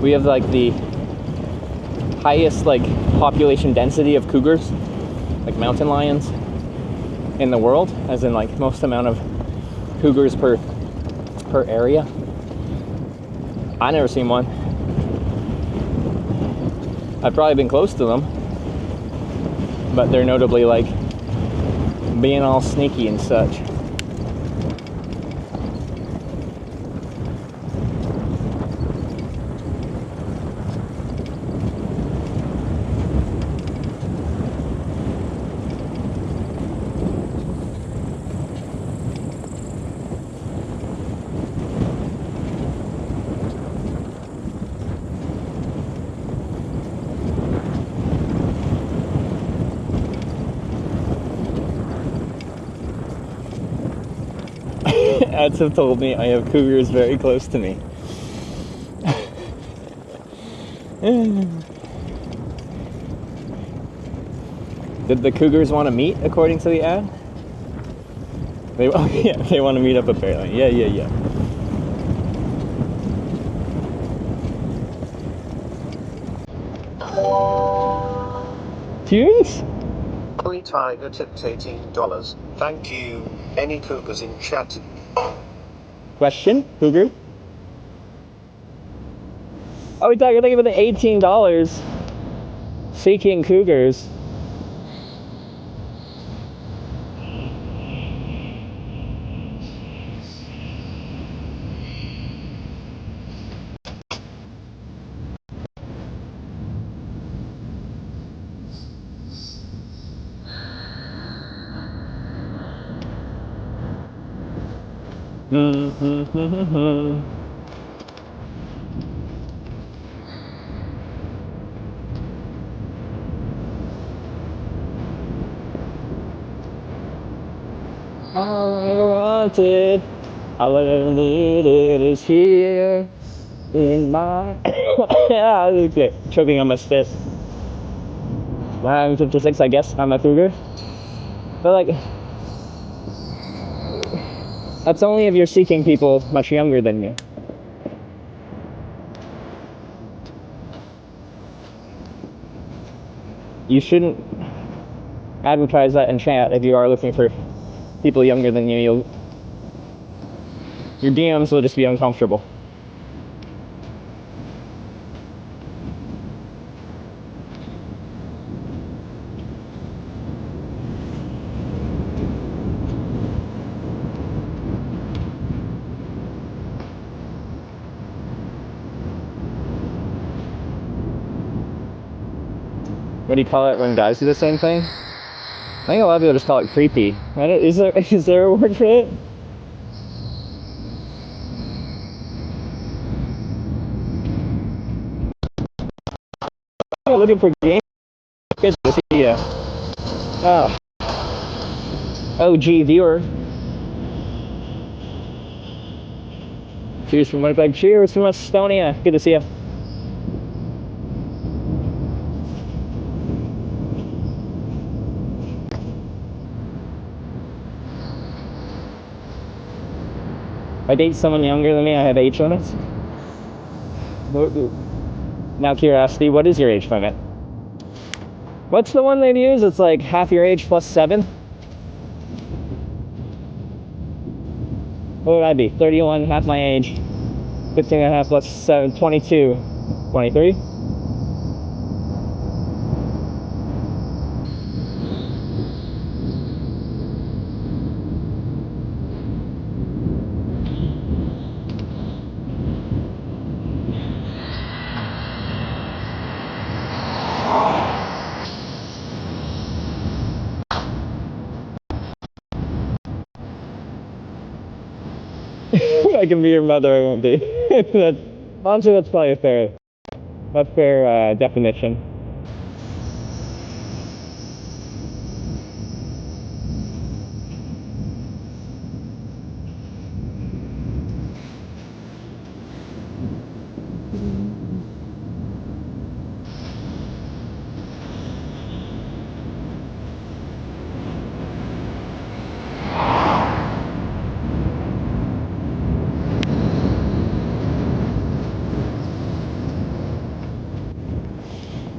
we have the highest population density of cougars, mountain lions, in the world, as in most amount of cougars per area. I never seen one. I've probably been close to them, but they're notably being all sneaky and such. Ads have told me I have cougars very close to me. Did the cougars want to meet, according to the ad? They want to meet up apparently. Yeah. Cheers? Koi Tiger tipped $18. Thank you. Any cougars in chat? Question? Cougar? Oh, we thought you were thinking about the $18. Seeking cougars. All I wanted, all I needed is here in my. Okay, choking on my spit. 56, I guess, I'm a cougar. But that's only if you're seeking people much younger than you. You shouldn't advertise that in chat if you are looking for people younger than you. Your DMs will just be uncomfortable. what do you call it when guys do the same thing? I think a lot of people just call it creepy. Is there a word for it? I'm looking for games. Good to see ya. Oh. OG viewer. Cheers from Winnipeg. Cheers from Estonia. Good to see you. If I date someone younger than me, I have age limits. Now, curiosity, what is your age limit? What's the one they use? It's like half your age plus 7? What would I be? 31, half my age. 15 and a half plus 7, 22. 23? I can be your mother, I won't be. Honestly, that's probably a fair definition.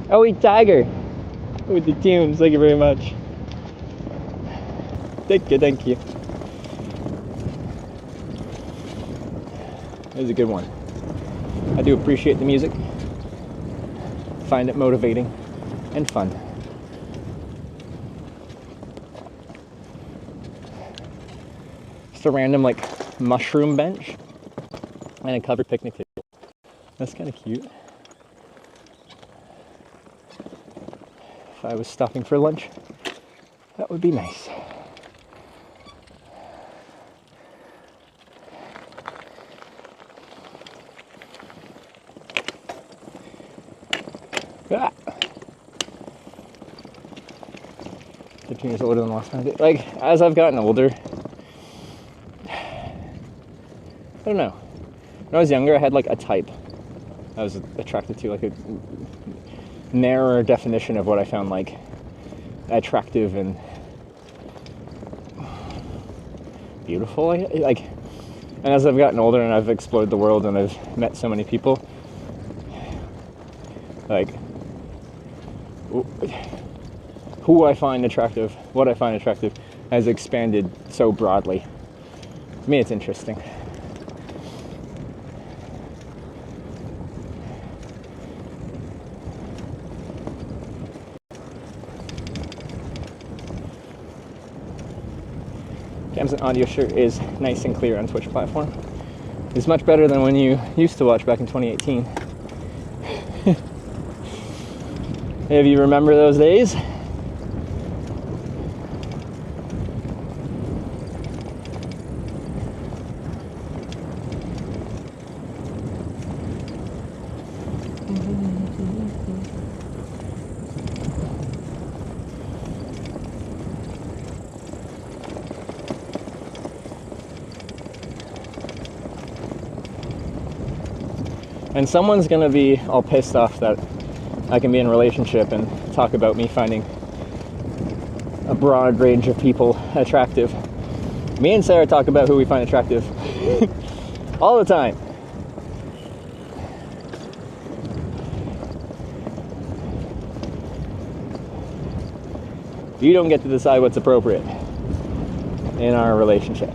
Oh, wait, Tiger! With the tunes, thank you very much. Thank you, thank you. It was a good one. I do appreciate the music. Find it motivating and fun. Just a random, like, mushroom bench and a covered picnic table. That's kind of cute. If I was stopping for lunch, that would be nice. Ah. 15 years older than last time. Like, as I've gotten older, I don't know. When I was younger, I had like a type I was attracted to, like a narrower definition of what I found like attractive and beautiful. Like, and as I've gotten older and I've explored the world and I've met so many people, like, who I find attractive, what I find attractive, has expanded so broadly. To me, it's interesting. Cam's and audio sure is nice and clear on Twitch platform. It's much better than when you used to watch back in 2018. If you remember those days. And someone's gonna be all pissed off that I can be in a relationship and talk about me finding a broad range of people attractive. Me and Sarah talk about who we find attractive all the time. You don't get to decide what's appropriate in our relationship.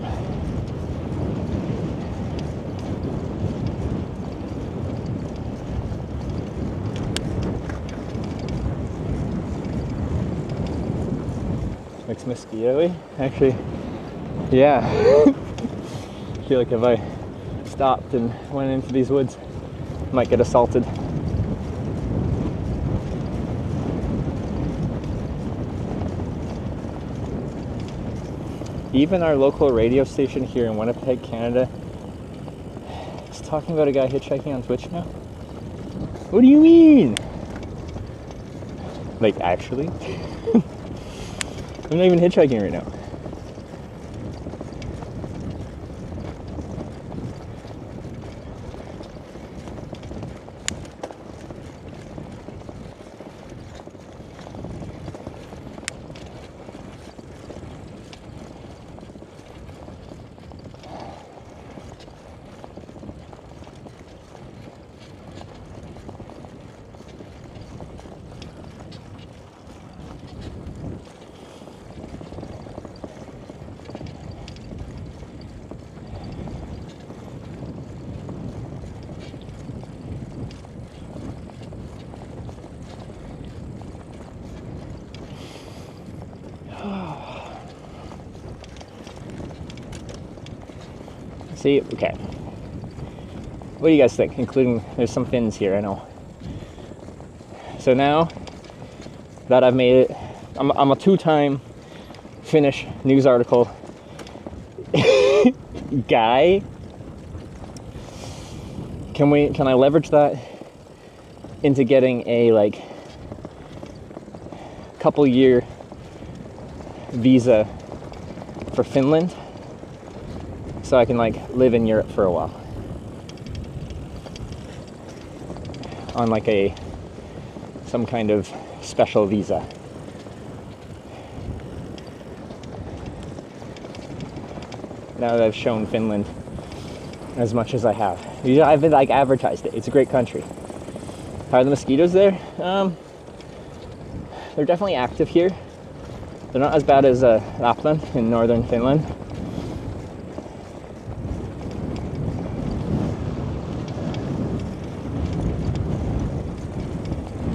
Mixed mosquito-y? Actually, yeah. I feel like if I stopped and went into these woods, I might get assaulted. Even our local radio station here in Winnipeg, Canada, is talking about a guy hitchhiking on Twitch now. What do you mean? Like, actually? I'm not even hitchhiking right now. See, okay. What do you guys think? Including, there's some Finns here, I know. So now that I've made it, I'm a 2-time Finnish news article guy. Can I leverage that into getting a like couple year visa for Finland? So I can like live in Europe for a while on like some kind of special visa. Now that I've shown Finland as much as I have, I've like advertised it. It's a great country. How are the mosquitoes there? They're definitely active here. They're not as bad as Lapland in northern Finland.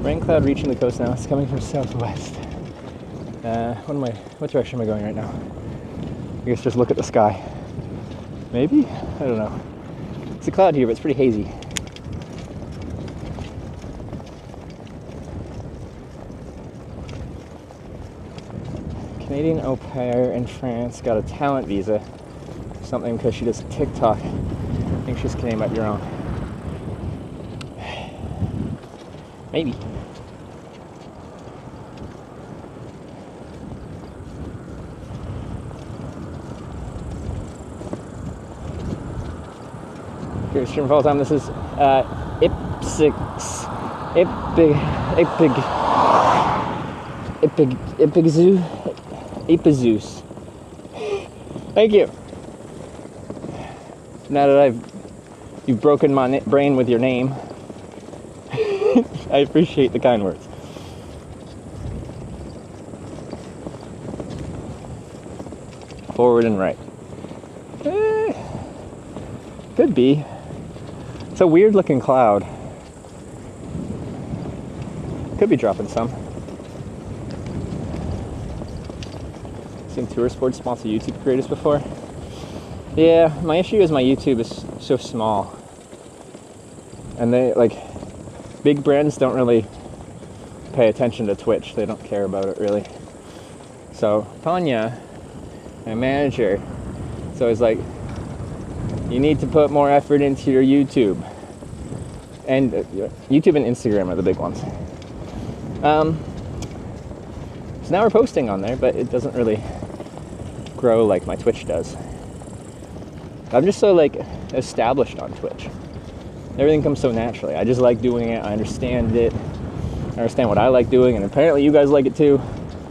Rain cloud reaching the coast now. It's coming from southwest. What direction am I going right now? I guess just look at the sky. Maybe? I don't know. It's a cloud here, but it's pretty hazy. Canadian au pair in France got a talent visa. Something because she does TikTok. I think she's Canadian, but you're wrong. Maybe. Here's stream for all time. This is Epizeus. Thank you. Now that you've broken my brain with your name, I appreciate the kind words. Forward and right. Could be. It's a weird looking cloud. Could be dropping some. Seen tour sports sponsor YouTube creators before? Yeah, my issue is my YouTube is so small. And they, like, big brands don't really pay attention to Twitch. They don't care about it, really. So, Tanya, my manager, is always like, you need to put more effort into your YouTube. And YouTube and Instagram are the big ones. So now we're posting on there, but it doesn't really grow like my Twitch does. I'm just so like established on Twitch. Everything comes so naturally. I just like doing it. I understand it. I understand what I like doing, and apparently you guys like it too.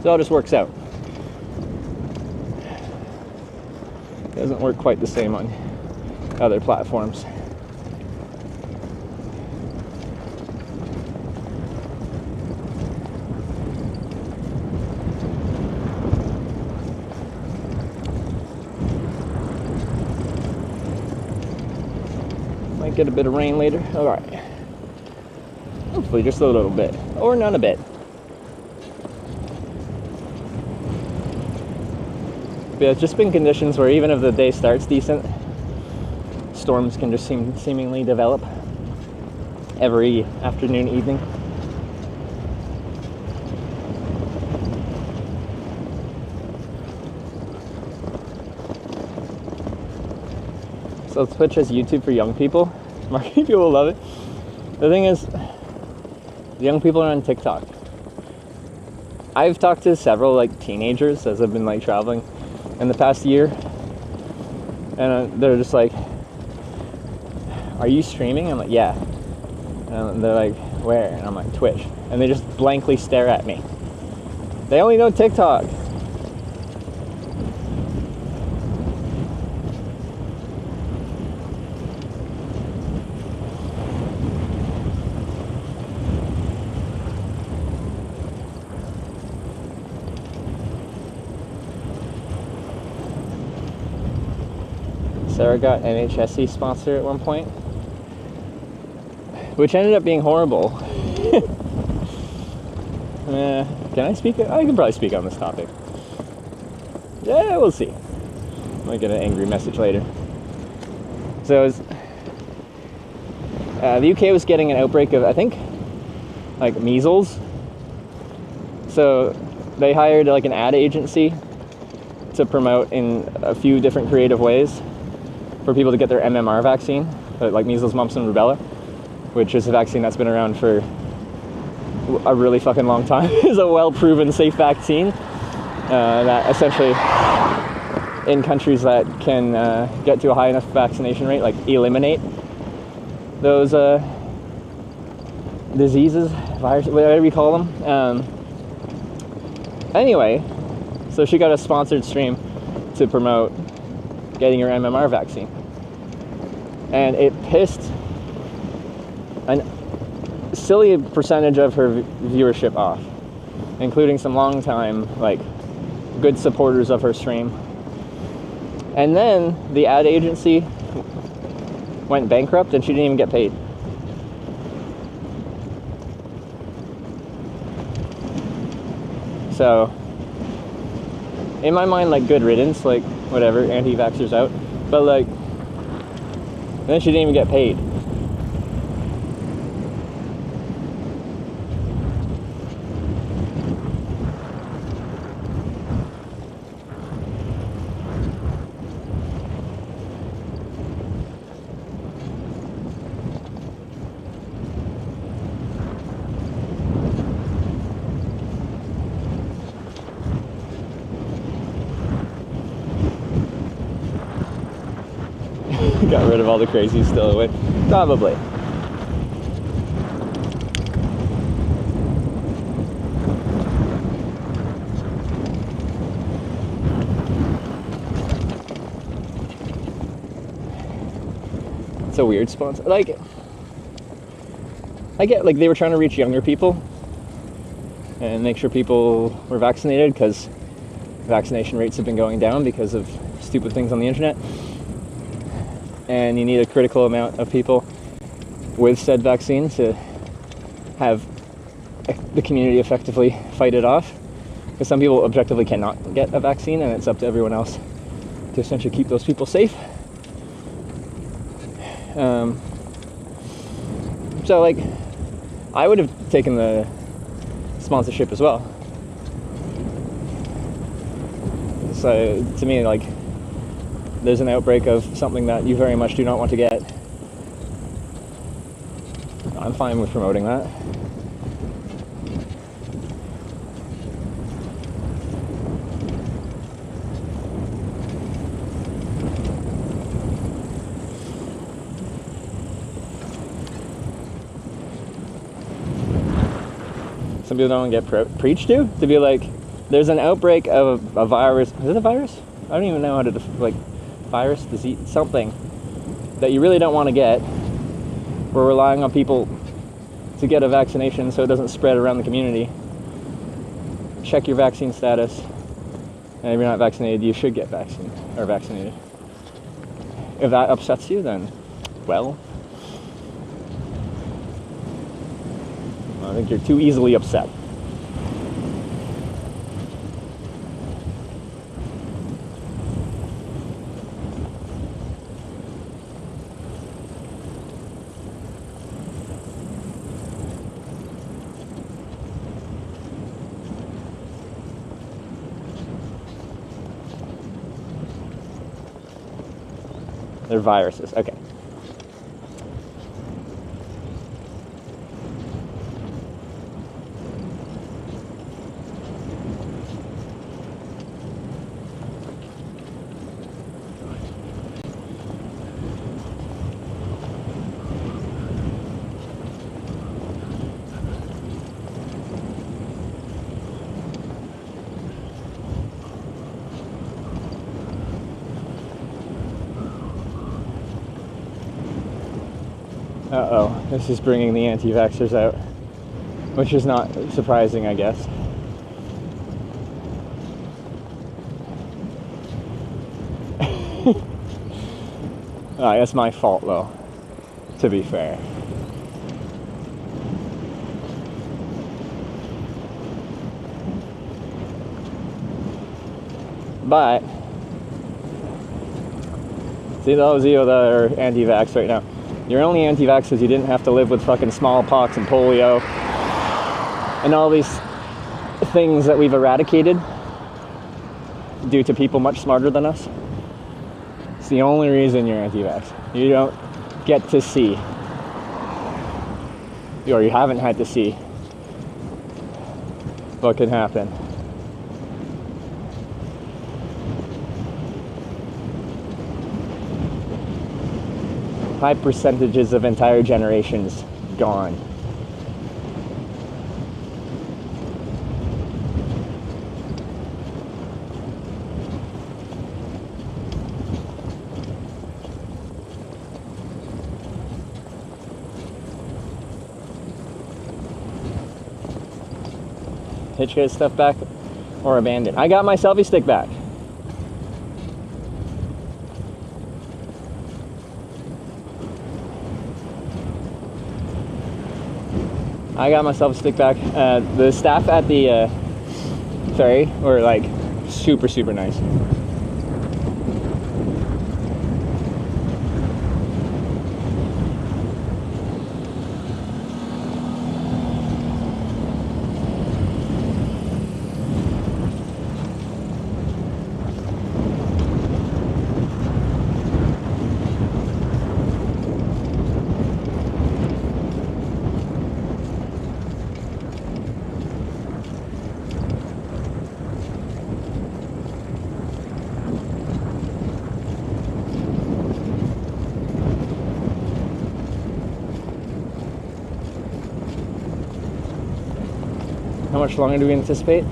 So it all just works out. It doesn't work quite the same on other platforms. Might get a bit of rain later. All right. Hopefully just a little bit, or none a bit. But it's just been conditions where even if the day starts decent, storms can just seemingly develop every afternoon, evening. So Twitch is YouTube for young people. Smart people will love it. The thing is, young people are on TikTok. I've talked to several like teenagers as I've been like traveling in the past year, and they're just like, "Are you streaming?" I'm like, "Yeah." And they're like, "Where?" And I'm like, "Twitch." And they just blankly stare at me. They only know TikTok. Sarah got NHSE sponsor at one point, which ended up being horrible. Can I speak? I can probably speak on this topic. Yeah, we'll see. Might get an angry message later. So it was, the UK was getting an outbreak of, I think, like measles. So they hired like an ad agency to promote in a few different creative ways for people to get their MMR vaccine, like measles, mumps, and rubella, which is a vaccine that's been around for a really fucking long time. It's a well-proven safe vaccine that essentially, in countries that can get to a high enough vaccination rate, like eliminate those diseases, viruses, whatever you call them. Anyway, so she got a sponsored stream to promote getting her MMR vaccine, and it pissed a silly percentage of her viewership off, including some long-time like good supporters of her stream. And then the ad agency went bankrupt and she didn't even get paid. So in my mind, like, good riddance, like, whatever, anti-vaxxers out. But, like, then she didn't even get paid. Got rid of all the crazies still away. Probably. It's a weird sponsor. Like, I get, like, they were trying to reach younger people and make sure people were vaccinated because vaccination rates have been going down because of stupid things on the internet. And you need a critical amount of people with said vaccine to have the community effectively fight it off. Because some people objectively cannot get a vaccine, and it's up to everyone else to essentially keep those people safe. So, like, I would have taken the sponsorship as well. So, to me, like, there's an outbreak of something that you very much do not want to get. I'm fine with promoting that. Some people don't get preached to be like, there's an outbreak of a virus. Is it a virus? I don't even know how to virus, disease, something that you really don't want to get. We're relying on people to get a vaccination so it doesn't spread around the community. Check your vaccine status, and if you're not vaccinated, you should get vaccinated. If that upsets you, then, well, I think you're too easily upset. They're viruses. Okay. Uh-oh, this is bringing the anti-vaxxers out, which is not surprising, I guess. That's my fault, though, to be fair. But, see those of you that are anti-vax right now, you're only anti-vax because you didn't have to live with fucking smallpox and polio and all these things that we've eradicated due to people much smarter than us. It's the only reason you're anti-vax. You don't get to see, or you haven't had to see what can happen. High percentages of entire generations gone. Hitch his stuff back or abandon. I got my selfie stick back. I got myself a stick back. The staff at the ferry were like super, super nice. How much longer do we anticipate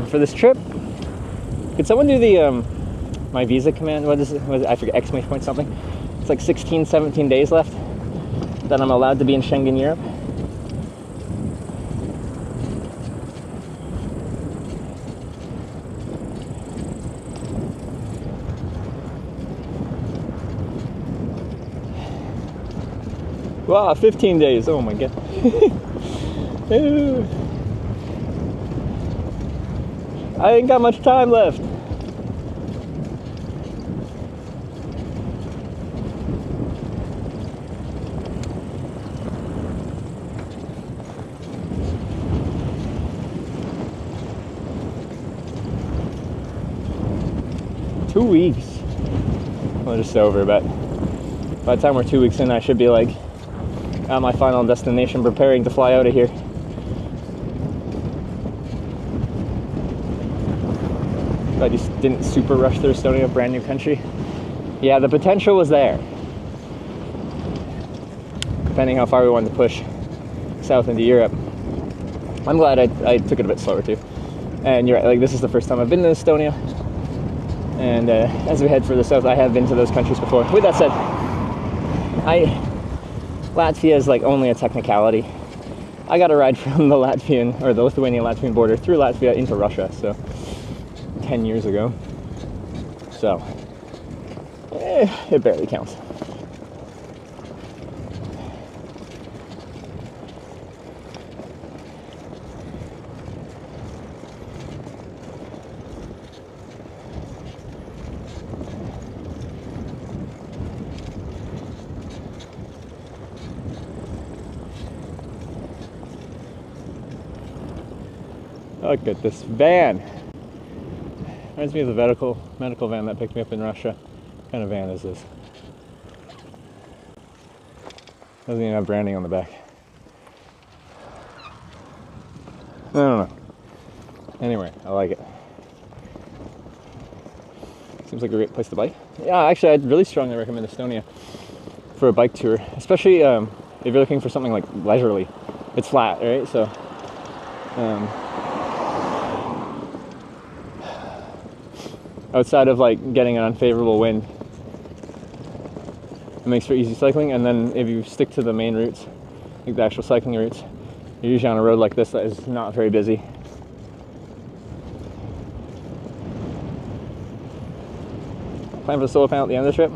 for this trip? Could someone do the my visa command? What is it? I forget, exclamation point something. It's like 16, 17 days left that I'm allowed to be in Schengen Europe. Wow, 15 days. Oh my god. I ain't got much time left. Two weeks. Well, just over, but by the time we're 2 weeks in, I should be like at my final destination, preparing to fly out of here. I just didn't super rush through Estonia, a brand new country. Yeah, the potential was there. Depending how far we wanted to push south into Europe. I'm glad I took it a bit slower too. And you're right, like this is the first time I've been to Estonia. And as we head further south, I have been to those countries before. With that said, Latvia is like only a technicality. I got a ride from the Latvian, or the Lithuanian-Latvian border through Latvia into Russia, so 10 years ago. So, it barely counts. Look at this van. Reminds me of the medical van that picked me up in Russia. What kind of van is this? Doesn't even have branding on the back. I don't know. Anyway, I like it. Seems like a great place to bike. Yeah, actually, I'd really strongly recommend Estonia for a bike tour, especially if you're looking for something like leisurely. It's flat, right? So, outside of like getting an unfavorable wind, it makes for easy cycling. And then if you stick to the main routes, like the actual cycling routes, you're usually on a road like this that is not very busy. Plan for the solar panel at the end of the trip?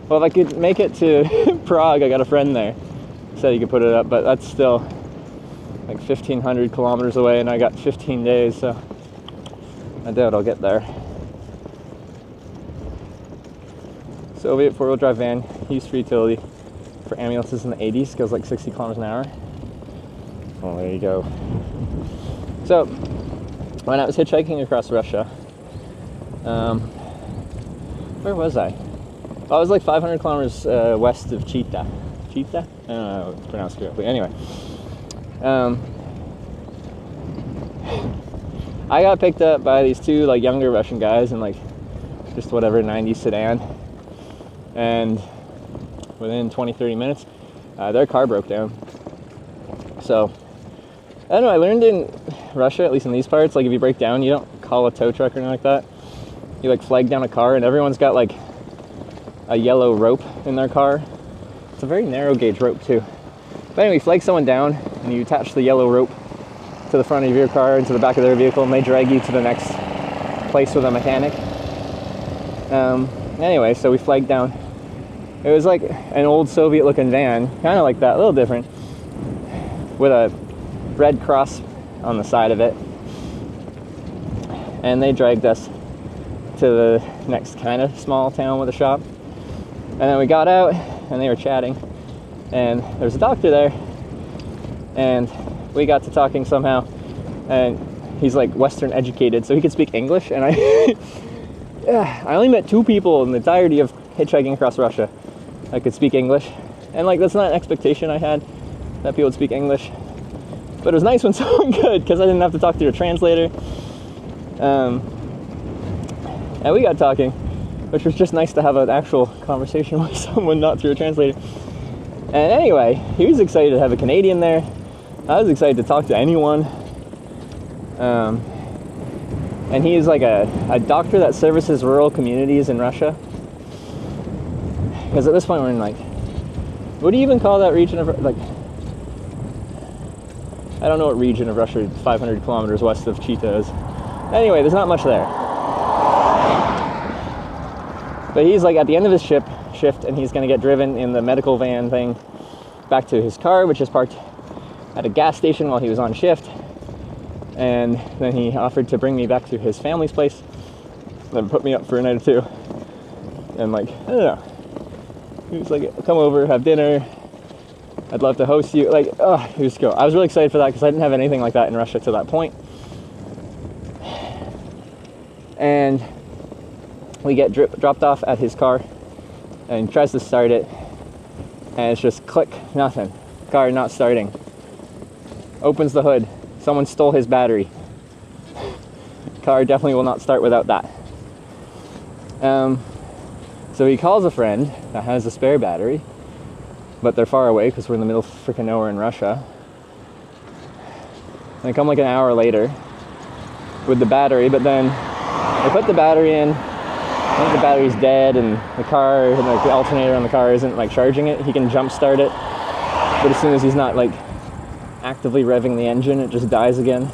Well, if I could make it to Prague, I got a friend there. Said he could put it up, but that's still like 1,500 kilometers away, and I got 15 days, so I doubt I'll get there. Soviet four-wheel drive van, used for utility for ambulances in the 80s, goes like 60 kilometers an hour. Oh, there you go. So, when I was hitchhiking across Russia, where was I? Oh, I was like 500 kilometers west of Chita. Chita? I don't know how to pronounce it correctly. Anyway, I got picked up by these two like younger Russian guys in like just whatever 90s sedan, and within 20-30 minutes, their car broke down. So I don't know. I learned in Russia, at least in these parts, like if you break down, you don't call a tow truck or anything like that. You like flag down a car, and everyone's got like a yellow rope in their car. It's a very narrow gauge rope too. But anyway, you flag someone down and you attach the yellow rope to the front of your car and to the back of their vehicle, and they drag you to the next place with a mechanic. Anyway, so we flagged down. It was like an old Soviet looking van, kind of like that, a little different, with a red cross on the side of it. And they dragged us to the next kind of small town with a shop. And then we got out and they were chatting, and there was a doctor there, and we got to talking somehow, and he's like Western educated, so he could speak English, and I only met 2 people in the entirety of hitchhiking across Russia that could speak English, and like that's not an expectation I had, that people would speak English, but it was nice when someone could, because I didn't have to talk to a translator. And we got talking, which was just nice to have an actual conversation with someone, not through a translator. And anyway, he was excited to have a Canadian there. I was excited to talk to anyone. And he is like a doctor that services rural communities in Russia. Because at this point we're in like, what do you even call that region of, like, I don't know what region of Russia 500 kilometers west of Chita is. Anyway, there's not much there. But he's like at the end of his shift, and he's going to get driven in the medical van thing back to his car, which is parked at a gas station while he was on shift. And then he offered to bring me back to his family's place, then put me up for a night or 2. And like, I don't know. He was like, come over, have dinner. I'd love to host you. Like, oh, he was cool. I was really excited for that because I didn't have anything like that in Russia to that point. And we get dropped off at his car, and he tries to start it, and it's just click, nothing. Car not starting. Opens the hood. Someone stole his battery. Car definitely will not start without that. So he calls a friend that has a spare battery, but they're far away because we're in the middle of freaking nowhere in Russia. And they come like an hour later with the battery, but then they put the battery in. I think the battery's dead, and the car, and like the alternator on the car isn't like charging it. He can jump start it, but as soon as he's not like actively revving the engine, it just dies again.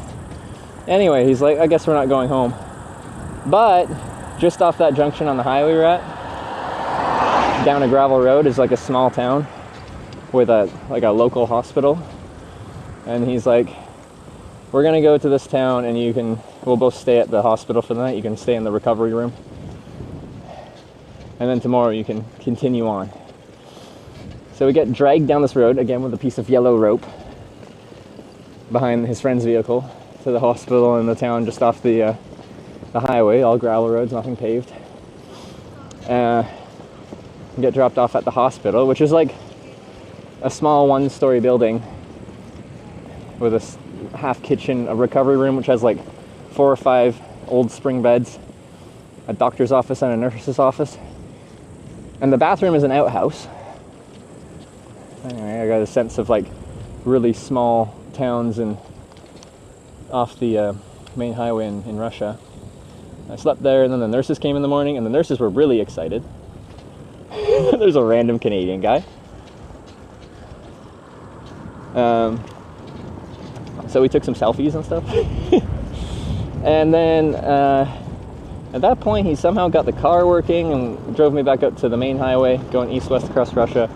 Anyway, he's like, I guess we're not going home. But just off that junction on the highway we're at, down a gravel road, is like a small town with a local hospital. And he's like, we're gonna go to this town, and we'll both stay at the hospital for the night. You can stay in the recovery room, and then tomorrow you can continue on. So we get dragged down this road, again with a piece of yellow rope behind his friend's vehicle, to the hospital in the town just off the highway, all gravel roads, nothing paved. Get dropped off at the hospital, which is like a small one-story building with a half kitchen, a recovery room which has like 4 or 5 old spring beds, a doctor's office and a nurse's office, and the bathroom is an outhouse. Anyway, I got a sense of like really small towns and off the main highway in Russia. I slept there, and then the nurses came in the morning, and the nurses were really excited. There's a random Canadian guy. So we took some selfies and stuff. And then at that point, he somehow got the car working and drove me back up to the main highway, going east-west across Russia.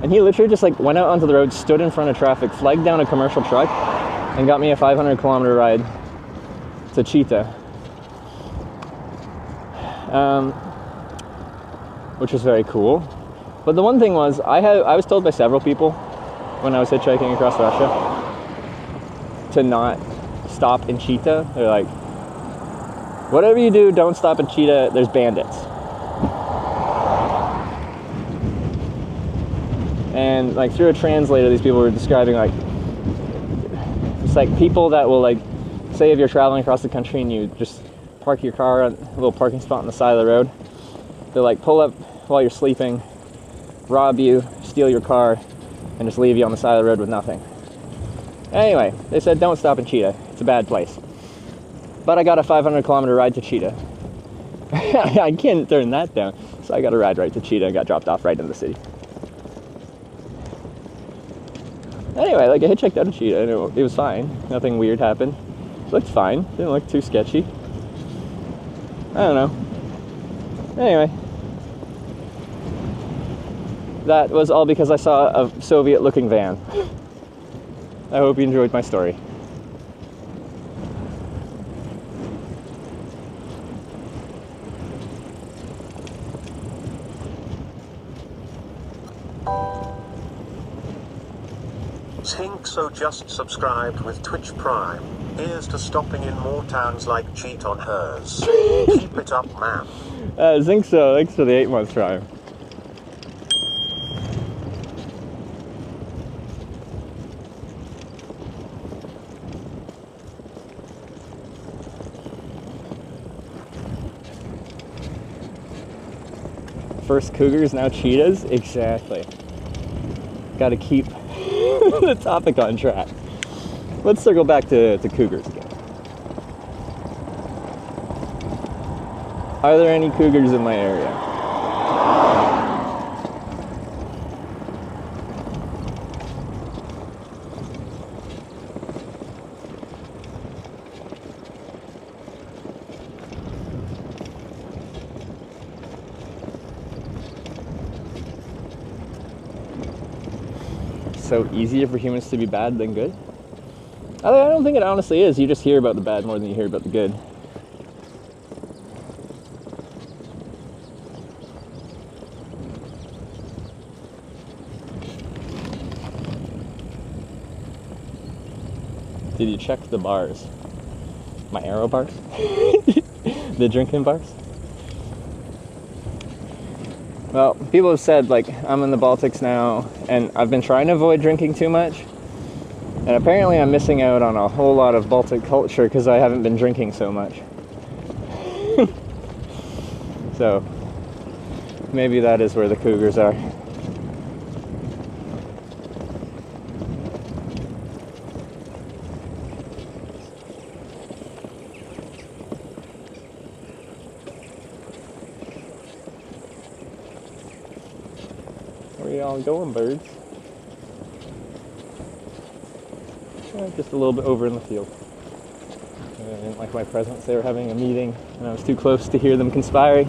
And he literally just like went out onto the road, stood in front of traffic, flagged down a commercial truck, and got me a 500-kilometer ride to Chita. Which was very cool. But the one thing was, I was told by several people when I was hitchhiking across Russia to not stop in Chita. They're like, whatever you do, don't stop in Chita, there's bandits. And like through a translator, these people were describing like, it's like people that will like, say if you're traveling across the country and you just park your car at a little parking spot on the side of the road, they'll like pull up while you're sleeping, rob you, steal your car, and just leave you on the side of the road with nothing. Anyway, they said don't stop in Chita, it's a bad place. But I got a 500-kilometer ride to Chita. I can't turn that down, so I got a ride right to Chita and got dropped off right in the city. Anyway, like I hitchhiked out of Chita and it was fine. Nothing weird happened. It looked fine, didn't look too sketchy. I don't know. Anyway. That was all because I saw a Soviet-looking van. I hope you enjoyed my story. Tinkso just subscribed with Twitch Prime. Here's to stopping in more towns like Cheat on Hers. Keep it up, man. Zinkso, thanks for the 8-month Prime. First cougars, now cheetahs? Exactly. Gotta keep the topic on track. Let's circle back to cougars again. Are there any cougars in my area? So easier for humans to be bad than good? I don't think it honestly is. You just hear about the bad more than you hear about the good. Did you check the bars? My arrow bars? The drinking bars? Well, people have said, like, I'm in the Baltics now, and I've been trying to avoid drinking too much, and apparently I'm missing out on a whole lot of Baltic culture because I haven't been drinking so much. So, maybe that is where the cougars are. Where you all going, birds? Just a little bit over in the field. I didn't like my presence. They were having a meeting, and I was too close to hear them conspiring.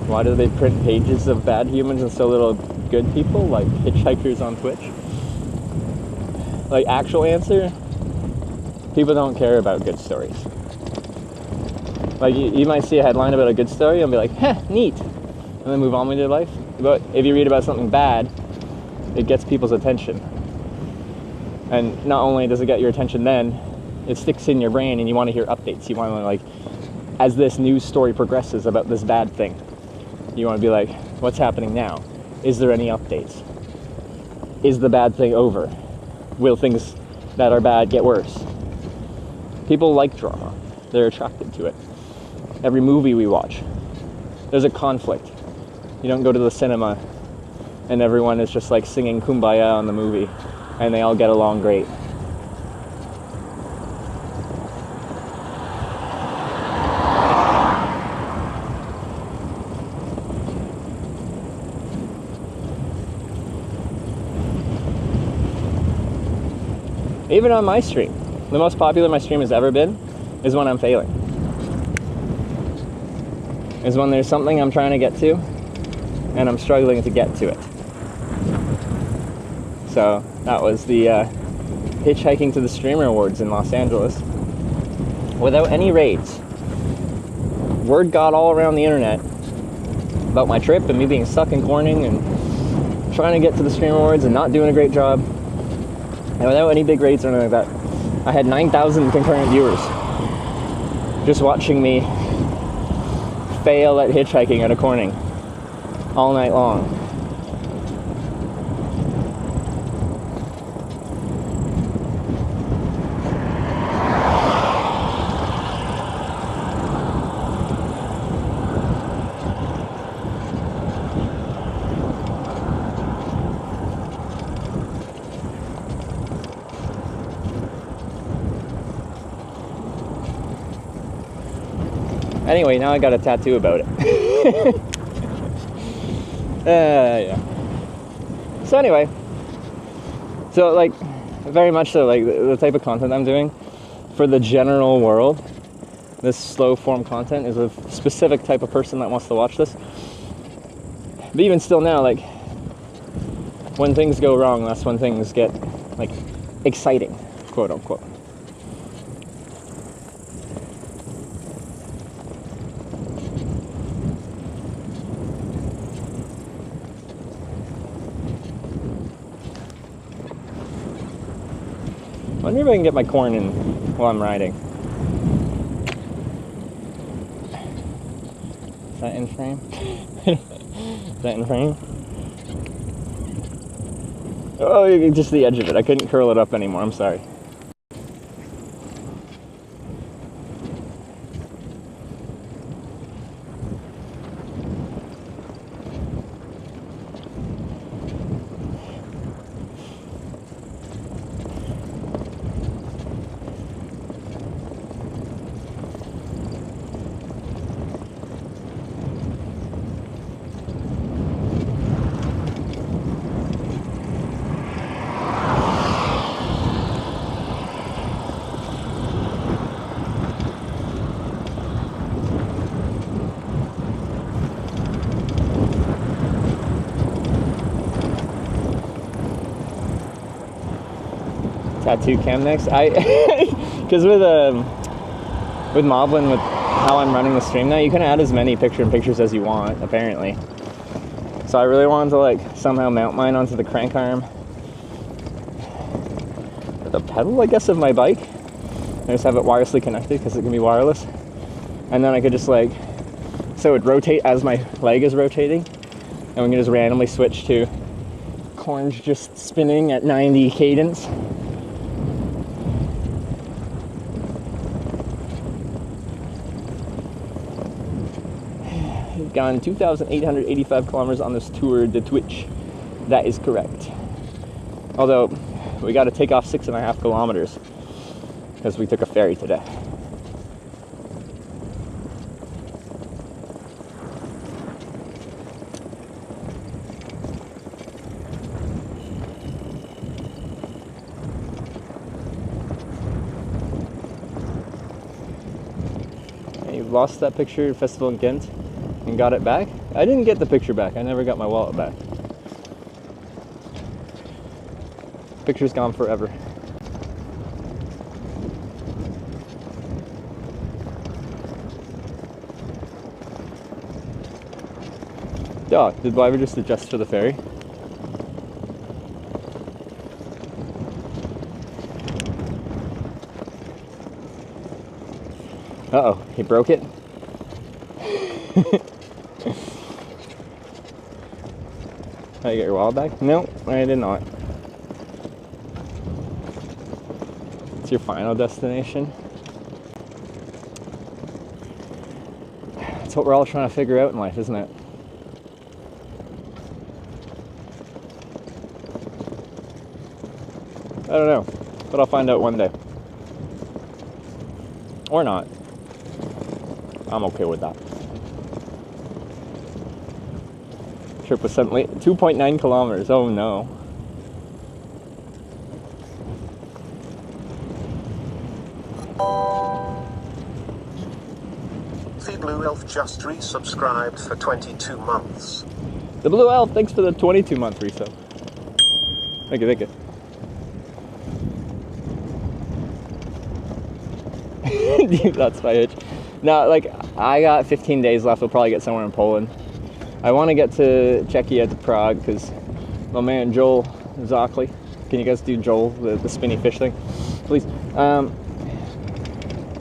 Why do they print pages of bad humans and so little good people, like hitchhikers on Twitch? Like, actual answer, people don't care about good stories. Like, you might see a headline about a good story and be like, heh, neat, and then move on with your life. But if you read about something bad, it gets people's attention. And not only does it get your attention then, it sticks in your brain, and you want to hear updates. You want to, like, as this news story progresses about this bad thing, you want to be like, what's happening now? Is there any updates? Is the bad thing over? Will things that are bad get worse? People like drama. They're attracted to it. Every movie we watch, there's a conflict. You don't go to the cinema and everyone is just like singing Kumbaya on the movie and they all get along great. Even on my stream, the most popular my stream has ever been is when I'm failing. Is when there's something I'm trying to get to and I'm struggling to get to it. So that was the hitchhiking to the Streamer Awards in Los Angeles without any raids. Word got all around the internet about my trip and me being stuck in Corning and trying to get to the Streamer Awards and not doing a great job. And without any big raids or anything like that, I had 9,000 concurrent viewers just watching me fail at hitchhiking at a Corning all night long. Anyway, now I got a tattoo about it. Yeah. So anyway, so like, very much so, like the type of content I'm doing for the general world, this slow form content is a specific type of person that wants to watch this. But even still now, like, when things go wrong, that's when things get, like, exciting, quote unquote. I wonder if I can get my corn in while I'm riding. Is that in frame? Is that in frame? Oh, just the edge of it. I couldn't curl it up anymore. I'm sorry. Tattoo cam next. Because with Moblin, with how I'm running the stream now, you can add as many pictures as you want, apparently. So I really wanted to like somehow mount mine onto the crank arm, or the pedal, I guess, of my bike. I just have it wirelessly connected because it can be wireless, and then I could just like, so it would rotate as my leg is rotating, and we can just randomly switch to corns just spinning at 90 cadence. Gone 2,885 kilometers on this tour de Twitch. That is correct. Although, we got to take off 6.5 kilometers because we took a ferry today. And you lost that picture, Festival in Ghent, and got it back? I didn't get the picture back. I never got my wallet back. Picture's gone forever. Oh, did Wyver just adjust for the ferry? Uh-oh, he broke it. Oh, you got your wallet back? No, I did not. It's your final destination. That's what we're all trying to figure out in life, isn't it? I don't know, but I'll find out one day. Or not. I'm okay with that. Trip was sent late. 2.9 kilometers. Oh no. The Blue Elf just resubscribed for 22 months. The Blue Elf, thanks for the 22-month resub. Thank you, thank you. That's my itch. No, like, I got 15 days left. We'll probably get somewhere in Poland. I want to get to Czechia to Prague because my man Joel Zockley, can you guys do Joel, the spinny fish thing? Please.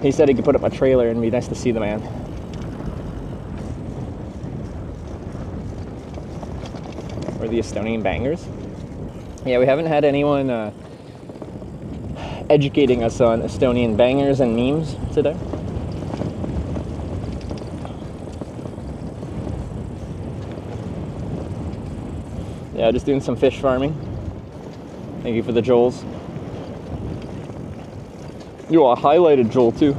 He said he could put up a trailer and it'd be nice to see the man. Or the Estonian bangers. Yeah, we haven't had anyone educating us on Estonian bangers and memes today. Yeah, just doing some fish farming. Thank you for the Joels. Yo, I highlighted Joel too.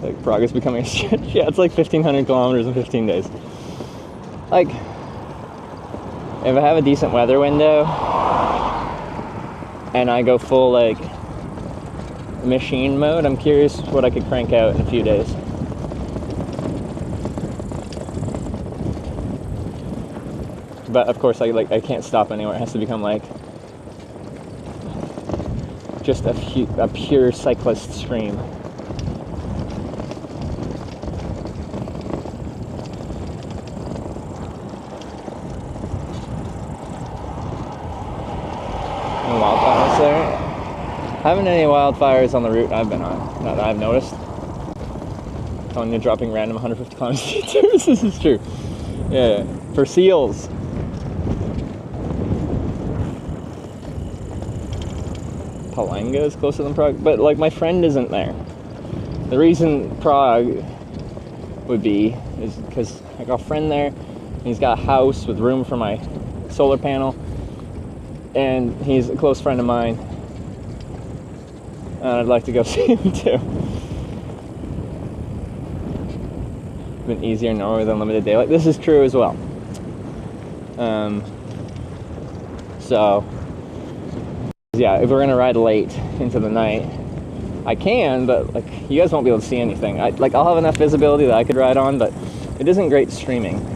Like, Prague is becoming a stretch. Yeah, it's like 1,500 kilometers in 15 days. Like, if I have a decent weather window and I go full, like, machine mode, I'm curious what I could crank out in a few days. But of course, I can't stop anywhere. It has to become like just a pure cyclist stream. Any wildfires there? Haven't any wildfires on the route I've been on, not that I've noticed. Estonia dropping random 150 kilometers detours. This is true. Yeah, for seals. Palanga is closer than Prague, but like my friend isn't there. The reason Prague would be is because I got a friend there, and he's got a house with room for my solar panel, and he's a close friend of mine, and I'd like to go see him too. Been easier in Norway than limited daylight. This is true as well. So yeah, if we're gonna ride late into the night, I can, but like you guys won't be able to see anything. I'll have enough visibility that I could ride on, but it isn't great streaming.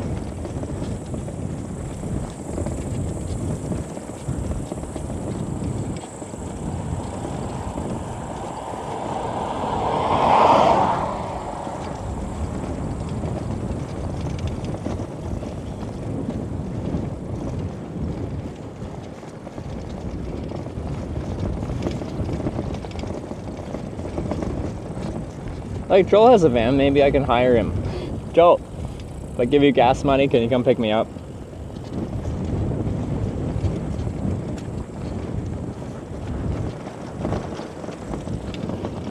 Like, Joel has a van, maybe I can hire him. Joel, if I give you gas money, can you come pick me up?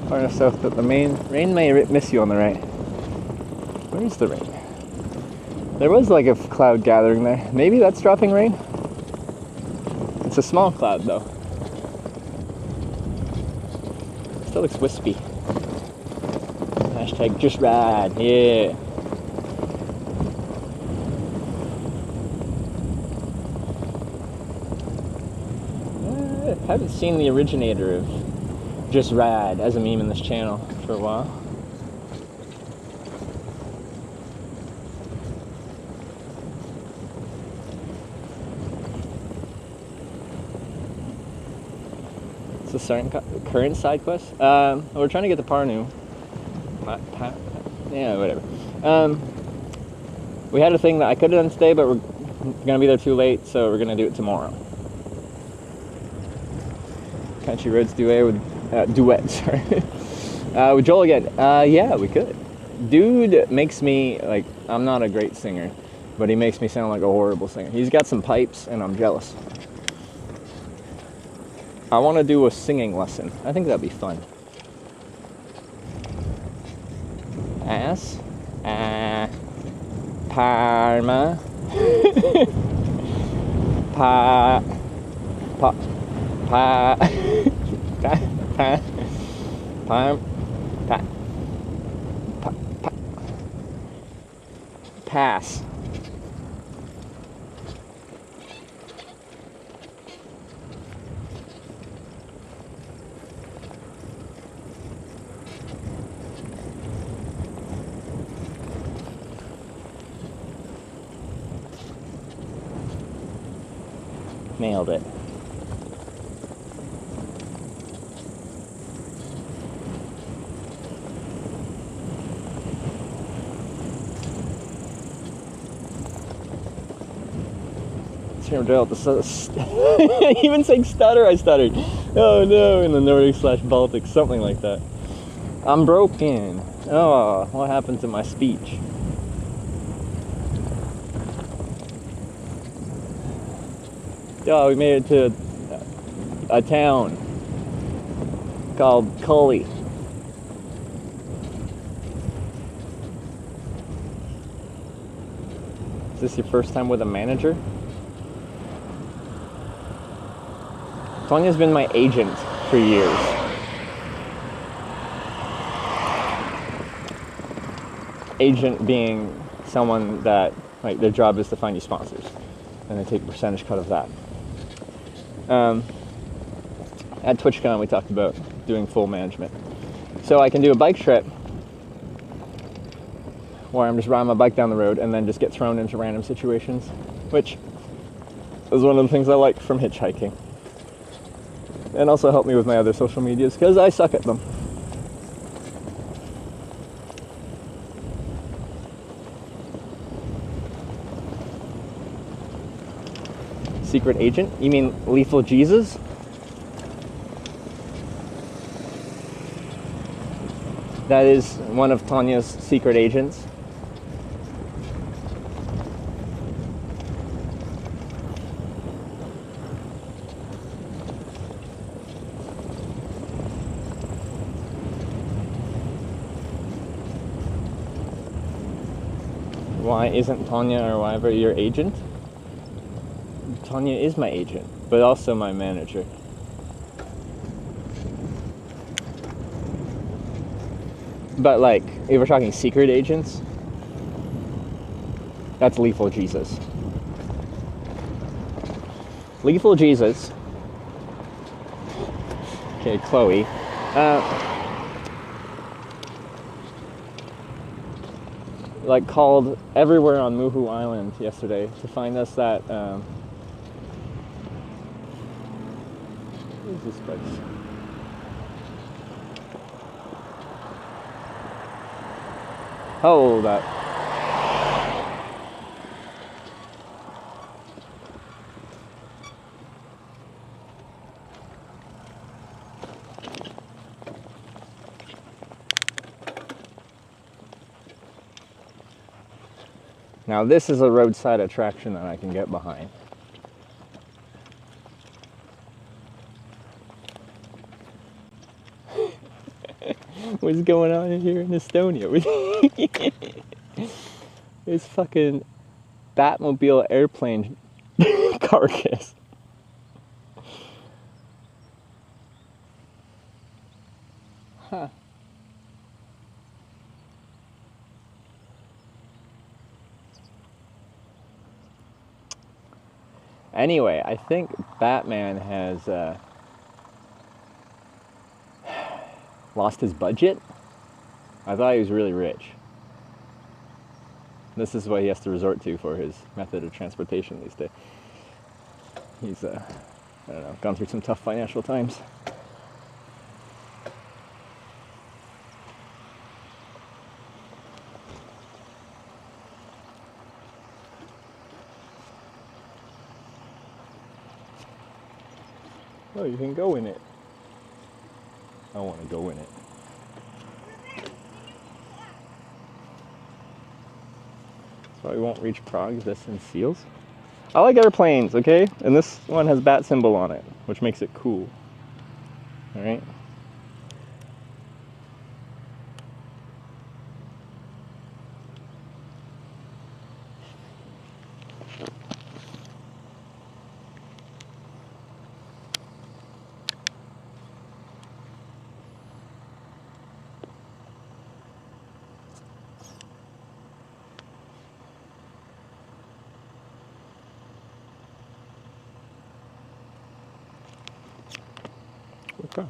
Far enough south that the rain may miss you on the right. Where's the rain? There was like a cloud gathering there. Maybe that's dropping rain? It's a small cloud though. Still looks wispy. Hashtag just ride, yeah. I haven't seen the originator of just ride as a meme in this channel for a while. It's a certain current side quest. We're trying to get to Parnu. Yeah, whatever. We had a thing that I could have done today, but we're gonna be there too late, so we're gonna do it tomorrow. Country roads do away with duet, sorry. With Joel again, yeah, we could. Dude makes me, like, I'm not a great singer, but he makes me sound like a horrible singer. He's got some pipes, and I'm jealous. I want to do a singing lesson. I think that'd be fun. Ass. Parma. Pa. Pa. Pa. Pa. Pa. Parm. Pa. Pa. Pa. Pass. Nailed it. Even saying stutter, I stuttered. Oh no, in the Nordic/Baltic, something like that. I'm broken. Oh, what happened to my speech? Oh, we made it to a town called Cully. Is this your first time with a manager? Tanya's been my agent for years. Agent being someone that, like, their job is to find you sponsors, and they take a percentage cut of that. At TwitchCon, we talked about doing full management. So I can do a bike trip where I'm just riding my bike down the road and then just get thrown into random situations, which is one of the things I like from hitchhiking. And also help me with my other social medias, because I suck at them. Secret agent? You mean Lethal Jesus? That is one of Tanya's secret agents. Why isn't Tanya or whatever your agent? Tanya is my agent, but also my manager. But, like, if we're talking secret agents, that's Lethal Jesus. Lethal Jesus. Okay, Chloe. Like, called everywhere on Muhu Island yesterday to find us that, what is this place? Hold up. Now this is a roadside attraction that I can get behind. What's going on here in Estonia? This fucking Batmobile airplane carcass. Huh. Anyway, I think Batman has lost his budget. I thought he was really rich. This is what he has to resort to for his method of transportation these days. He's, I don't know, gone through some tough financial times. Oh, you can go in it. I want to go in it. So I won't reach Prague, this and seals. I like airplanes, okay? And this one has bat symbol on it, which makes it cool. Alright? Okay.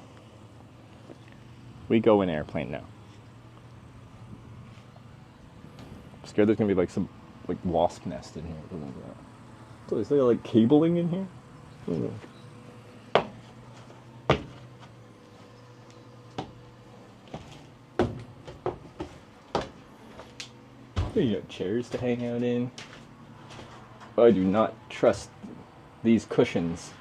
We go in airplane now. I'm scared there's gonna be like some like wasp nest in here. So is there like cabling in here? You got chairs to hang out in. I do not trust these cushions.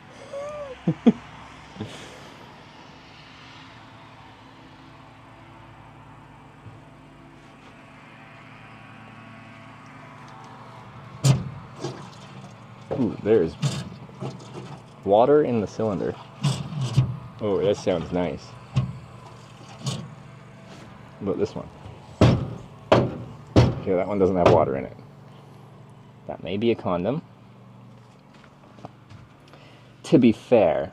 Ooh, there's water in the cylinder. Oh, that sounds nice. How about this one? Okay, that one doesn't have water in it. That may be a condom. To be fair,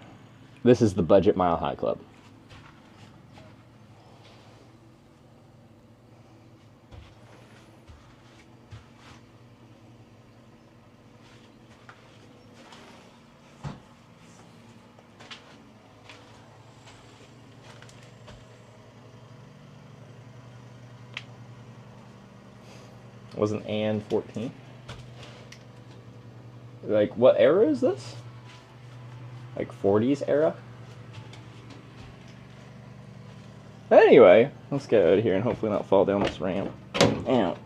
this is the Budget Mile High Club. Wasn't Anne 14? Like, what era is this? Like 40s era? Anyway, let's get out of here and hopefully not fall down this ramp. Ow.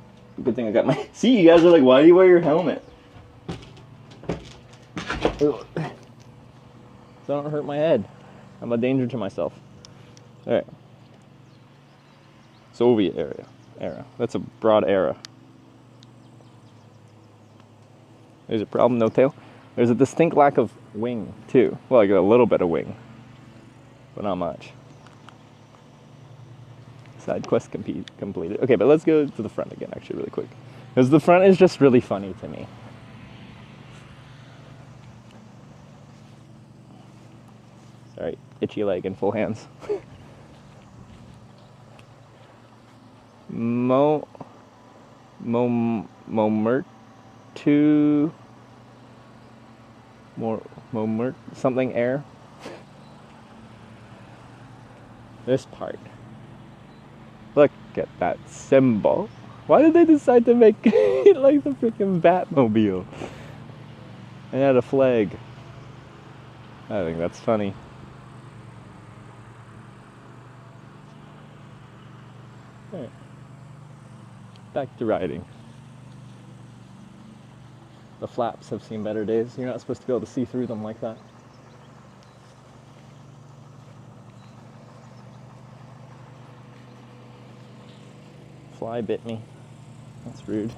Good thing I got my... See, you guys are like, why do you wear your helmet? Ugh. So I don't hurt my head. I'm a danger to myself. Alright. Soviet era. That's a broad era. There's a problem, no tail. There's a distinct lack of wing, too. Well, I got a little bit of wing, but not much. Side quest completed. Okay, but let's go to the front again, actually, really quick. Because the front is just really funny to me. Sorry, itchy leg and full hands. Something air. This part. Look at that symbol. Why did they decide to make it like the freaking Batmobile? And had a flag. I think that's funny. Alright. Back to riding. The flaps have seen better days. You're not supposed to be able to see through them like that. Fly bit me. That's rude.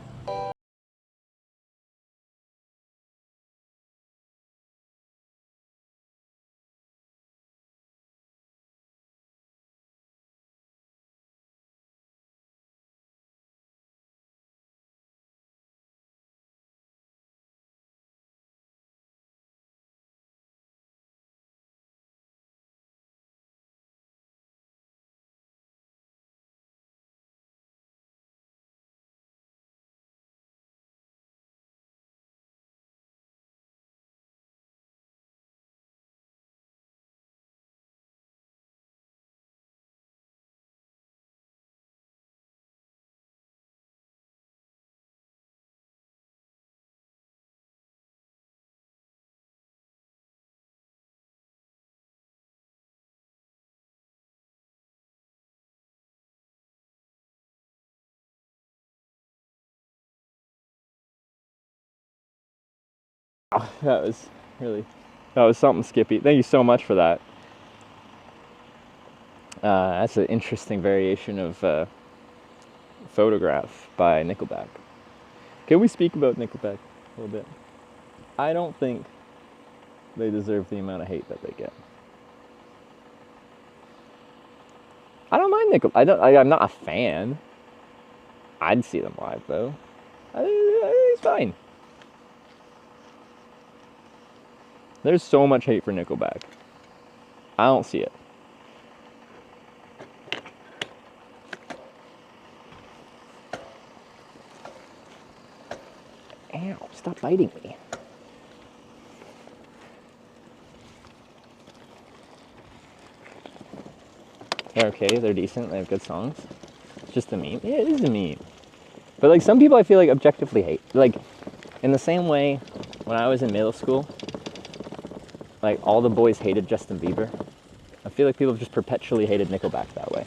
Oh, that was something, Skippy. Thank you so much for that. That's an interesting variation of Photograph by Nickelback. Can we speak about Nickelback a little bit? I don't think they deserve the amount of hate that they get. I don't mind Nickelback. I'm not a fan. I'd see them live though. It's fine. There's so much hate for Nickelback. I don't see it. Ow, stop biting me. They're okay, they're decent, they have good songs. It's just a meme. Yeah, it is a meme. But like some people I feel like objectively hate. Like in the same way when I was in middle school, like all the boys hated Justin Bieber. I feel like people have just perpetually hated Nickelback that way.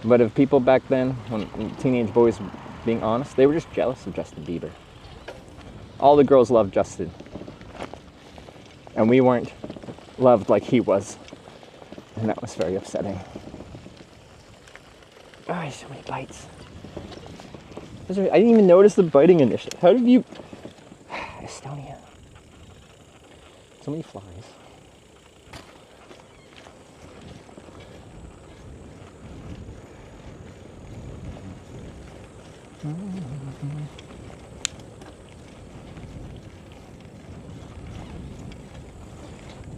But if people back then, when teenage boys being honest, they were just jealous of Justin Bieber. All the girls loved Justin. And we weren't loved like he was. And that was very upsetting. Oh, so many bites. I didn't even notice the biting initially. How did you... Estonia. So many flies.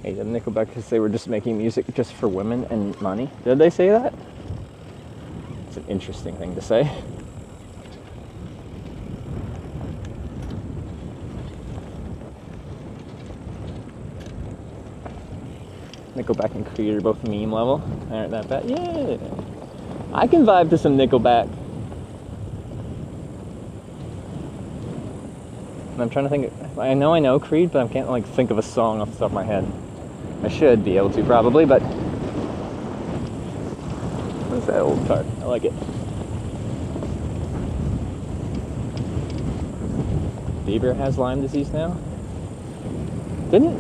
Hey, the Nickelback, because they were just making music just for women and money. Did they say that? It's an interesting thing to say. Nickelback and Creed are both meme level. Aren't that bad? Yeah. I can vibe to some Nickelback. And I'm trying to think. I know Creed, but I can't like think of a song off the top of my head. I should be able to probably, but what's that old card? I like it. Bieber has Lyme disease now. Didn't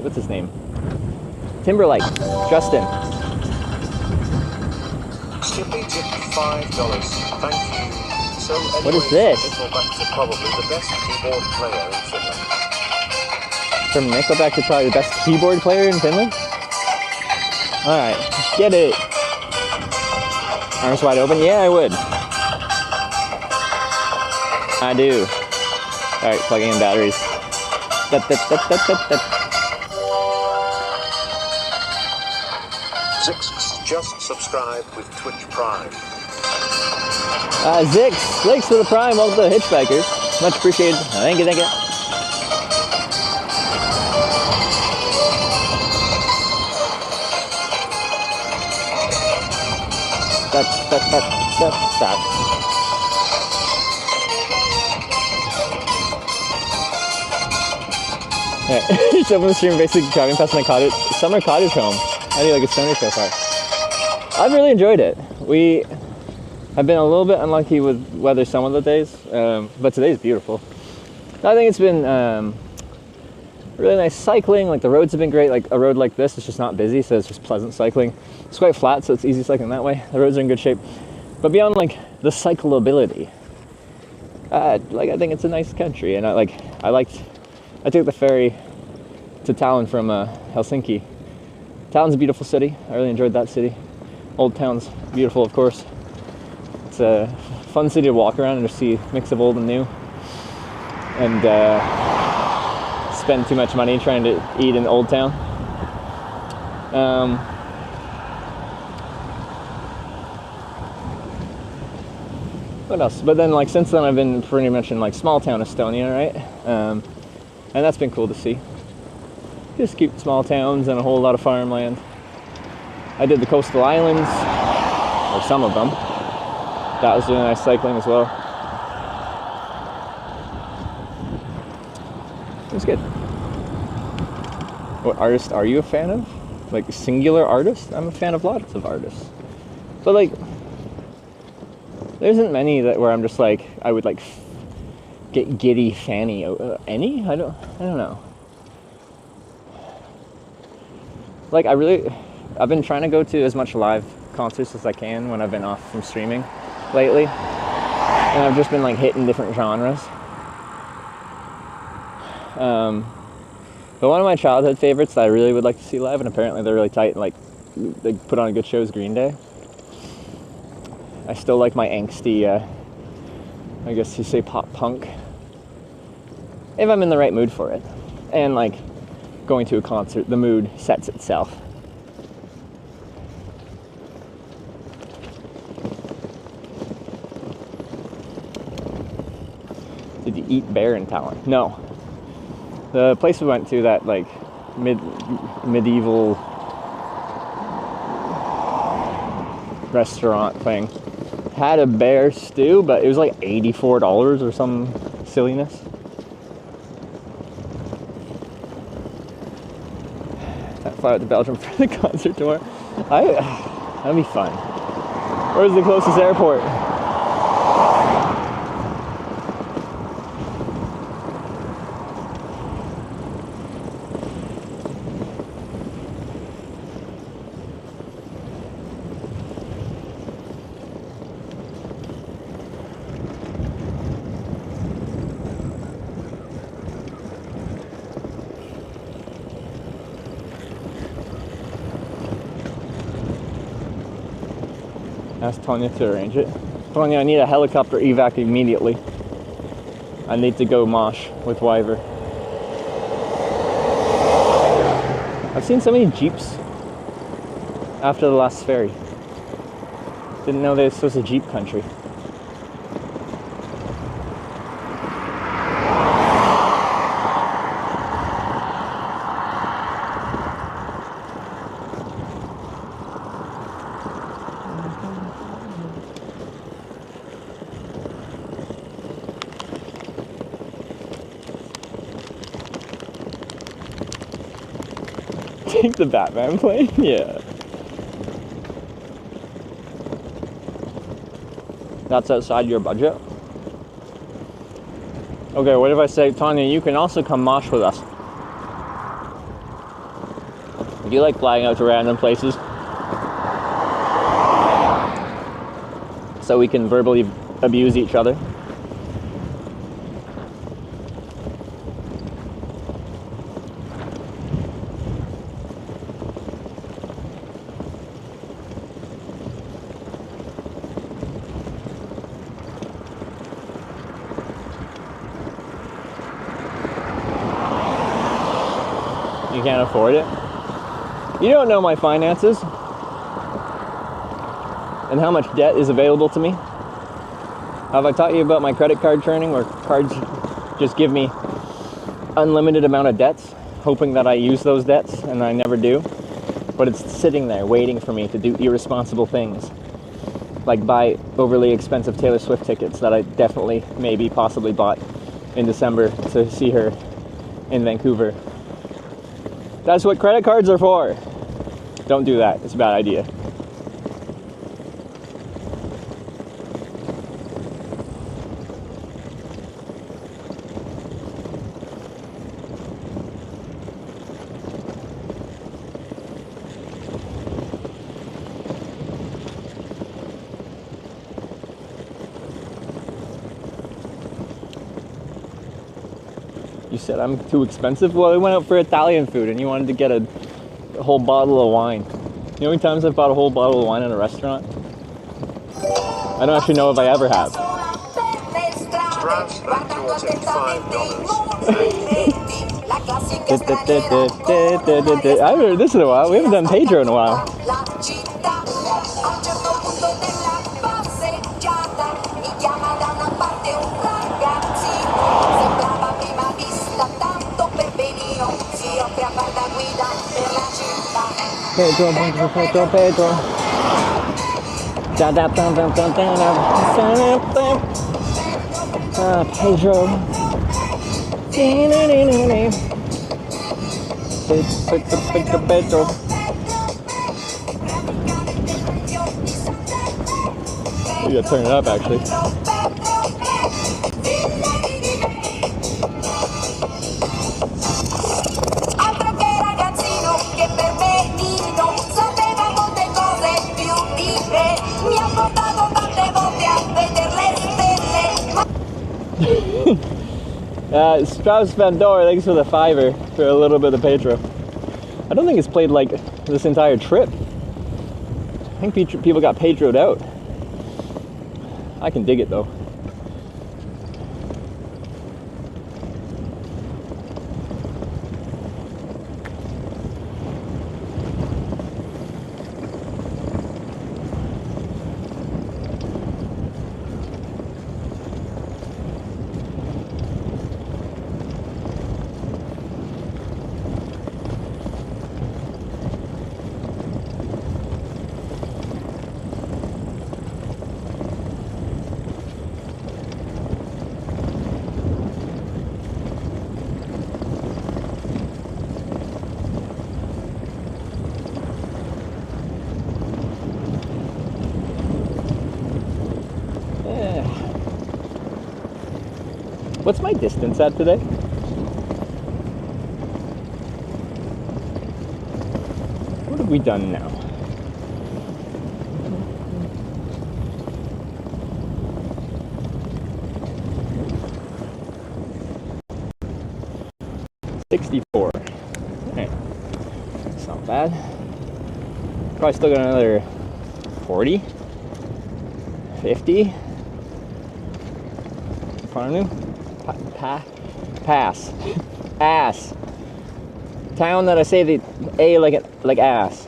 what's his name? Timberlake. Justin. Skippy tip $5. Thank you. So anyway, What is this? Nickelback to probably the best keyboard player in Finland. From Nickelback to probably the best keyboard player in Finland? Alright, get it. Arms wide open? Yeah, I would. I do. Alright, plugging in batteries. Zix just subscribed with Twitch Prime. Zix, thanks for the Prime. Welcome to the Hitchbikers. Much appreciated. Thank you, thank you. Stop. Alright, someone's stream basically driving past my cottage, summer cottage home. How do you like Estonia so far? I've really enjoyed it. We have been a little bit unlucky with weather some of the days, but today's beautiful. I think it's been really nice cycling. Like the roads have been great. Like a road like this is just not busy, so it's just pleasant cycling. It's quite flat, so it's easy cycling that way. The roads are in good shape. But beyond like the cyclability, like I think it's a nice country, and I took the ferry to Tallinn from Helsinki. Tallinn's a beautiful city. I really enjoyed that city. Old Town's beautiful, of course. It's a fun city to walk around and just see a mix of old and new. And spend too much money trying to eat in Old Town. What else? But then, like, since then I've been pretty much in like small town Estonia, right? And that's been cool to see. Just cute small towns and a whole lot of farmland. I did the coastal islands, or some of them. That was really nice cycling as well. It was good. What artist are you a fan of? Like singular artist? I'm a fan of lots of artists. But like, there isn't many that where I'm just like, I would like get giddy fanny. Any? I don't know. like I've been trying to go to as much live concerts as I can when I've been off from streaming lately, and I've just been like hitting different genres. But one of my childhood favorites that I really would like to see live, and apparently they're really tight and like they put on a good show, is Green Day. I still like my angsty, I guess you say pop punk, if I'm in the right mood for it. And like going to a concert, the mood sets itself. Did you eat bear in Tallinn? No. The place we went to, that like medieval restaurant thing, had a bear stew, but it was like $84 or some silliness. I'd fly out to Belgium for the concert tour. That'd be fun. Where's the closest airport? Ask Tonya to arrange it. Tonya, I need a helicopter evac immediately. I need to go mosh with Wyver. I've seen so many Jeeps after the last ferry. Didn't know this was a Jeep country. Take the Batman plane? Yeah. That's outside your budget? Okay, what if I say, Tonya, you can also come mosh with us? Do you like flying out to random places? So we can verbally abuse each other? You can't afford it? You don't know my finances and how much debt is available to me. Have I taught you about my credit card churning, where cards just give me unlimited amount of debts, hoping that I use those debts, and I never do? But it's sitting there waiting for me to do irresponsible things, like buy overly expensive Taylor Swift tickets that I definitely, maybe, possibly bought in December to see her in Vancouver. That's what credit cards are for. Don't do that. It's a bad idea. You said I'm too expensive? Well, I went out for Italian food and you wanted to get a whole bottle of wine. You know how many times I've bought a whole bottle of wine at a restaurant? I don't actually know if I ever have. Transfer daughter $5. I haven't heard this in a while. We haven't done Pedro in a while. Pedro, Pedro, Pedro, Pedro. Da da da da da da da. Pedro. Pedro. You gotta turn it up, actually. Strauss Van Door, thanks for the $5 for a little bit of Pedro. I don't think it's played like this entire trip. I think people got Pedro'd out. I can dig it though. What's my distance at today? What have we done now? $64. Alright. That's not bad. Probably still got another 40, 50. Parnu? Pass. Ass. Town that I say the A like ass.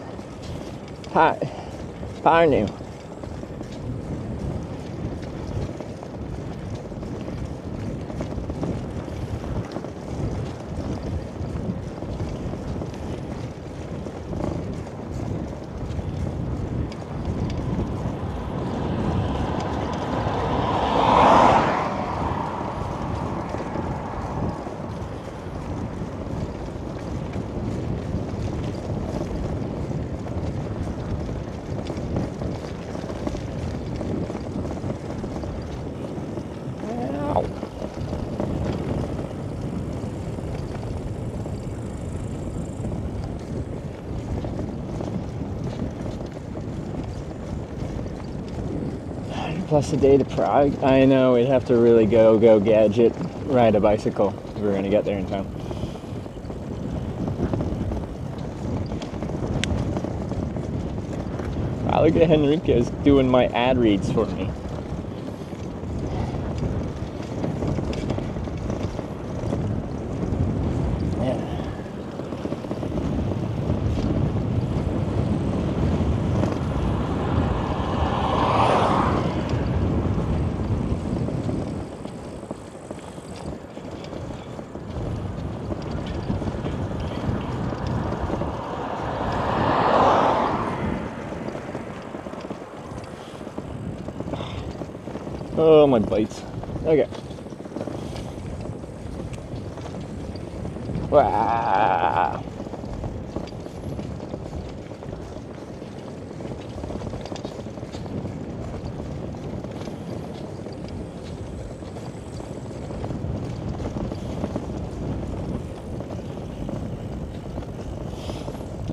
Parnu. Plus a day to Prague. I know, we'd have to really go gadget, ride a bicycle if we were gonna get there in time. Wow, look at Henriquez doing my ad reads for me. Oh, my bites. Okay. Wow.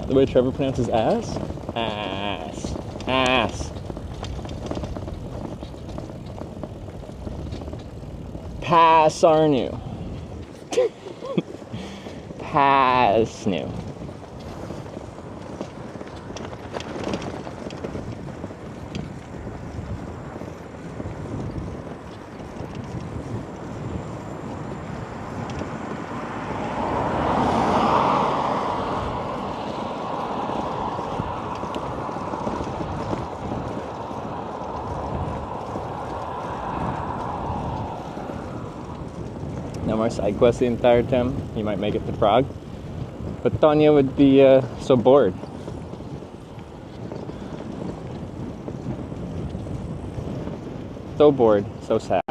The way Trevor pronounces ass? Ass. Ass. Parnu. Parnu. No more side quests the entire time. You might make it to Prague. But Tanya would be so bored. So bored, so sad.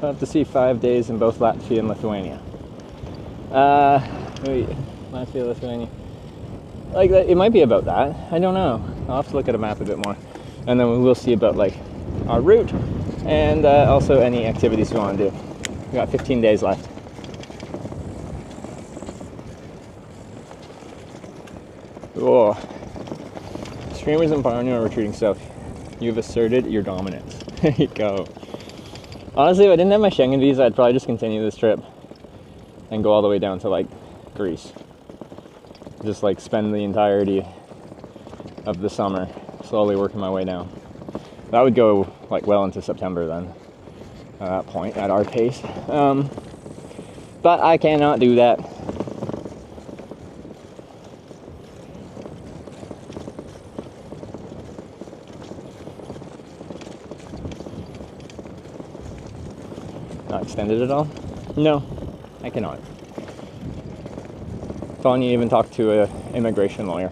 I'll have to see 5 days in both Latvia and Lithuania. Wait, Latvia, Lithuania. like, it might be about that. I don't know. I'll have to look at a map a bit more. And then we'll see about, like, our route and also any activities we want to do. We got 15 days left. Oh. Streamers in Parnu are retreating south. You've asserted your dominance. There you go. Honestly, if I didn't have my Schengen visa, I'd probably just continue this trip and go all the way down to, like, Greece. Just, like, spend the entirety of the summer slowly working my way down. That would go, like, well into September then, at that point, at our pace. But I cannot do that. Not extended at all? No, I cannot. Tanya even talked to an immigration lawyer.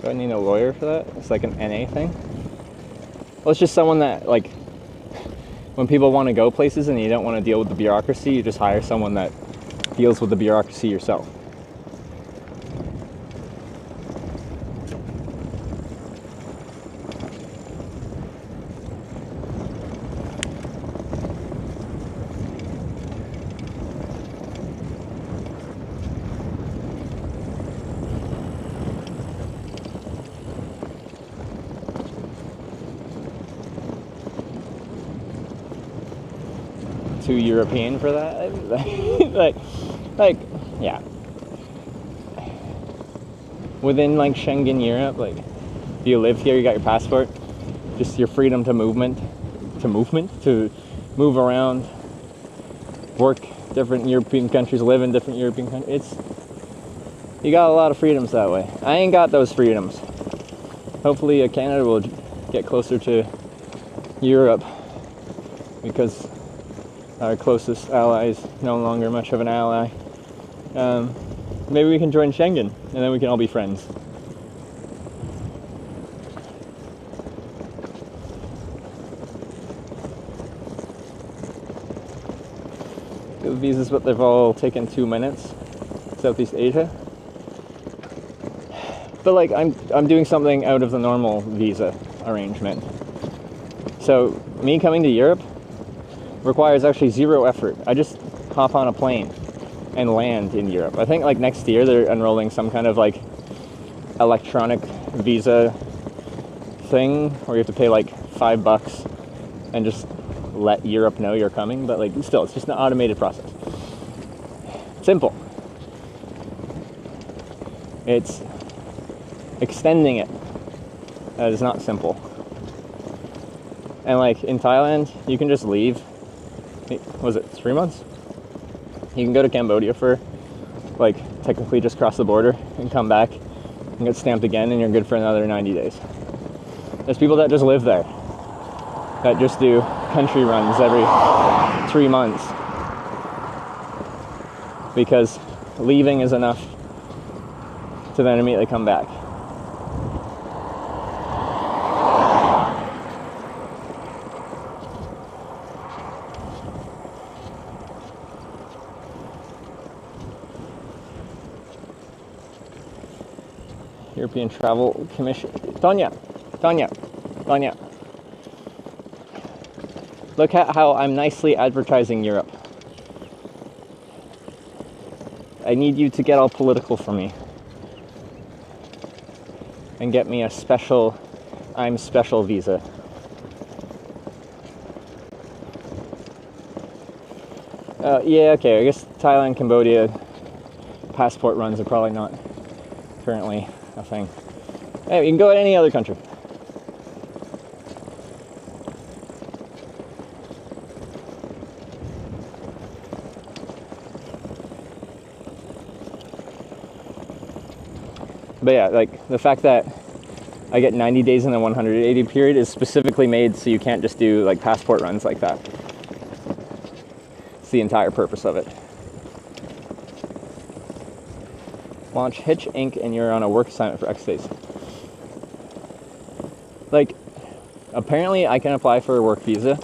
Do I need a lawyer for that? It's like an NA thing? Well, it's just someone that, like, when people want to go places and you don't want to deal with the bureaucracy, you just hire someone that deals with the bureaucracy yourself. Too European for that? like, yeah. Within, like, Schengen Europe, like, if you live here, you got your passport, just your freedom to move around, work different European countries, live in different European countries. You got a lot of freedoms that way. I ain't got those freedoms. Hopefully Canada will get closer to Europe, because our closest ally is no longer much of an ally. Maybe we can join Schengen, and then we can all be friends. The visas, but they've all taken 2 minutes. Southeast Asia. But, like, I'm doing something out of the normal visa arrangement. So me coming to Europe requires actually zero effort. I just hop on a plane and land in Europe. I think, like, next year they're enrolling some kind of, like, electronic visa thing where you have to pay like $5 and just let Europe know you're coming. But, like, still, it's just an automated process. Simple. It's extending it that is not simple. And, like, in Thailand, you can just leave. Was it 3 months? You can go to Cambodia for, like, technically just cross the border and come back and get stamped again, and you're good for another 90 days. There's people that just live there, that just do country runs every 3 months because leaving is enough to then immediately come back. European Travel Commission. Tonya. Look at how I'm nicely advertising Europe. I need you to get all political for me and get me a special, I'm special visa. Yeah, okay, I guess Thailand, Cambodia, passport runs are probably not currently a thing. Hey, you can go to any other country. But yeah, like the fact that I get 90 days in the 180 period is specifically made so you can't just do like passport runs like that. It's the entire purpose of it. Launch Hitch Inc. and you're on a work assignment for X days. Like, apparently I can apply for a work visa,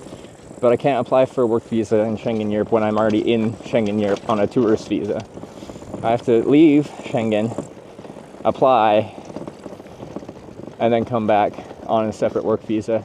but I can't apply for a work visa in Schengen Europe when I'm already in Schengen Europe on a tourist visa. I have to leave Schengen, apply, and then come back on a separate work visa.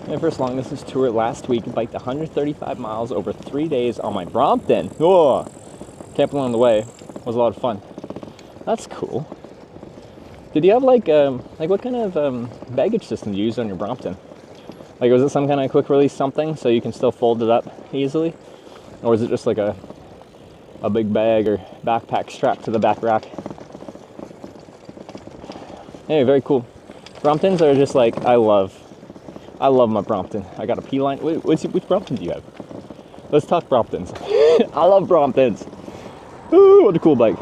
My first long distance tour last week, biked 135 miles over 3 days on my Brompton. Oh, camping along the way was a lot of fun. That's cool. Did you have like what kind of baggage system do you use on your Brompton? Like, was it some kind of quick release something so you can still fold it up easily, or is it just like a big bag or backpack strapped to the back rack? Anyway, very cool. Bromptons are just like I love my Brompton. I got a P-line. Which Brompton do you have? Let's talk Bromptons. I love Bromptons. Ooh, what a cool bike.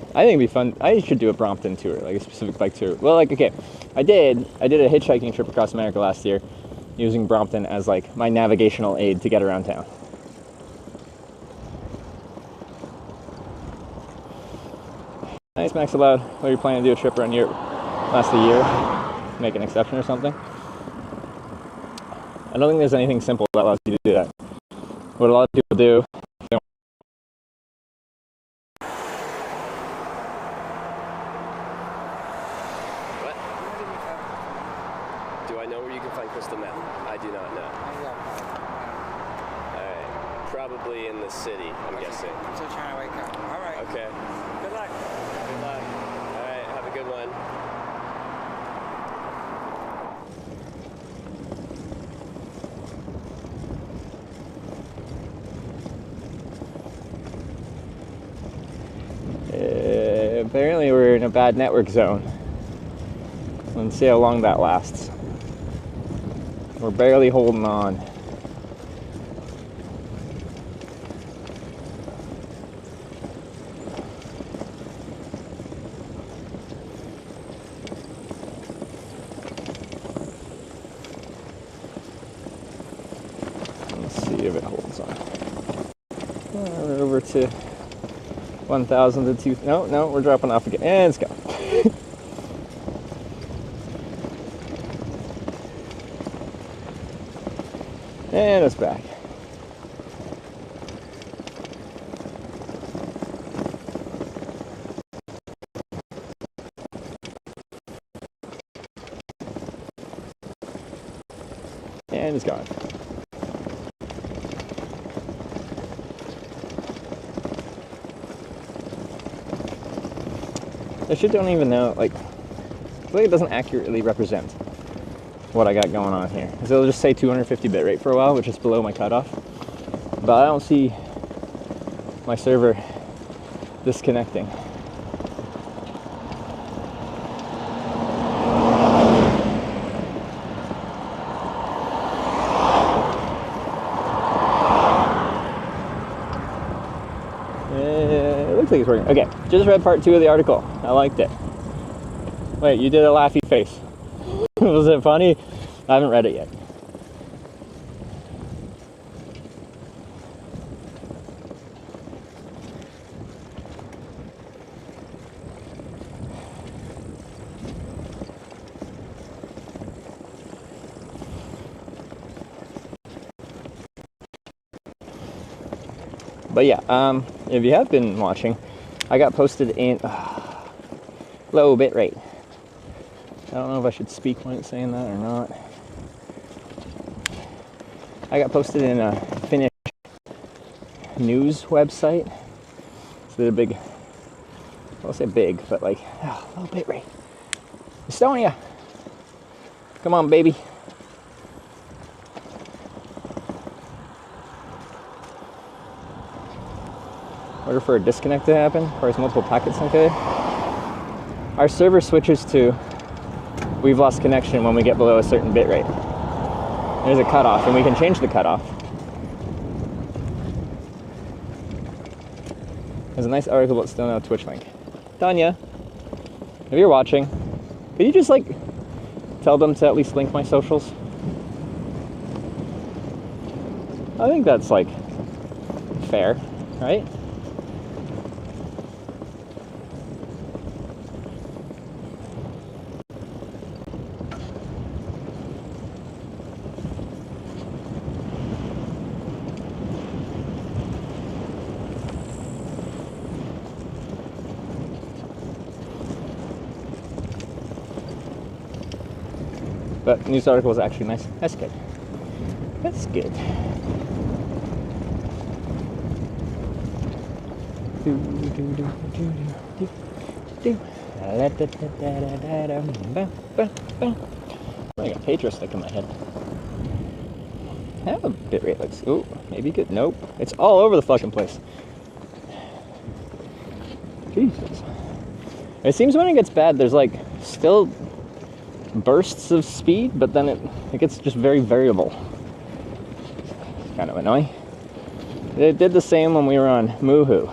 I think it'd be fun. I should do a Brompton tour, like a specific bike tour. Well, like, okay, I did a hitchhiking trip across America last year using Brompton as like my navigational aid to get around town. Nice, Max Allowed. What are you planning to do a trip around Europe? Last a year? Make an exception or something? I don't think there's anything simple that allows you to do that. What a lot of people do, Do I know where you can find crystal meth? I do not know. Alright. Probably in the city, I'm guessing. I'm still trying to wake up. All right. Okay. Good luck. Good luck. Alright, have a good one. Apparently we're in a bad network zone. Let's see how long that lasts. We're barely holding on. Let's see if it holds on. We're over to 1,000 to 2. No, we're dropping off again. And it's gone. And it's back. And it's gone. I shit don't even know, like, I feel like it doesn't accurately represent what I got going on here. So it'll just say 250 bitrate for a while, which is below my cutoff. But I don't see my server disconnecting. It looks like it's working. Okay, just read part 2 of the article. I liked it. Wait, you did a laughy face. Was it funny? I haven't read it yet. But yeah, if you have been watching, I got posted in low bit rate. I don't know if I should speak when it's saying that or not. I got posted in a Finnish news website. So they're big, I'll say big, but like, low bit rate. Estonia! Come on, baby. Order for a disconnect to happen. Requires multiple packets, okay. Our server switches to we've lost connection when we get below a certain bit rate. There's a cutoff, and we can change the cutoff. There's a nice article about still no Twitch link. Tanya, if you're watching, could you just like tell them to at least link my socials? I think that's like fair, right? But news article was actually nice. That's good. That's good. I got Pedro stuck in my head. How bitrate looks. Ooh, maybe good. Nope. It's all over the fucking place. Jesus. It seems when it gets bad, there's like still bursts of speed, but then it gets just very variable. It's kind of annoying. It did the same when we were on Muhu.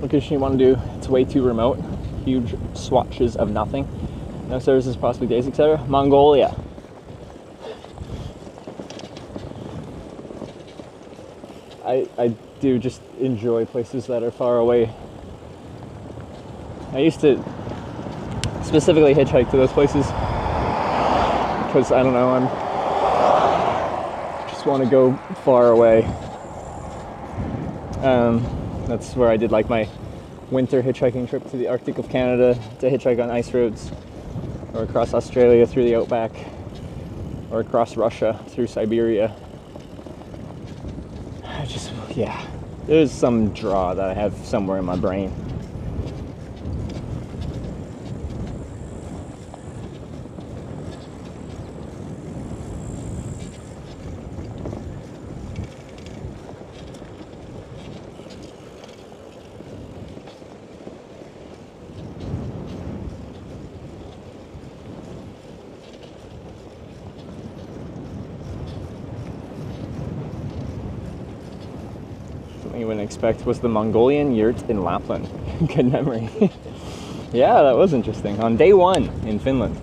Location you want to do, it's way too remote. Huge swatches of nothing. No services, possibly days, etc. Mongolia. I do just enjoy places that are far away. I used to specifically hitchhike to those places because I don't know, I just want to go far away. That's where I did like my winter hitchhiking trip to the Arctic of Canada to hitchhike on ice roads, or across Australia through the outback, or across Russia through Siberia. Yeah, there's some draw that I have somewhere in my brain. You wouldn't expect was the Mongolian yurt in Lapland. Good memory. Yeah, that was interesting. On day one in Finland.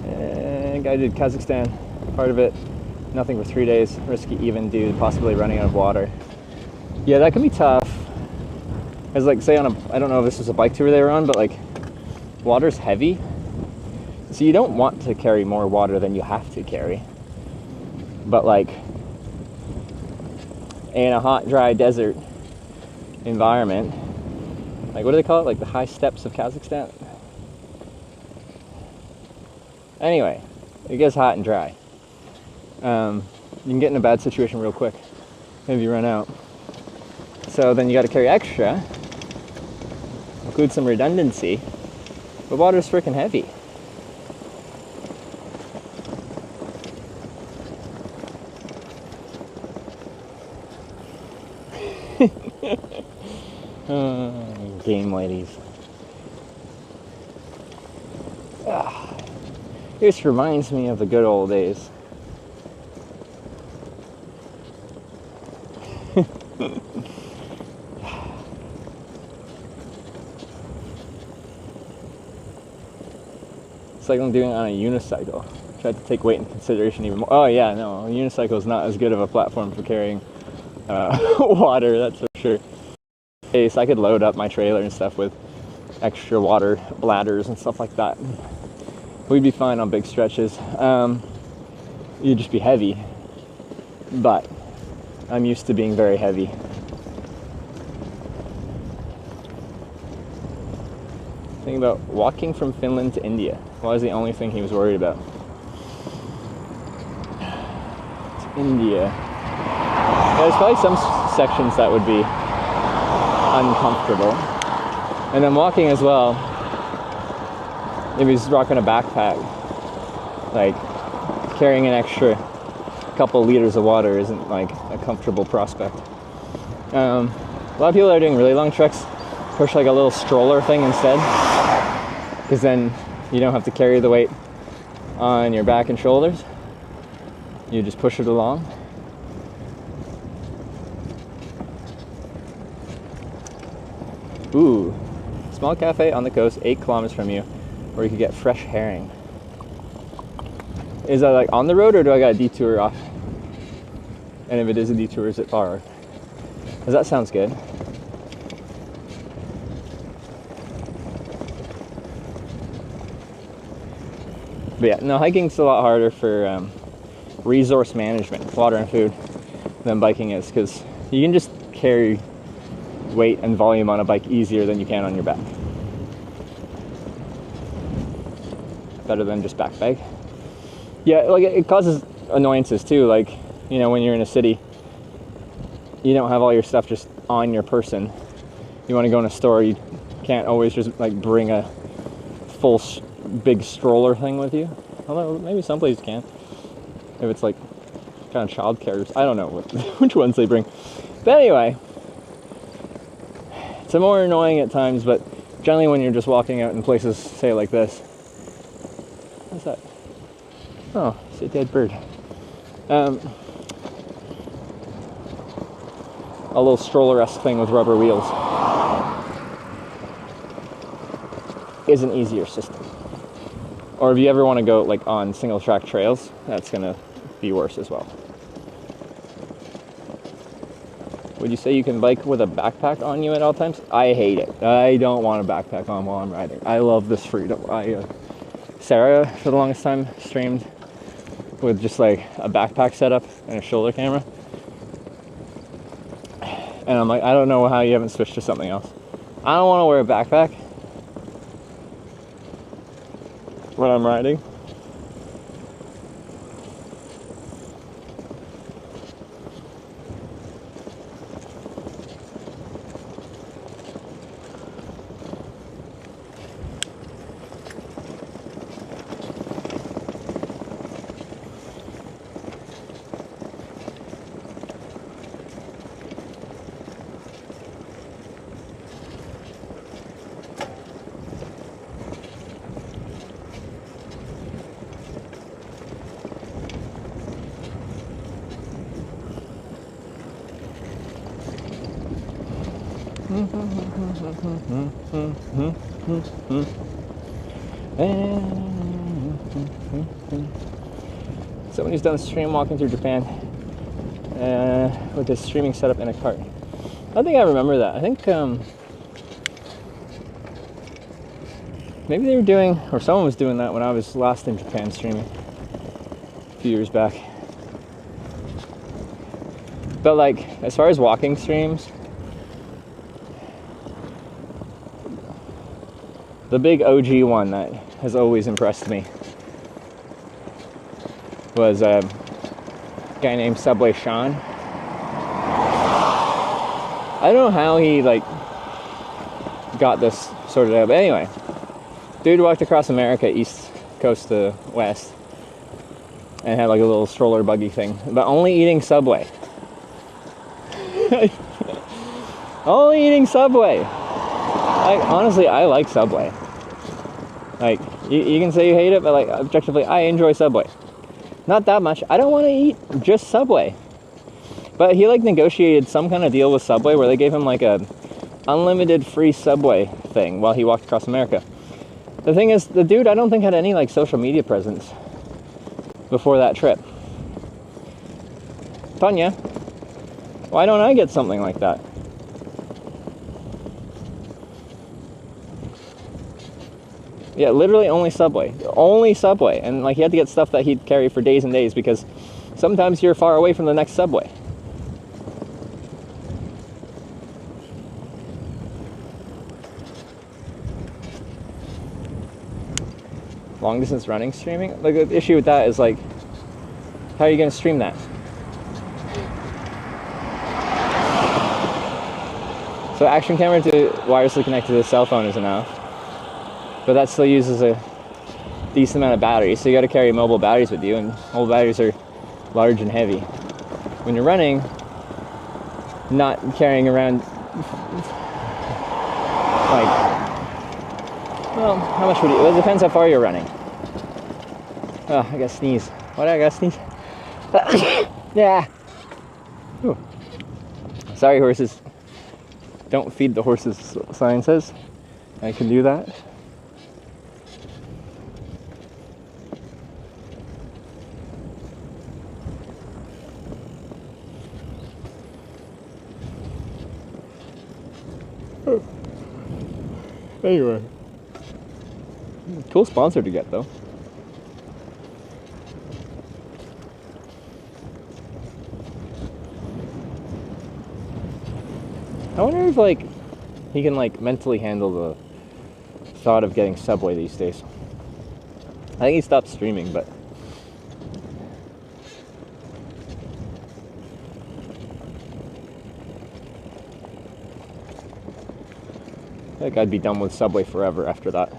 And I did Kazakhstan, part of it. Nothing for 3 days. Risky even due to possibly running out of water. Yeah, that can be tough. As like, say on a, I don't know if this was a bike tour they were on, but like, water's heavy. So you don't want to carry more water than you have to carry. But like, in a hot, dry desert environment, like what do they call it? Like the high steppes of Kazakhstan? Anyway, it gets hot and dry. You can get in a bad situation real quick if you run out. So then you got to carry extra, include some redundancy, but water's freaking heavy. Game ladies. This reminds me of the good old days. It's like I'm doing it on a unicycle. Tried to take weight in consideration even more. Oh yeah, no, a unicycle is not as good of a platform for carrying water, that's for sure. Okay, so I could load up my trailer and stuff with extra water bladders and stuff like that. We'd be fine on big stretches. You'd just be heavy, but I'm used to being very heavy. Think about walking from Finland to India. What was the only thing he was worried about? To India. There's probably some sections that would be uncomfortable. And then walking as well, if he's rocking a backpack, like carrying an extra couple liters of water isn't like a comfortable prospect. A lot of people that are doing really long treks push like a little stroller thing instead, because then you don't have to carry the weight on your back and shoulders. You just push it along. Ooh, small cafe on the coast, 8 kilometers from you, where you could get fresh herring. Is that like on the road, or do I got a detour off? And if it is a detour, is it far? Because that sounds good. But yeah, no, hiking's a lot harder for resource management, water and food, than biking is, because you can just carry weight and volume on a bike easier than you can on your back. Better than just back bag. Yeah, like it causes annoyances too, like, you know, when you're in a city, you don't have all your stuff just on your person. You want to go in a store, you can't always just like bring a full big stroller thing with you. Although maybe some places can, if it's like kind of childcare. I don't know which ones they bring. But anyway, it's more annoying at times, but generally when you're just walking out in places, say like this. What's that? Oh, it's a dead bird. A little stroller-esque thing with rubber wheels is an easier system. Or if you ever want to go like on single track trails, that's gonna be worse as well. Would you say you can bike with a backpack on you at all times? I hate it. I don't want a backpack on while I'm riding. I love this freedom. Sarah, for the longest time, streamed with just like a backpack setup and a shoulder camera. And I'm like, I don't know how you haven't switched to something else. I don't want to wear a backpack when I'm riding. Someone who's done stream walking through Japan with his streaming setup in a cart. I think I remember that. I think maybe they were doing, or someone was doing that when I was last in Japan streaming a few years back. But like, as far as walking streams, the big OG one that has always impressed me was a guy named Subway Sean. I don't know how he like got this sorted out, but anyway, dude walked across America, east coast to west, and had like a little stroller buggy thing, but only eating Subway. Only eating Subway. Like, honestly, I like Subway. Like, you can say you hate it, but like, objectively, I enjoy Subway. Not that much. I don't want to eat just Subway. But he like negotiated some kind of deal with Subway where they gave him like a unlimited free Subway thing while he walked across America. The thing is, the dude I don't think had any like social media presence before that trip. Tanya, why don't I get something like that? Yeah, literally only Subway. Only Subway. And like he had to get stuff that he'd carry for days and days because sometimes you're far away from the next Subway. Long distance running streaming? Like the issue with that is like, how are you going to stream that? So action camera to wirelessly connect to the cell phone is enough, but that still uses a decent amount of battery, so you got to carry mobile batteries with you, and mobile batteries are large and heavy. When you're running, not carrying around like, well, how much would you, well, it depends how far you're running. Oh, I gotta sneeze. Why did I gotta sneeze? Yeah. Ooh. Sorry, horses. Don't feed the horses, sign says. I can do that. Anyway. Cool sponsor to get, though. I wonder if, like, he can, like, mentally handle the thought of getting Subway these days. I think he stopped streaming, but... I think I'd be done with Subway forever after that.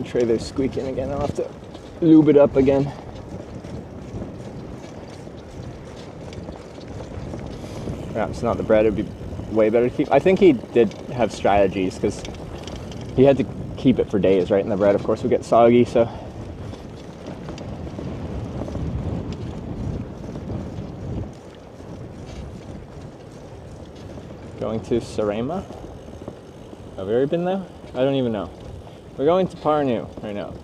Trailer's squeaking again. I'll have to lube it up again. Perhaps not the bread, it'd be way better to keep. I think he did have strategies because he had to keep it for days, right? And the bread, of course, would get soggy, so. Going to Sarema? Have we already been there? I don't even know. We're going to Parnu right now.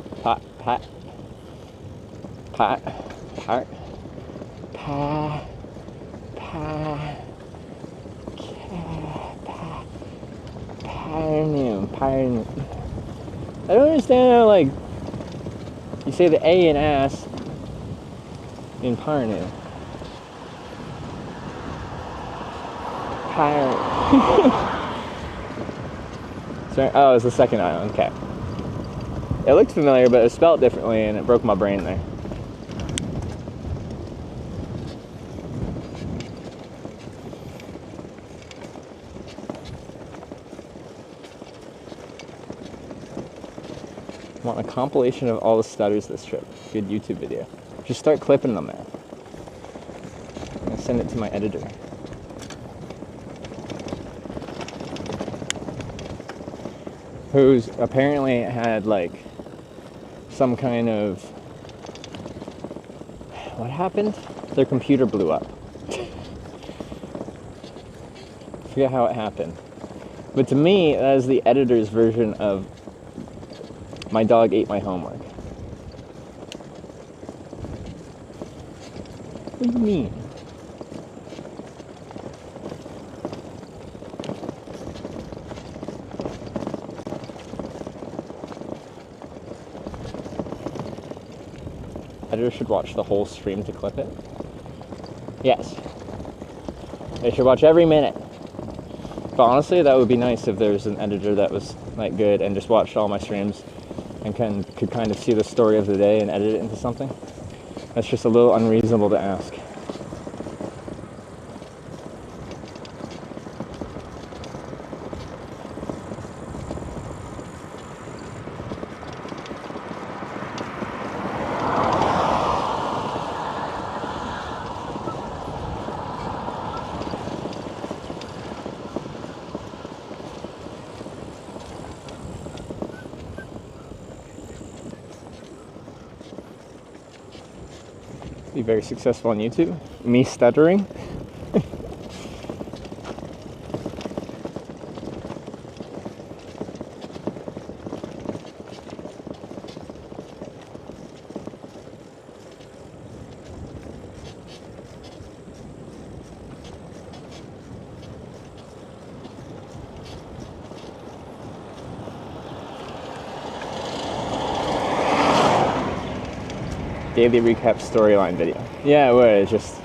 Parnu. I don't understand how, like, you say the A in ass in Parnu. Sorry, oh, it's the second island, okay. It looked familiar, but it was spelled differently, and it broke my brain there. I want a compilation of all the stutters this trip. Good YouTube video. Just start clipping them, man. I'm gonna send it to my editor. Who's apparently had, like, some kind of, what happened? Their computer blew up. Forget how it happened. But to me, that is the editor's version of my dog ate my homework. What do you mean? Editor should watch the whole stream to clip it. Yes. They should watch every minute. But honestly, that would be nice if there's an editor that was, like, good and just watched all my streams and could kind of see the story of the day and edit it into something. That's just a little unreasonable to ask. Be very successful on YouTube. Me stuttering. Daily recap storyline video. Yeah, it would. It just...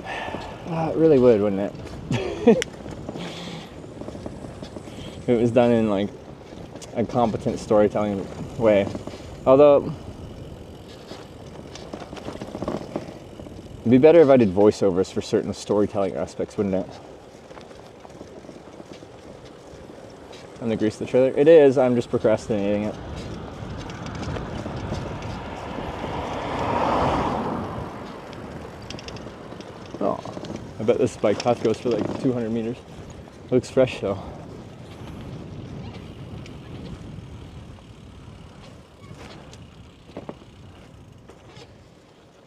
it really would, wouldn't it? If it was done in, like, a competent storytelling way. Although... it'd be better if I did voiceovers for certain storytelling aspects, wouldn't it? I'm gonna grease the trailer. It is, I'm just procrastinating it. Oh, I bet this bike path goes for like 200 meters. Looks fresh though.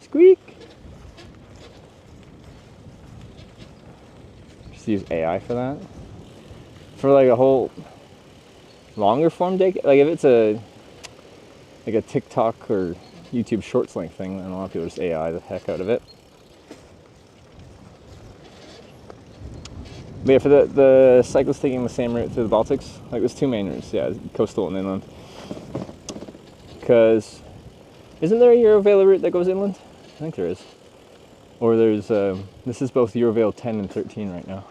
Squeak! Just use AI for that. For like a whole longer form day, like if it's a TikTok or YouTube Shorts length thing, then a lot of people just AI the heck out of it. But yeah, for the cyclists taking the same route through the Baltics, like there's two main routes, yeah, coastal and inland. Because, isn't there a Eurovale route that goes inland? I think there is. Or there's, this is both Eurovale 10 and 13 right now.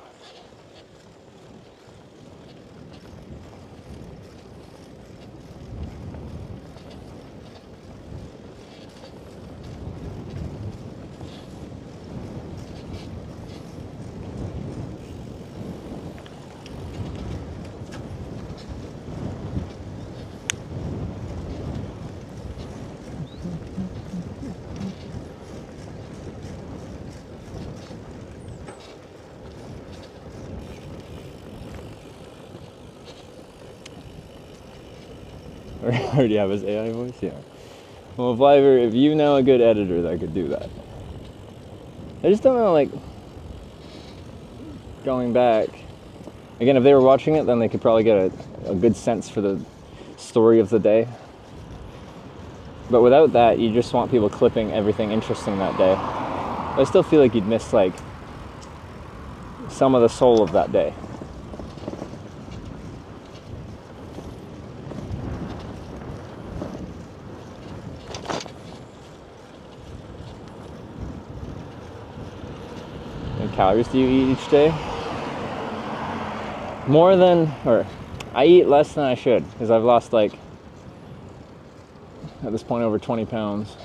I already have his AI voice, yeah. Well, Vliver, if you know a good editor that could do that. I just don't know, like, going back. Again, if they were watching it, then they could probably get a good sense for the story of the day. But without that, you just want people clipping everything interesting that day. I still feel like you'd miss, like, some of the soul of that day. Calories do you eat each day? More than, or I eat less than I should, because I've lost, like, at this point over 20 pounds.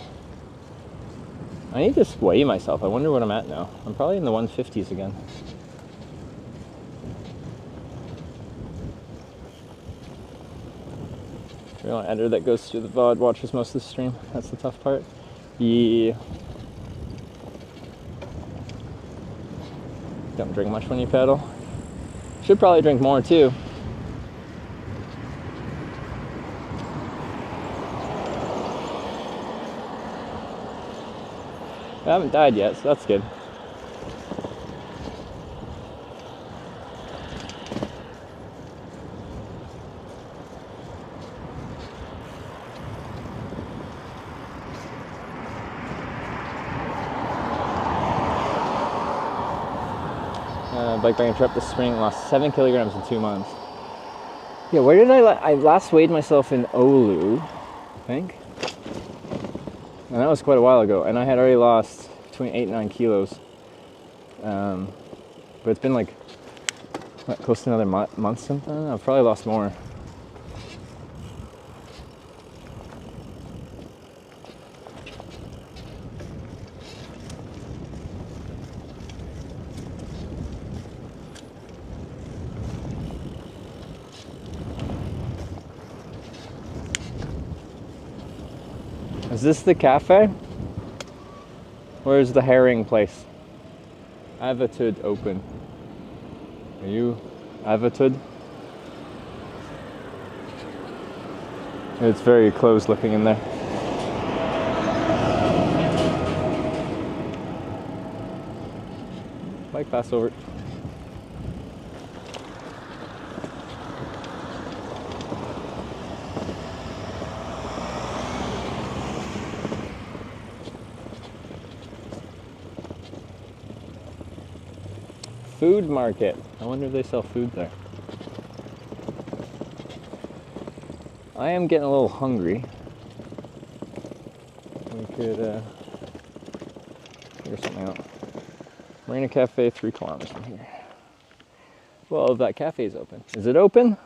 I need to weigh myself. I wonder what I'm at now. I'm probably in the 150s again. Real editor that goes through the VOD watches most of the stream. That's the tough part. Yeah. Don't drink much when you pedal. Should probably drink more too. I haven't died yet, so that's good. Bike banging trip this spring, lost 7 kilograms in 2 months. Yeah, where did I last weighed myself in Oulu, I think. And that was quite a while ago, and I had already lost between 8 and 9 kilos. But it's been like, what, close to another month since then? I've probably lost more. Is this the cafe? Where's the herring place? Avatud open. Are you Avatud? It's very closed looking in there. Bike pass over. Food market. I wonder if they sell food there. I am getting a little hungry. We could figure something out. Marina Cafe, 3 kilometers from here. Well, that cafe is open. Is it open?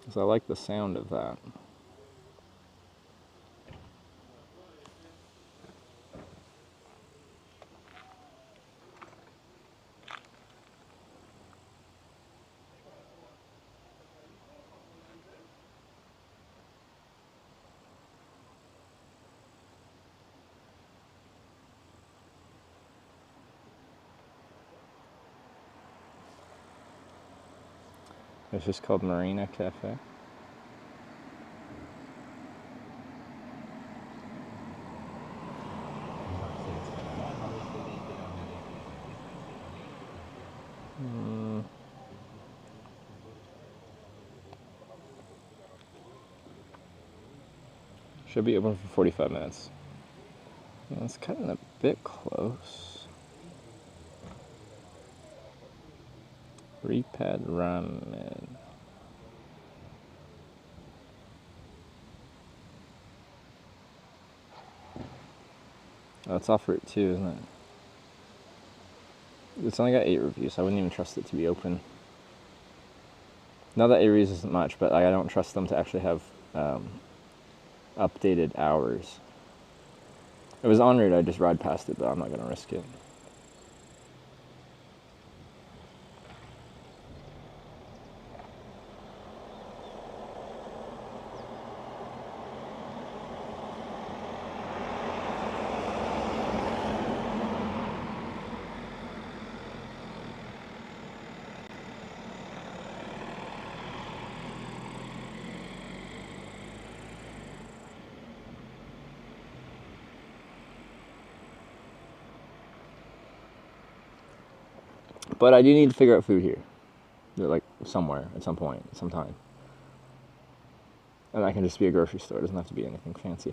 Because I like the sound of that. It's just called Marina Cafe. Should be open for 45 minutes. Yeah, it's kind of a bit close. Repad ramen. Oh, it's off route too, isn't it? It's only got 8 reviews. I wouldn't even trust it to be open. Not that 8 reviews isn't much, but I don't trust them to actually have updated hours. If it was en route, I'd just ride past it, but I'm not going to risk it. But I do need to figure out food here. Like somewhere, at some point, sometime. And that can just be a grocery store. It doesn't have to be anything fancy.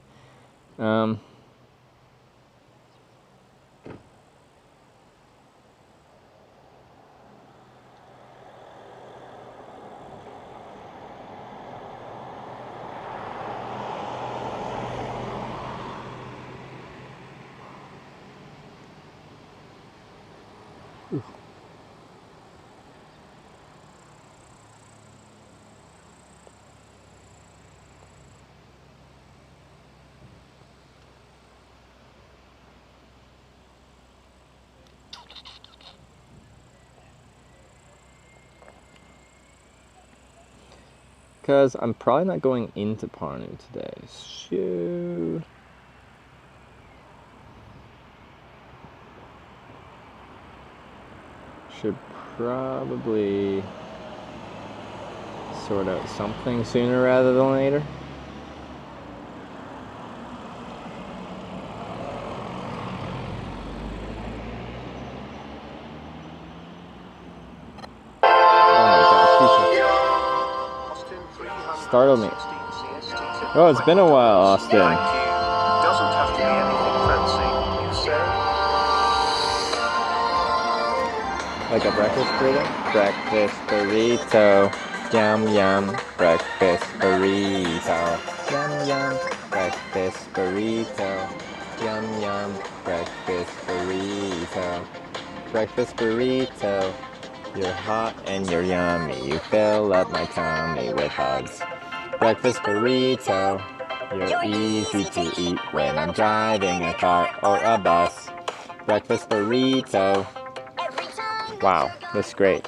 Because I'm probably not going into Parnu today. Shoot. Should probably sort out something sooner rather than later. Startled me. Oh, it's been a while, Austin. Doesn't have to be anything fancy, you say? Like a breakfast burrito? Breakfast burrito. Yum yum. Breakfast burrito. Yum yum. Breakfast burrito. Yum yum. Breakfast burrito. Breakfast burrito. You're hot and you're yummy. You fill up my tummy with hugs. Breakfast burrito. You're easy to eat when I'm driving a car or a bus. Breakfast burrito. Wow, that's great.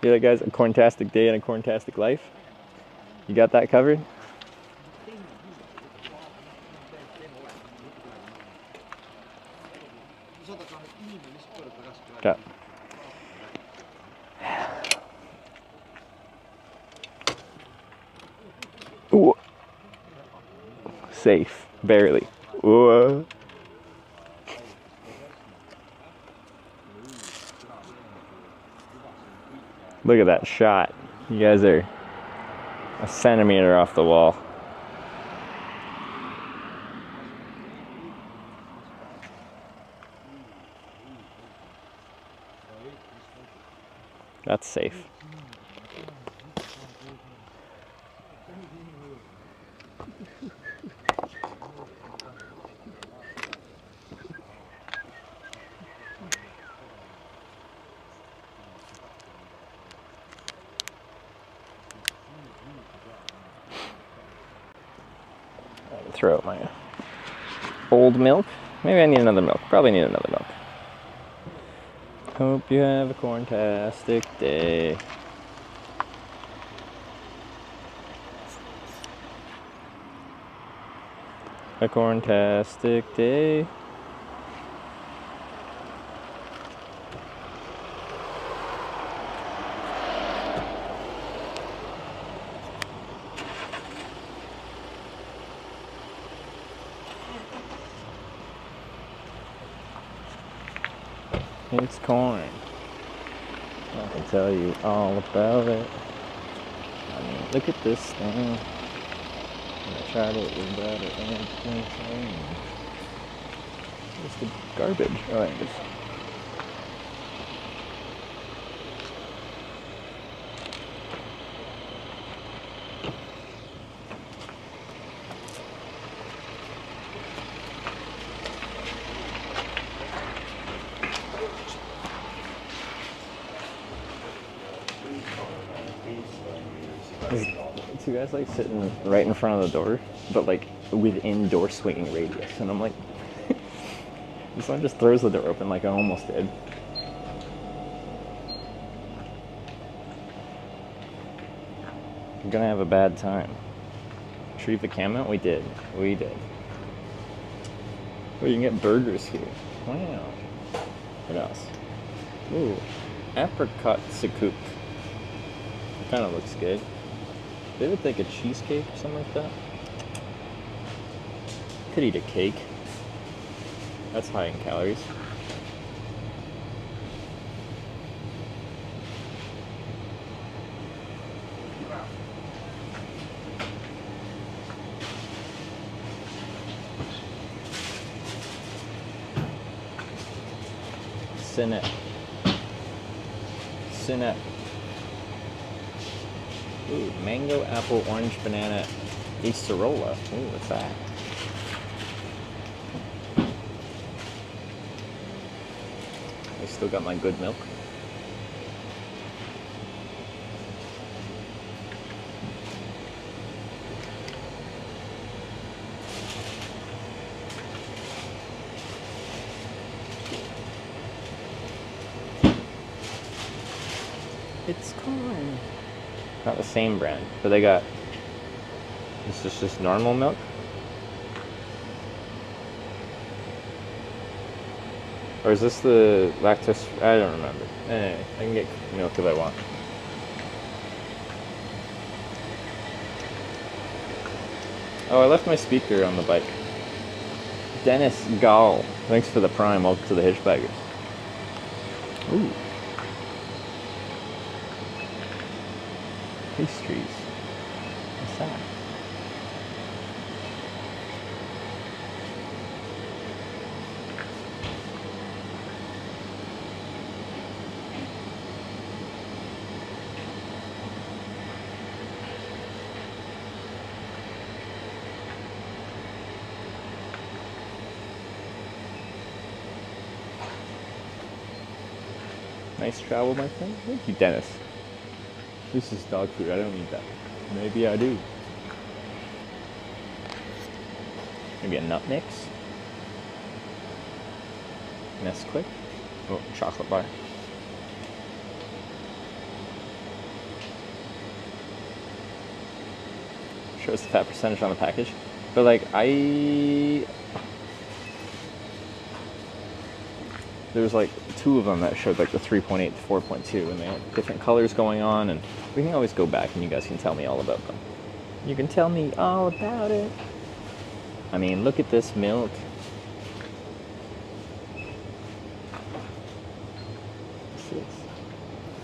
Hear that, guys? A corntastic day and a corntastic life. You got that covered? Okay. Ooh. Safe, barely. Ooh. Look at that shot. You guys are a centimeter off the wall. That's safe. Throw out my old milk. Maybe I need another milk. Probably need another milk. Hope you have a corntastic day. A corntastic day. It's corn. I can tell you all about it. I mean, look at this thing. I tried it with butter and plain. What's the garbage? Oh, there it is. Two guys like sitting right in front of the door, but like within door swinging radius, and I'm like, this one just throws the door open like I almost did. I'm gonna have a bad time. Retrieve the cam out? We did. We did. Oh, you can get burgers here. Wow. What else? Ooh, apricot soucoupe. It kind of looks good. They would think a cheesecake or something like that. Could eat a cake. That's high in calories. Cinnamon. Cinnamon. Ooh, mango, apple, orange, banana, acerola. Ooh, what's that? I still got my good milk. It's corn. Not the same brand, but they got, this is just normal milk. Or is this the lactose? I don't remember. Anyway, I can get milk if I want. Oh, I left my speaker on the bike. Dennis Gall, thanks for the prime. Welcome to the Hitchbaggers. Ooh. Pastries. What's that? Nice travel, my friend. Thank you, Dennis. This is dog food. I don't need that. Maybe I do. Maybe a nut mix. Nesquik. Oh, chocolate bar. shows the fat percentage on the package. But like there's like 2 of them that showed like the 3.8 to 4.2, and they had different colors going on, and we can always go back and you guys can tell me all about them. You can tell me all about it. I mean, look at this milk. This is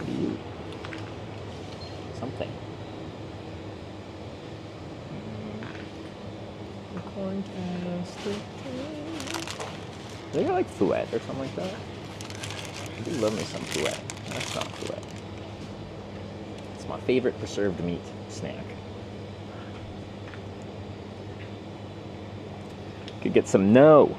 you. Something. They got like fouette or something like that. I do love me some fouette. That's not fouette. It's my favorite preserved meat snack. Could get some no.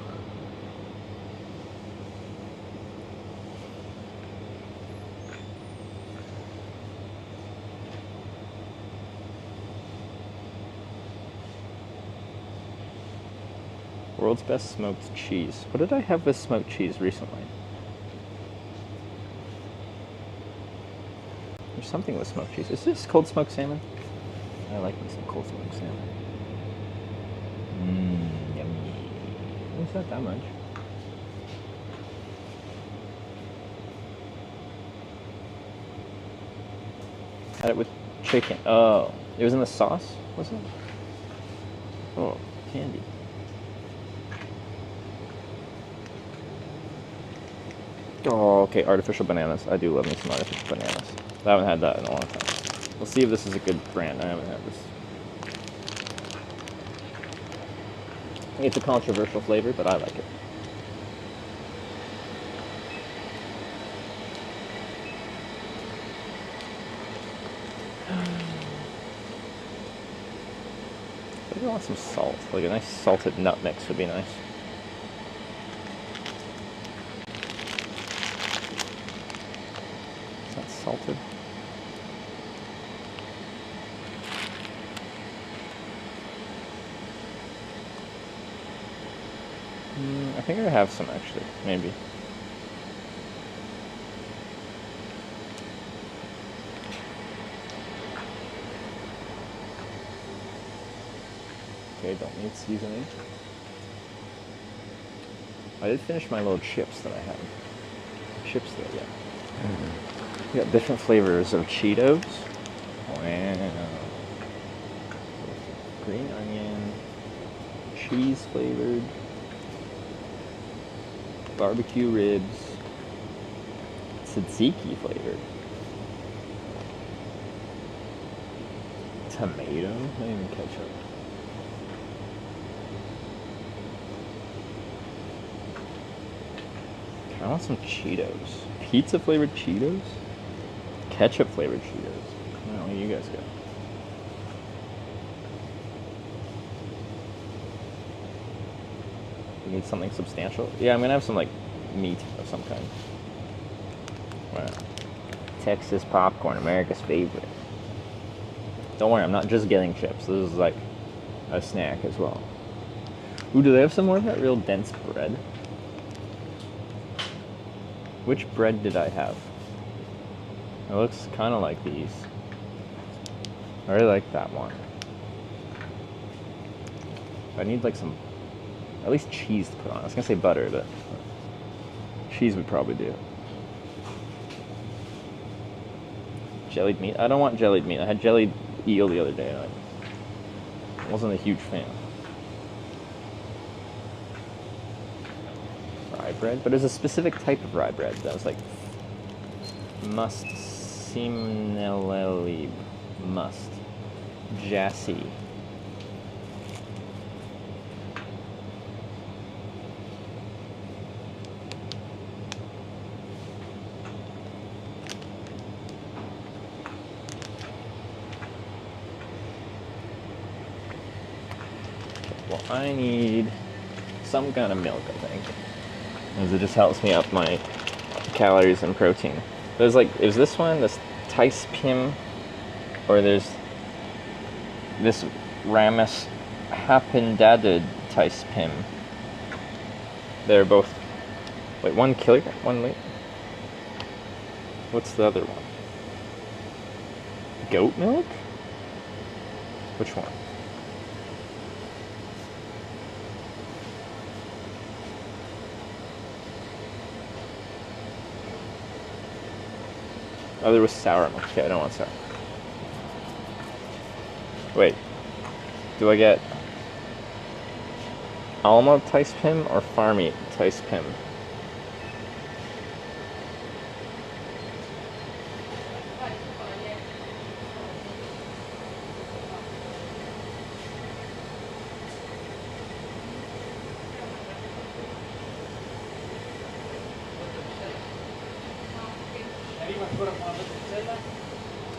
World's best smoked cheese. What did I have with smoked cheese recently? There's something with smoked cheese. Is this cold smoked salmon? I like me some cold smoked salmon. Mmm, yummy. It's not that much. Had it with chicken. Oh, it was in the sauce, wasn't it? Oh, candy. Oh, okay, artificial bananas. I do love me some artificial bananas. I haven't had that in a long time. We'll see if this is a good brand. I haven't had this. It's a controversial flavor, but I like it. I think I want some salt. Like a nice salted nut mix would be nice. Is that salted? I think I have some actually, maybe. Okay, don't need seasoning. I did finish my little chips that I had. Chips that, yeah. We got different flavors of Cheetos. Wow. Green onion. Cheese flavored. Barbecue ribs. Tzatziki flavored. Tomato? Not even ketchup. I want some Cheetos. Pizza flavored Cheetos? Ketchup flavored Cheetos. I don't know, you guys go. You need something substantial? Yeah, I'm gonna have some like meat of some kind. Wow. Texas popcorn, America's favorite. Don't worry, I'm not just getting chips. This is like a snack as well. Ooh, do they have some more of that real dense bread? Which bread did I have? It looks kind of like these. I really like that one. I need like some, at least cheese to put on. I was gonna say butter, but cheese would probably do. Jellied meat? I don't want jellied meat. I had jellied eel the other day and I wasn't a huge fan. Rye bread? But there's a specific type of rye bread that was like must simnelelib must jassy. Well, I need some kind of milk, I think, because it just helps me up my calories and protein. There's like, is this one, this Tice Pim, or there's this Ramus Hapindadid Tice Pim. They're both, wait, 1 kilogram, 1 liter? What's the other one? Goat milk? Which one? Oh, there was sour milk. Okay, I don't want sour. Wait. Do I get Alma Taispim or Farmy Taispim?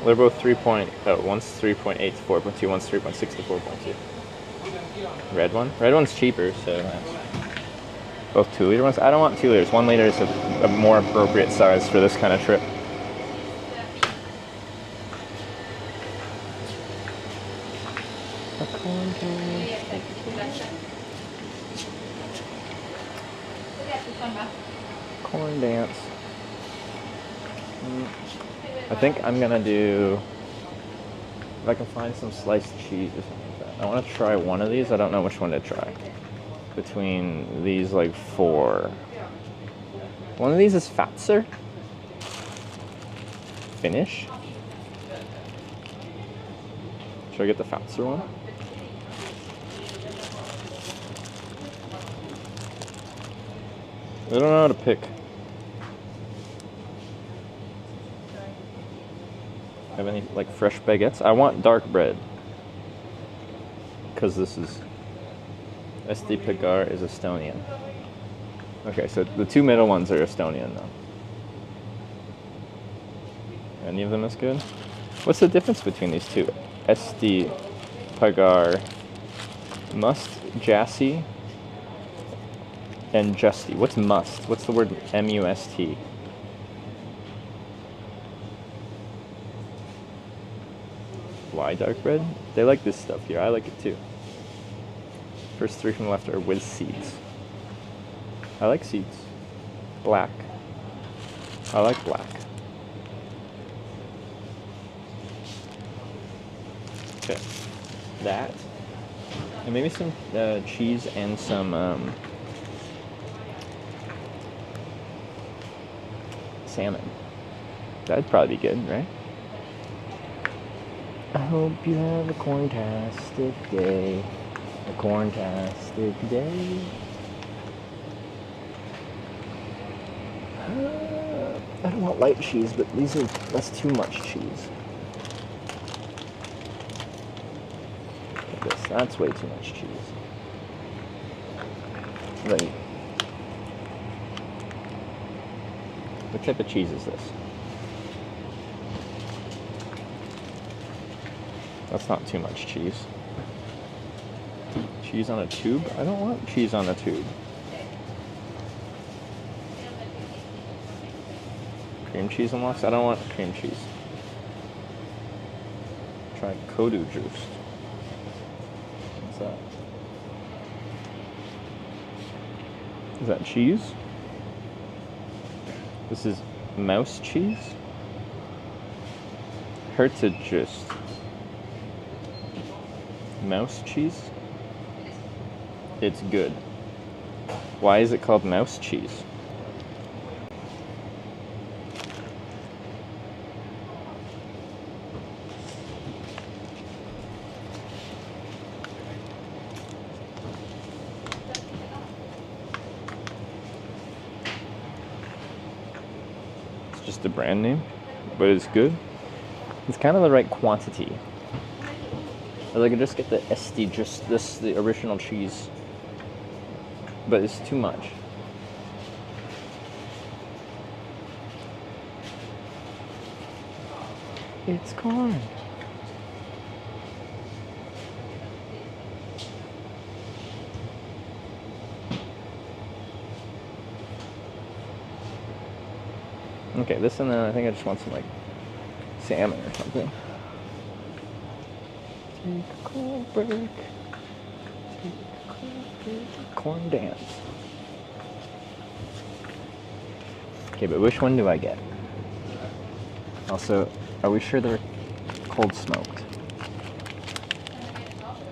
They're both 3 point, oh, one's 3.8 to 4.2, one's 3.6 to 4.2. Red one? Red one's cheaper, so both 2-liter ones? I don't want 2 liters. 1 liter is a more appropriate size for this kind of trip. Corn dance. I think I'm gonna do, if I can find some sliced cheese or something like that. I want to try one of these. I don't know which one to try. Between these, like 4. One of these is Fatser. Finnish. Should I get the Fatser one? I don't know how to pick. Have any like fresh baguettes? I want dark bread because this is SD Pagar is Estonian. Okay, so the 2 middle ones are Estonian though. Any of them is good? What's the difference between these two? SD Pagar, Must, Jassy, and Justy. What's must? What's the word M-U-S-T? Why dark bread? They like this stuff here. I like it too. First 3 from the left are with seeds. I like seeds. Black. I like black. Okay. That. And maybe some cheese and some salmon. That'd probably be good, right? I hope you have a corn-tastic day. A corn-tastic day. I don't want light cheese, but that's too much cheese. Look at this, that's way too much cheese. Right. What type of cheese is this? That's not too much cheese. Cheese on a tube? I don't want cheese on a tube. Cream cheese unlocks? I don't want cream cheese. Try Kodu juice. What's that? Is that cheese? This is mouse cheese? Hertzogist. Mouse cheese? It's good. Why is it called mouse cheese? It's just a brand name, but it's good. It's kind of the right quantity. Or I could just get the SD, just this, the original cheese. But it's too much. It's corn. Okay, this, and then I think I just want some like salmon or something. Take a corn break. Take a corn break. Corn dance. Okay, but which one do I get? Also, are we sure they're cold smoked?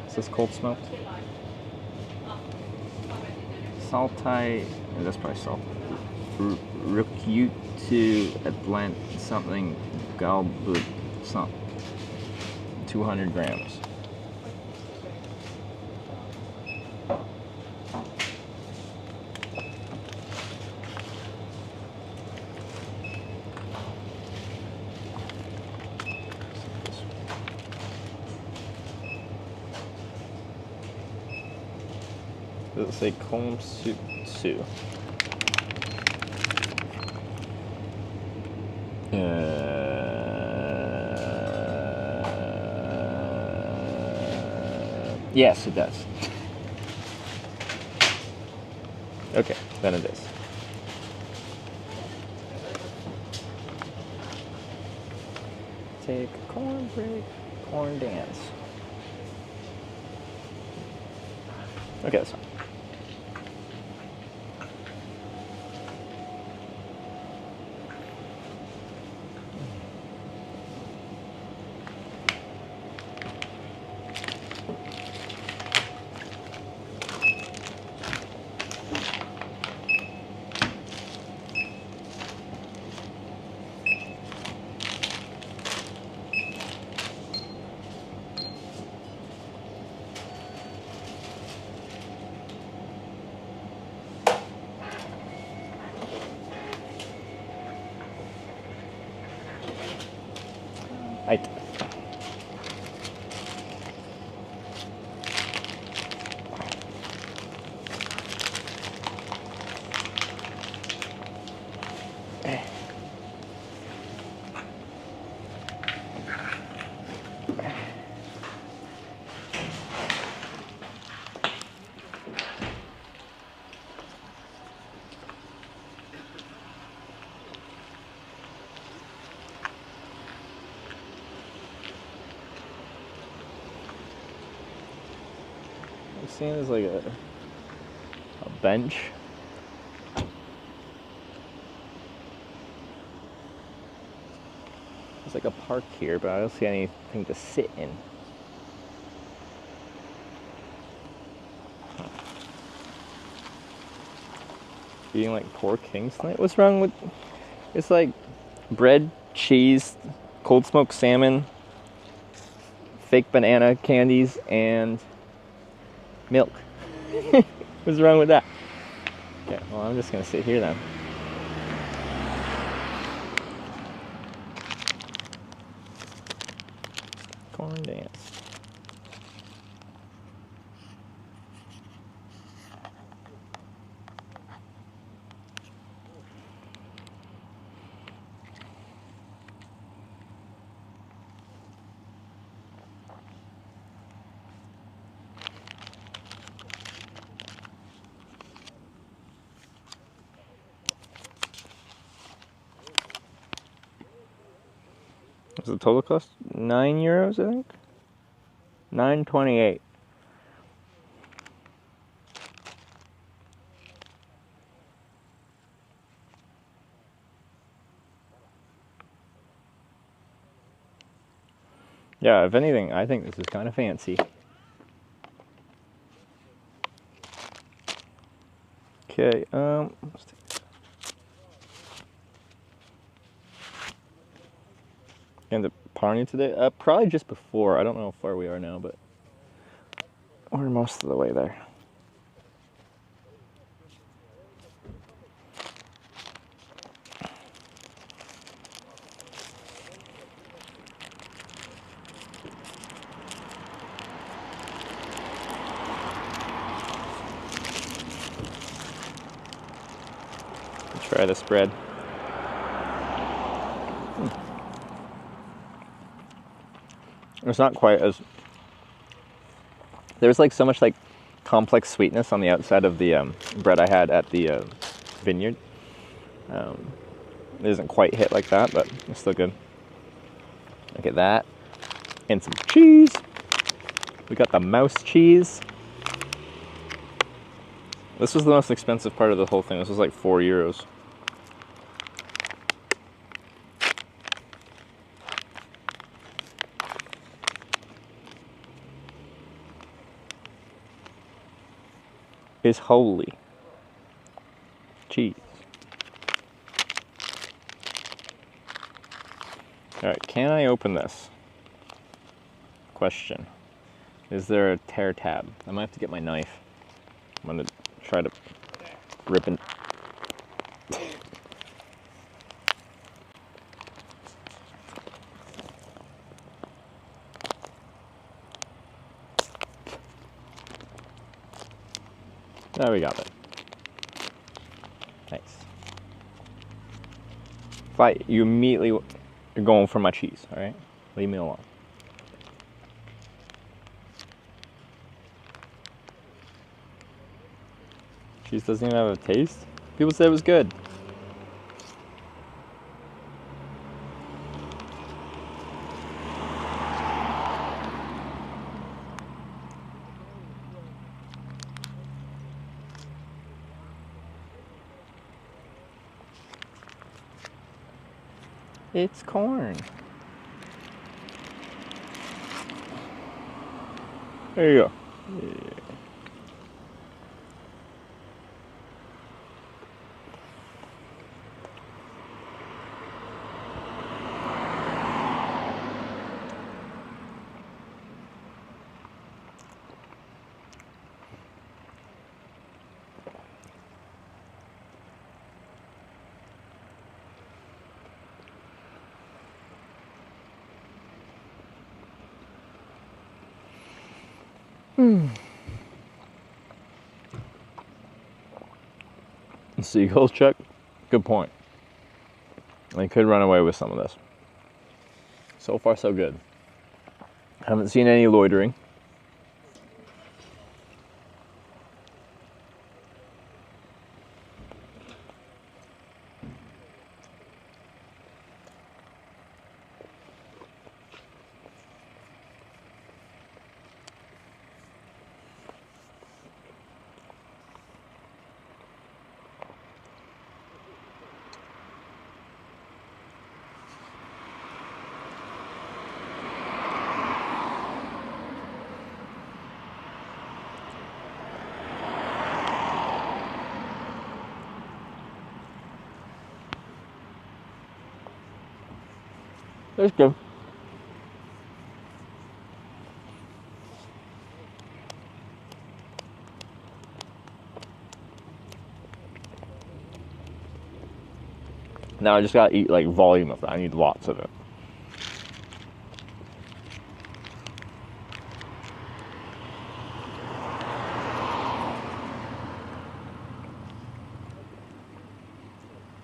Is this cold smoked? Saltai, that's probably salt. recute to Atlant something galbut some 200 grams. Does it say Komsutsu? Yes, it does. Okay, then it is. Take a corn break, corn dance. Okay, that's fine. Right. I'm seeing there's like a bench. There's like a park here, but I don't see anything to sit in. Eating like poor kings tonight? What's wrong with... It's like bread, cheese, cold smoked salmon, fake banana candies, and milk. What's wrong with that? Okay, well, I'm just gonna sit here then. Corn dance. What's the total cost? €9, I think? 9.28. Yeah, if anything, I think this is kind of fancy. Okay, let's take this. And the Parnu today? Probably just before. I don't know how far we are now, but we're most of the way there. Try this bread. It's not quite as... There's like so much like complex sweetness on the outside of the bread I had at the vineyard. It doesn't quite hit like that, but it's still good. Look at that. And some cheese. We got the mouse cheese. This was the most expensive part of the whole thing. This was like €4. Is holy cheese. Alright, can I open this? Question. Is there a tear tab? I might have to get my knife. I'm gonna try to rip and... There we got it. Nice. You immediately, you're going for my cheese, alright? Leave me alone. Cheese doesn't even have a taste? People said it was good. It's corn. There you go. Yeah. Seagulls check? Good point. They could run away with some of this. So far, so good. Haven't seen any loitering. That's good. Now I just gotta eat like volume of it. I need lots of it.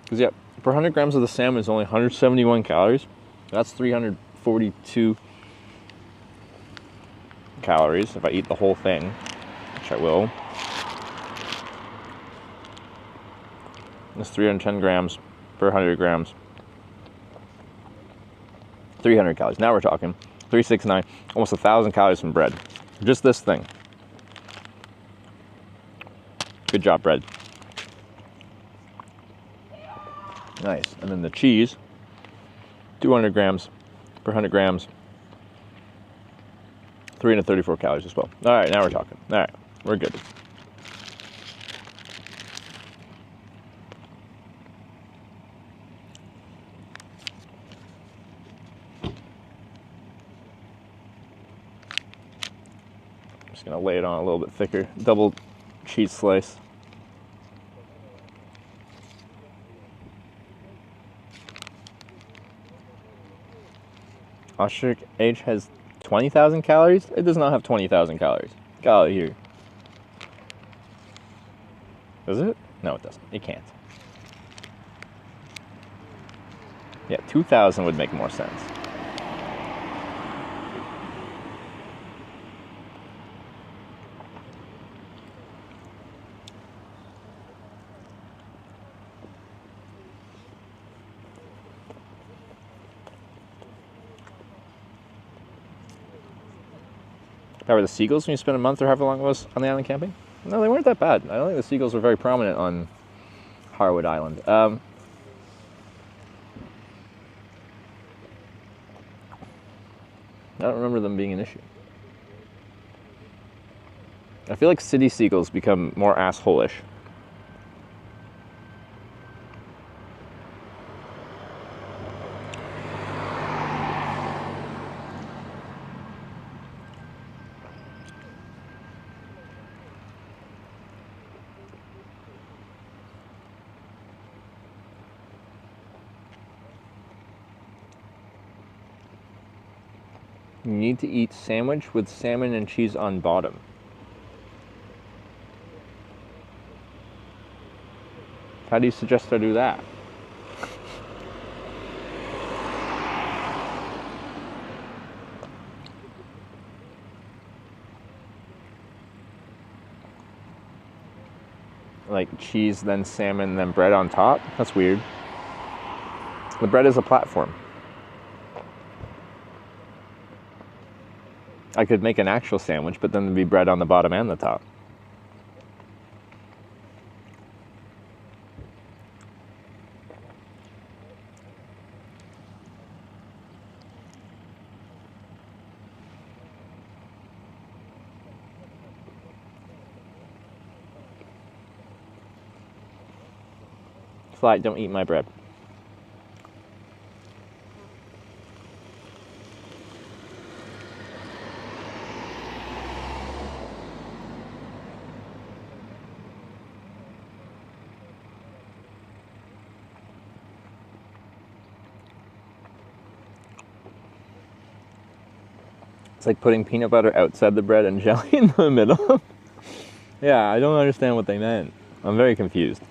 Because yeah, per 100 grams of the salmon is only 171 calories. That's 342 calories if I eat the whole thing, which I will. That's 310 grams per 100 grams. 300 calories. Now we're talking 369, almost 1,000 calories from bread. Just this thing. Good job, bread. Nice. And then the cheese, 200 grams per 100 grams. 334 calories as well. All right, now we're talking. All right, we're good. I'm just gonna lay it on a little bit thicker. Double cheese slice. Ostrich H has 20,000 calories? It does not have 20,000 calories. Get out of here. Does it? No, it doesn't. It can't. Yeah, 2,000 would make more sense. How were the seagulls when you spent a month or however long it was on the island camping? No, they weren't that bad. I don't think the seagulls were very prominent on Harwood Island. I don't remember them being an issue. I feel like city seagulls become more asshole-ish. You need to eat sandwich with salmon and cheese on bottom. How do you suggest I do that? Like cheese, then salmon, then bread on top? That's weird. The bread is a platform. I could make an actual sandwich, but then there'd be bread on the bottom and the top. Flight, don't eat my bread. It's like putting peanut butter outside the bread and jelly in the middle. Yeah, I don't understand what they meant. I'm very confused.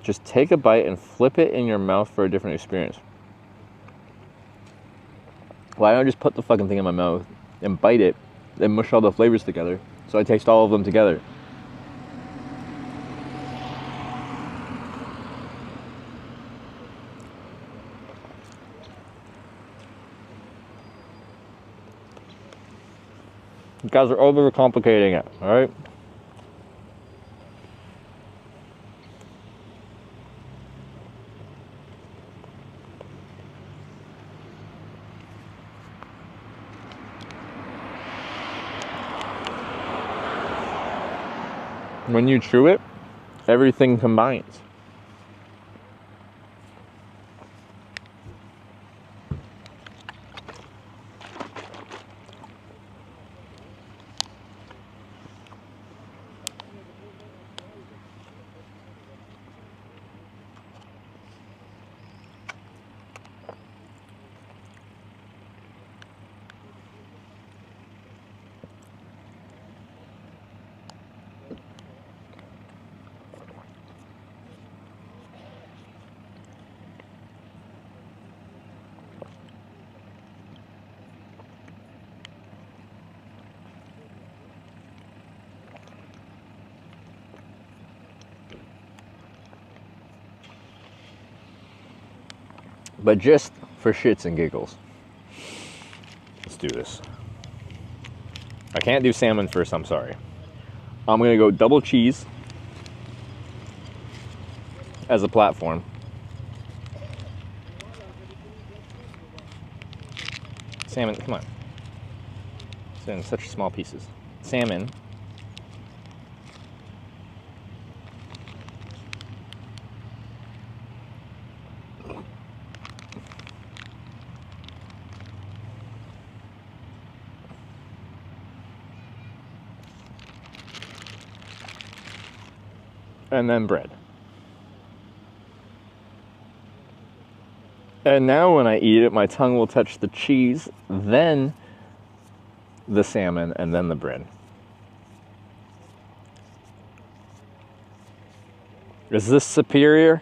Just take a bite and flip it in your mouth for a different experience. Why don't I just put the fucking thing in my mouth and bite it, then mush all the flavors together so I taste all of them together? You guys are overcomplicating it, alright? When you chew it, everything combines. But just for shits and giggles, let's do this. I can't do salmon first, I'm sorry. I'm gonna go double cheese as a platform. Salmon, come on. It's in such small pieces. Salmon. And then bread. And now when I eat it, my tongue will touch the cheese, then the salmon, and then the bread. Is this superior?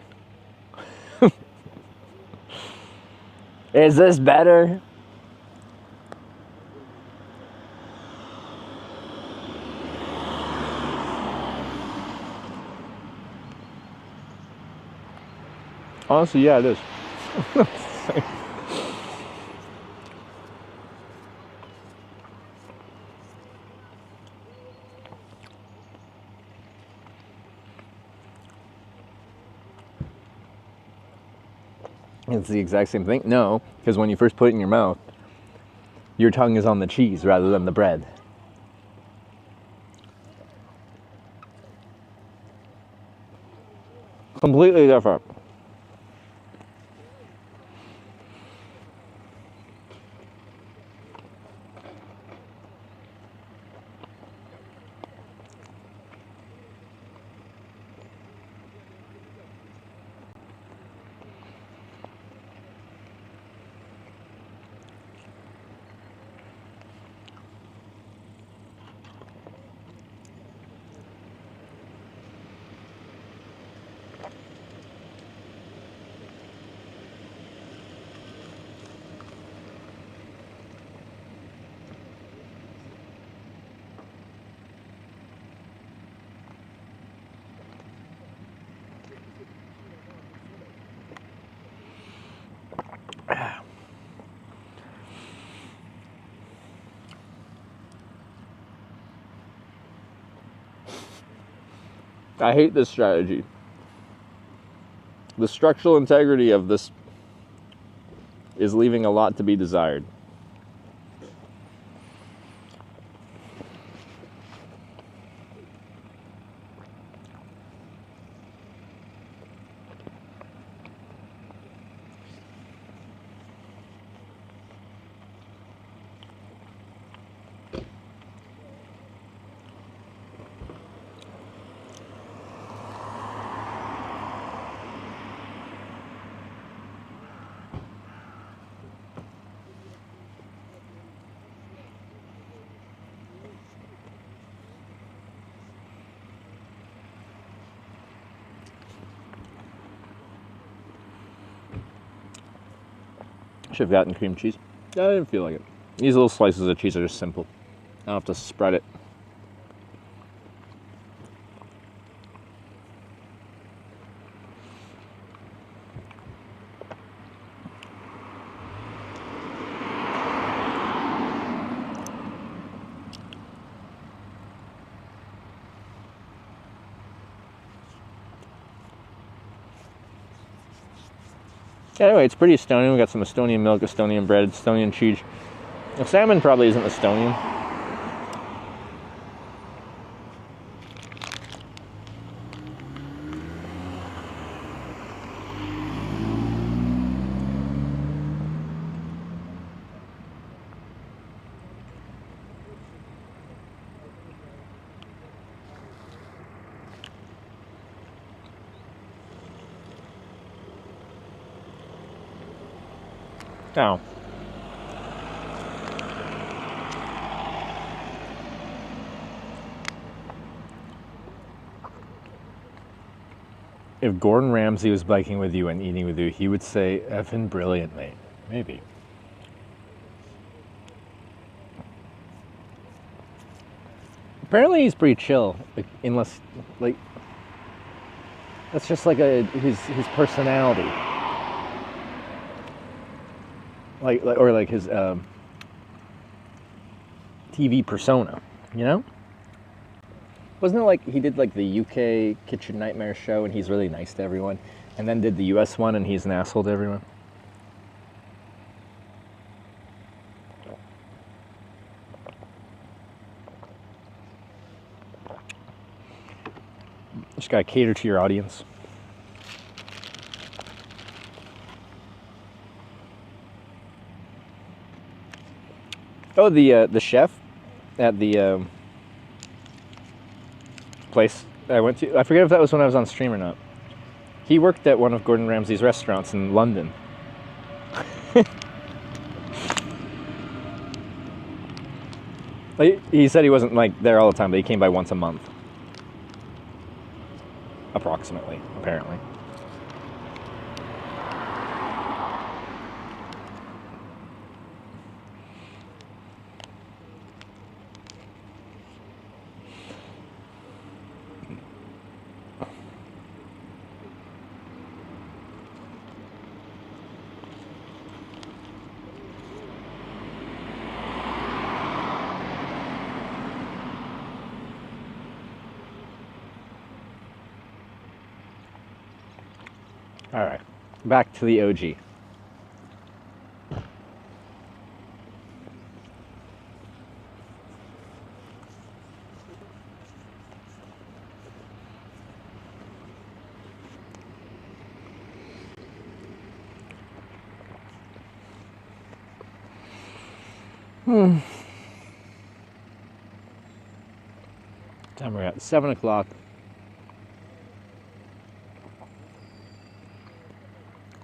Is this better? Honestly, yeah, it is. It's the exact same thing. No, because when you first put it in your mouth, your tongue is on the cheese rather than the bread. Completely different. I hate this strategy. The structural integrity of this is leaving a lot to be desired. Should have gotten cream cheese. I didn't feel like it. These little slices of cheese are just simple. I don't have to spread it. Anyway, it's pretty Estonian. We got some Estonian milk, Estonian bread, Estonian cheese. The salmon probably isn't Estonian. Now, if Gordon Ramsay was biking with you and eating with you, he would say, "Effing brilliant, mate." Maybe. Apparently he's pretty chill, like, unless, like, that's just like his personality. Like his TV persona, you know? Wasn't it like he did like the UK Kitchen Nightmare show and he's really nice to everyone, and then did the US one and he's an asshole to everyone? Just gotta cater to your audience. Oh, the chef at the place I went to, I forget if that was when I was on stream or not. He worked at one of Gordon Ramsay's restaurants in London. He said he wasn't like there all the time, but he came by once a month. Approximately, apparently. All right, back to the OG. Time we're at 7 o'clock.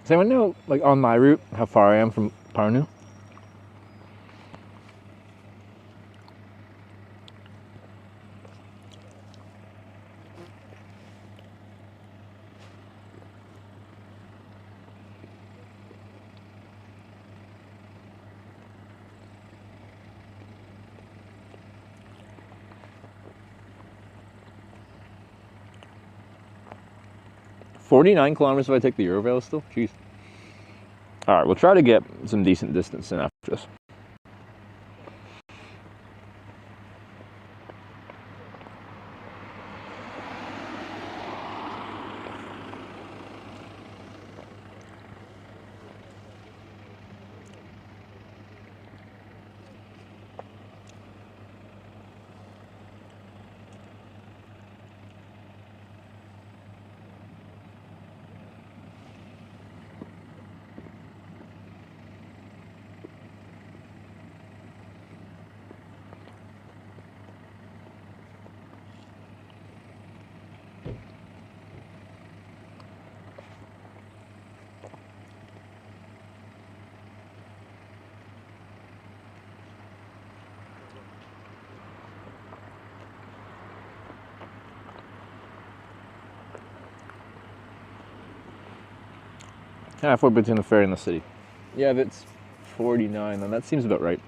Does anyone know, like, on my route, how far I am from Parnu? $49 kilometers if I take the Eurovale still? Jeez. Alright, we'll try to get some decent distance in after this. Halfway between the ferry and the city. Yeah, if it's 49, then that seems about right.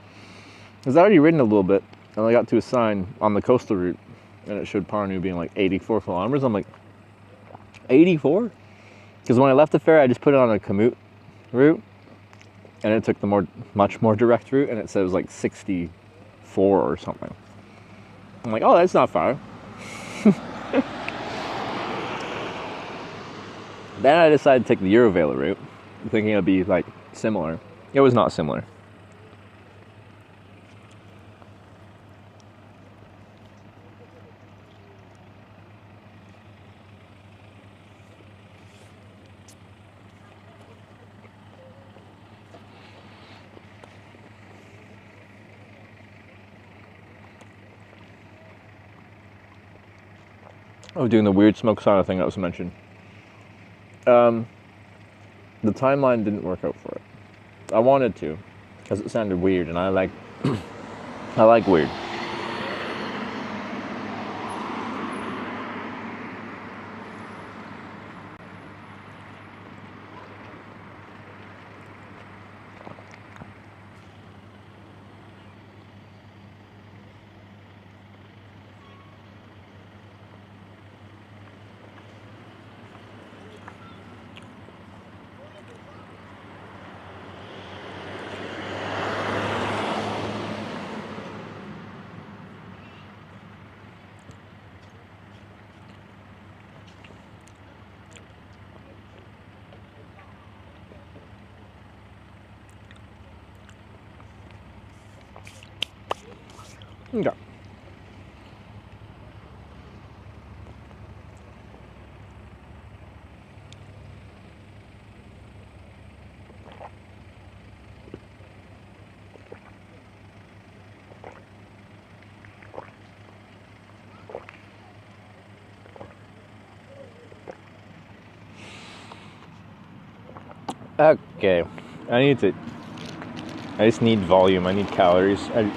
Because I already ridden a little bit, and I got to a sign on the coastal route, and it showed Parnu being like 84 kilometers. I'm like, 84? Because when I left the ferry, I just put it on a commute route, and it took the much more direct route, and it said it was like 64 or something. I'm like, oh, that's not far. Then I decided to take the Eurovela route, thinking it'd be like similar. It was not similar. Oh, doing the weird smoke sauna thing that was mentioned. The timeline didn't work out for it. I wanted to, because it sounded weird, and I like, I like weird. Okay. Okay, I just need volume, I need calories. I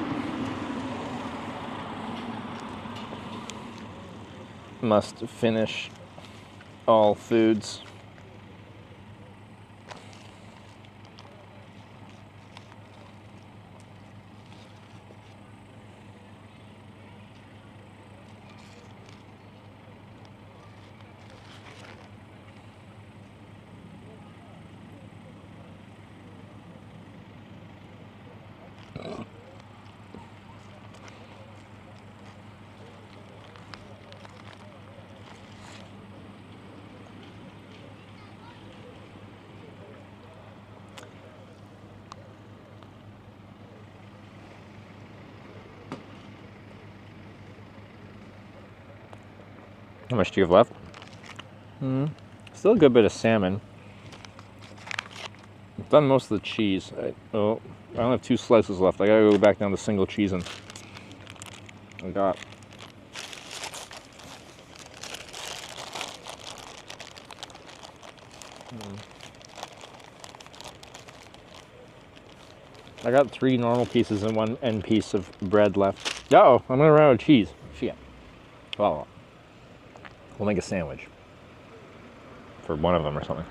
must finish all foods. How much do you have left? Still a good bit of salmon. I've done most of the cheese. I only have 2 slices left. I gotta go back down to single cheese and I got I got 3 normal pieces and 1 end piece of bread left. Uh-oh, I'm gonna run out of cheese. Shit. Well, we'll make a sandwich for one of them or something.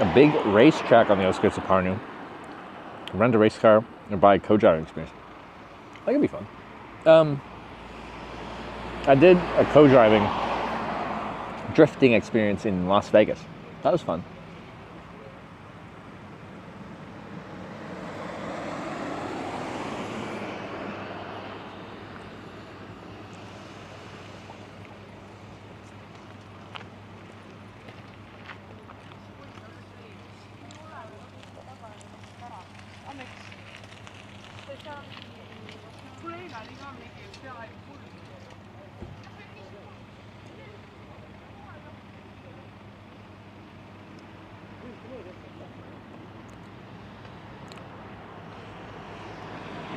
A big racetrack on the outskirts of Parnu. Rent a race car or buy a co-driving experience. That could be fun. I did a co-driving drifting experience in Las Vegas. That was fun.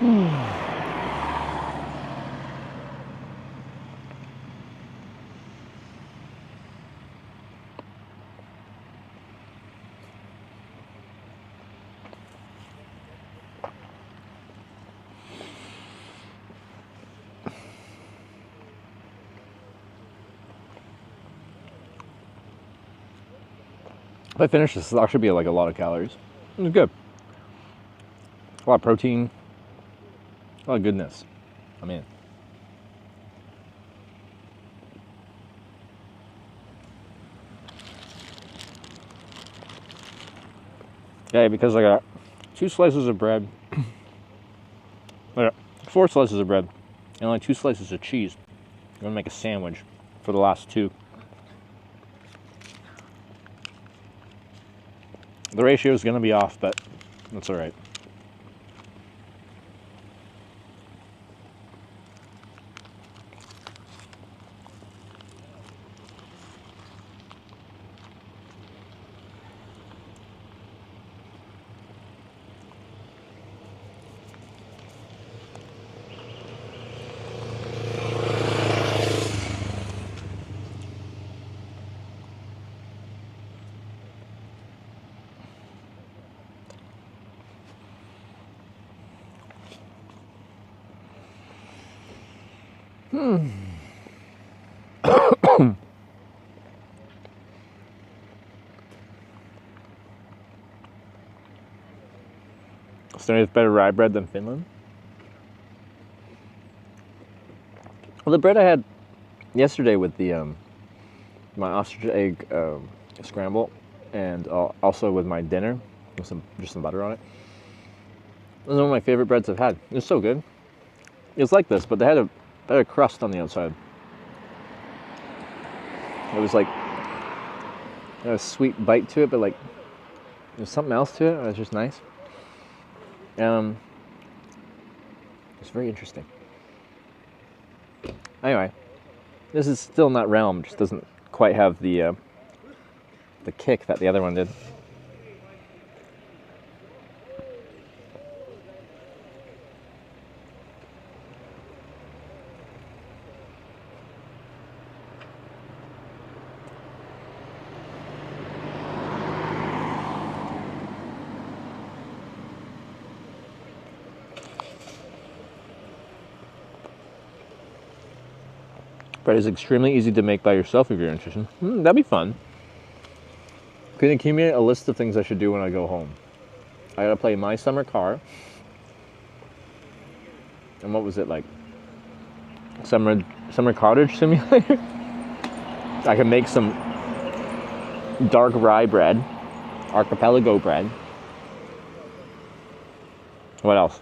If I finish this, it'll actually be like a lot of calories. It's good. A lot of protein. A lot of goodness. I'm in. Yeah, because I got 2 slices of bread. I got 4 slices of bread and only 2 slices of cheese. I'm gonna make a sandwich for the last 2. The ratio is gonna be off, but that's all right. Estonia has better rye bread than Finland. Well, the bread I had yesterday with the my ostrich egg scramble, and also with my dinner with just some butter on it. This is one of my favorite breads I've had. It's so good. It's like this, but they had a crust on the outside. It was like had a sweet bite to it, but like there's something else to it. It was just nice. It's very interesting. Anyway, this is still in that realm. Just doesn't quite have the kick that the other one did. Bread is extremely easy to make by yourself if you're interested. That'd be fun. Can you give me a list of things I should do when I go home? I gotta play My Summer Car. And what was it, like? Summer Cottage Simulator? I can make some dark rye bread. Archipelago bread. What else?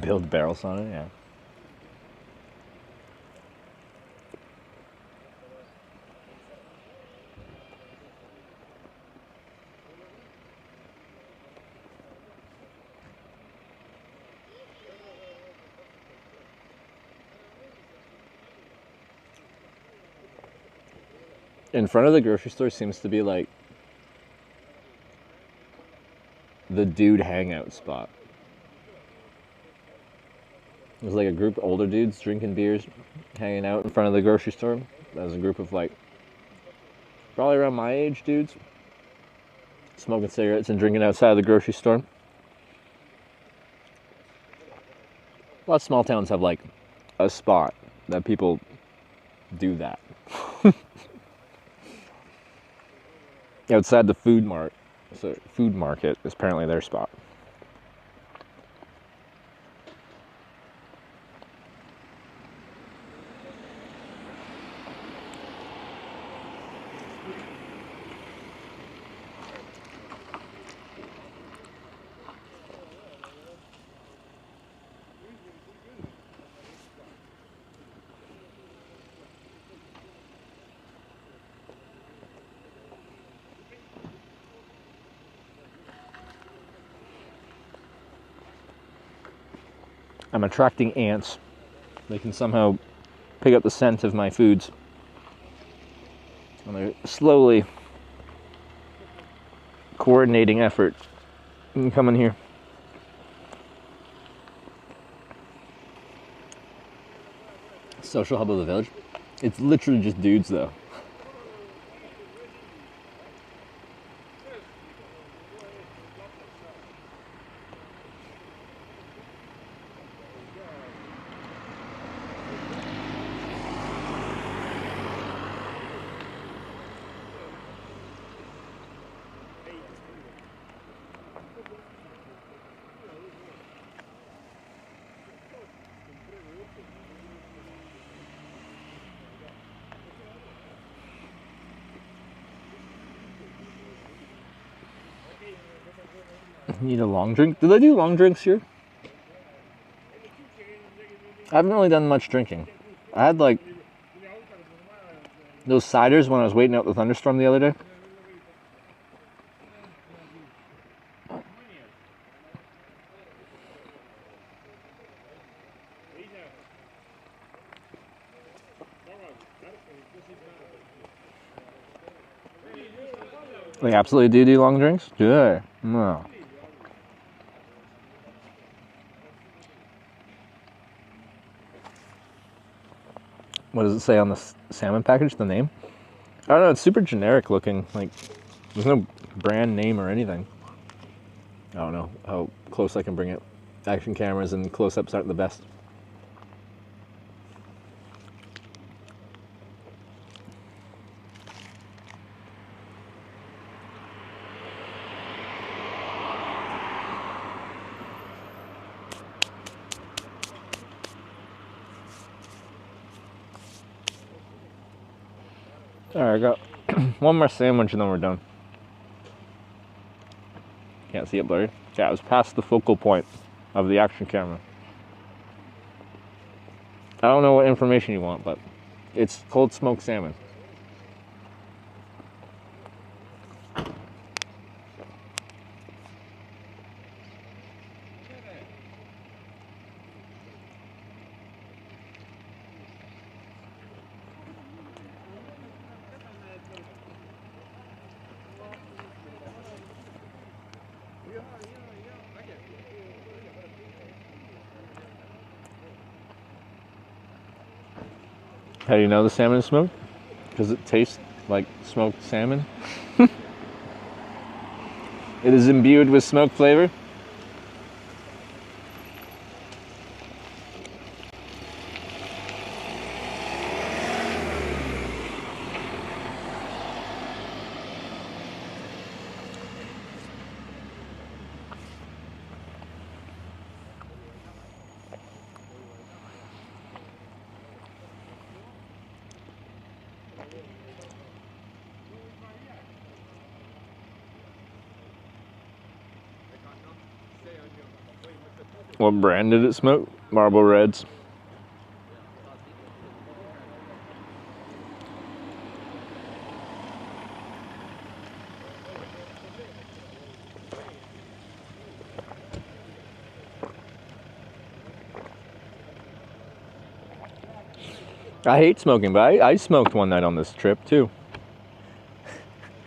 Build barrels on it, yeah. In front of the grocery store seems to be like the dude hangout spot. There's like a group of older dudes drinking beers, hanging out in front of the grocery store. There's a group of like probably around my age dudes smoking cigarettes and drinking outside of the grocery store. A lot of small towns have like a spot that people do that. Outside the food market is apparently their spot. I'm attracting ants. They can somehow pick up the scent of my foods. And they're slowly coordinating effort. You can come in here. Social hub of the village. It's literally just dudes though. Need a long drink? Do they do long drinks here? I haven't really done much drinking. I had like those ciders when I was waiting out the thunderstorm the other day. They absolutely do long drinks? Do they? No. What does it say on the salmon package, the name? I don't know, it's super generic looking. Like, there's no brand name or anything. I don't know how close I can bring it. Action cameras and close-ups aren't the best. Alright, I got one more sandwich and then we're done. Can't see it blurry. Yeah, it was past the focal point of the action camera. I don't know what information you want, but it's cold smoked salmon. How do you know the salmon is smoked? Because it tastes like smoked salmon. It is imbued with smoked flavor. What brand did it smoke? Marble Reds. I hate smoking, but I smoked one night on this trip too.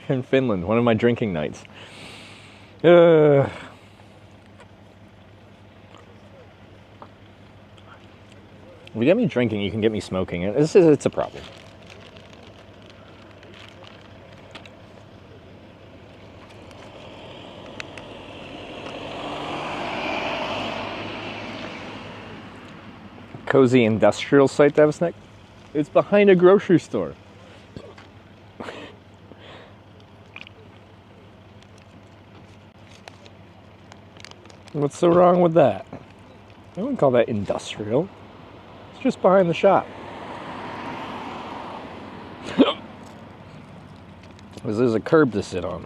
In Finland, one of my drinking nights. If you get me drinking, you can get me smoking. It's a problem. Cozy industrial site, Devsnick. It's behind a grocery store. What's so wrong with that? I wouldn't call that industrial. It's just behind the shop. Because there's a curb to sit on.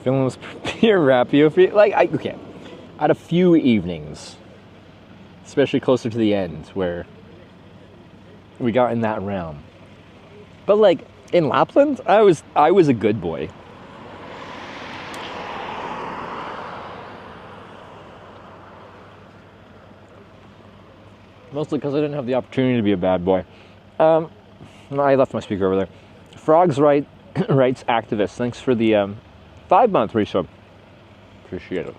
Feeling this pure rapio. Like, okay. I had a few evenings, especially closer to the end, where we got in that realm. But like in Lapland, I was a good boy. Mostly because I didn't have the opportunity to be a bad boy. No, I left my speaker over there. Frogs Rights Activist, thanks for the 5-month resub. Appreciate it.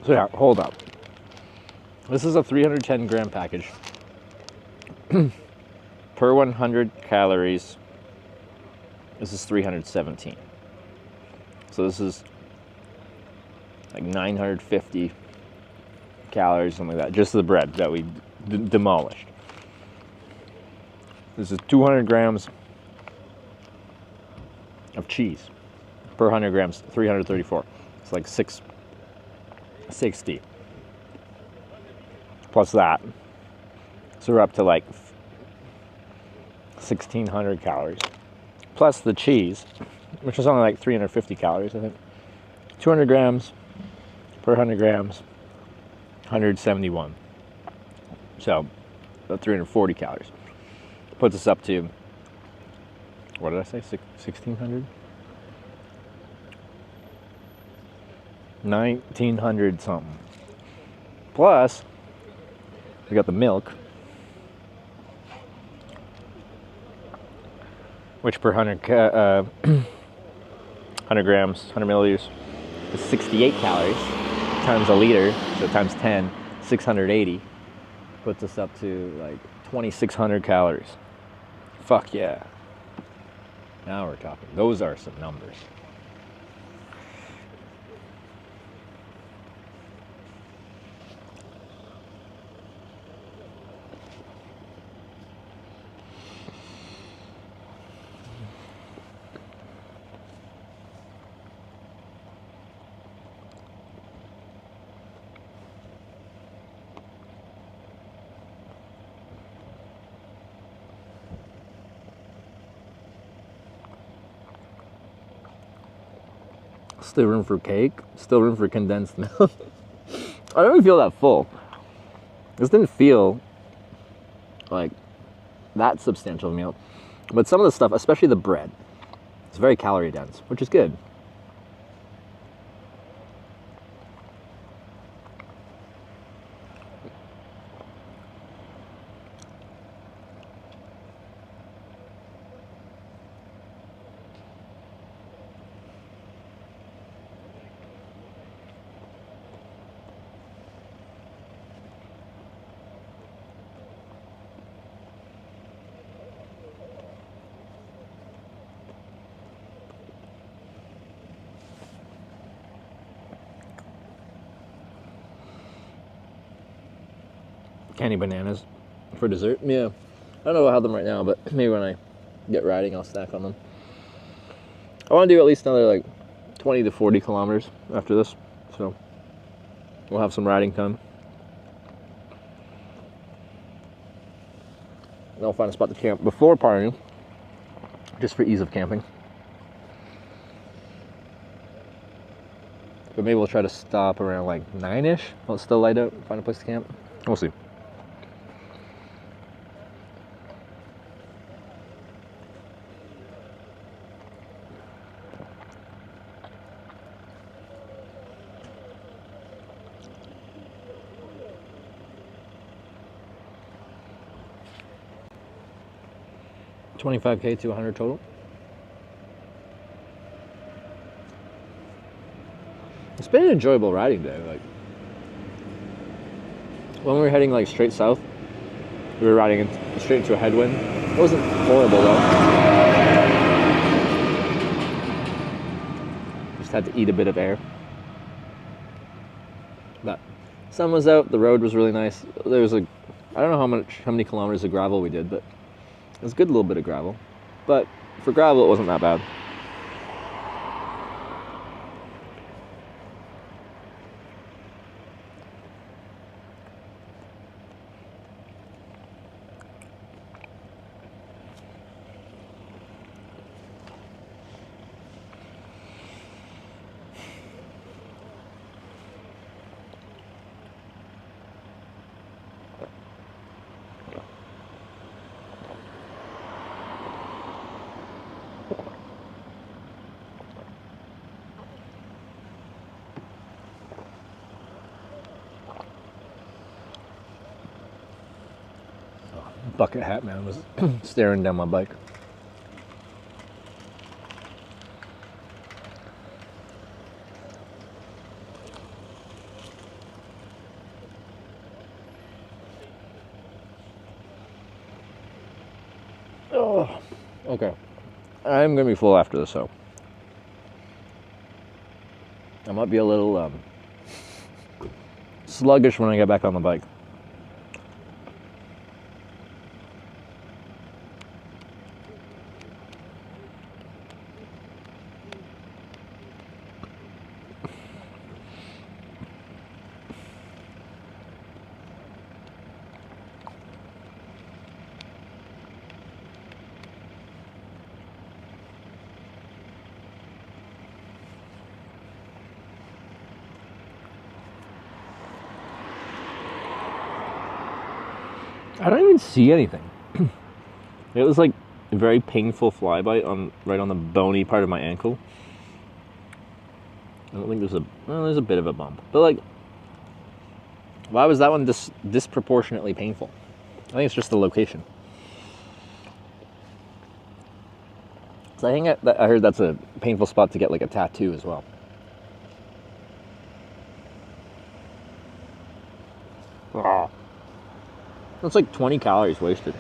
So yeah, hold up. This is a 310 gram package. Per 100 calories, this is 317. So this is like 950 calories, something like that. Just the bread that we demolished. This is 200 grams of cheese. Per 100 grams, 334. It's like 660. Plus that. So we're up to like 1,600 calories. Plus the cheese, which is only like 350 calories, I think. 200 grams per 100 grams, 171. So, about 340 calories. Puts us up to, what did I say, 1,600? 1,900 something. Plus, we got the milk, which per 100 grams, 100 milliliters, is 68 calories, times a liter, so times 10, 680, puts us up to like 2,600 calories. Fuck yeah. Now we're talking. Those are some numbers. Still room for cake, still room for condensed milk. I don't even feel that full. This didn't feel like that substantial meal. But some of the stuff, especially the bread, it's very calorie dense, which is good. Candy bananas for dessert. Yeah, I don't know if I'll have them right now, but maybe when I get riding, I'll snack on them. I want to do at least another like 20 to 40 kilometers after this, so we'll have some riding time. And I'll find a spot to camp before Parnu, just for ease of camping. But maybe we'll try to stop around like 9-ish while it's still light out and find a place to camp. We'll see. $25K to 100 total. It's been an enjoyable riding day. Like when we were heading like straight south, we were riding straight into a headwind. It wasn't horrible though. Just had to eat a bit of air. But sun was out. The road was really nice. There was I don't know how many kilometers of gravel we did, but it was a good little bit of gravel. But for gravel, it wasn't that bad. bucket hat man was staring down my bike. Oh, okay. I'm gonna be full after this, so I might be a little sluggish when I get back on the bike. I don't even see anything. It was like a very painful fly bite right on the bony part of my ankle. I don't think there's a bit of a bump, but like, why was that one disproportionately painful? I think it's just the location. So I heard that's a painful spot to get like a tattoo as well. Oh. That's like 20 calories wasted.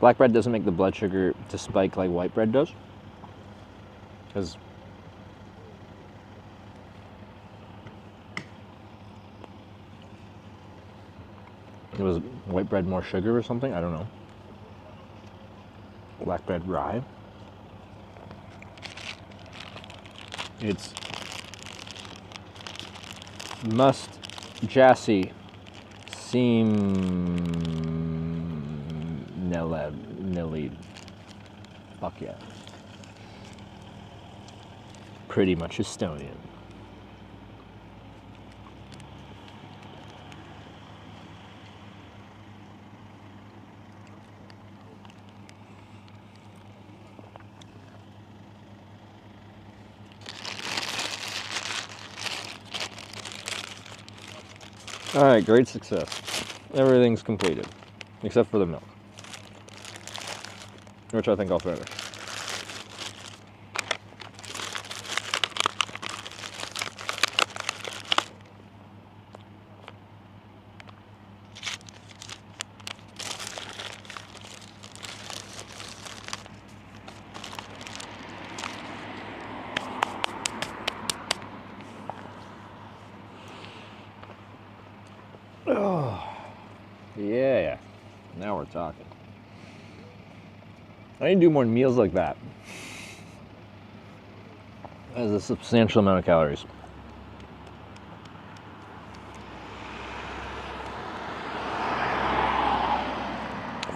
Black bread doesn't make the blood sugar to spike like white bread does. Because it was white bread more sugar or something? I don't know. Black bread rye. It's must jassy seem nilly. Fuck yeah. Pretty much Estonian. Alright, great success. Everything's completed. Except for the milk. Which I think I'll finish. Oh, yeah. Now we're talking. I need to do more meals like that. That is a substantial amount of calories.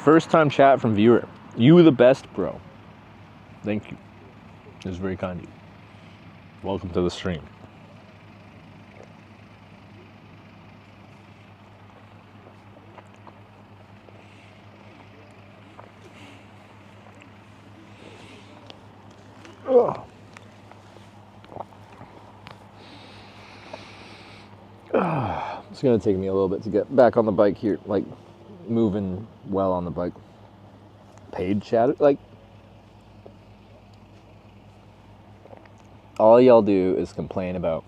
First time chat from viewer. You the best, bro. Thank you. It was very kind of you. Welcome to the stream. Oh. It's gonna take me a little bit to get back on the bike here, like moving well on the bike. Paid chat, like all y'all do is complain about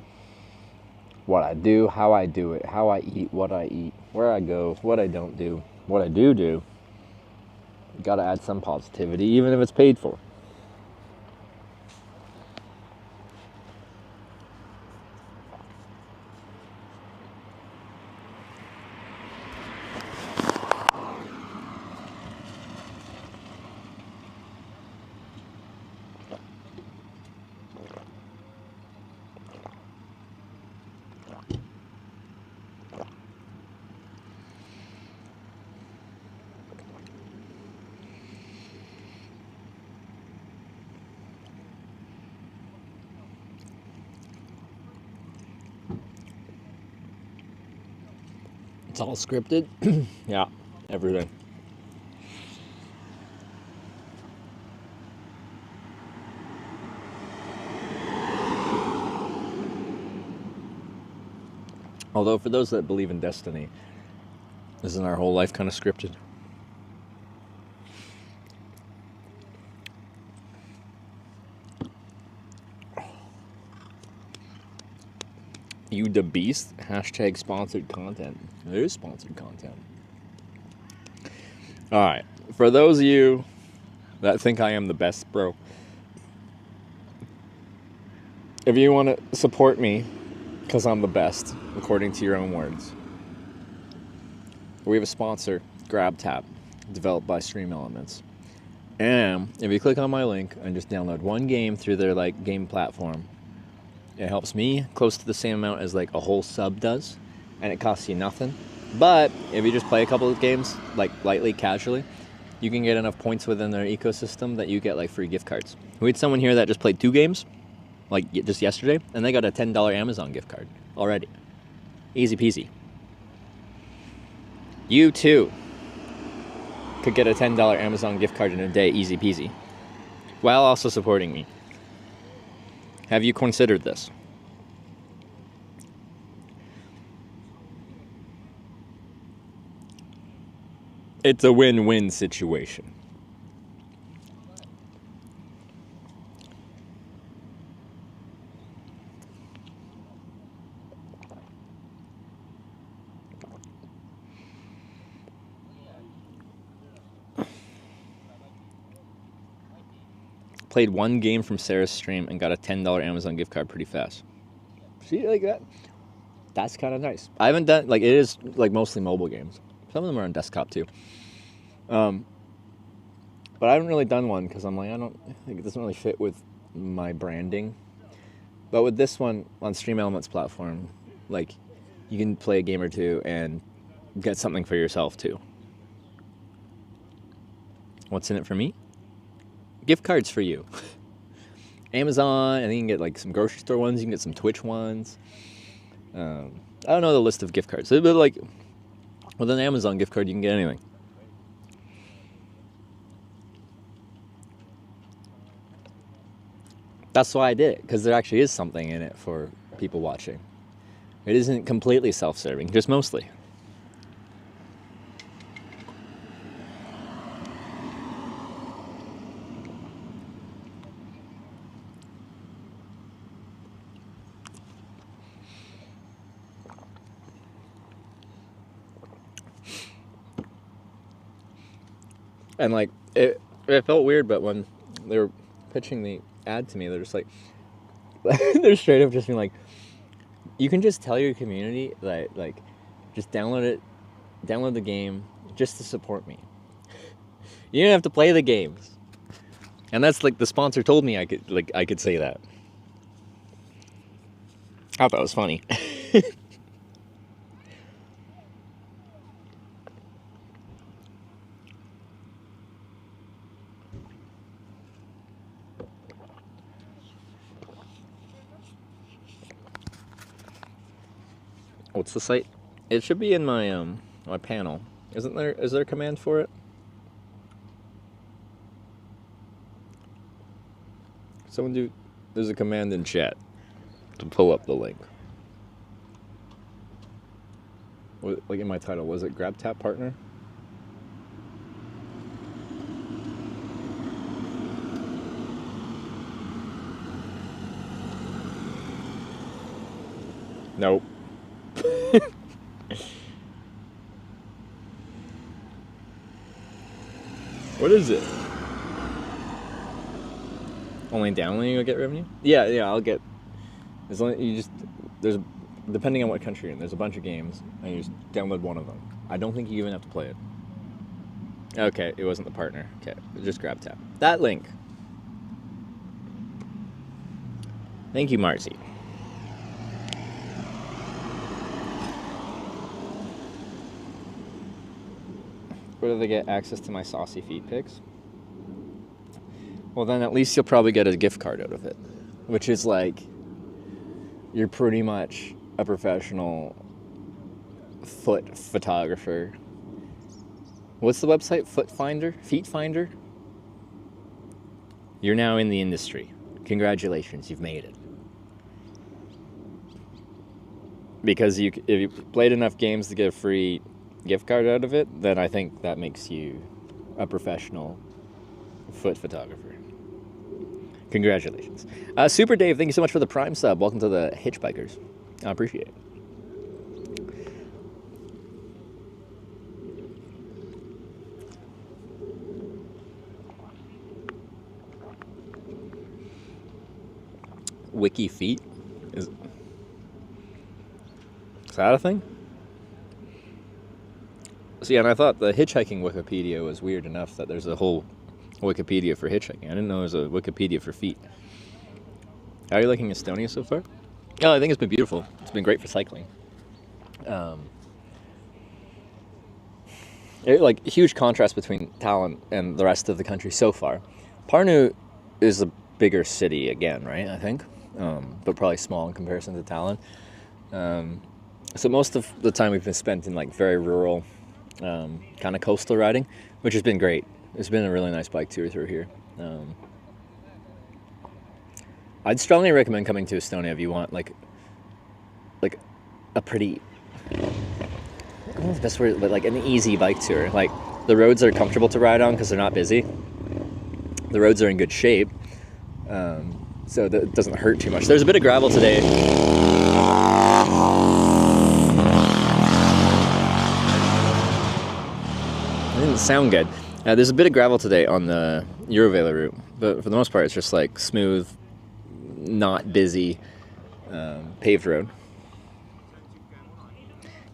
what I do, how I do it, how I eat, what I eat, where I go, what I don't do, what I do. You gotta add some positivity, even if it's paid for. It's all scripted. Yeah, everything. Although for those that believe in destiny, isn't our whole life kind of scripted? You the beast? Hashtag sponsored content. It is sponsored content. Alright, for those of you that think I am the best, bro, if you want to support me because I'm the best, according to your own words, we have a sponsor, GrabTap, developed by Stream Elements. And if you click on my link and just download one game through their like game platform, it helps me close to the same amount as like a whole sub does, and it costs you nothing. But if you just play a couple of games like lightly, casually, you can get enough points within their ecosystem that you get like free gift cards. We had someone here that just played 2 games, like just yesterday, and they got a $10 Amazon gift card already. Easy peasy. You too could get a $10 Amazon gift card in a day, easy peasy, while also supporting me. Have you considered this? It's a win-win situation. Played 1 game from Sarah's stream and got a $10 Amazon gift card pretty fast. See, like that? That's kind of nice. I haven't done, like, it is like mostly mobile games. Some of them are on desktop too. But I haven't really done one because I'm like, I think it doesn't really fit with my branding. But with this one on Stream Elements platform, like, you can play a game or 2 and get something for yourself too. What's in it for me? Gift cards for you. Amazon, and then you can get like some grocery store ones, you can get some Twitch ones. I don't know the list of gift cards, but like with an Amazon gift card you can get anything. That's why I did it, because there actually is something in it for people watching. It isn't completely self-serving, just mostly. And like it felt weird, but when they were pitching the ad to me, they're just like, they're straight up just being like, you can just tell your community that like, just download the game just to support me. You don't have to play the games. And that's like the sponsor told me I could say that. I thought that was funny. What's the site? It should be in my my panel. Is there a command for it? There's a command in chat to pull up the link. Like in my title, was it GrabTap Partner? Nope. What is it? Only downloading you'll get revenue? Yeah, I'll get. There's depending on what country you're in, there's a bunch of games, and you just download one of them. I don't think you even have to play it. Okay, it wasn't the partner. Okay, just GrabTap. That link. Thank you, Marcy. Where do they get access to my saucy feet pics? Well, then at least you'll probably get a gift card out of it, which is like, you're pretty much a professional foot photographer. What's the website? Foot Finder? Feet Finder? You're now in the industry. Congratulations, you've made it. because if you played enough games to get a free gift card out of it, then I think that makes you a professional foot photographer. Congratulations. Super Dave, thank you so much for the Prime sub. Welcome to the Hitchbikers. I appreciate it. Wiki feet? Is that a thing? See, and I thought the hitchhiking Wikipedia was weird enough that there's a whole Wikipedia for hitchhiking. I didn't know there was a Wikipedia for feet. How are you liking Estonia so far? Oh, I think it's been beautiful. It's been great for cycling. Like, huge contrast between Tallinn and the rest of the country so far. Parnu is a bigger city again, right, I think? But probably small in comparison to Tallinn. So most of the time we've been spent in, like, very rural, kind of coastal riding, which has been great. It's been a really nice bike tour through here. I'd strongly recommend coming to Estonia if you want, like a pretty, I don't know the best word, but like an easy bike tour. Like, the roads are comfortable to ride on because they're not busy. The roads are in good shape, so that it doesn't hurt too much. There's a bit of gravel today. It didn't sound good. There's a bit of gravel today on the Eurovela route, but for the most part it's just like smooth, not busy, paved road.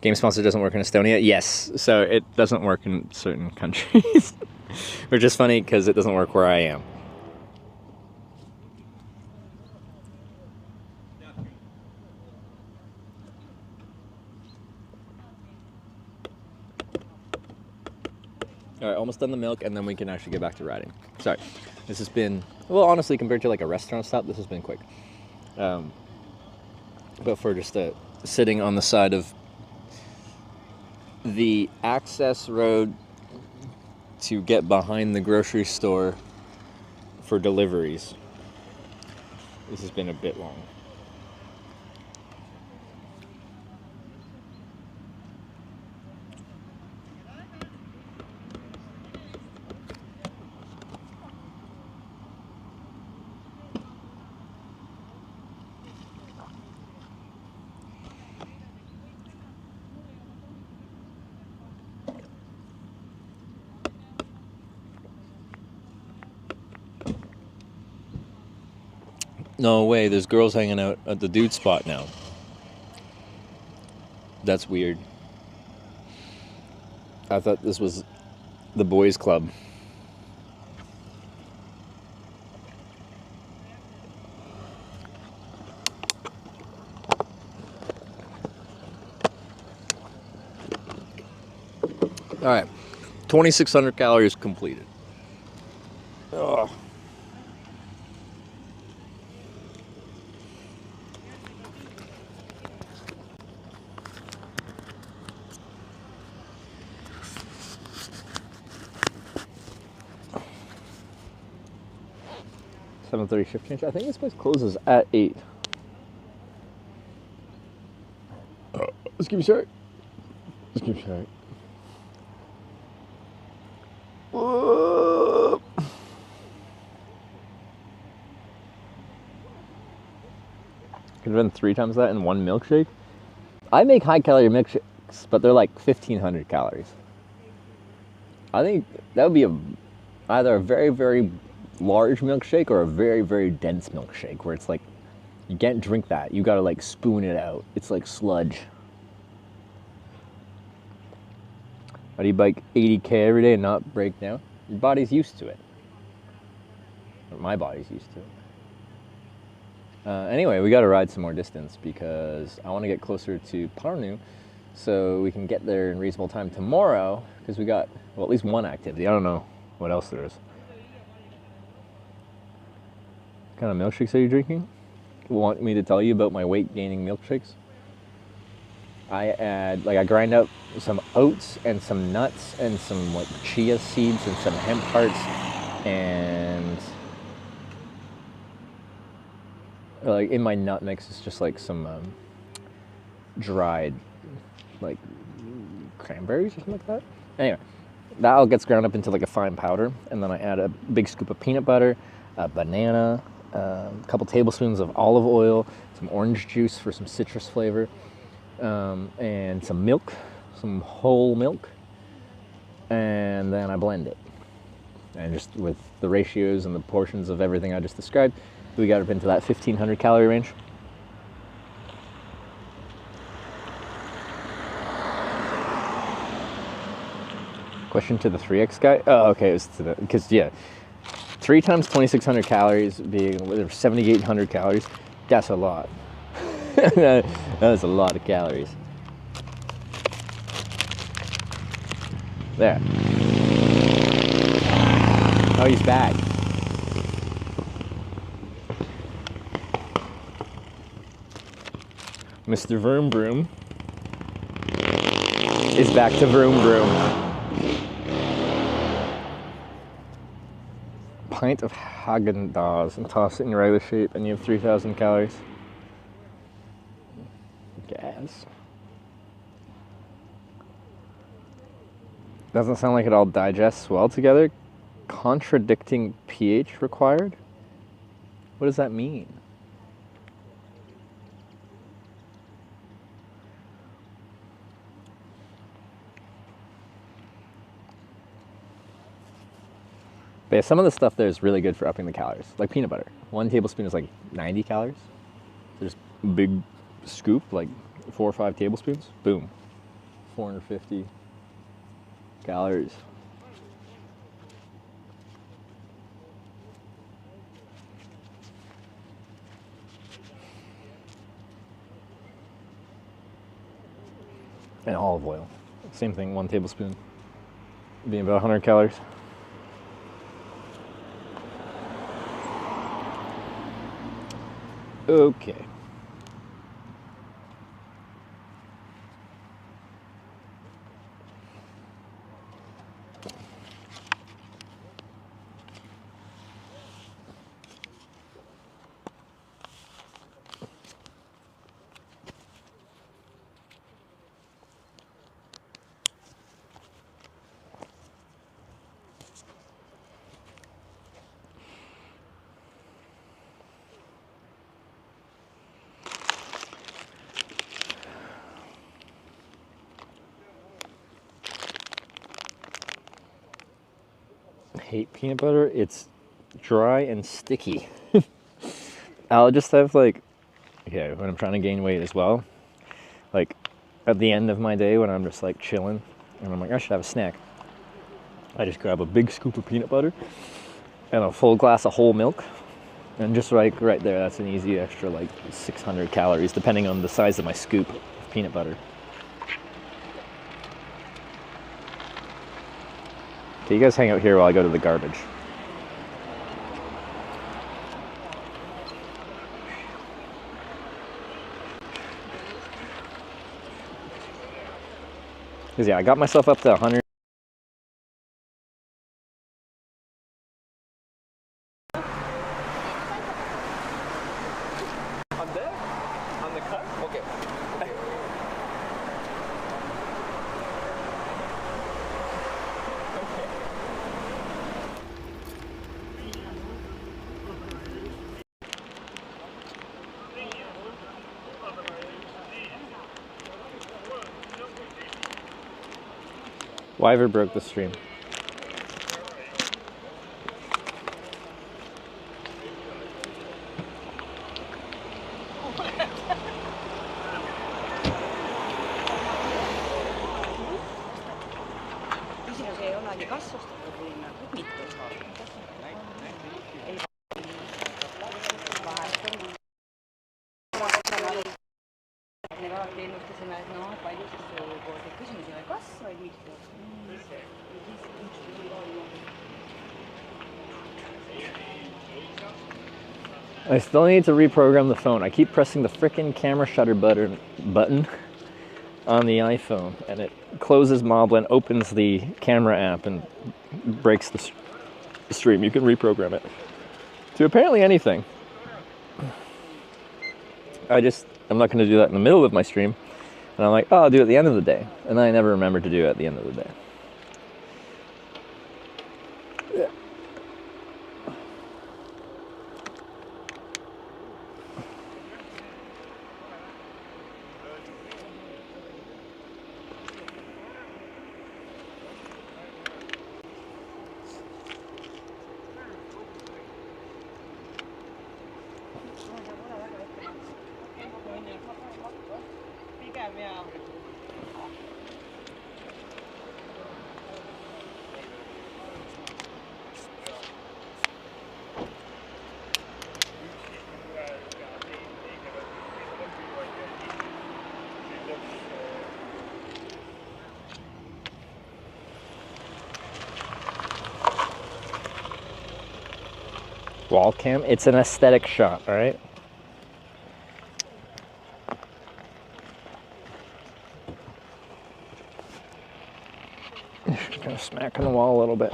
Game sponsor doesn't work in Estonia? Yes, so it doesn't work in certain countries. Which is funny because it doesn't work where I am. Alright, almost done the milk, and then we can actually get back to riding. Sorry, this has been, well, honestly, compared to like a restaurant stop, this has been quick. But for just sitting on the side of the access road to get behind the grocery store for deliveries, this has been a bit long. No way, there's girls hanging out at the dude spot now. That's weird. I thought this was the boys' club. Alright, 2,600 calories completed. Ugh. $7:30 shift change. I think this place closes at 8. Let's keep it short. Let's keep it short. Could have been 3 times that in one milkshake. I make high-calorie milkshakes, but they're like 1,500 calories. I think that would be either a very, very large milkshake or a very, very dense milkshake, where it's like, you can't drink that. You gotta like spoon it out. It's like sludge. How do you bike 80K every day and not break down? Your body's used to it. Or my body's used to it. Anyway, we gotta ride some more distance because I want to get closer to Parnu so we can get there in reasonable time tomorrow, because we got, well, at least one activity. I don't know what else there is. What kind of milkshakes are you drinking? You want me to tell you about my weight gaining milkshakes? I grind up some oats and some nuts and some like chia seeds and some hemp hearts, and like in my nut mix is just like some dried, like, cranberries or something like that. Anyway, that all gets ground up into like a fine powder, and then I add a big scoop of peanut butter, a banana, a couple tablespoons of olive oil, some orange juice for some citrus flavor, and some milk, some whole milk, and then I blend it. And just with the ratios and the portions of everything I just described, we got up into that 1,500 calorie range. Question to the 3X guy? Oh, okay, it was to the, because yeah, 3 times 2,600 calories being 7,800 calories, that's a lot. That's a lot of calories. There. Oh, he's back. Mr. Vroom Vroom is back to Vroom Vroom. Pint of Haagen-Dazs and toss it in regular shape, and you have 3,000 calories. Gas. Doesn't sound like it all digests well together. Contradicting pH required? What does that mean? But yeah, some of the stuff there is really good for upping the calories. Like peanut butter. 1 tablespoon is like 90 calories. So just big scoop, like 4 or 5 tablespoons. Boom. 450 calories. And olive oil. Same thing, 1 tablespoon. Being about 100 calories. Okay. Hate peanut butter. It's dry and sticky. I'll just have like, okay, when I'm trying to gain weight as well, like at the end of my day when I'm just like chilling and I'm like, I should have a snack, I just grab a big scoop of peanut butter and a full glass of whole milk, and just like right there, that's an easy extra like 600 calories depending on the size of my scoop of peanut butter. Okay, you guys hang out here while I go to the garbage. Because yeah, I got myself up to 100. I'm there? On the cut? Okay. Wyver broke the stream. Küsimus ei olegi kasvustatud linna, mitu saab. Me alati ennustasime, et no palju siis koos, et küsimus ei ole kas, vaid mitu. I still need to reprogram the phone. I keep pressing the frickin' camera shutter button on the iPhone, and it closes Moblin, opens the camera app, and breaks the stream. You can reprogram it to apparently anything. I'm not going to do that in the middle of my stream, And I'm like, oh, I'll do it at the end of the day. And then I never remember to do it at the end of the day. Wall cam, it's an aesthetic shot, all right? Just kind of smacking the wall a little bit.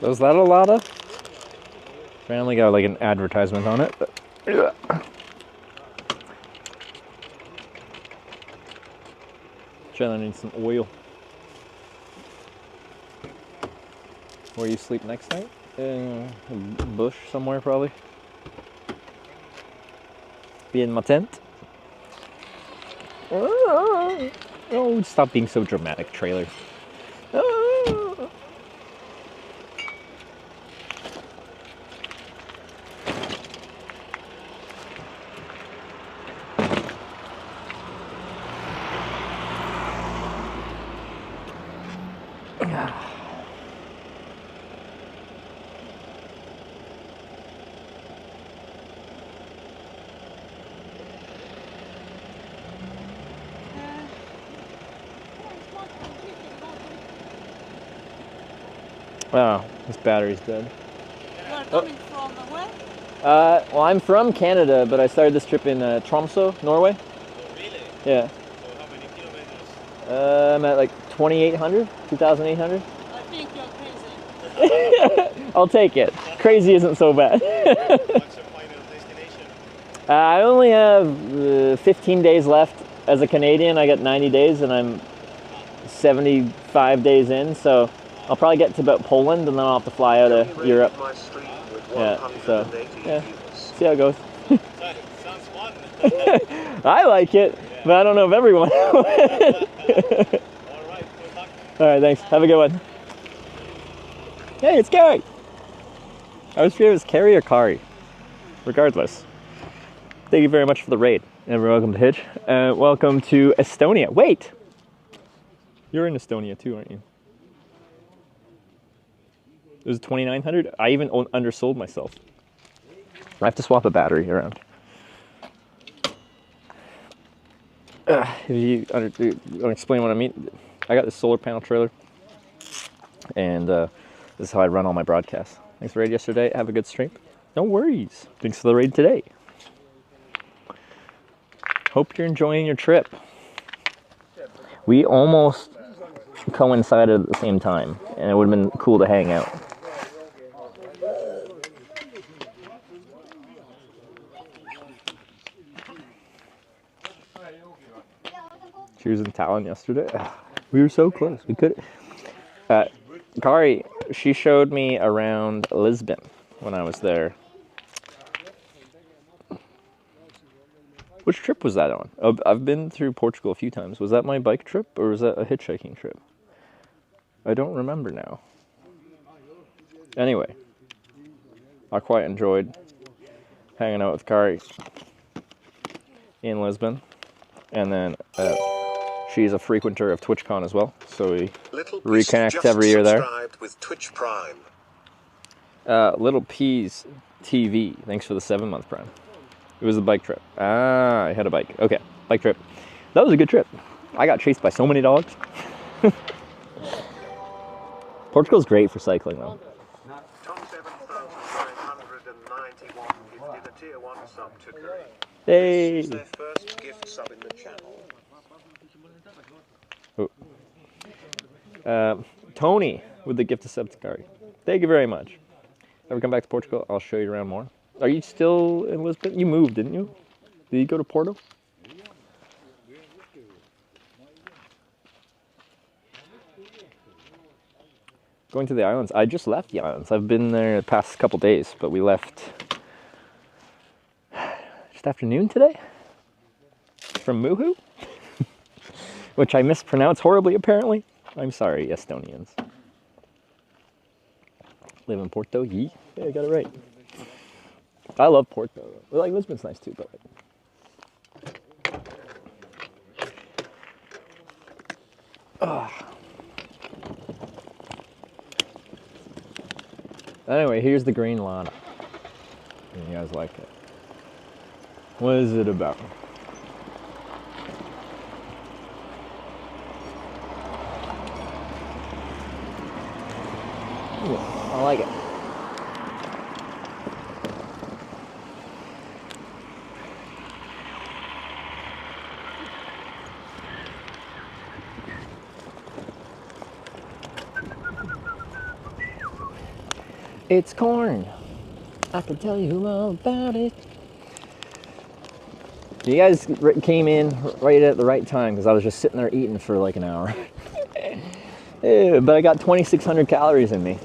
Was that a lotta? Apparently got like an advertisement on it, but Jenna needs some oil. Where you sleep next night? In a bush somewhere probably. Be in my tent. Oh, stop being so dramatic, trailer. Wow, this battery's dead. You're coming from where? Well, I'm from Canada, but I started this trip in Tromsø, Norway. Oh, really? Yeah. So how many kilometers? I'm at like 2,800, 2,800. I think you're crazy. I'll take it. Crazy isn't so bad. What's your final destination? I only have 15 days left. As a Canadian, I got 90 days, and I'm 75 days in, so I'll probably get to about Poland, and then I'll have to fly out of Europe. Yeah, so, yeah, see how it goes. Sounds fun. I like it, but I don't know if everyone. All right, good luck. All right, thanks. Have a good one. Hey, it's Carrie. I was sure it was Carrie or Kari. Regardless. Thank you very much for the raid. And welcome to Hitch. Welcome to Estonia. Wait! You're in Estonia too, aren't you? It was 2,900. I even undersold myself. I have to swap a battery around. If you I'll explain what I mean. I got this solar panel trailer, and this is how I run all my broadcasts. Thanks for the raid yesterday. Have a good stream. No worries. Thanks for the raid today. Hope you're enjoying your trip. We almost coincided at the same time, and it would have been cool to hang out. She was in Tallinn yesterday. We were so close. We could. Kari, she showed me around Lisbon when I was there. Which trip was that on? I've been through Portugal a few times. Was that my bike trip or was that a hitchhiking trip? I don't remember now. Anyway, I quite enjoyed hanging out with Kari in Lisbon. And then she's a frequenter of TwitchCon as well, so we reconnect every year there. With Twitch Prime. Little Peas TV, thanks for the 7-month Prime. It was a bike trip. I had a bike. Okay, bike trip. That was a good trip. I got chased by so many dogs. Portugal's great for cycling though. Tom 7991 gifted a tier 1 sub to Curry. Hey! This is their first gift sub in the channel. Tony with the gift of sub to Curry. Thank you very much. Ever come back to Portugal? I'll show you around more. Are you still in Lisbon? You moved, didn't you? Did you go to Porto? Going to the islands. I just left the islands. I've been there the past couple days, but we left just afternoon today from Muhu, which I mispronounced horribly apparently. I'm sorry, Estonians. Live in Porto, yeah, I got it right. I love Porto. Well, like Lisbon's nice too, but like. Anyway, here's the green Lana. And you guys like it. What is it about? Ooh, I like it. It's corn. I can tell you all about it. You guys came in right at the right time because I was just sitting there eating for like an hour. But I got 2,600 calories in me.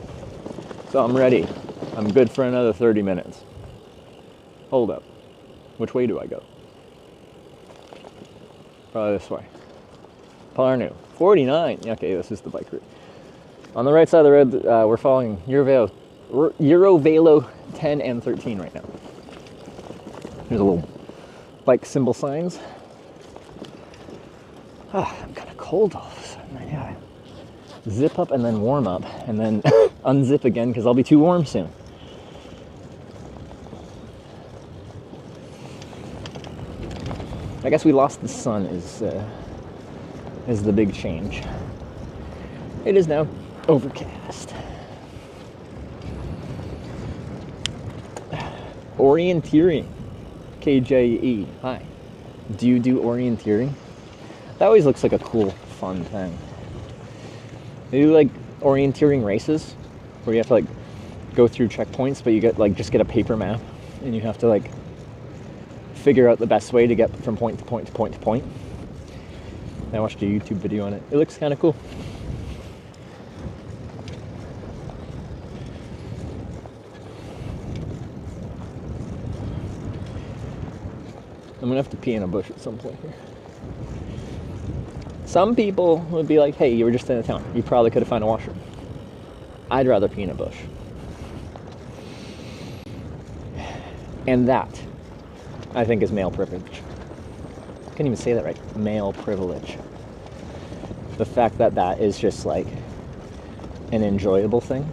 So I'm ready. I'm good for another 30 minutes. Hold up. Which way do I go? Probably this way. Parnu. 49. Okay, this is the bike route. On the right side of the road, we're following Eurovelo 10 and 13 right now. There's a little bike symbol signs. I'm kind of cold all of a sudden. Yeah. Zip up and then warm up and then unzip again because I'll be too warm soon. I guess we lost the sun is the big change. It is now overcast. Orienteering. KJE. Hi. Do you do orienteering? That always looks like a cool, fun thing. They do like orienteering races where you have to like go through checkpoints, but you get like just get a paper map and you have to like figure out the best way to get from point to point to point to point. And I watched a YouTube video on it. It looks kind of cool. I'm gonna have to pee in a bush at some point here. Some people would be like, hey, you were just in a town. You probably could have found a washroom. I'd rather pee in a bush. And that, I think, is male privilege. I can't even say that right. Male privilege. The fact that that is just like an enjoyable thing.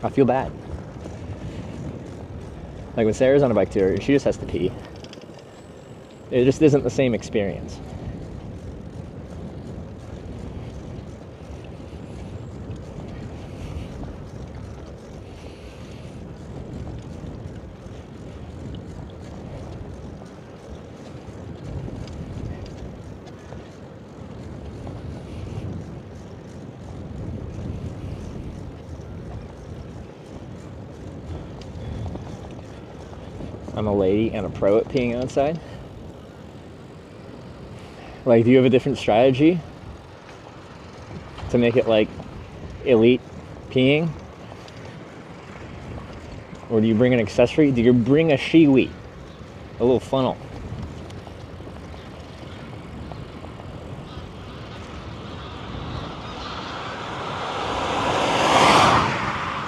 I feel bad. Like when Sarah's on a bike tour, she just has to pee. It just isn't the same experience. I'm a lady and a pro at peeing outside. Like, do you have a different strategy to make it like elite peeing? Or do you bring an accessory? Do you bring a shiwi? A little funnel?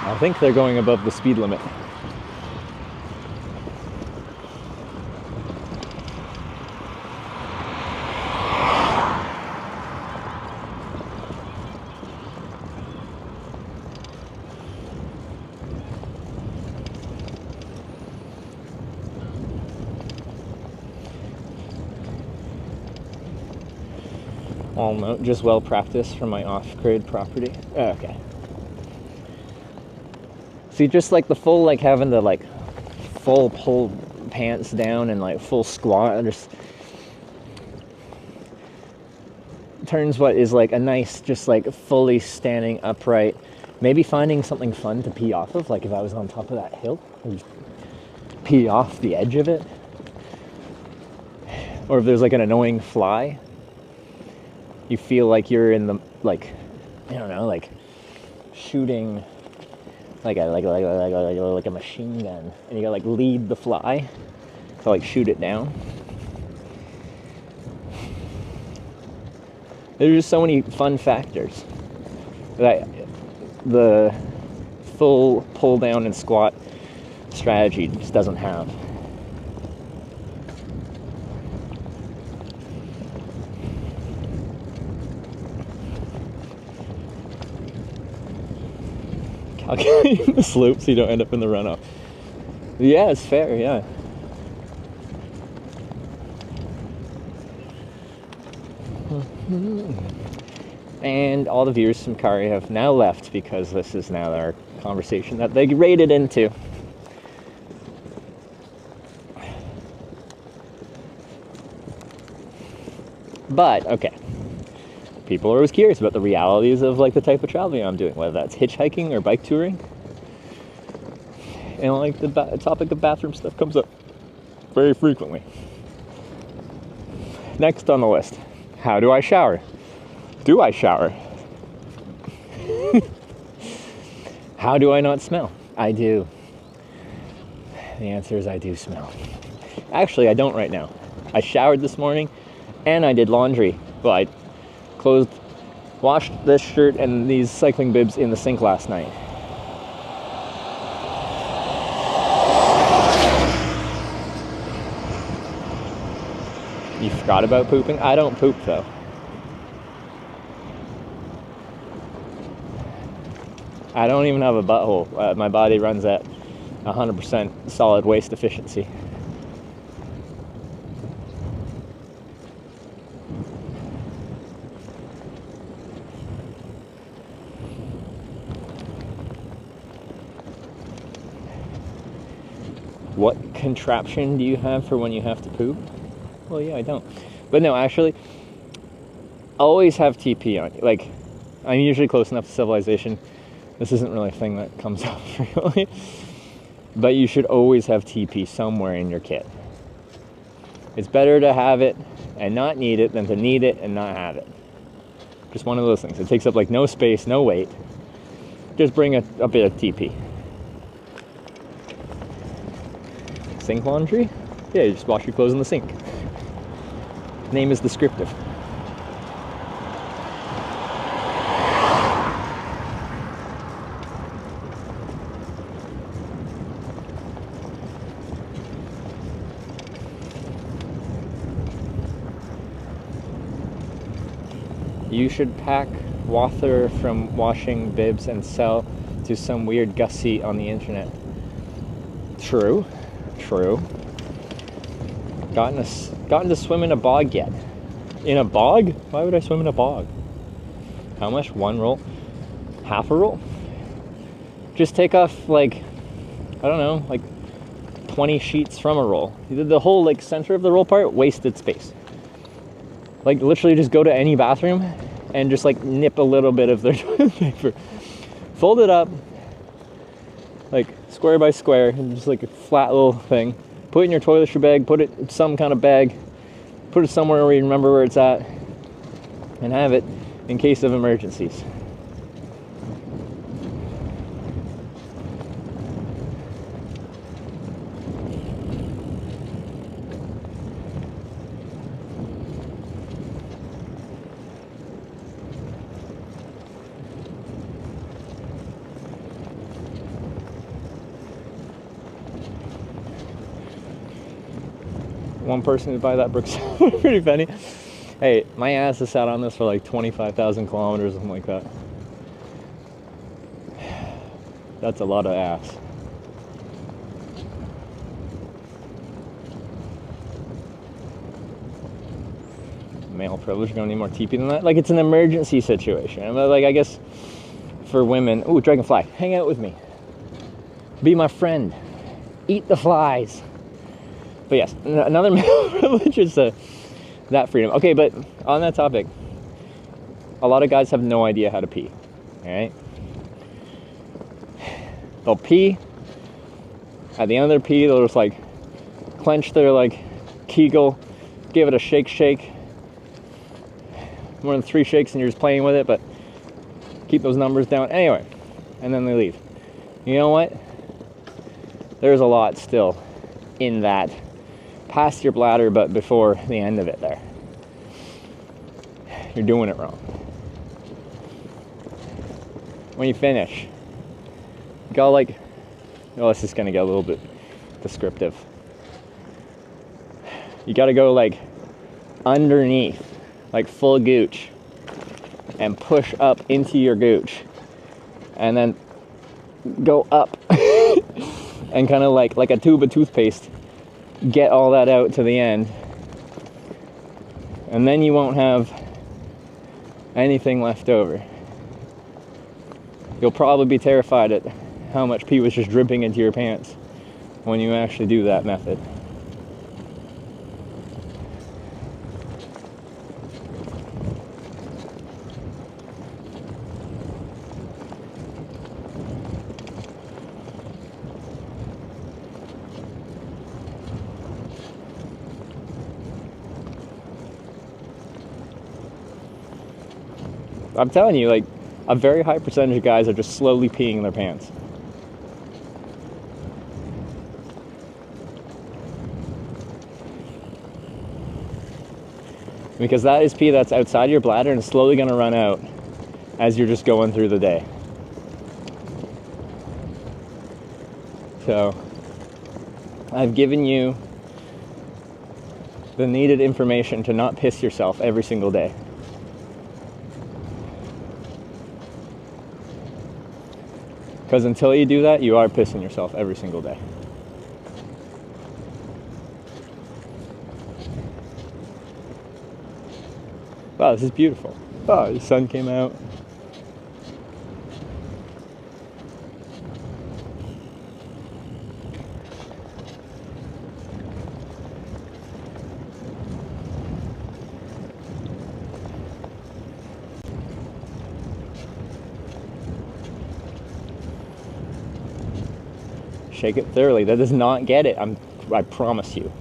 I think they're going above the speed limit. All note, just well practiced for my off-grid property. Oh, okay. See, just like the full, like having the like full pull pants down and like full squat, just turns what is like a nice, just like fully standing upright. Maybe finding something fun to pee off of, like if I was on top of that hill, I'd just pee off the edge of it. Or if there's like an annoying fly, you feel like you're in the, like, I don't know, like shooting like a machine gun, and you gotta like lead the fly to like shoot it down. There's just so many fun factors that the full pull down and squat strategy just doesn't have. Calculating the slope so you don't end up in the runoff. Yeah, it's fair, yeah. And all the viewers from Kari have now left because this is now our conversation that they raided into. But, okay. People are always curious about the realities of like the type of traveling I'm doing, whether that's hitchhiking or bike touring. And like the topic of bathroom stuff comes up very frequently. Next on the list, how do I shower? Do I shower? How do I not smell? I do. The answer is I do smell. Actually, I don't right now. I showered this morning and I did laundry. Well, I washed this shirt and these cycling bibs in the sink last night. You forgot about pooping? I don't poop though. I don't even have a butthole. My body runs at 100% solid waste efficiency. What contraption do you have for when you have to poop? Well, yeah, I don't. But no, actually, always have TP on you. Like, I'm usually close enough to civilization. This isn't really a thing that comes up frequently. But you should always have TP somewhere in your kit. It's better to have it and not need it than to need it and not have it. Just one of those things. It takes up like no space, no weight. Just bring a bit of TP. Sink laundry? Yeah, you just wash your clothes in the sink. Name is descriptive. You should pack water from washing bibs and sell to some weird gussy on the internet. True. True. Gotten to swim in a bog yet? In a bog? Why would I swim in a bog? How much? One roll? Half a roll? Just take off like, I don't know, like 20 sheets from a roll. The whole like center of the roll part, wasted space. Like literally just go to any bathroom and just like nip a little bit of their toilet paper. Fold it up, like square by square, and just like a flat little thing. Put it in your toiletry bag, put it in some kind of bag, put it somewhere where you remember where it's at, and have it in case of emergencies. One person would buy that Brooks. Pretty penny. Hey, my ass has sat on this for like 25,000 kilometers, something like that. That's a lot of ass. Male privilege, you don't need more TP than that. Like, it's an emergency situation. Like, I guess for women, ooh, dragonfly, hang out with me. Be my friend. Eat the flies. But yes, another male privilege is that freedom. Okay, but on that topic, a lot of guys have no idea how to pee. All right? They'll pee. At the end of their pee, they'll just like clench their like Kegel, give it a shake. More than 3 shakes and you're just playing with it, but keep those numbers down. Anyway, and then they leave. You know what? There's a lot still in that. Past your bladder, but before the end of it there. You're doing it wrong. When you finish, you go like, oh, this is gonna get a little bit descriptive. You gotta go like underneath, like full gooch, and push up into your gooch, and then go up and kind of like a tube of toothpaste, get all that out to the end, and then you won't have anything left over. You'll probably be terrified at how much pee was just dripping into your pants when you actually do that method. I'm telling you, like, a very high percentage of guys are just slowly peeing in their pants. Because that is pee that's outside your bladder and slowly going to run out as you're just going through the day. So, I've given you the needed information to not piss yourself every single day. Because until you do that, you are pissing yourself every single day. Wow, this is beautiful. Oh, the sun came out. Shake it thoroughly. That does not get it. I promise you.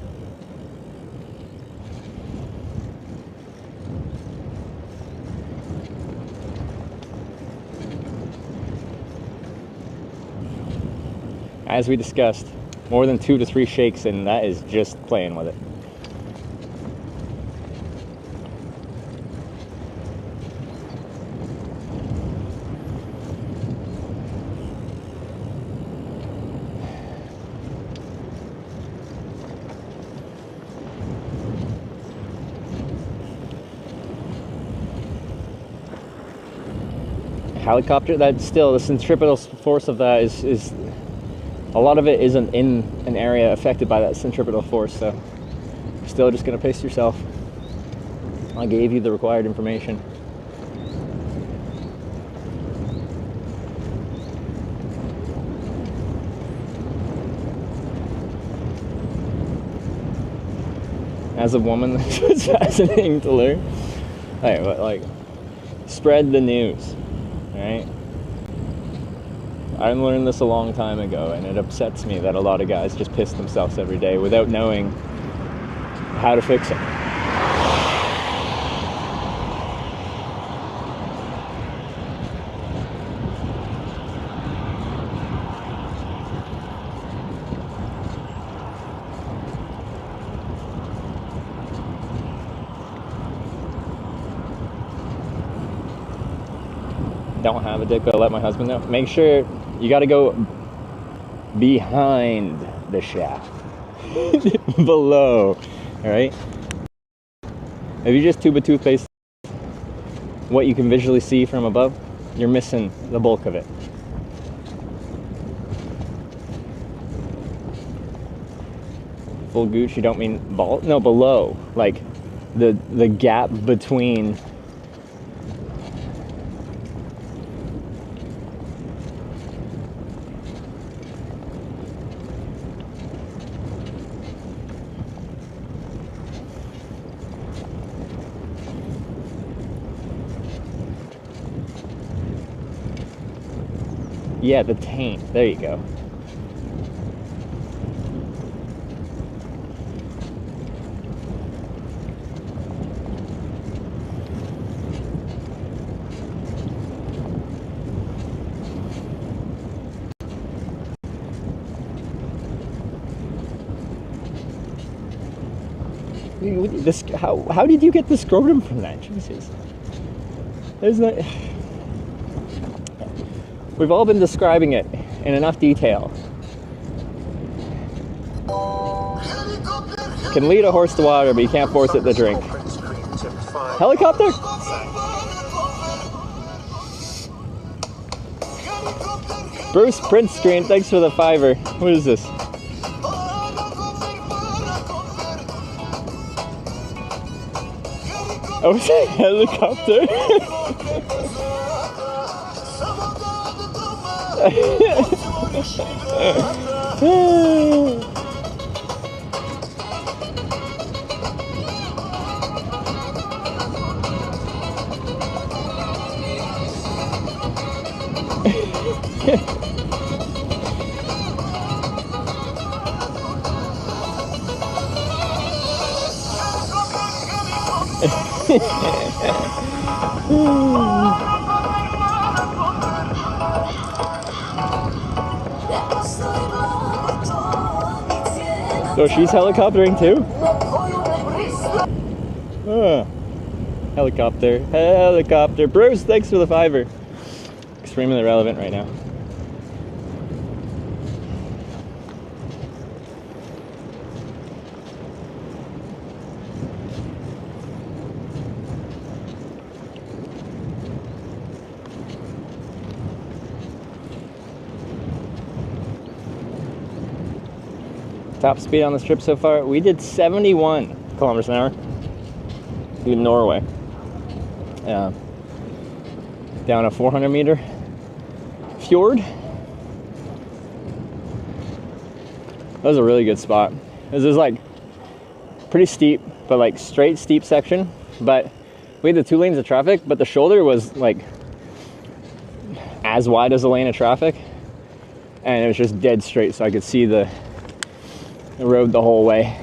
As we discussed, more than 2 to 3 shakes and that is just playing with it. Helicopter, that's still, the centripetal force of that is a lot of it isn't in an area affected by that centripetal force, so you're still just going to pace yourself. I gave you the required information. As a woman, that's fascinating to learn. Hey, but like, spread the news, right? I learned this a long time ago, and it upsets me that a lot of guys just piss themselves every day without knowing how to fix it. Don't have a dick, but I'll let my husband know. Make sure you got to go behind the shaft. Below. Alright? If you just tube a toothpaste, what you can visually see from above, you're missing the bulk of it. Full gooch, you don't mean ball? No, below. Like the gap between Yeah, the taint. There you go. This, how did you get the scrotum from that? Jesus. There's no... We've all been describing it in enough detail. Can lead a horse to water, but you can't force it to drink. Helicopter? Bruce print screen, thanks for the $5. What is this? Oh, it's a helicopter. So she's helicoptering too? Helicopter, helicopter. Bruce, thanks for the $5. Extremely irrelevant right now. Top speed on this trip so far, we did 71 kilometers an hour in Norway. Down a 400 meter fjord. That was a really good spot. This is like pretty steep, but like straight steep section. But we had the 2 lanes of traffic, but the shoulder was like as wide as a lane of traffic. And it was just dead straight, so I could see the road the whole way.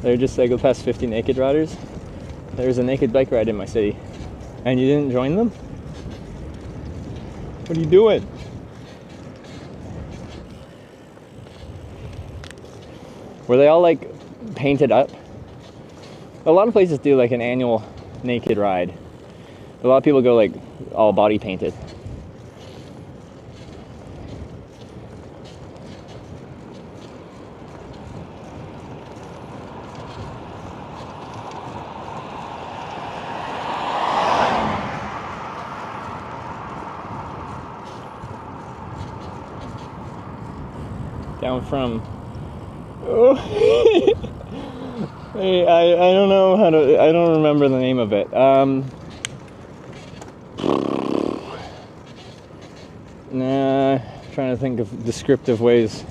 They're just like go past 50 naked riders. There's a naked bike ride in my city. And you didn't join them? What are you doing? Were they all like painted up? A lot of places do like an annual naked ride. A lot of people go like all body painted. Down from, oh, hey, I don't know how to, I don't remember the name of it. Nah, trying to think of descriptive ways.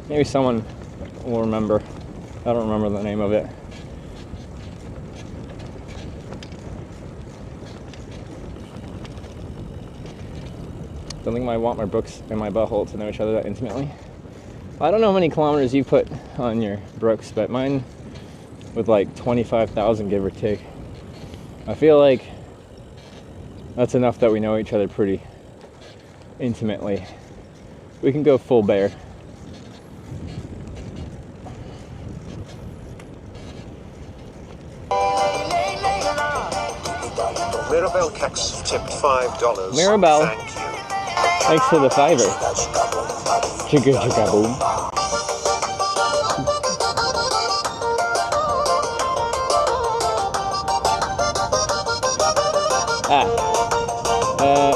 Maybe someone will remember. I don't remember the name of it. Don't think I want my Brooks and my butthole to know each other that intimately. I don't know how many kilometers you put on your Brooks, but mine with like 25,000 give or take. I feel like that's enough that we know each other pretty intimately. We can go full bear. Mirabelle Kex tipped $5. Mirabelle. Thank you. Thanks for the $5. Chicka chicka boom.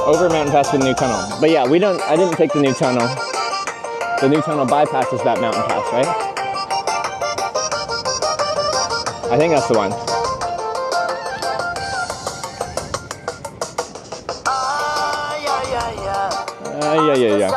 Over mountain pass with new tunnel. But yeah, I didn't take the new tunnel. The new tunnel bypasses that mountain pass, right? I think that's the one. Yeah.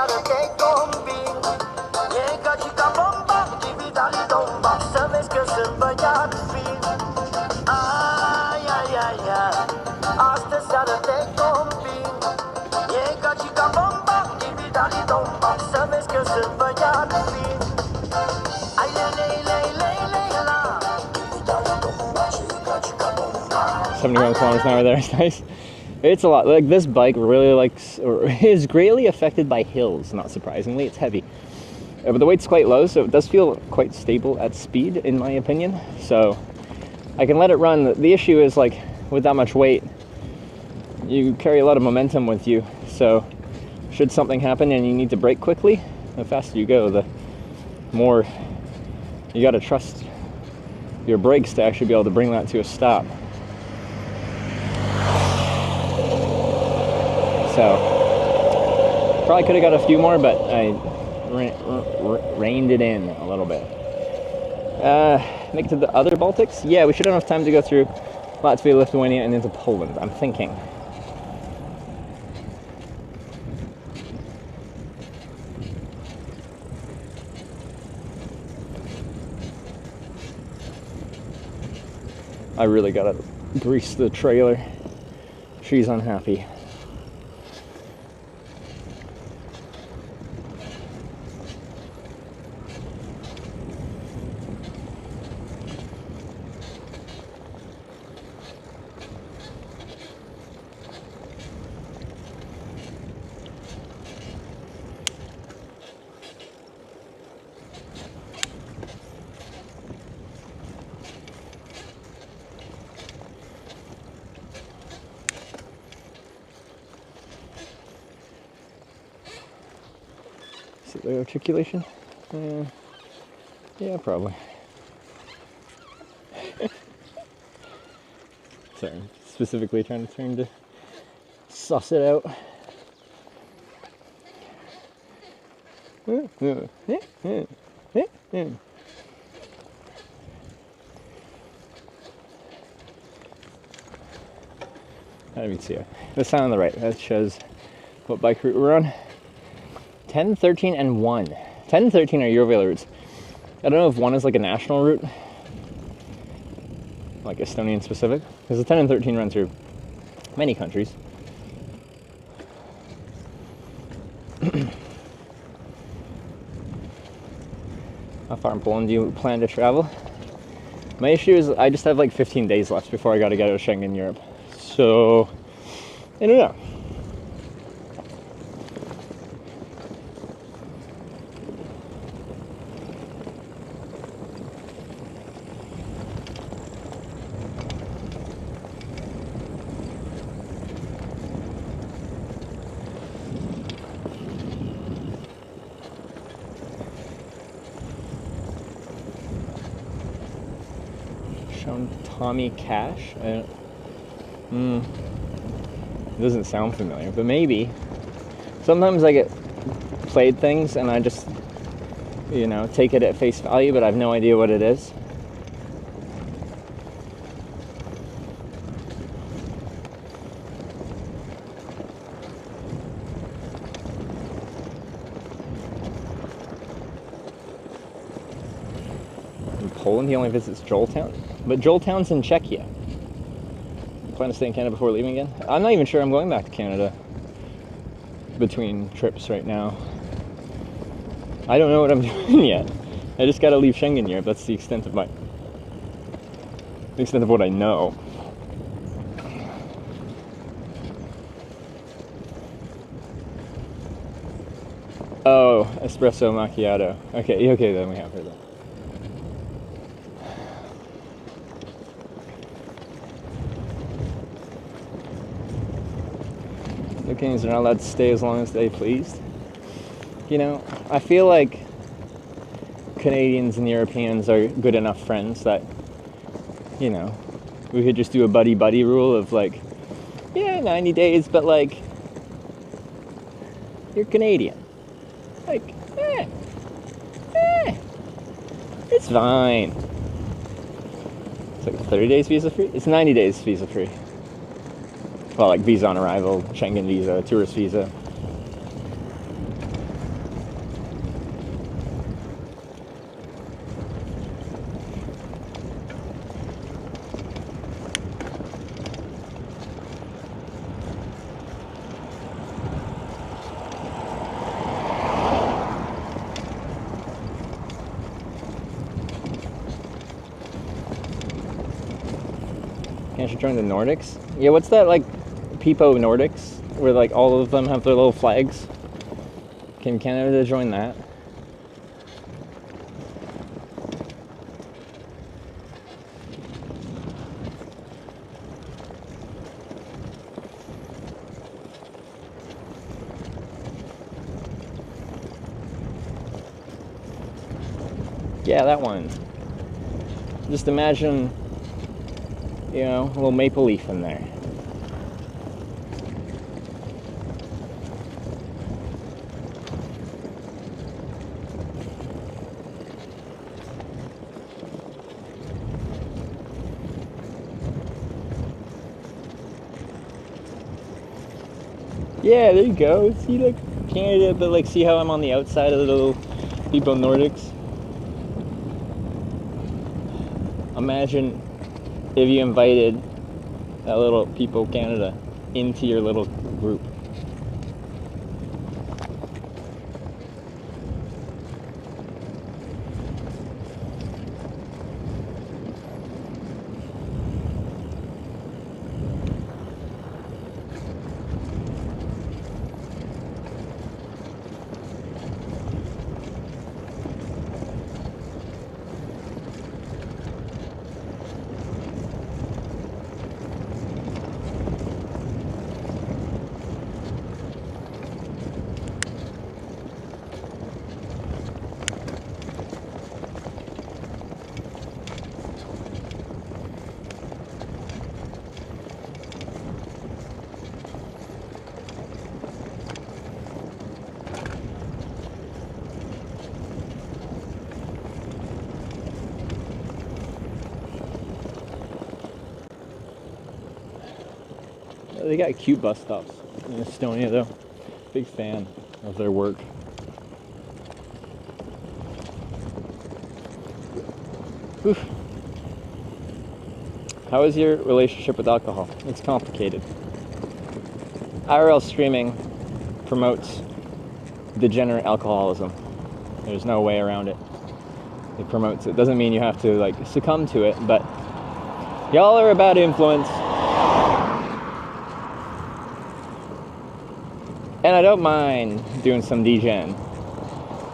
"71 kilometers an hour there is nice." It's a lot. Like, this bike really likes, or is greatly affected by hills, not surprisingly. It's heavy. But the weight's quite low, so it does feel quite stable at speed, in my opinion. So I can let it run. The issue is, like, with that much weight, you carry a lot of momentum with you. So should something happen and you need to brake quickly, the faster you go, the more you gotta trust your brakes to actually be able to bring that to a stop. So probably could have got a few more, but I reined it in a little bit. Make it to the other Baltics? Yeah, we should have enough time to go through Latvia, Lithuania, and into Poland, I'm thinking. I really gotta grease the trailer. She's unhappy. Is it the articulation? Yeah, probably. Sorry, I'm specifically trying to suss it out. I didn't see it. The sign on the right, that shows what bike route we're on. 10, 13, and 1. 10 and 13 are Eurovelo routes. I don't know if 1 is like a national route, like Estonian specific, because the 10 and 13 run through many countries. How far in Poland do you plan to travel? My issue is I just have like 15 days left before I gotta get out of Schengen Europe. So, I don't know. Tommy Cash? It doesn't sound familiar, but maybe. Sometimes I get played things and I just, you know, take it at face value, but I have no idea what it is. In Poland, he only visits Joeltown. But Joeltown's in Czechia. I plan to stay in Canada before leaving again. I'm not even sure I'm going back to Canada between trips right now. I don't know what I'm doing yet. I just gotta leave Schengen Europe. That's the extent of what I know. Oh, espresso macchiato. Okay, then we have her then. Canadians are not allowed to stay as long as they please. You know, I feel like Canadians and Europeans are good enough friends that, you know, we could just do a buddy-buddy rule of like, yeah, 90 days, but like, you're Canadian. Like, it's fine. It's like 30 days visa-free? It's 90 days visa-free. Well, like visa on arrival, Schengen visa, tourist visa. Canada should join the Nordics? Yeah, what's that, like, Peepo Nordics? Where, like, all of them have their little flags? Can Canada join that? Yeah, that one. Just imagine, you know, a little maple leaf in there. Yeah, there you go. See, like, Canada, but, like, see how I'm on the outside of the little Peepo Nordics? Imagine if you invited that little Peepo Canada into your little group. They got cute bus stops in Estonia, though. Big fan of their work. Oof. How is your relationship with alcohol? It's complicated. IRL streaming promotes degenerate alcoholism. There's no way around it. It promotes it. Doesn't mean you have to, like, succumb to it, but y'all are a bad influence. And I don't mind doing some degen.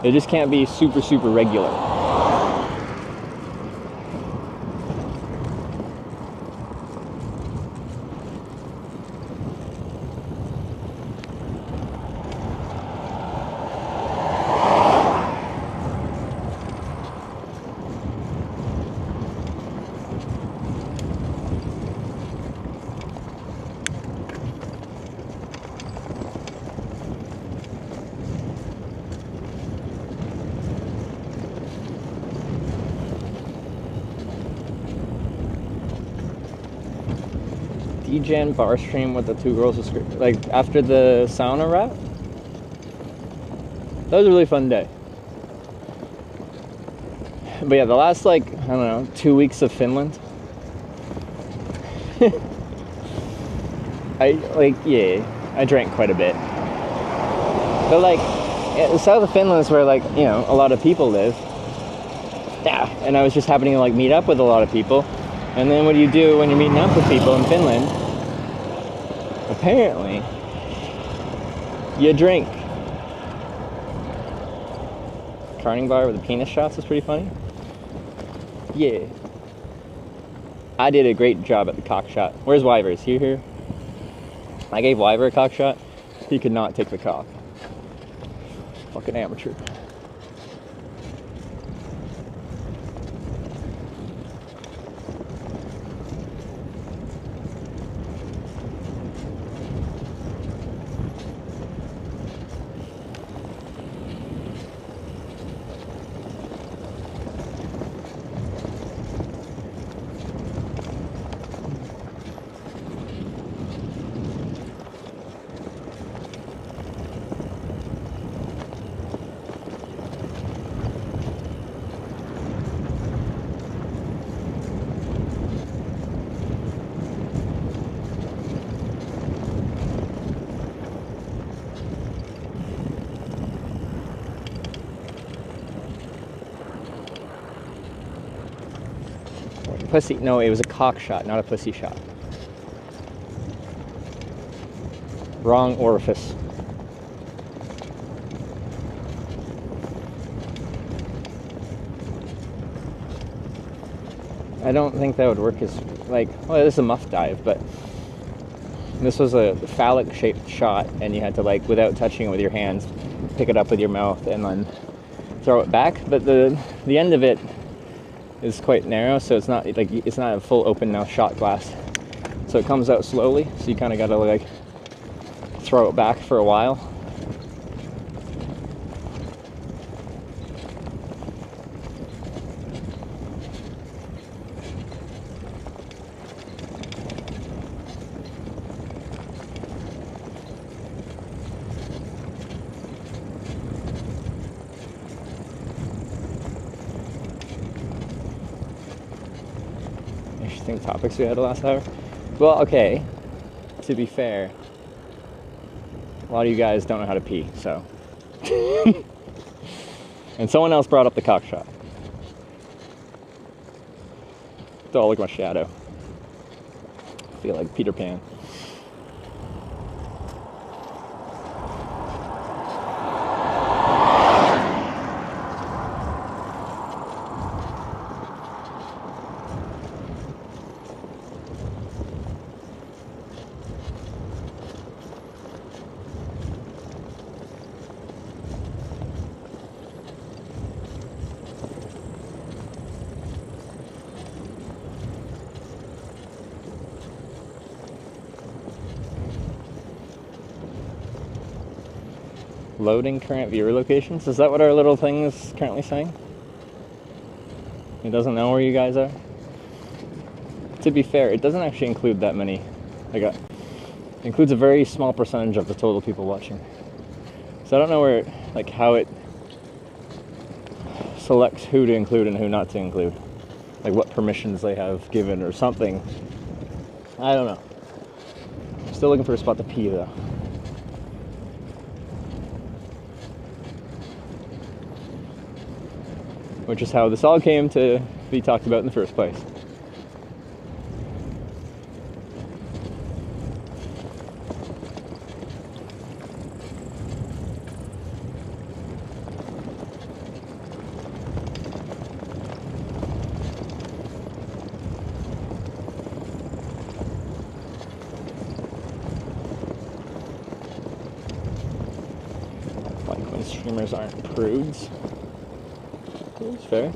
It just can't be super, super regular. Degen bar stream with the two girls, like after the sauna wrap. That was a really fun day. But yeah, the last, like, I don't know, 2 weeks of Finland. I drank quite a bit. But, like, the south of Finland is where, like, you know, a lot of people live. Yeah, and I was just happening to, like, meet up with a lot of people. And then what do you do when you're meeting up with people in Finland? Apparently, you drink. Carning bar with the penis shots is pretty funny. Yeah. I did a great job at the cock shot. Where's Wyver? Is he here? I gave Wyver a cock shot. He could not take the cock. Fucking amateur. Pussy. No, it was a cock shot, not a pussy shot. Wrong orifice. I don't think that would work as, like, well, this is a muff dive, but this was a phallic shaped shot, and you had to, like, without touching it with your hands, pick it up with your mouth and then throw it back. But the end of it is quite narrow, so it's not like, it's not a full open mouth shot glass. So it comes out slowly, so you kind of got to, like, throw it back for a while. Interesting topics we had last hour. Well, okay, to be fair, a lot of you guys don't know how to pee, so. And someone else brought up the cock shot. Oh, look at my shadow. I feel like Peter Pan. Loading current viewer locations. Is that what our little thing is currently saying? It doesn't know where you guys are? To be fair, it doesn't actually include that many. It includes a very small percentage of the total people watching. So I don't know where, like, how it selects who to include and who not to include. Like what permissions they have given or something. I don't know. Still looking for a spot to pee though. Which is how this all came to be talked about in the first place. Like when streamers aren't prudes. It's fair.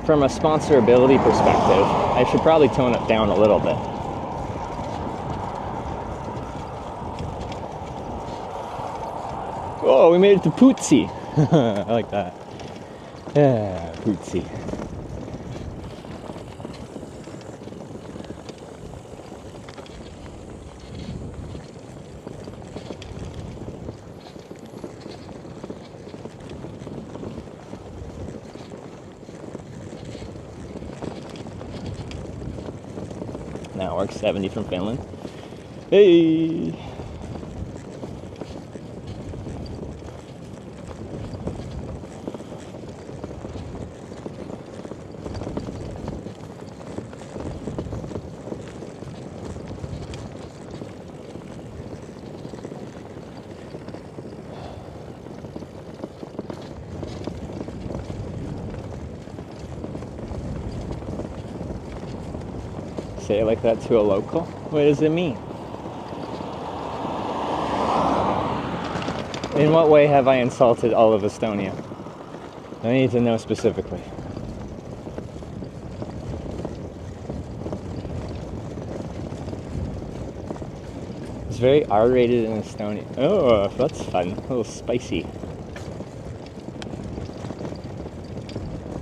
From a sponsorability perspective, I should probably tone it down a little bit. Oh, we made it to Pootsie. I like that. Yeah, Pootsie. Now works 70 from Finland. Hey! Say it like that to a local? What does it mean? In what way have I insulted all of Estonia? I need to know specifically. It's very R-rated in Estonia. Oh, that's fun. A little spicy.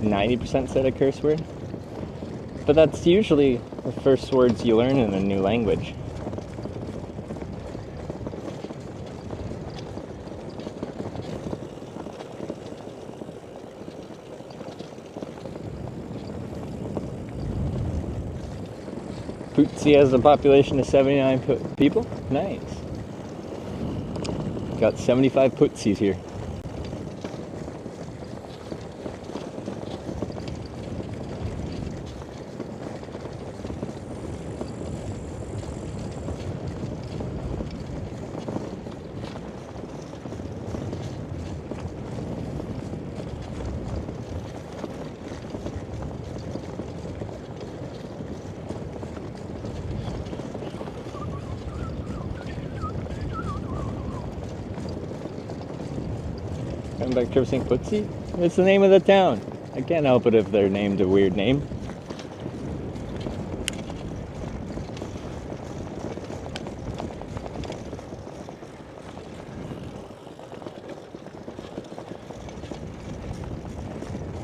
90% said a curse word? But that's usually the first words you learn in a new language. Pootsie has a population of 79 people? Nice. Got 75 Pootsies here. Coming back traversing Putsi? It's the name of the town. I can't help it if they're named a weird name.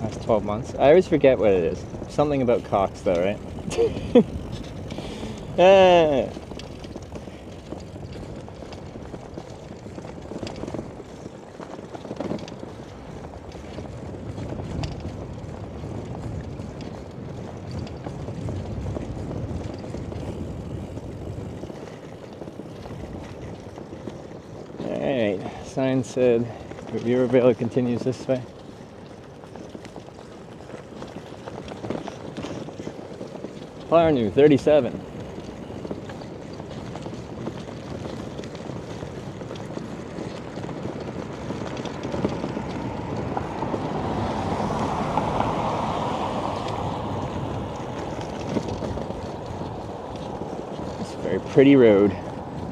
Last 12 months. I always forget what it is. Something about cocks though, right? Ah. Alright, sign said reviewer Vale continues this way. Parnu, 37. It's a very pretty road.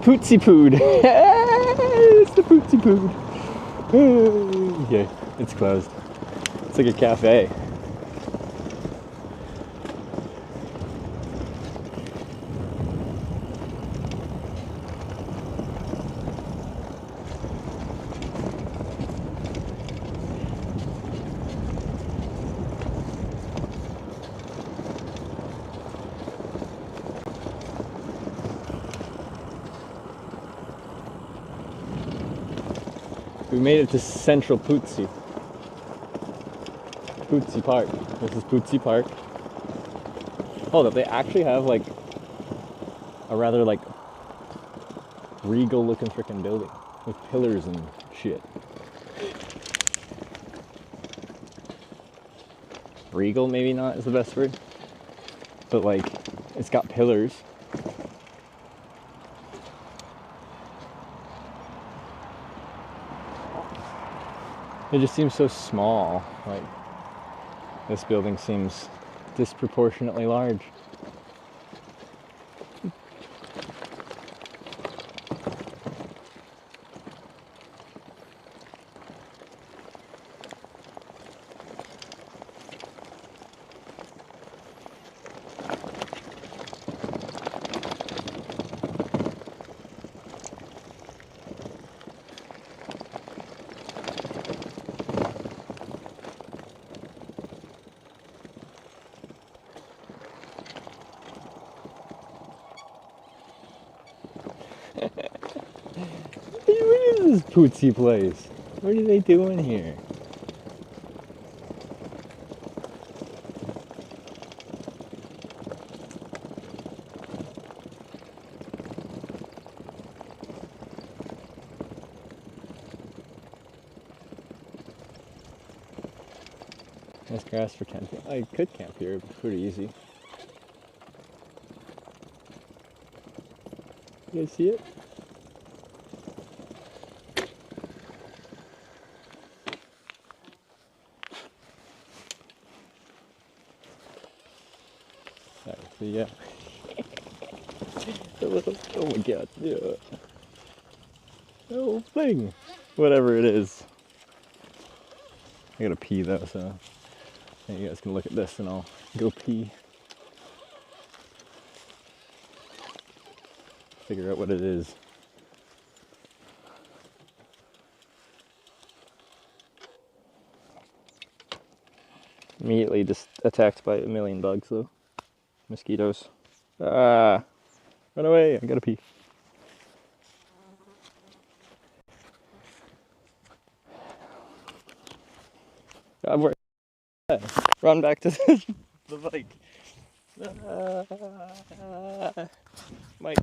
Pootsie Pood! It's the Pootsie Pood! Okay, it's closed. It's like a cafe. We made it to Central Pootsie. Pootsie Park. This is Pootsie Park. Hold up, they actually have like a rather like regal looking freaking building with pillars and shit. Regal maybe not is the best word, but like it's got pillars. It just seems so small. Like this building seems disproportionately large. What is this Pootsie place? What are they doing here? Nice grass for camping. I could camp here, it's pretty easy. You guys see it? Alright, so yeah. Oh my god, yeah. Oh thing. Whatever it is. I gotta pee though, so you guys can look at this and I'll go pee. Figure out what it is. Immediately just attacked by a million bugs though. Mosquitoes. Ah! Run away! I gotta pee. God, where? Run back to the bike. Mike.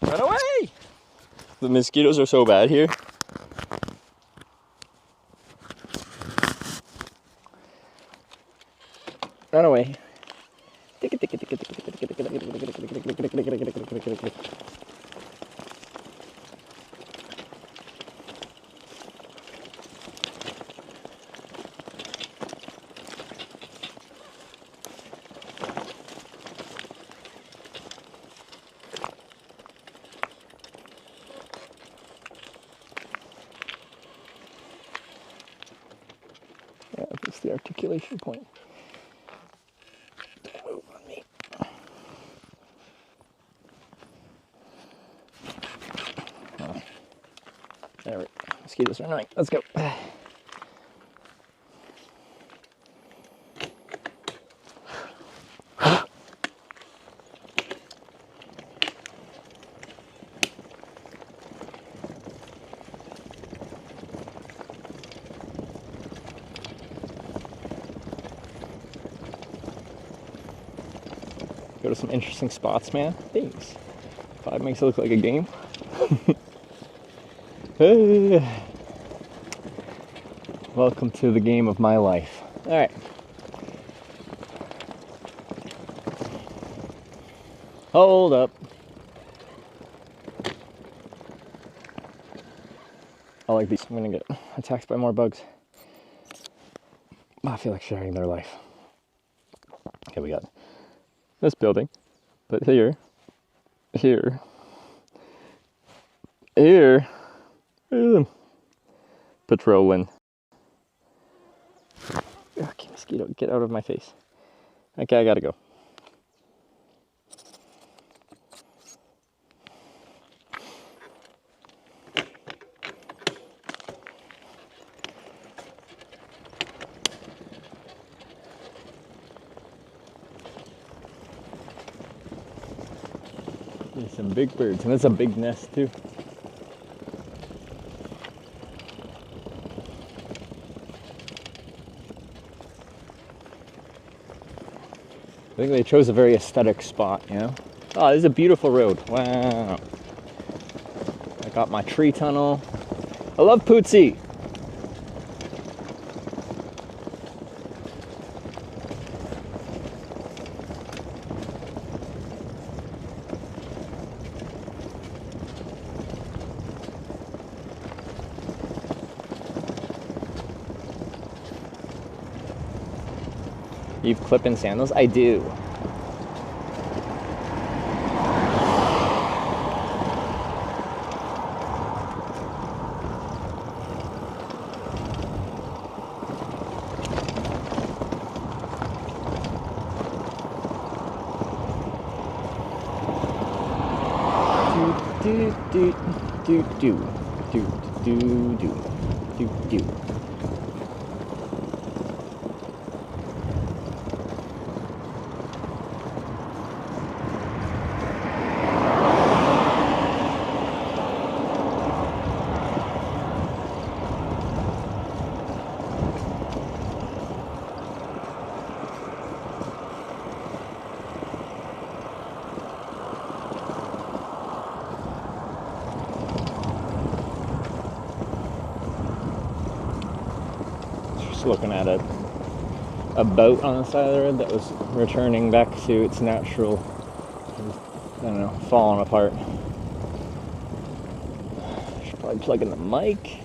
Run away! The mosquitoes are so bad here. Run away. Yeah, that's the articulation point. Don't move on me. Oh. There we go. Mosquitoes are annoying. Let's go. Go to some interesting spots, man. Thanks. 5 makes it look like a game. Hey. Welcome to the game of my life. Alright. Hold up. I like these. I'm gonna get attacked by more bugs. I feel like sharing their life. Okay, we got this building, but here, patrolling. Okay, mosquito, get out of my face. Okay, I gotta go. There's some big birds, and it's a big nest too. I think they chose a very aesthetic spot, you know? Oh, this is a beautiful road. Wow. I got my tree tunnel. I love Pootsie. You've clip-in sandals? I do. Do do do do do do do do do. Looking at a boat on the side of the road that was returning back to its natural, I don't know, falling apart. Should probably plug in the mic.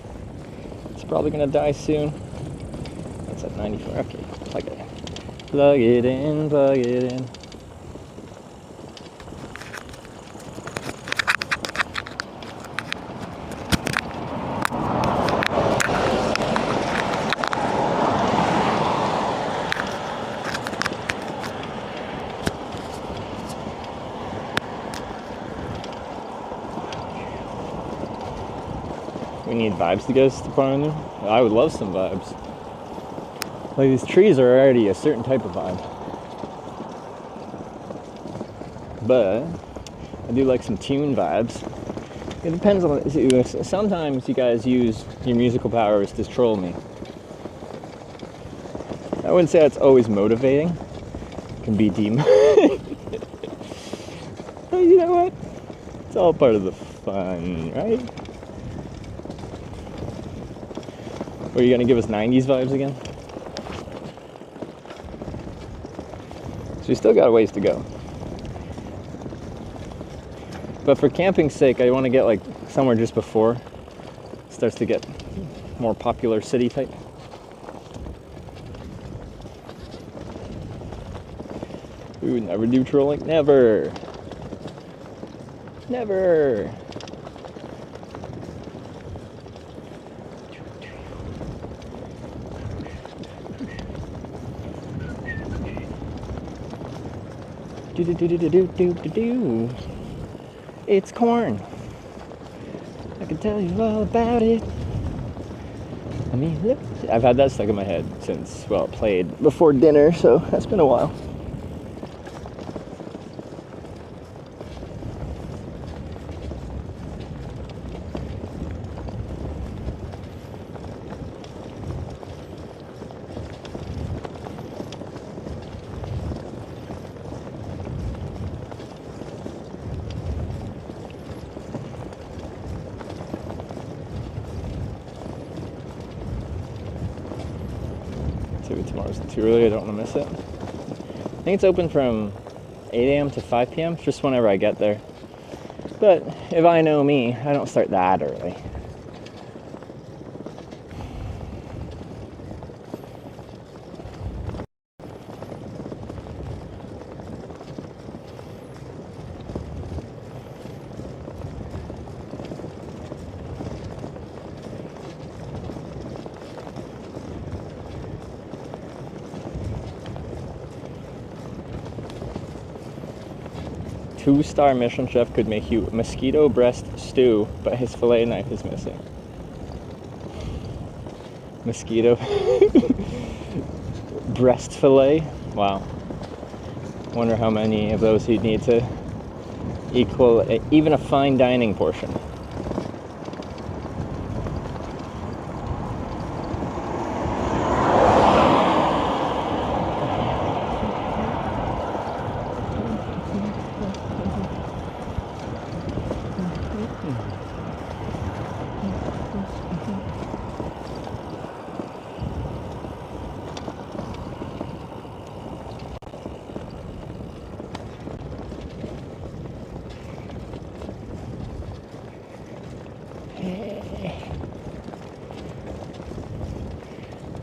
It's probably gonna die soon. That's at 94. Okay, plug it in. Plug it in, plug it in. We need vibes to get us to Parnu. I would love some vibes. Like, these trees are already a certain type of vibe. But I do like some tune vibes. It depends on, sometimes you guys use your musical powers to troll me. I wouldn't say that's always motivating. It can be But you know what? It's all part of the fun, right? Are you gonna give us 90s vibes again? So we still got a ways to go. But for camping's sake, I want to get like somewhere just before it starts to get more popular city type. We would never do trolling. Never. Never. Do do do do do do do do do. It's corn. I can tell you all about it. I mean, look, I've had that stuck in my head since, well, it played before dinner, so that's been a while. Maybe tomorrow's too early, I don't want to miss it. I think it's open from 8 a.m. to 5 p.m., just whenever I get there. But if I know me, I don't start that early. Two-star Michelin chef could make you mosquito breast stew, but his fillet knife is missing. Mosquito breast fillet? Wow. Wonder how many of those he'd need to equal even a fine dining portion.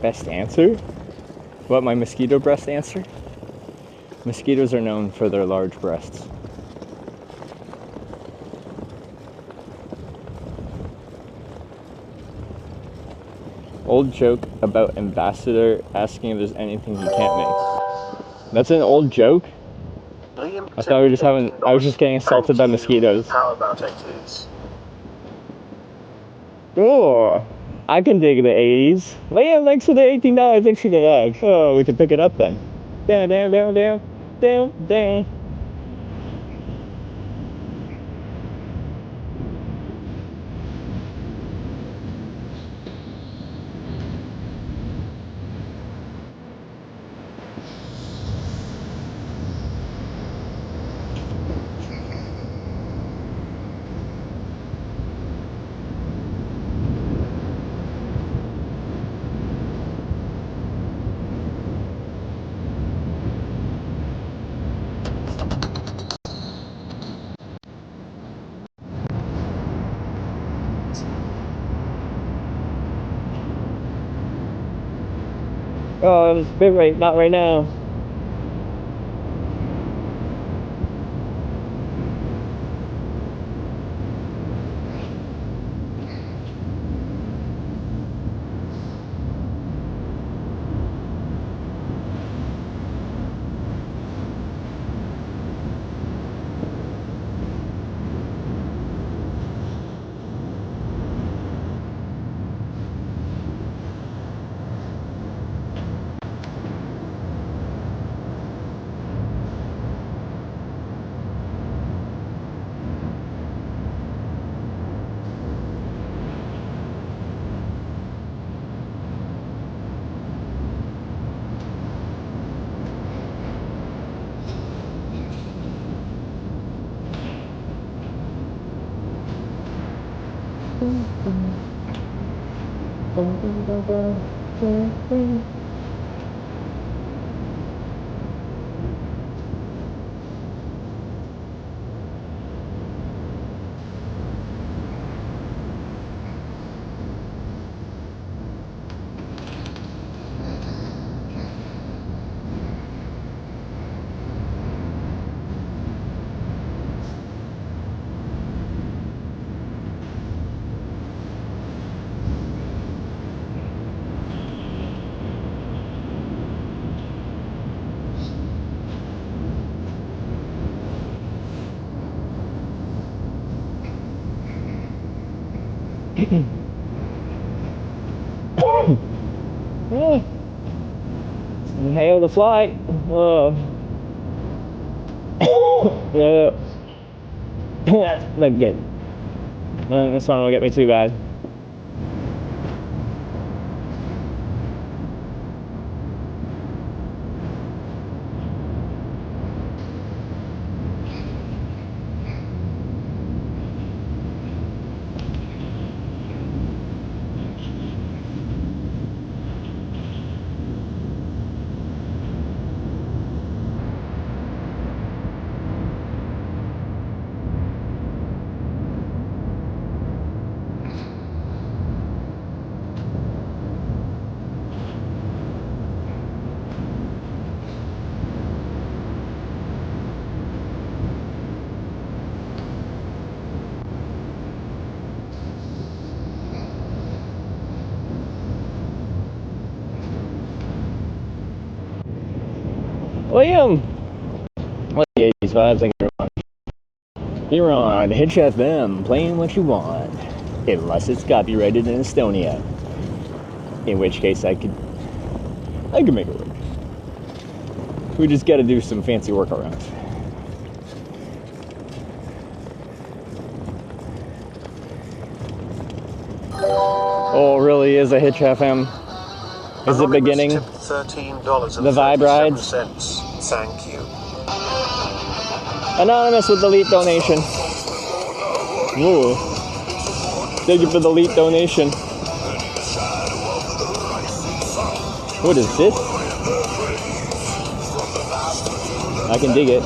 Best answer? What, my mosquito breast answer? Mosquitoes are known for their large breasts. Old joke about ambassador asking if there's anything he can't make. That's an old joke? I thought we were just having, I was just getting assaulted by mosquitoes. How about 80s? Oh, I can dig the 80s. Liam, thanks for the $18. Thanks for the lag. Oh, we can pick it up then. Down, down, down, down, down, down. Oh, it was a bit right, not right now. Hail the flight. Yeah. That's good. This one will get me too bad. William! What the 80s vibes I can run? You're on Hitch FM, playing what you want. Unless it's copyrighted in Estonia. In which case I could make it work. We just gotta do some fancy workarounds. Oh, really is a Hitch FM? Is it beginning? The vibe rides? Thank you. Anonymous with the elite donation. Ooh. Thank you for the elite donation. What is this? I can dig it.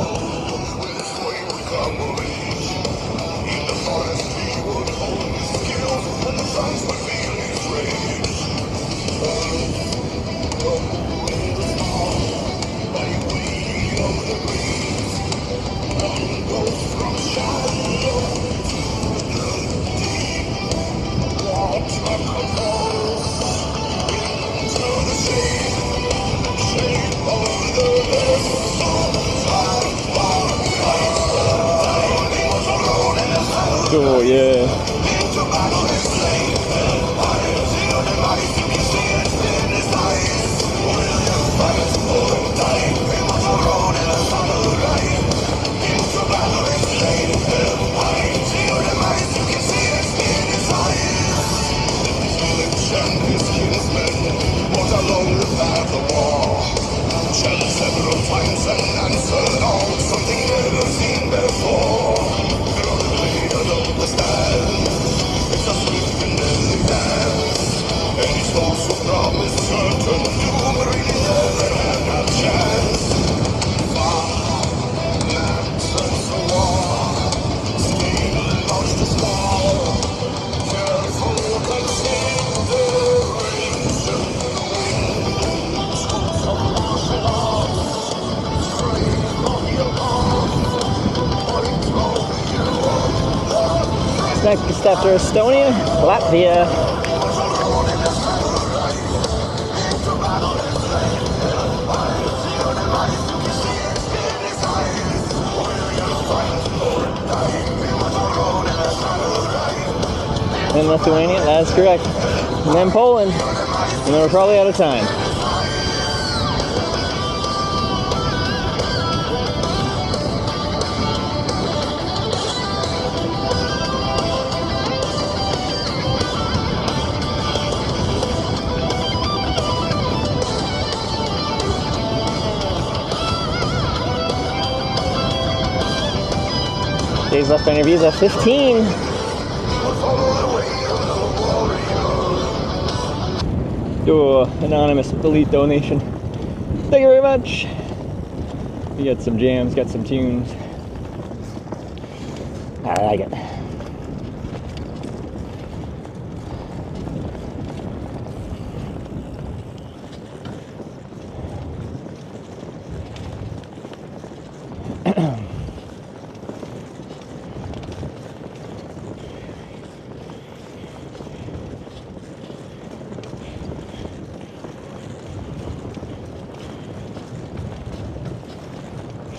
Oh yeah. Next after Estonia, Latvia. And Lithuania, that's correct. And then Poland. And then we're probably out of time. Days left on your visa, 15. Oh, anonymous elite donation. Thank you very much. We got some jams, got some tunes. I like it.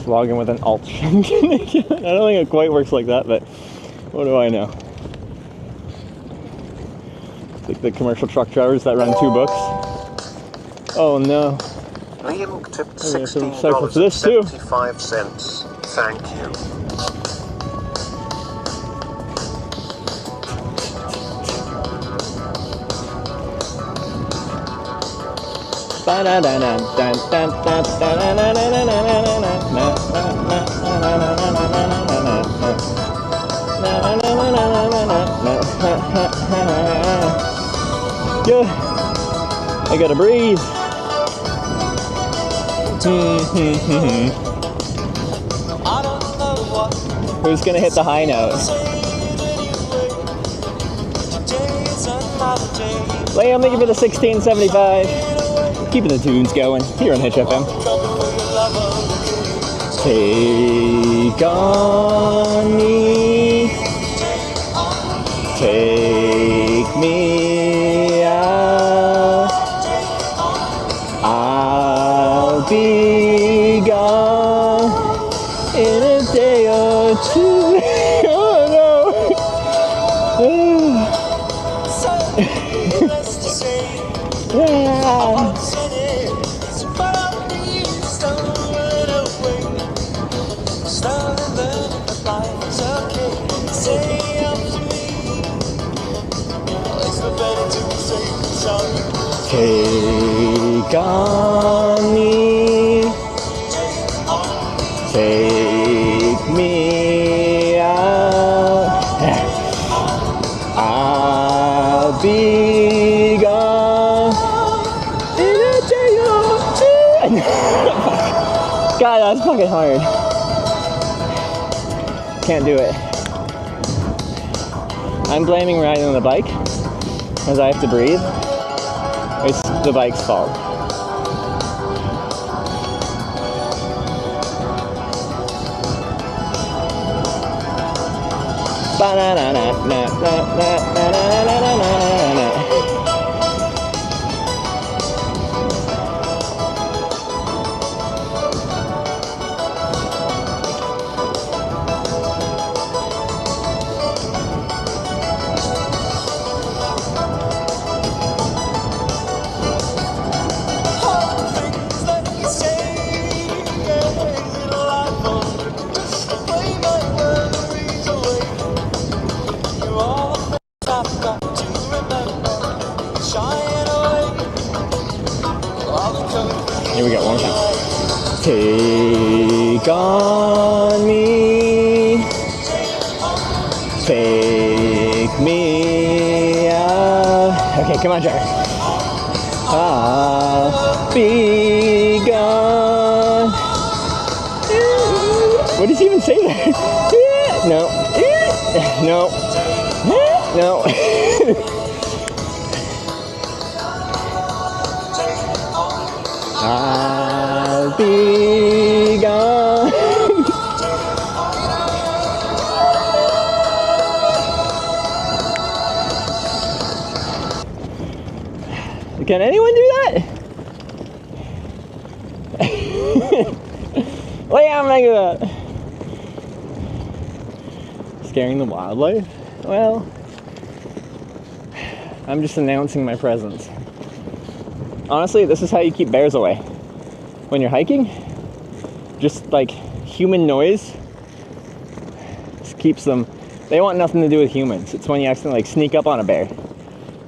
Log in with an alt. I don't think it quite works like that, but what do I know? Like the commercial truck drivers that run 2 books. Oh no. Liam tipped recycle for this too. $16.75. Thank you. Yeah, I gotta breathe. Who's gonna hit the high note? Liam, thank you for the 16.75. Keeping the tunes going here on HFM. Take on me, take me out. I'll be gone in a day or two. Oh no! Yeah. Take on me, take me out. I'll be gone in a day or two. God, that's fucking hard. Can't do it. I'm blaming riding on the bike, because I have to breathe. It's the bike's fault. Here we go, one more time. Take on me, take me out. Okay, come on, Trevor. I'll be gone. What does he even say there? No. No. No. I'll be gone. Can anyone do that? Liam, think of that. Scaring the wildlife? Well, I'm just announcing my presence. Honestly, this is how you keep bears away. When you're hiking, just like human noise just keeps them. They want nothing to do with humans. It's when you accidentally like sneak up on a bear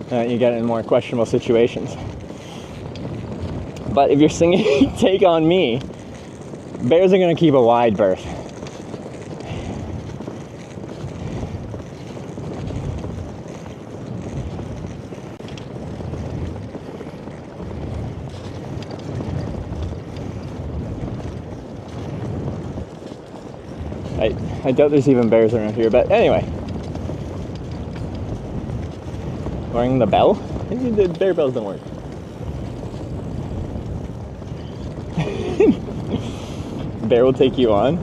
you get in more questionable situations. But if you're singing "Take on Me," bears are gonna keep a wide berth. I doubt there's even bears around here, but anyway. Ring the bell? The bear bells don't work. Bear will take you on.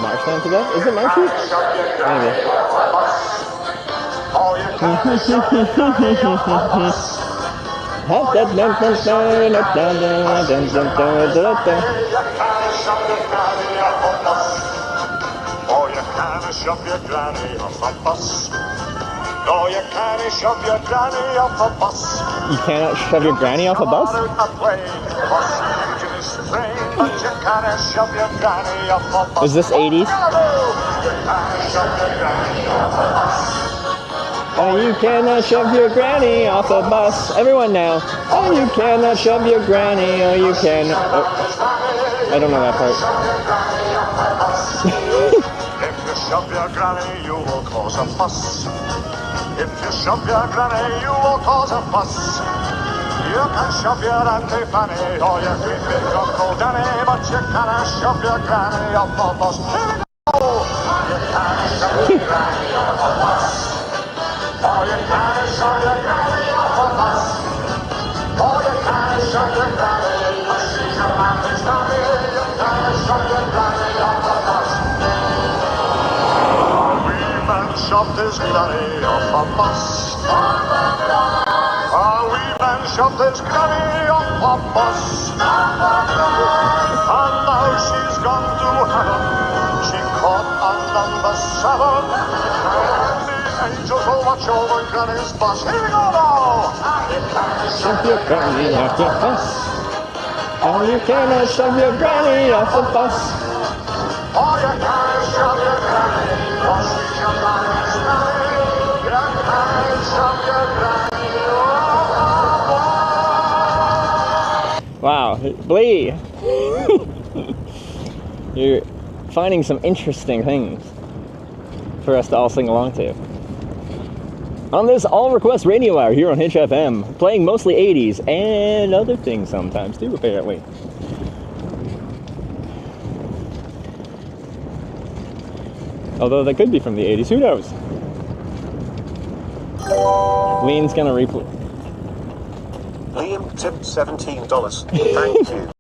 Marshland to that? Is it Marshy? Shove your granny off a bus. No, you can't shove your granny off a bus. You cannot shove your granny off a bus? Is this 80s? Oh, you cannot shove your granny off a bus. Everyone now. Oh, you cannot shove your granny. Oh, you can. Oh. I don't know that part. If you shove your granny, you will cause a fuss. If you shove your granny, you will cause a fuss. You can shove your Auntie Fanny or your great big Uncle Danny, but you cannot shove your granny up a bus. Here we go! You can't shove your granny up a bus. Oh, you can't shove your granny up a bus. Oh, you can't shove your granny, but she's your Auntie's Fanny. You can't shove your granny up a bus. A wee man shoved his granny off a bus. A wee man shoved his granny off a bus. And now she's gone to heaven. She caught on number 7. And the angels will watch over granny's bus. Here we go now! You can't Shove your granny off the bus. Oh, you cannot shove your granny off the bus. Oh, you can't shove your granny, cause she's your granny's granny. You can't shove your granny off a bus. Wow, Blee! You're finding some interesting things for us to all sing along to. On this All Request Radio Hour here on Hitch FM, playing mostly 80s and other things sometimes too, apparently. Although they could be from the 80s, who knows? Lean's gonna replay. Liam tipped $17. Thank you.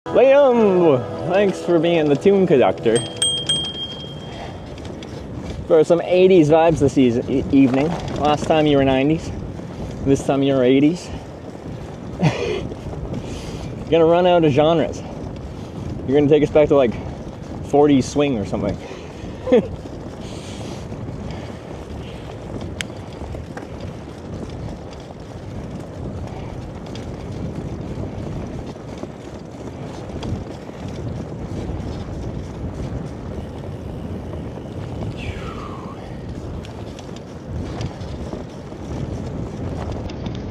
Liam, thanks for being the tune conductor for some 80s vibes this evening. Last time you were 90s, this time you're 80s. You're gonna run out of genres. You're gonna take us back to like 40s swing or something.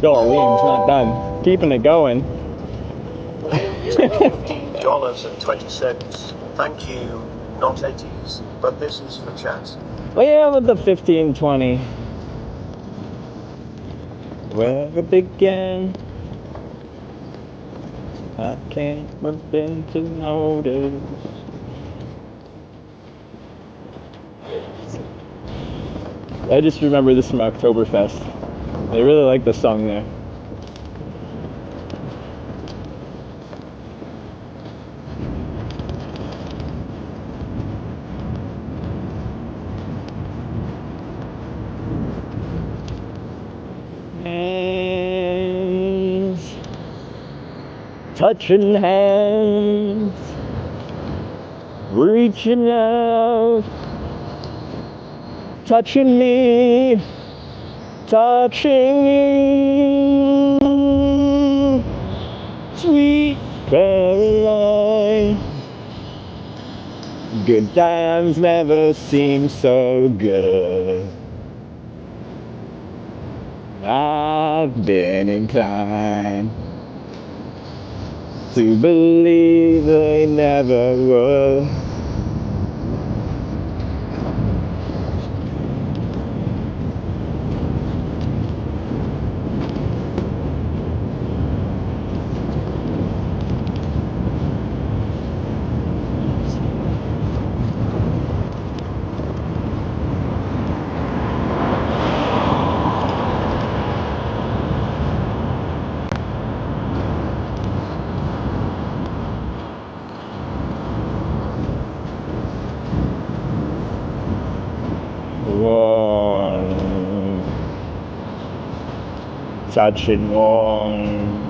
Oh, Liam's not done. Keeping it going. $15.20. Thank you. Not 80s, but this is for chat. Liam with the 15.20. Where it began, I can't begin to notice. I just remember this from Oktoberfest. They really like the song there. Hands, touching hands, reaching out, touching me, touching you, sweet Caroline. Good times never seem so good. I've been inclined to believe they never will. One, touching one,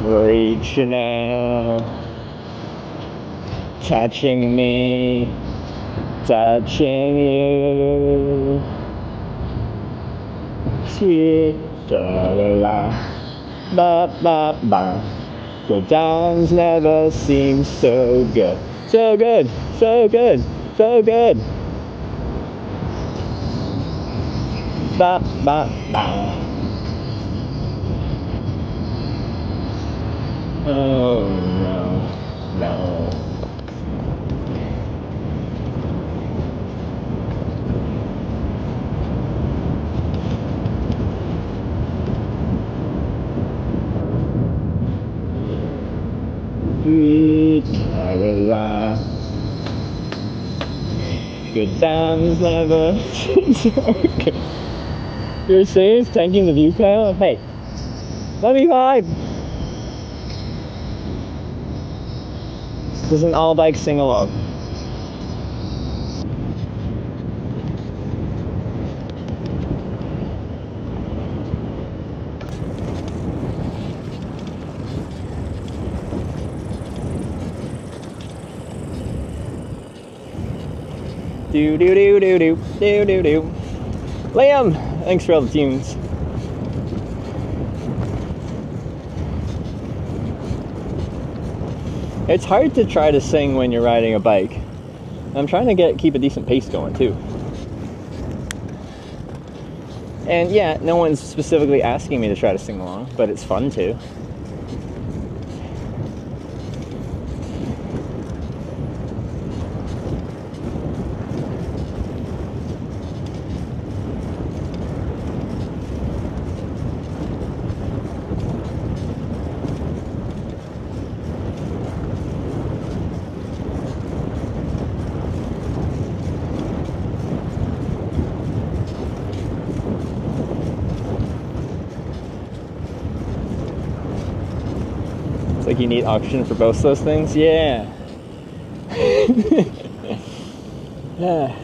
reaching out, touching me, touching you, sweet da-da-la, ba-ba-ba. Good times never seem so good, so good, so good, so good. Ba ba ba. Oh no, no. Sweet Caroline. Good times never seem so good. You're serious? Tanking the view camera? Hey, let me vibe. This is an all bike sing along. Do do do do do do do do. Liam, thanks for all the tunes. It's hard to try to sing when you're riding a bike. I'm trying to keep a decent pace going too. And yeah, no one's specifically asking me to try to sing along, but it's fun too. like you need oxygen for both those things. Yeah. Yeah.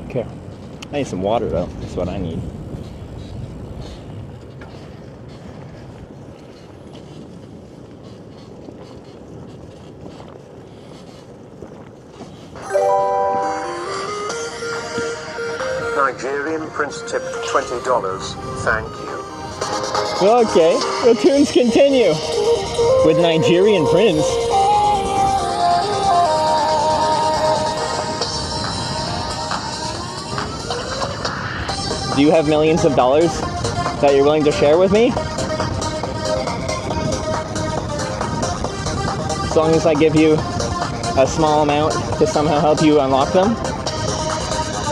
Okay. I need some water though. That's what I need. Nigerian prince tipped $20. Thank you. Okay, the tunes continue with Nigerian Prince. Do you have millions of dollars that you're willing to share with me? As long as I give you a small amount to somehow help you unlock them.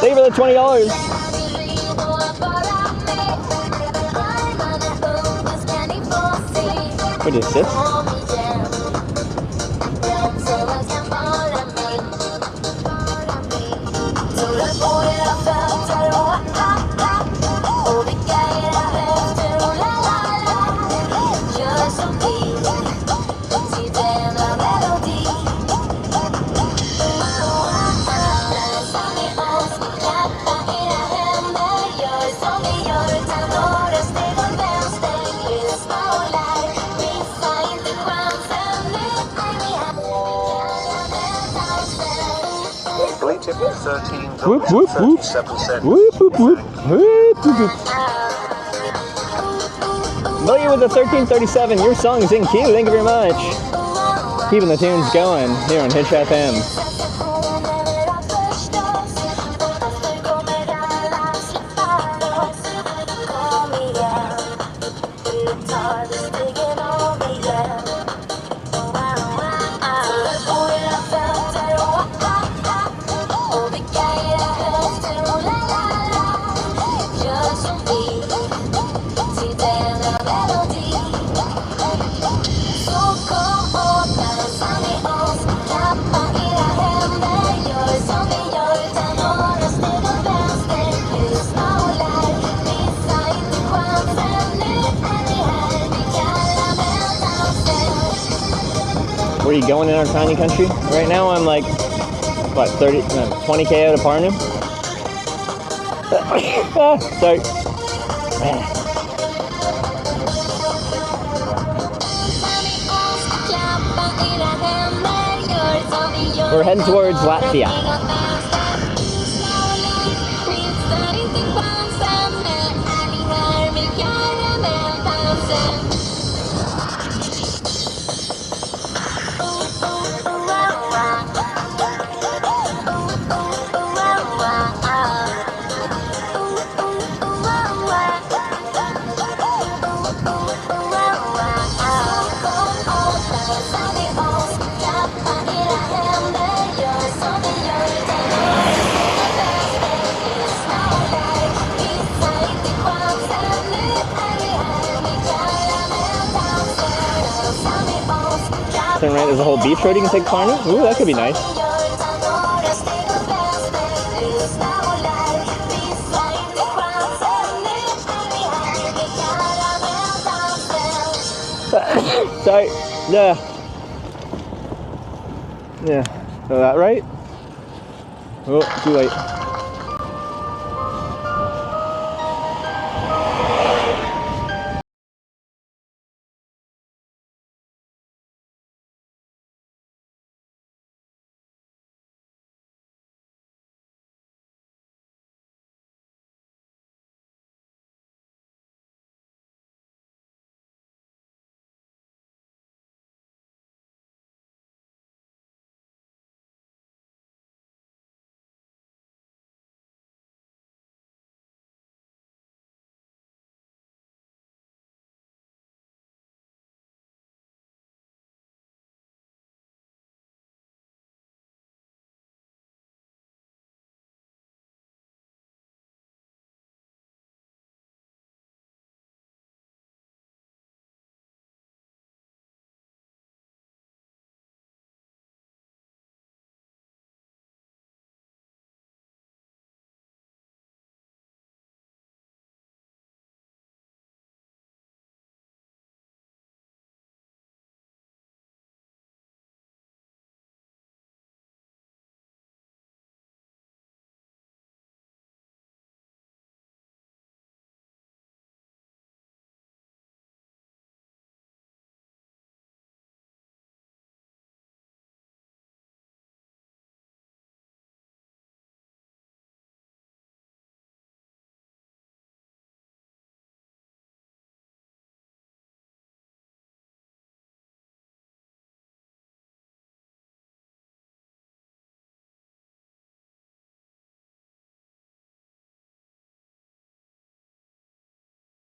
Thank you for the $20. What is this? Billy tipped $13. Whoop, whoop, whoop. 37 Whoop, whoop, whoop. Whoop, whoop, whoop. Billy with the 1337. Your song is in queue. Thank you very much. Keeping the tunes going here on Hitch FM. Where are you going in our tiny country? Right now I'm like, what, 20k out of Parnu? Sorry. We're heading towards Latvia. Turn right, there's a whole beach road you can take Parnu. Ooh, that could be nice. Sorry. Yeah. Yeah. Is that right? Oh, too late.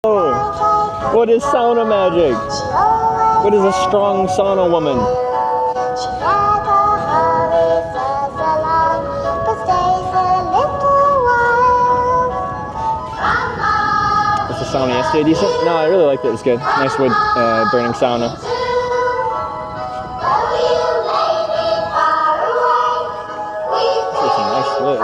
What is sauna magic? What is a strong sauna woman? Was the sauna yesterday decent? No, I really liked it. It was good. Nice wood burning sauna. Those are some nice woods.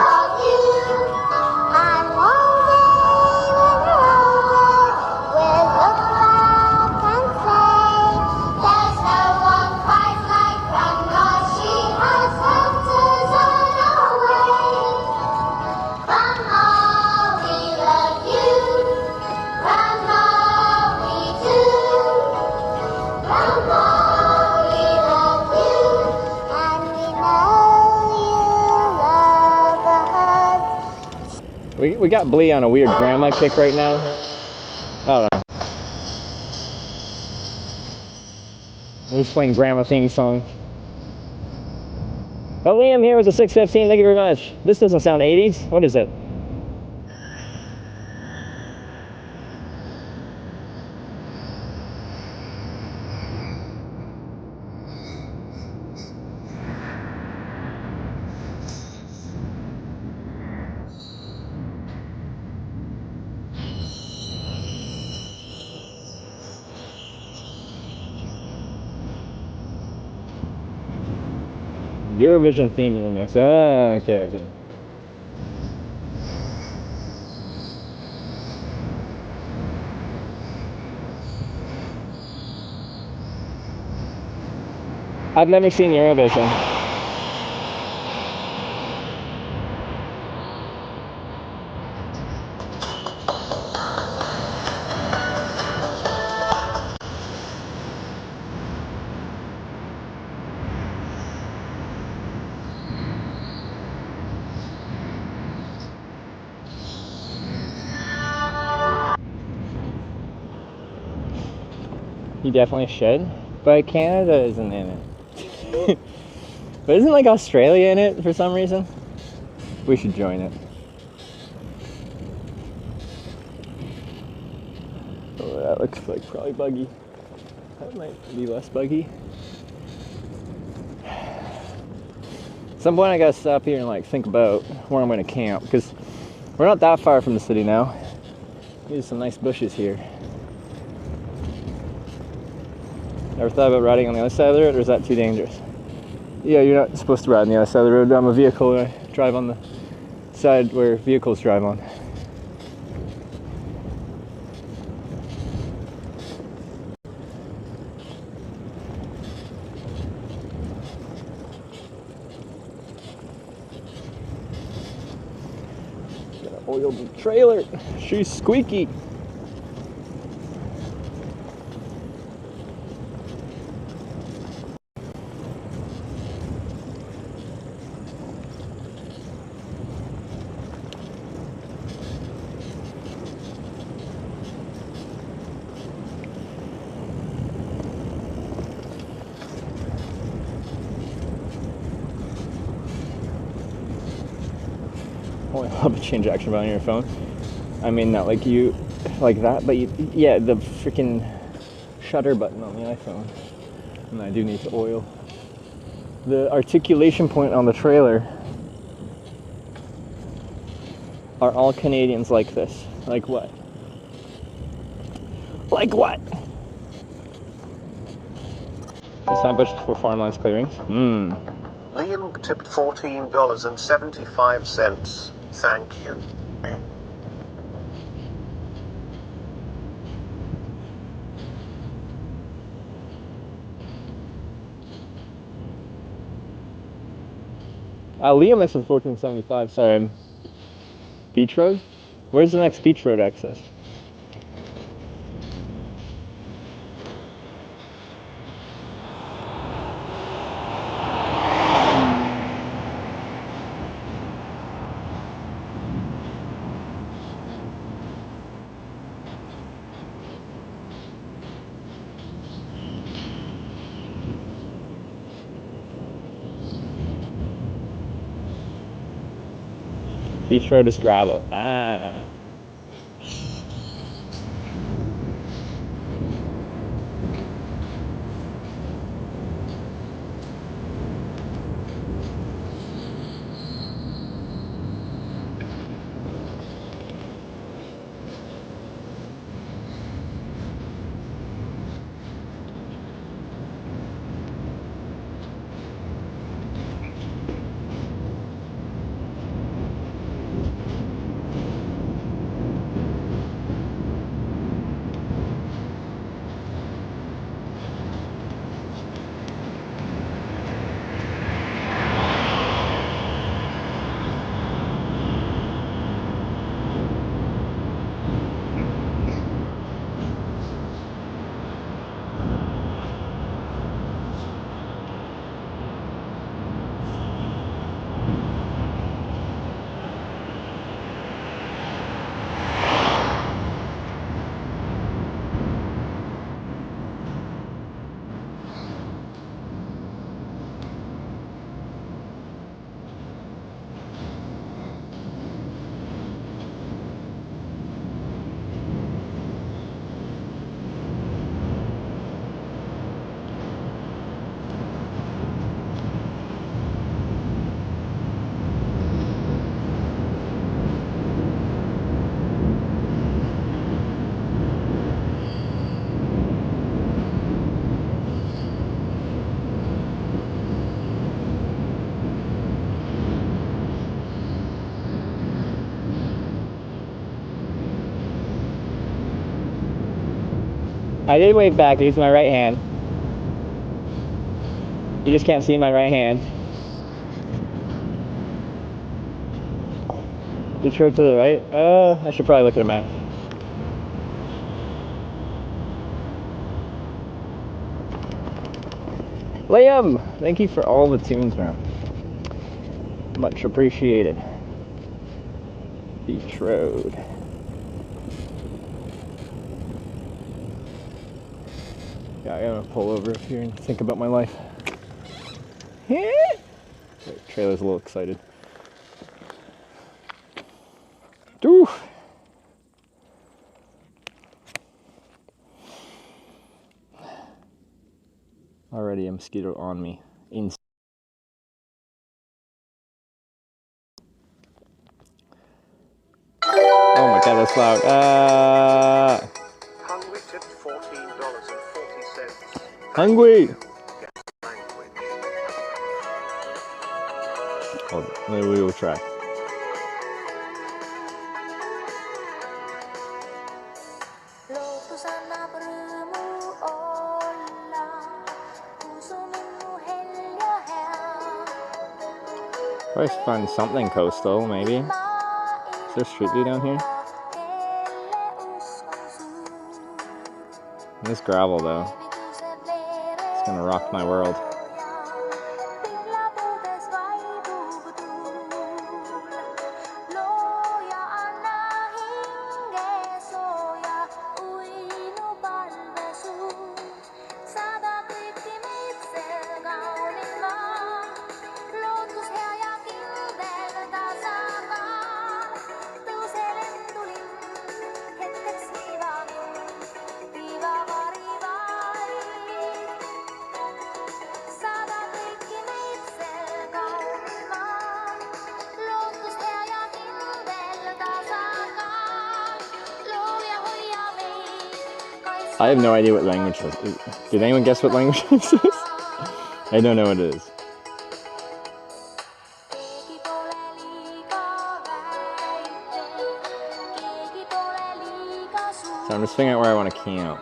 We got Blee on a weird grandma kick right now. I don't know. We're just playing grandma theme song. Oh, Liam here with the 615. Thank you very much. This doesn't sound 80s. What is it? Eurovision theme remix. Ah, okay. I've never seen Eurovision. You definitely should, but Canada isn't in it. But isn't like Australia in it for some reason? We should join it. Oh, that looks like probably buggy. That might be less buggy. At some point I gotta stop here and like think about where I'm gonna camp, because we're not that far from the city now. There's some nice bushes here. Ever thought about riding on the other side of the road, or is that too dangerous? Yeah, you're not supposed to ride on the other side of the road. I'm a vehicle and I drive on the side where vehicles drive on. Got an oiled trailer. She's squeaky. Oh, I love a change action button on your phone. I mean, not like you, like that, but you, yeah, the freaking shutter button on the iPhone. And I do need to oil. The articulation point on the trailer are all Canadians like this. Like what? Like what? It's not much for farmlands clearings. Liam tipped $14.75. Thank you. Liam next with 1475. Sorry. Beach Road? Where's the next Beach Road access? Beach Road is gravel. Ah. I did wave back using my right hand. You just can't see my right hand. Just go to the right? I should probably look at a map. Liam! Thank you for all the tunes, man. Much appreciated. Beach Road. Yeah, I gotta pull over here and think about my life. Trailer's a little excited. Ooh. Already a mosquito on me. Oh my god, that's loud. Hungry tipped $14.40. Hungry! Oh, maybe we will try. Probably find something coastal, maybe. Is there a street view down here? This gravel, though. It's gonna rock my world. I have no idea what language this is. Did anyone guess what language this is? I don't know what it is. So I'm just figuring out where I want to camp.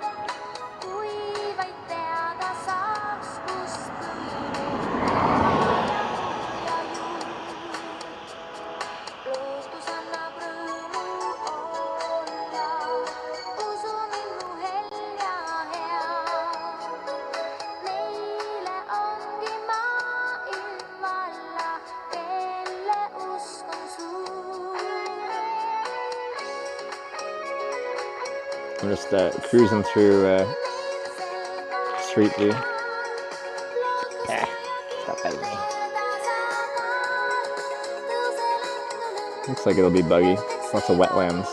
I'm just cruising through Street View. Stop biting me. Looks like it'll be buggy. Lots of wetlands.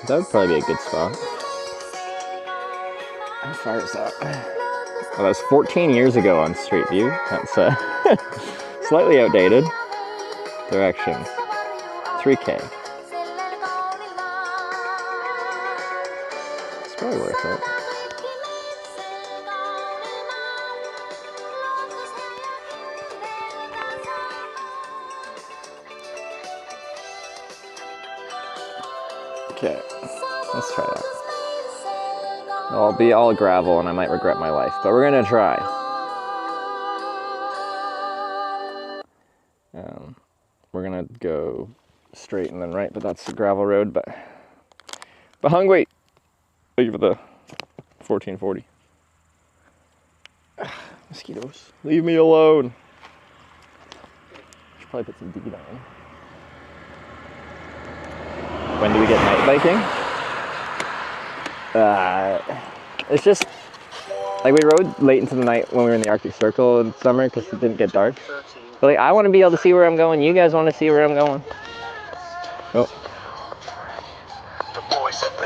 That would probably be a good spot. How far is that? Well, that was 14 years ago on Street View. That's slightly outdated. Directions. 3K. It's probably worth it. Okay, let's try that. It'll be all gravel and I might regret my life, but we're gonna try. We're gonna go straight and then right, but that's the gravel road, but hungry. Thank you for the 1440. Mosquitoes, leave me alone. Should probably put some deed on. When do we get night biking? It's just like we rode late into the night when we were in the Arctic Circle in summer because it didn't get dark. But like, I want to be able to see where I'm going. You guys want to see where I'm going? Oh,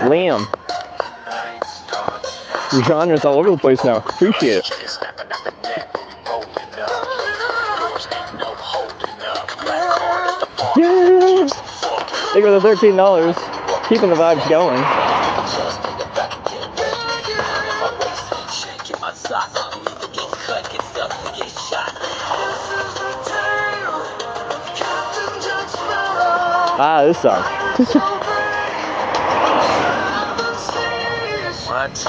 Liam. Your genre's all over the place now. Appreciate it. Yeah! Think of the $13. Keeping the vibes going. Ah, this song. What? Yeah,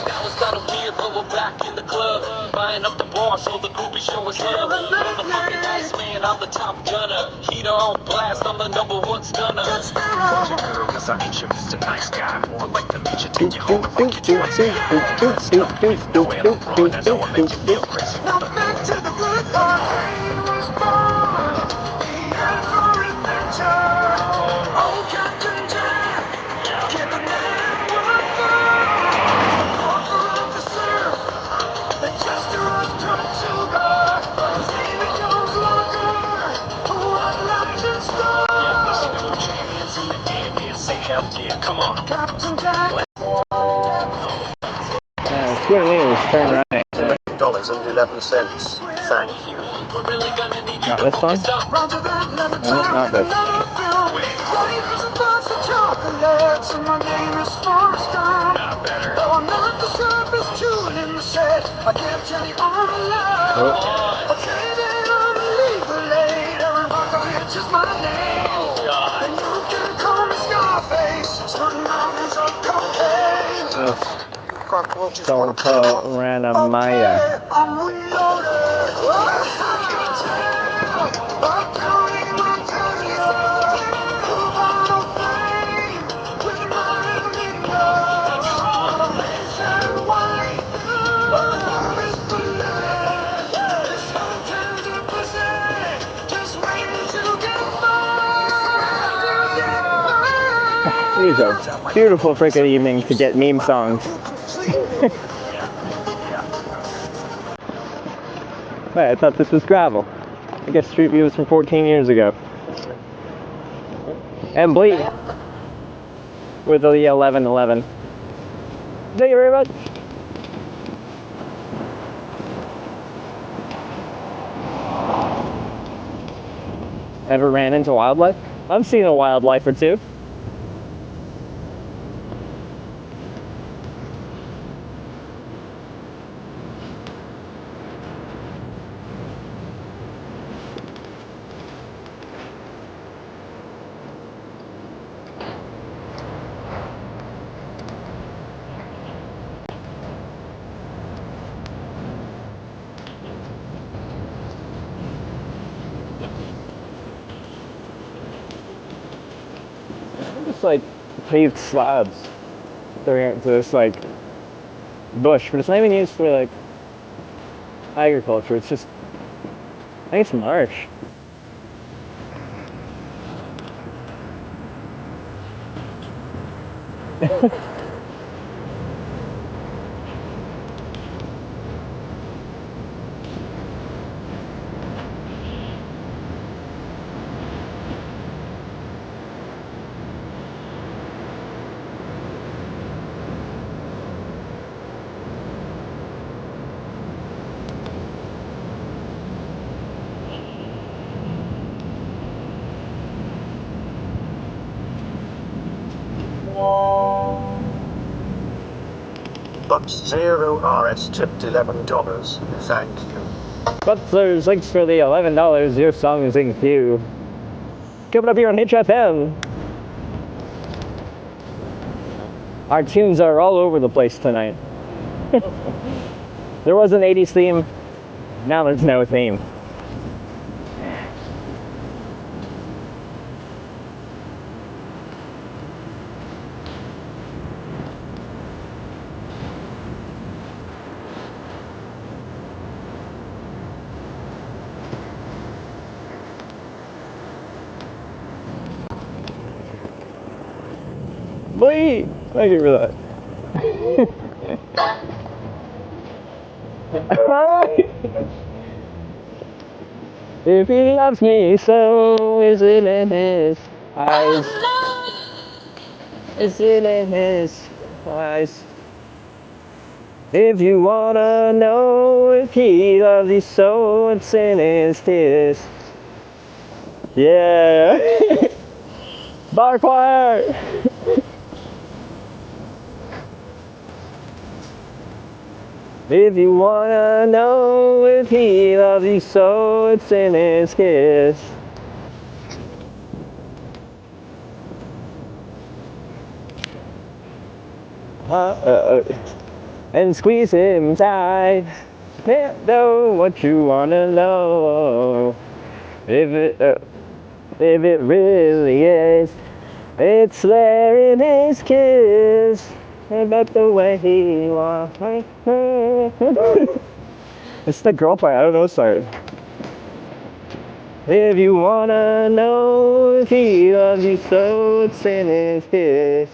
that was kinda weird, but we're back in the club. Buying up the bar so the groupie show us love. I'm the fucking nice man, I'm the top gunner. Heater on blast, I'm the #1 stunner. What's your girl, cause I ain't your Mr. Nice Guy. More like the meet you, take you home and fuck you twice. Dressed up, please no way I'm wrong. I know I make you feel crazy. Now back to the good part. Rain was born, he had for adventure. Oh, Captain Jack, get the man with the surf. The jester of Tortuga, Davy Jones Locker, what life in store? Yeah, listen to put your hands in the air, yeah, say hell yeah, come on. Captain Jack. Swimmers, turn right. $11. Thank you. We're really gonna need you Not to this one? focus up. Roger that, let me No, not this. Life is a box of chocolates, and my name is Forrest Gump. Not better. Though I'm not the sharpest tool in the shed, I can't tell you all I love. I traded on a legal aid, Aaron Brockovich is my name. And you can call me Scarface, certain mountains of cocaine. Sulco Ranamaya. Okay, I'm reloaded. I'm counting my tenure. Move out of fame with my lingo. Nationwide, love is believing. This untainted pussy, just waiting to get mine. These are beautiful freaking evenings to get meme songs. Wait, I thought this was gravel. I guess Street View was from 14 years ago. And Bleed with the 1111. Thank you very much. Ever ran into wildlife? I've seen a wildlife or two. Just like paved slabs they're into this like bush, but it's not even used for like agriculture. It's just, I think it's marsh. But 0RS tipped $11. Thank you. But there's links for the $11. Your song is in queue. Coming up here on HFM. Our tunes are all over the place tonight. There was an 80s theme. Now there's no theme. Bleed! Thank you for that. If he loves me so, is it in his eyes? Is it in his eyes? If you wanna know if he loves you so, it's in his tears. Yeah. Bar choir. If you wanna know if he loves you so, it's in his kiss. And squeeze him tight. Know what you wanna know. If it really is, it's there in his kiss. About the way he walks. It's the girl part. I don't know. Sorry. If you wanna know if he loves you so, it's in his kiss.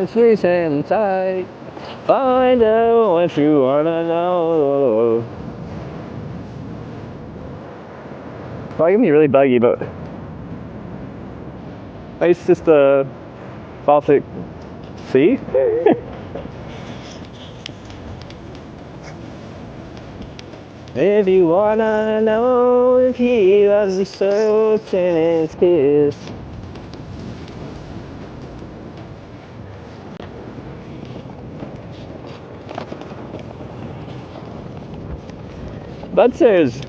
Squeeze him tight. Find out what you wanna know. Well, I can be really buggy, but it's just the Baltic Sea. If you wanna know if he loves you so, it's in his kiss. Butcher's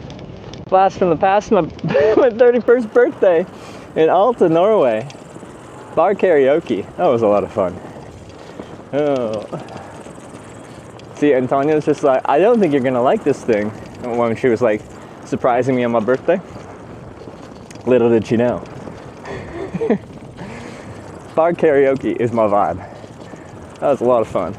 blast from the past, my 31st birthday in Alta, Norway. Bar karaoke. That was a lot of fun. Oh. See, Antonia's just like, I don't think you're gonna like this thing. When she was like surprising me on my birthday. Little did she know. Bar karaoke is my vibe. That was a lot of fun.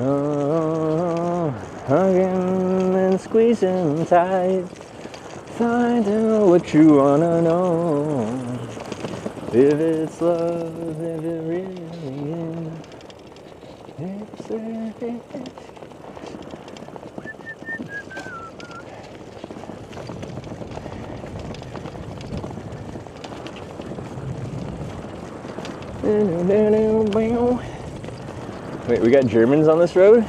Oh, hugging and squeezing tight. Find out what you wanna know. If it's love, if it really is. It's Wait, we got Germans on this road?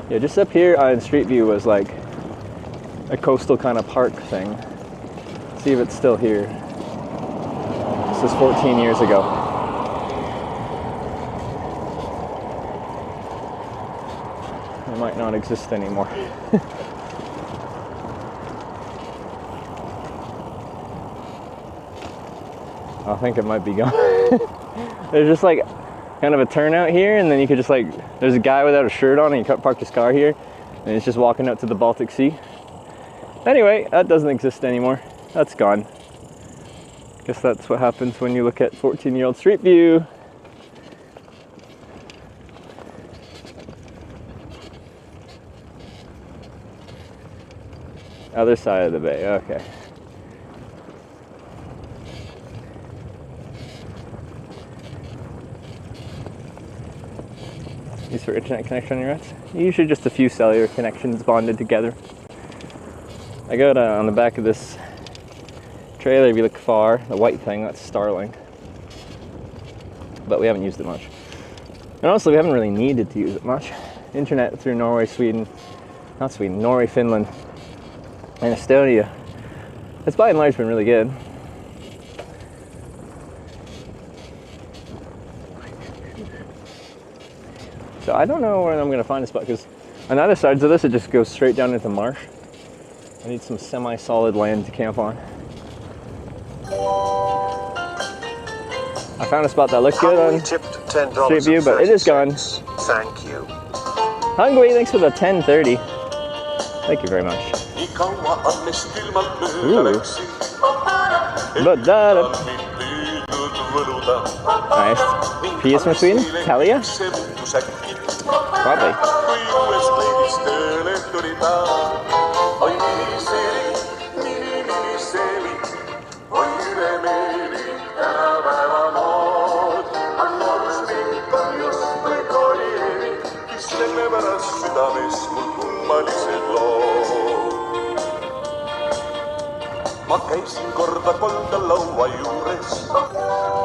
Yeah, just up here on Street View was like a coastal kind of park thing. Let's see if it's still here. This is 14 years ago. It might not exist anymore. I think it might be gone. There's just like kind of a turnout here, and then you could just like, there's a guy without a shirt on, and he parked his car here, and he's just walking out to the Baltic Sea. Anyway, that doesn't exist anymore. That's gone. Guess that's what happens when you look at 14-year-old Street View. Other side of the bay, okay. Use for internet connection on your routes? Usually just a few cellular connections bonded together. I got on the back of this trailer, if you look far, the white thing, that's Starlink. But we haven't used it much. And honestly, we haven't really needed to use it much. Internet through Norway, Norway, Finland, and Estonia. It's by and large been really good. So I don't know where I'm going to find a spot, because on either sides of this it just goes straight down into marsh. I need some semi-solid land to camp on. I found a spot that looked good on Street View, but it is gone. Thank you. Hungry, thanks for the 1030. Thank you very much. Ooh. Nice. He is from Sweden? Talia? Probably.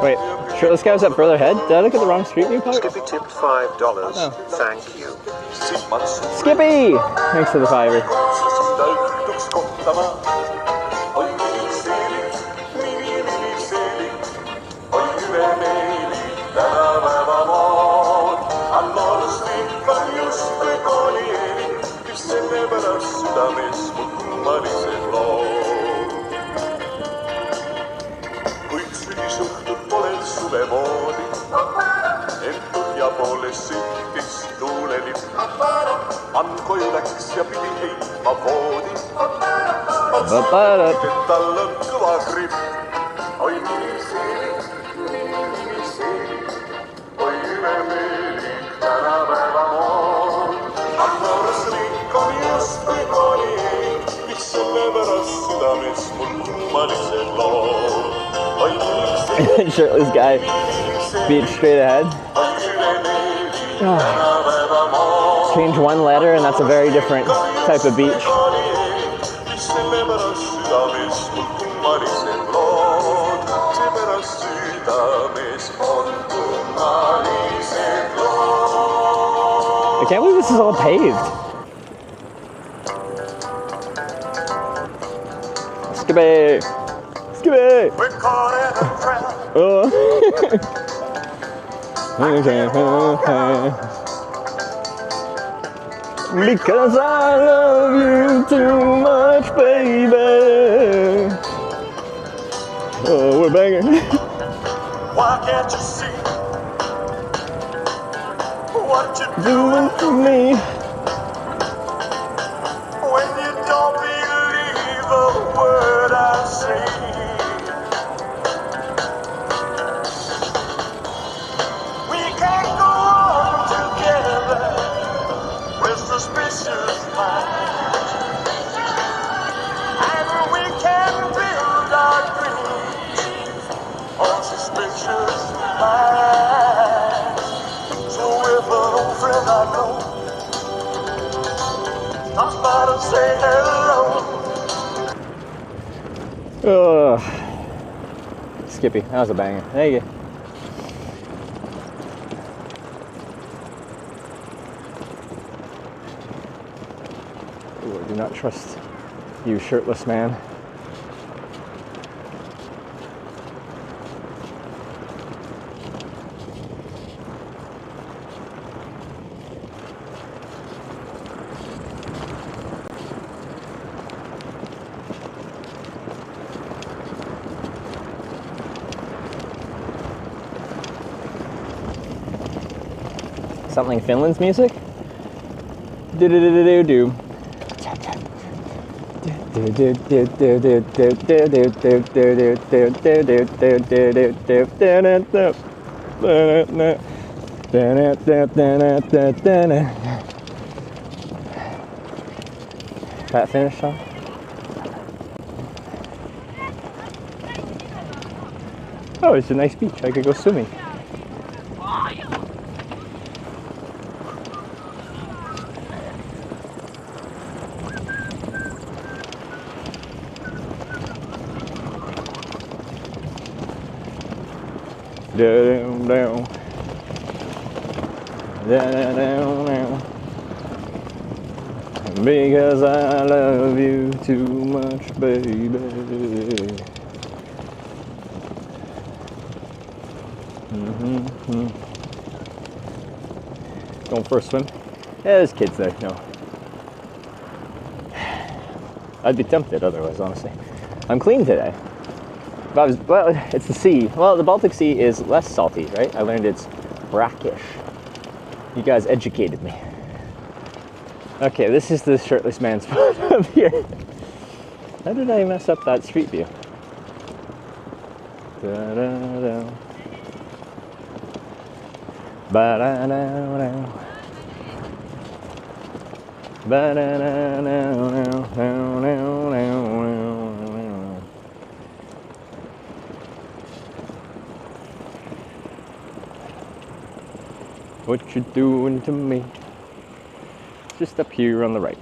Wait, sure, this guy was up further ahead? Did I look at the wrong street view? Skippy tipped $5. Oh. Thank you. Skippy! Thanks for the $5. Shirtless guy, beach straight ahead. Oh. Change one letter and that's a very different type of beach. I can't believe this is all paved. Skippy! Skippy! Oh. Because I love you too much, baby. Oh, we're banging. Why can't you see what you're Doing for me. when you don't believe a word I say? We can't go on together with suspicious minds, and we can build our dreams on suspicious minds. So if an old friend I know stops by to say hello. Oh. Skippy, that was a banger. There you go. Ooh, I do not trust you, shirtless man. Something Finland's music? Do-do-do-do-do-do. That finished song? Oh, it's a nice beach. I could go swimming. Down, down, down, down, down. Because I love you too much, baby. Going for a swim? Yeah, there's kids there. No, I'd be tempted otherwise. Honestly, I'm clean today. Well, it's the sea. Well, the Baltic Sea is less salty, right? I learned it's brackish. You guys educated me. Okay, this is the shirtless man spot up here. How did I mess up that street view? Da, da, da. Ba-da-da-da. Ba-da-da-da-da-da-da-da-da-da. What you doing to me? Just up here on the right.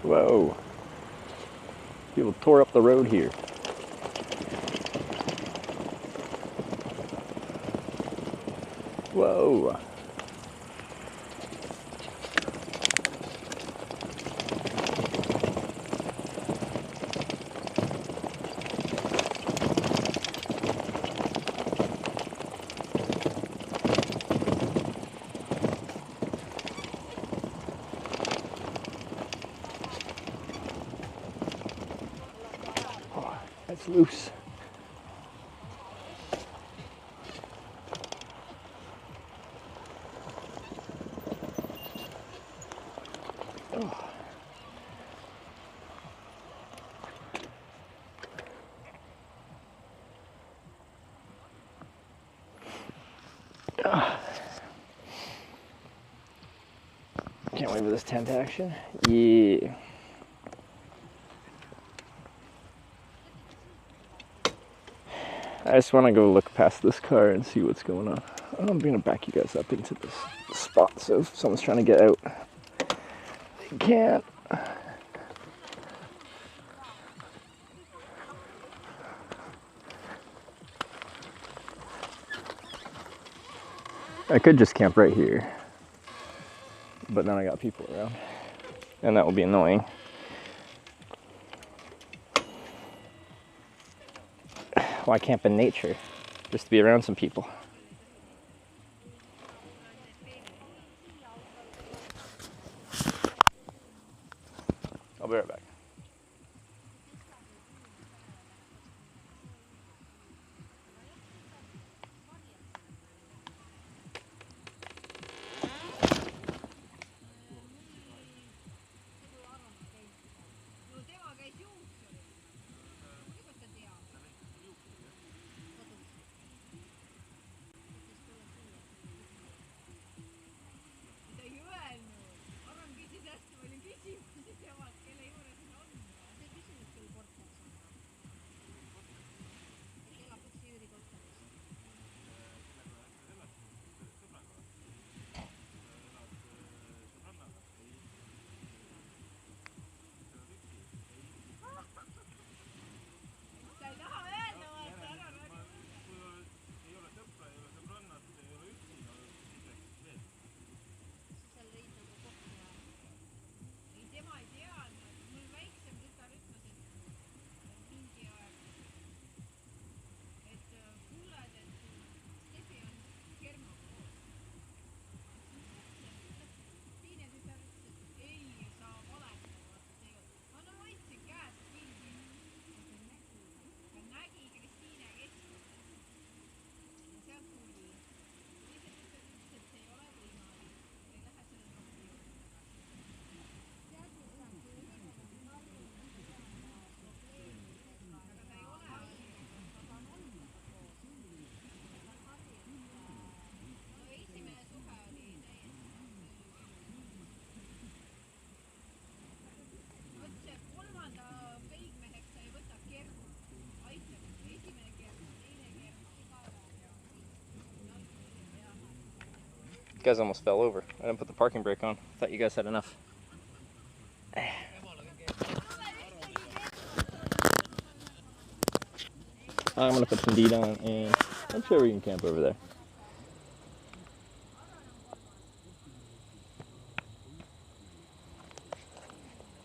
Whoa. People tore up the road here. Whoa. Oh, that's loose. Oh. Can't wait for this tent action. Yeah. I just want to go look past this car and see what's going on. I'm going to back you guys up into this spot so if someone's trying to get out, they can't. I could just camp right here, but then I got people around, and that will be annoying. Why camp in nature? Just to be around some people. I'll be right back. You guys almost fell over. I didn't put the parking brake on. Thought you guys had enough. I'm gonna put some deed on and I'm sure we can camp over there.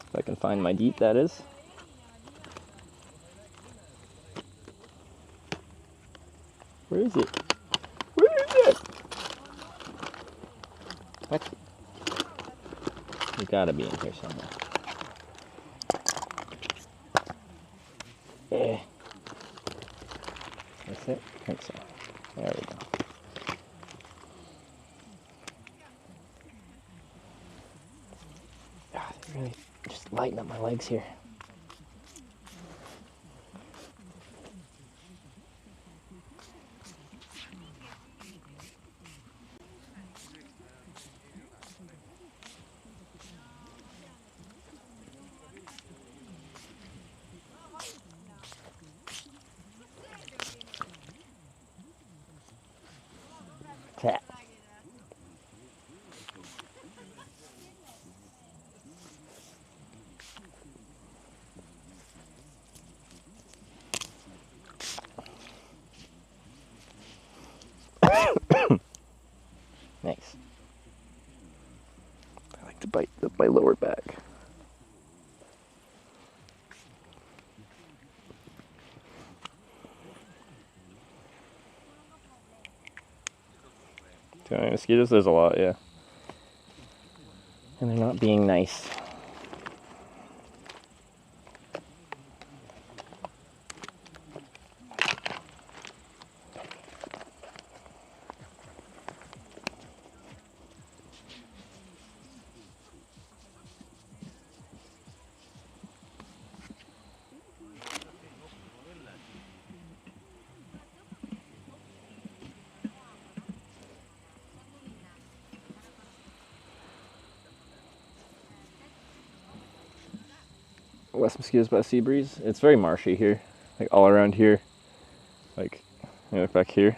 If I can find my deed, that is. Where is it? Where is it? What? You gotta be in here somewhere. Yeah. That's it? I think so. There we go. God, it's really just lighten up my legs here. Yeah. Nice. I like to bite my lower back. Too many mosquitoes? There's a lot, yeah. And they're not being nice. West mosquitoes by sea breeze. It's very marshy here, like all around here. Like, you look back here.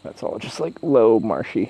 That's all just like low marshiness.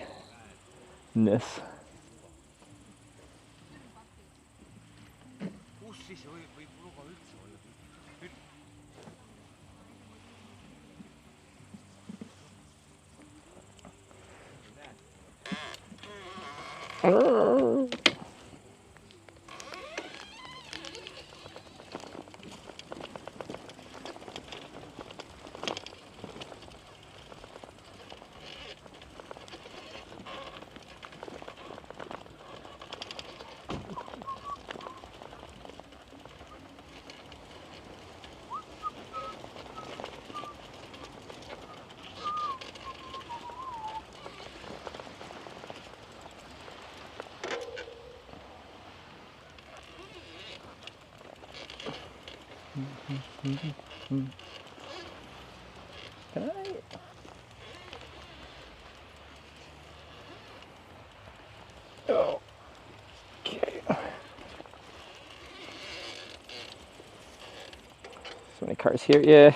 Can I? Oh. Okay. So many cars here. Yeah.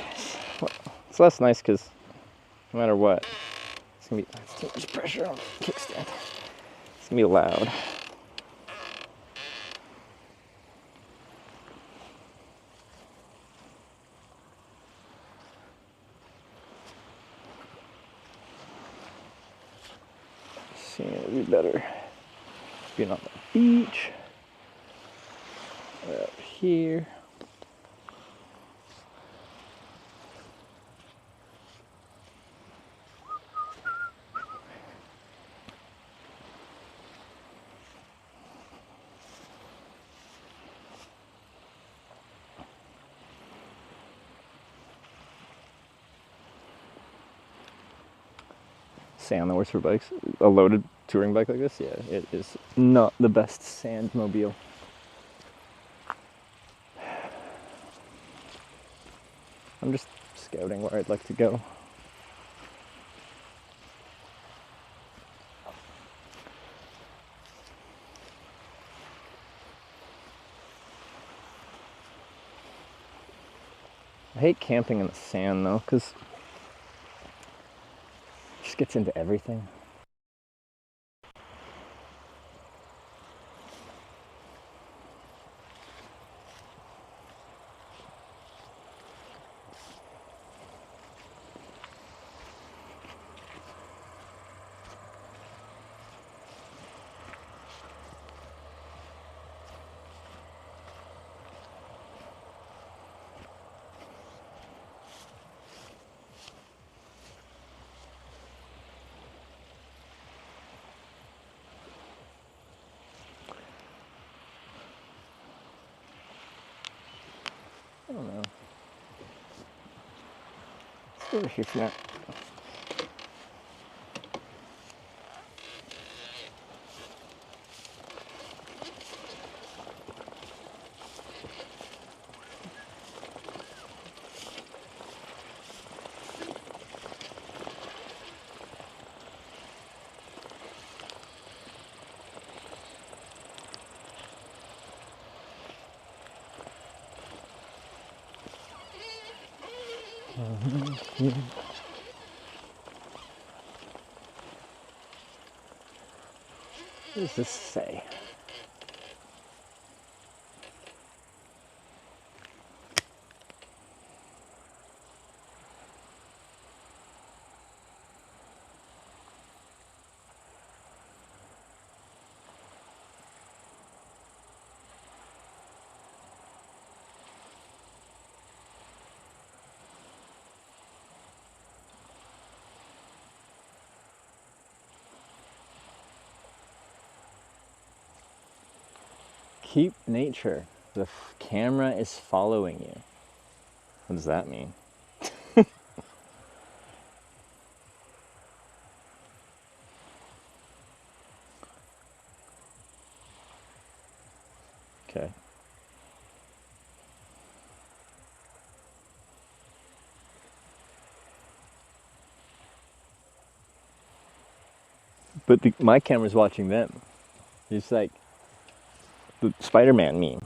It's less nice because no matter what, it's gonna be it's too much pressure on the kickstand. It's gonna be loud. See, it'd be better being on the beach. Right up here. Sand the worst for bikes. A loaded touring bike like this, yeah, it is not the best sand mobile. I'm just scouting where I'd like to go. I hate camping in the sand though, because it just gets into everything. I don't know. Let's go over here for now. What does this say? Keep nature. The camera is following you. What does that mean? Okay. But my camera's watching them. It's like the Spider-Man meme.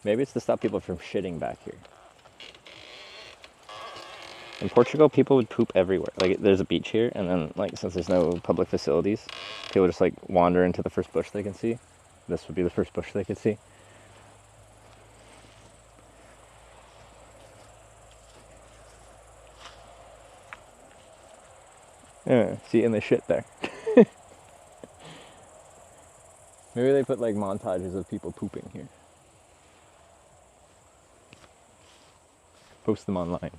Maybe it's to stop people from shitting back here. In Portugal, people would poop everywhere. Like, there's a beach here, and then, like, since there's no public facilities, people just, like, wander into the first bush they can see. This would be the first bush they could see. Yeah, see, and they shit there. Maybe they put, like, montages of people pooping here. Post them online.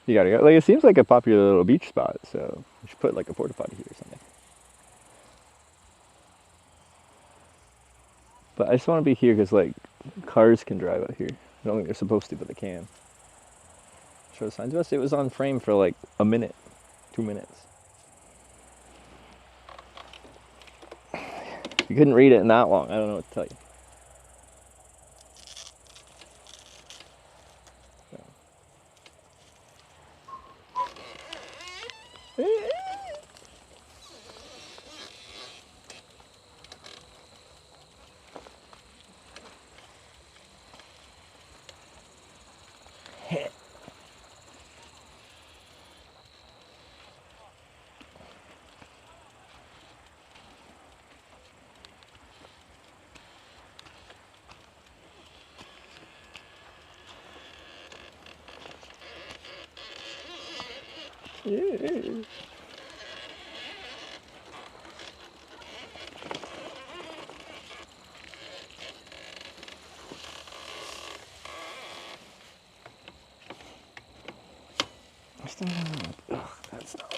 You gotta go. Like, it seems like a popular little beach spot, so we should put, like, a porta potty here or something. But I just want to be here because, like, cars can drive out here. I don't think they're supposed to, but they can. Show the sign to us. It was on frame for, like, a minute, 2 minutes. You couldn't read it in that long. I don't know what to tell you. Ugh, that's not.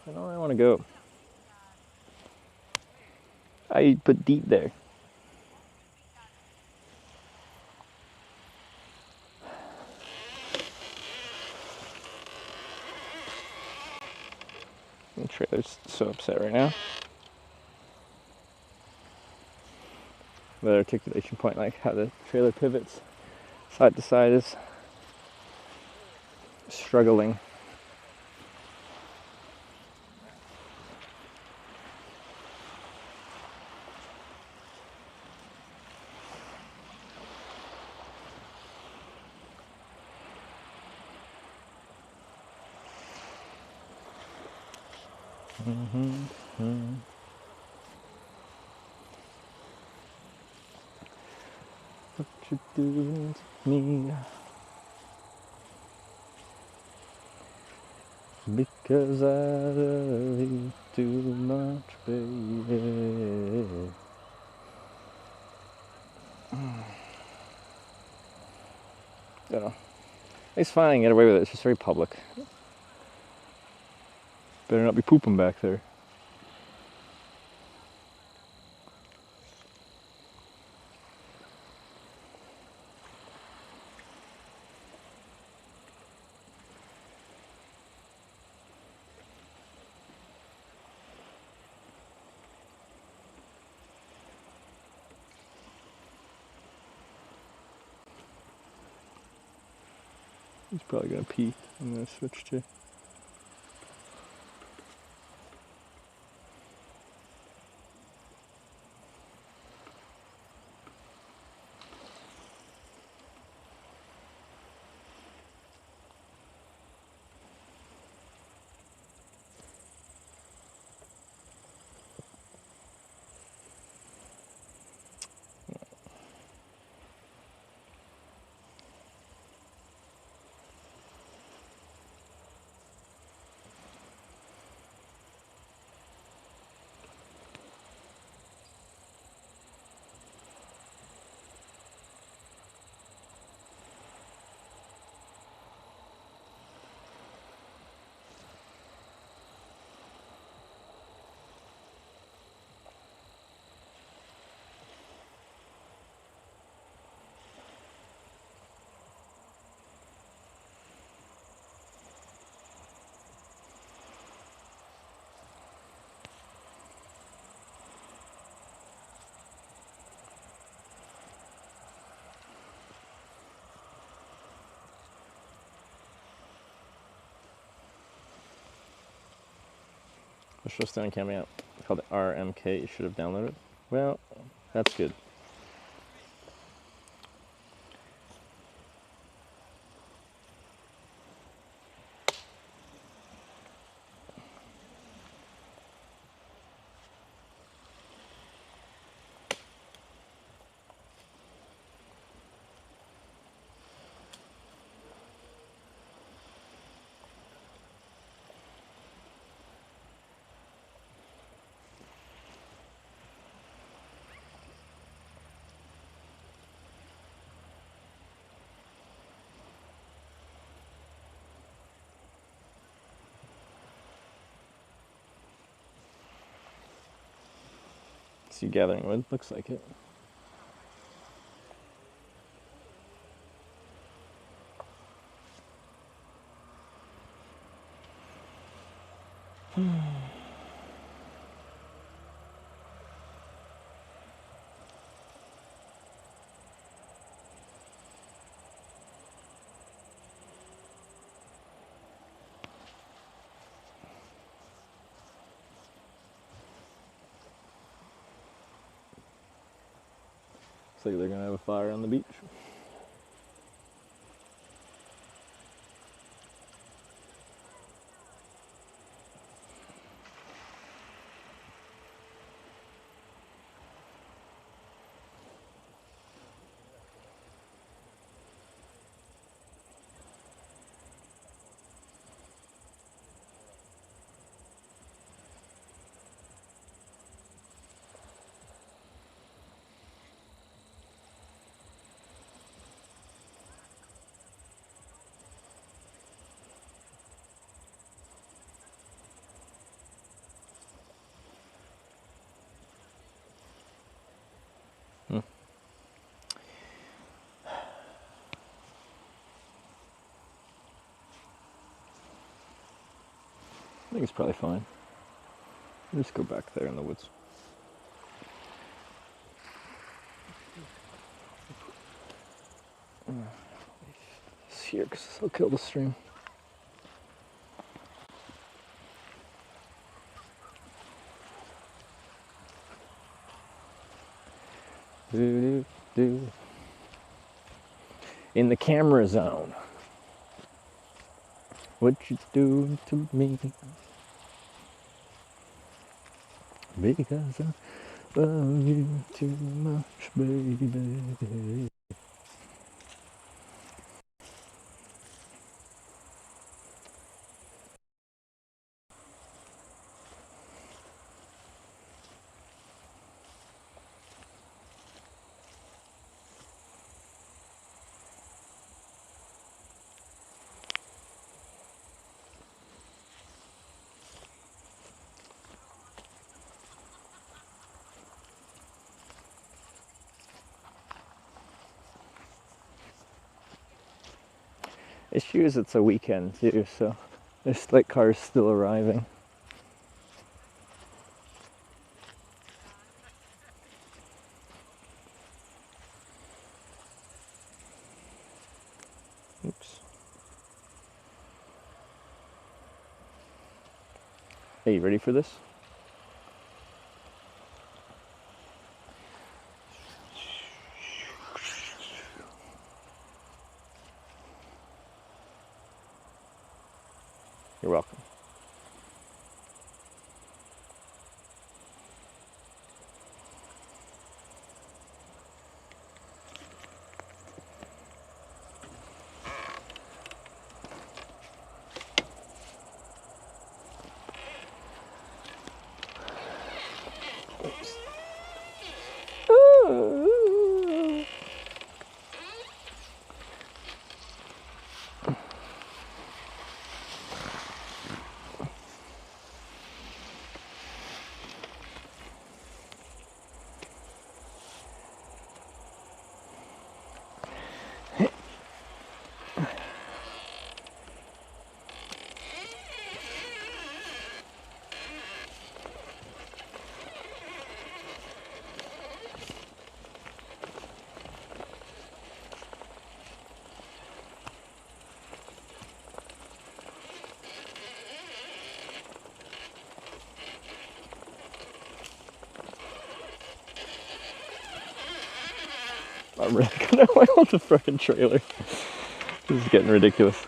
I don't know where I want to go. I put deep there. The trailer's so upset right now. The articulation point, like how the trailer pivots side to side, is struggling. What you doing to me? Because I love you too much, baby. I don't know. It's fine, I can get away with it. It's just very public. Better not be pooping back there. He's probably gonna pee. I'm gonna switch to. The show's still coming out. It's called RMK. You should have downloaded it. Well, that's good. See, gathering wood looks like it. Looks like they're gonna have a fire on the beach. I think it's probably fine. Just go back there in the woods. It's here because I'll kill the stream. Do, do, do. In the camera zone. What you do to me? Because I love you too much, baby. Issue is it's a weekend too, so there's like cars still arriving. Oops. Hey, you ready for this? You're welcome. I'm really gonna oil the frickin' trailer. This is getting ridiculous.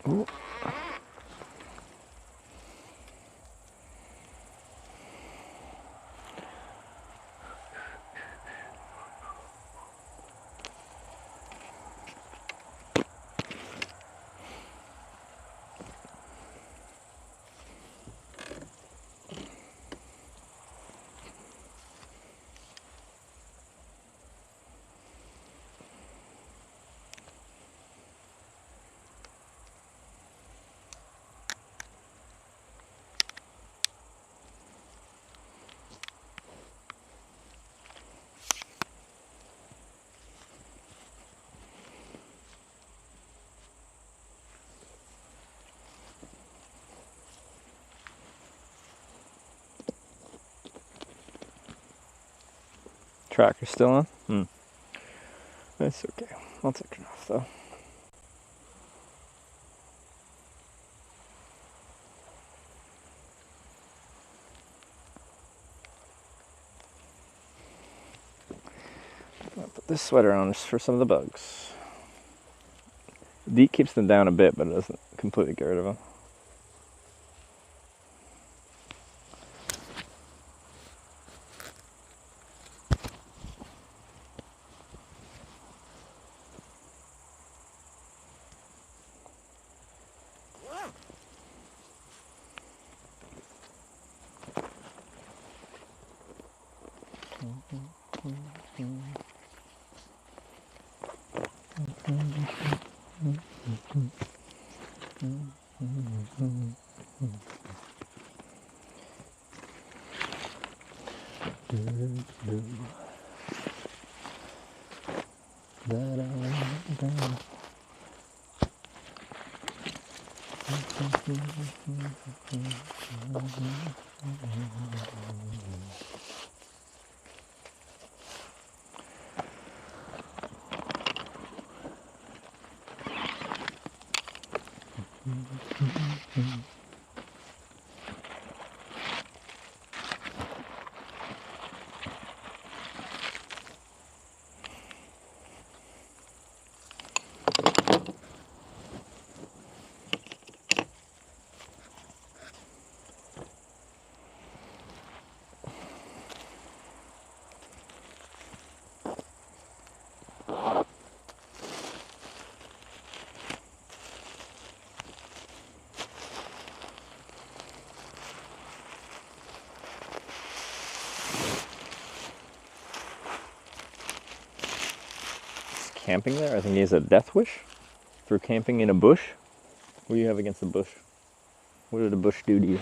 Ooh. Tracker's still on? That's okay. I'll take it off though. I'll put this sweater on just for some of the bugs. DEET keeps them down a bit, but it doesn't completely get rid of them. Camping there? I think he has a death wish for camping in a bush. What do you have against the bush? What did the bush do to you?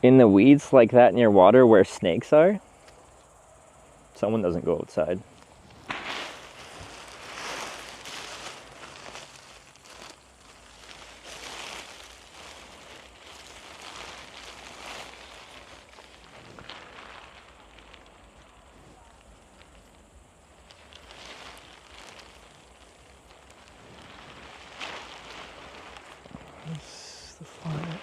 in the weeds like that near water where snakes are, someone doesn't go outside. This is the fire.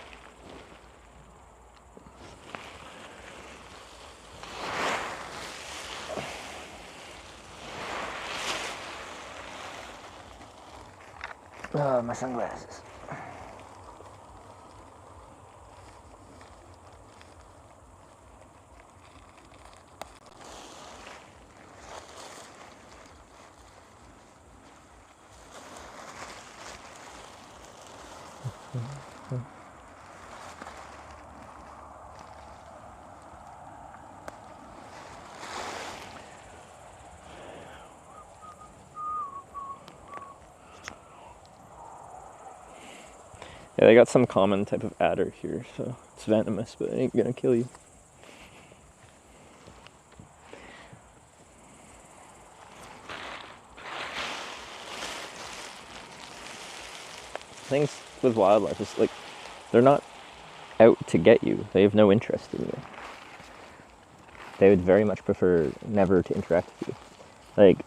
Oh, my sunglasses. Yeah, they got some common type of adder here, so it's venomous, but it ain't gonna kill you. Things with wildlife is like, they're not out to get you. They have no interest in you. They would very much prefer never to interact with you. Like,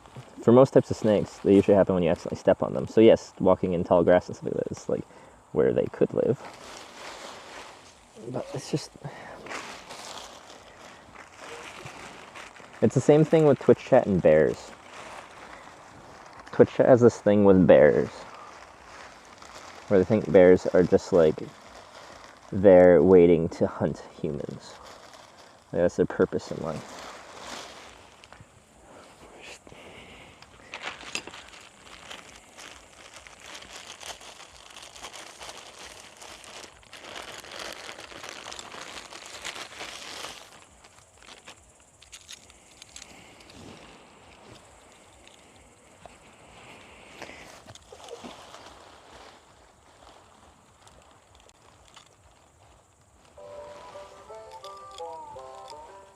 for most types of snakes, they usually happen when you accidentally step on them. So yes, walking in tall grass and stuff like that is like where they could live. But it's just... It's the same thing with Twitch chat and bears. Twitch chat has this thing with bears, where they think bears are just like, they're waiting to hunt humans. Like, that's their purpose in life.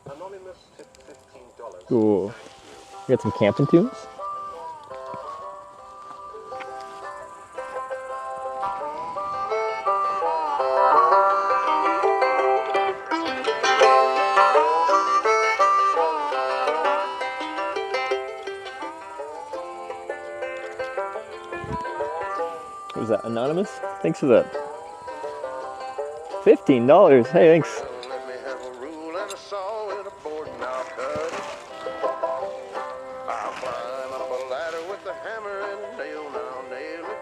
Anonymous tip $15. Cool. You got some camping tunes? What was that, Anonymous? Thanks for that. $15. Hey, thanks. Let me have a rule and a saw and a board and I'll cut it. I'll climb up a ladder with a hammer and a nail and I'll nail it.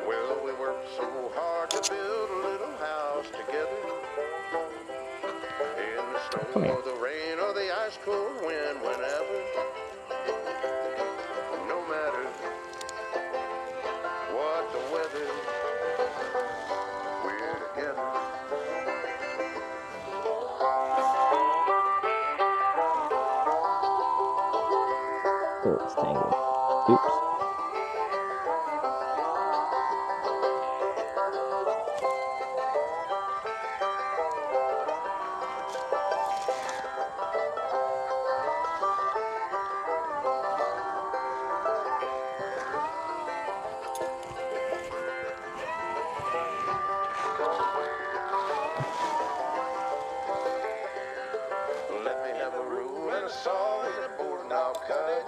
Well, we worked so hard to build a little house together. In the snow or the rain or the ice cold wind, whenever. No matter what the weather, we're together. Oh, it's tangled. Oops. Let me have a rule and a saw and a board and I'll cut it.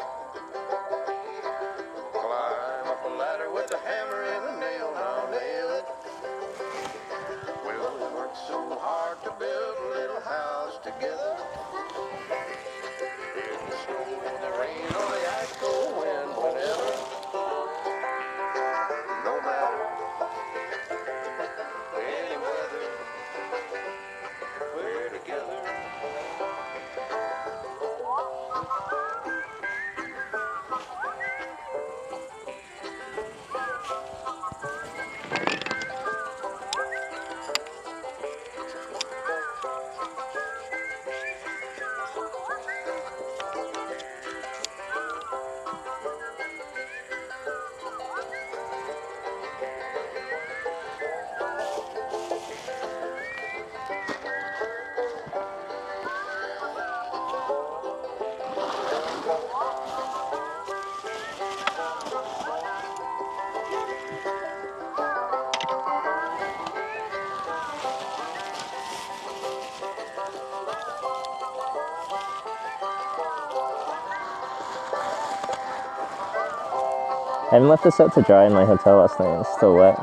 haven't left this out to dry in my hotel last night. It's still wet.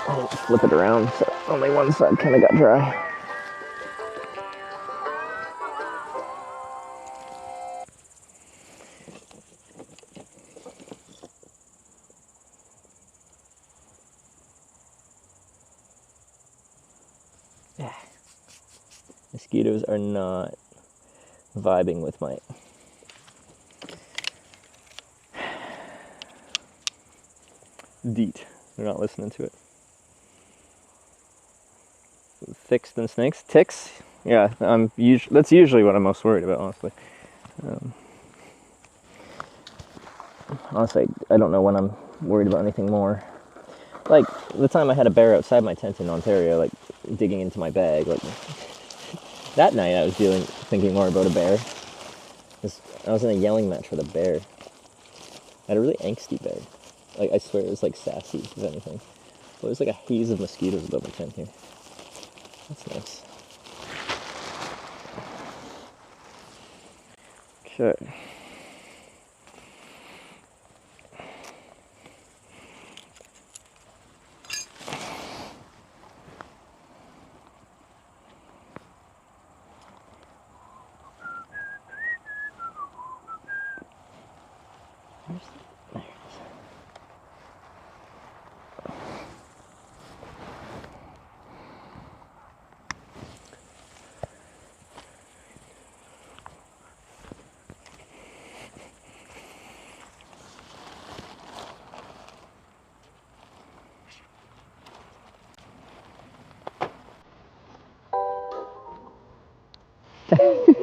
I'll flip it around so only one side kind of got dry. Mosquitoes are not vibing with my DEET. They're not listening to it. Ticks than snakes. Ticks? Yeah, that's usually what I'm most worried about, honestly. Honestly, I don't know when I'm worried about anything more. Like, the time I had a bear outside my tent in Ontario, like, digging into my bag, like, that night I was thinking more about a bear. I was in a yelling match with a bear. I had a really angsty bear. Like, I swear it was, like, sassy, if anything. But there's, like, a haze of mosquitoes above my tent here. That's nice. Okay.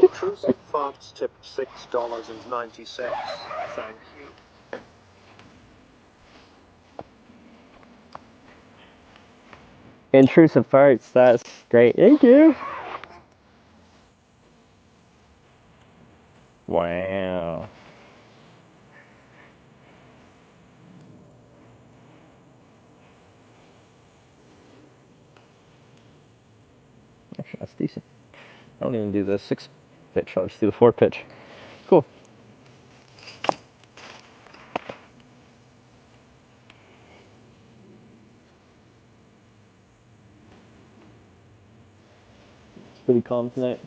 Intrusive farts tipped $6.90. Thank you. Intrusive farts, that's great. Thank you. Wow. Actually, that's decent. I don't even do the 6 pitch, I'll just do the 4 pitch. Cool. It's pretty calm tonight.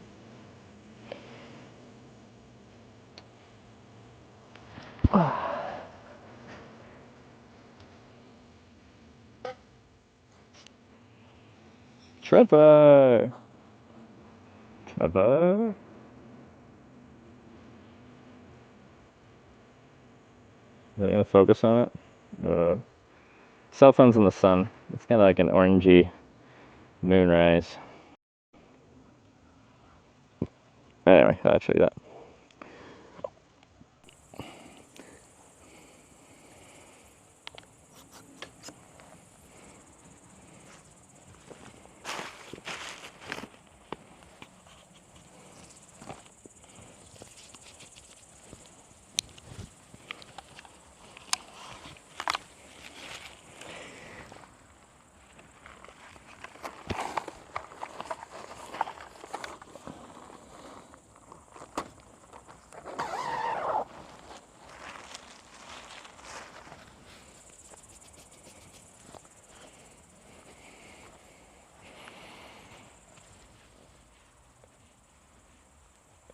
Trevor! Trevor? Are you gonna focus on it? Cell phone's in the sun. It's kind of like an orangey moonrise. Anyway, I'll show you that.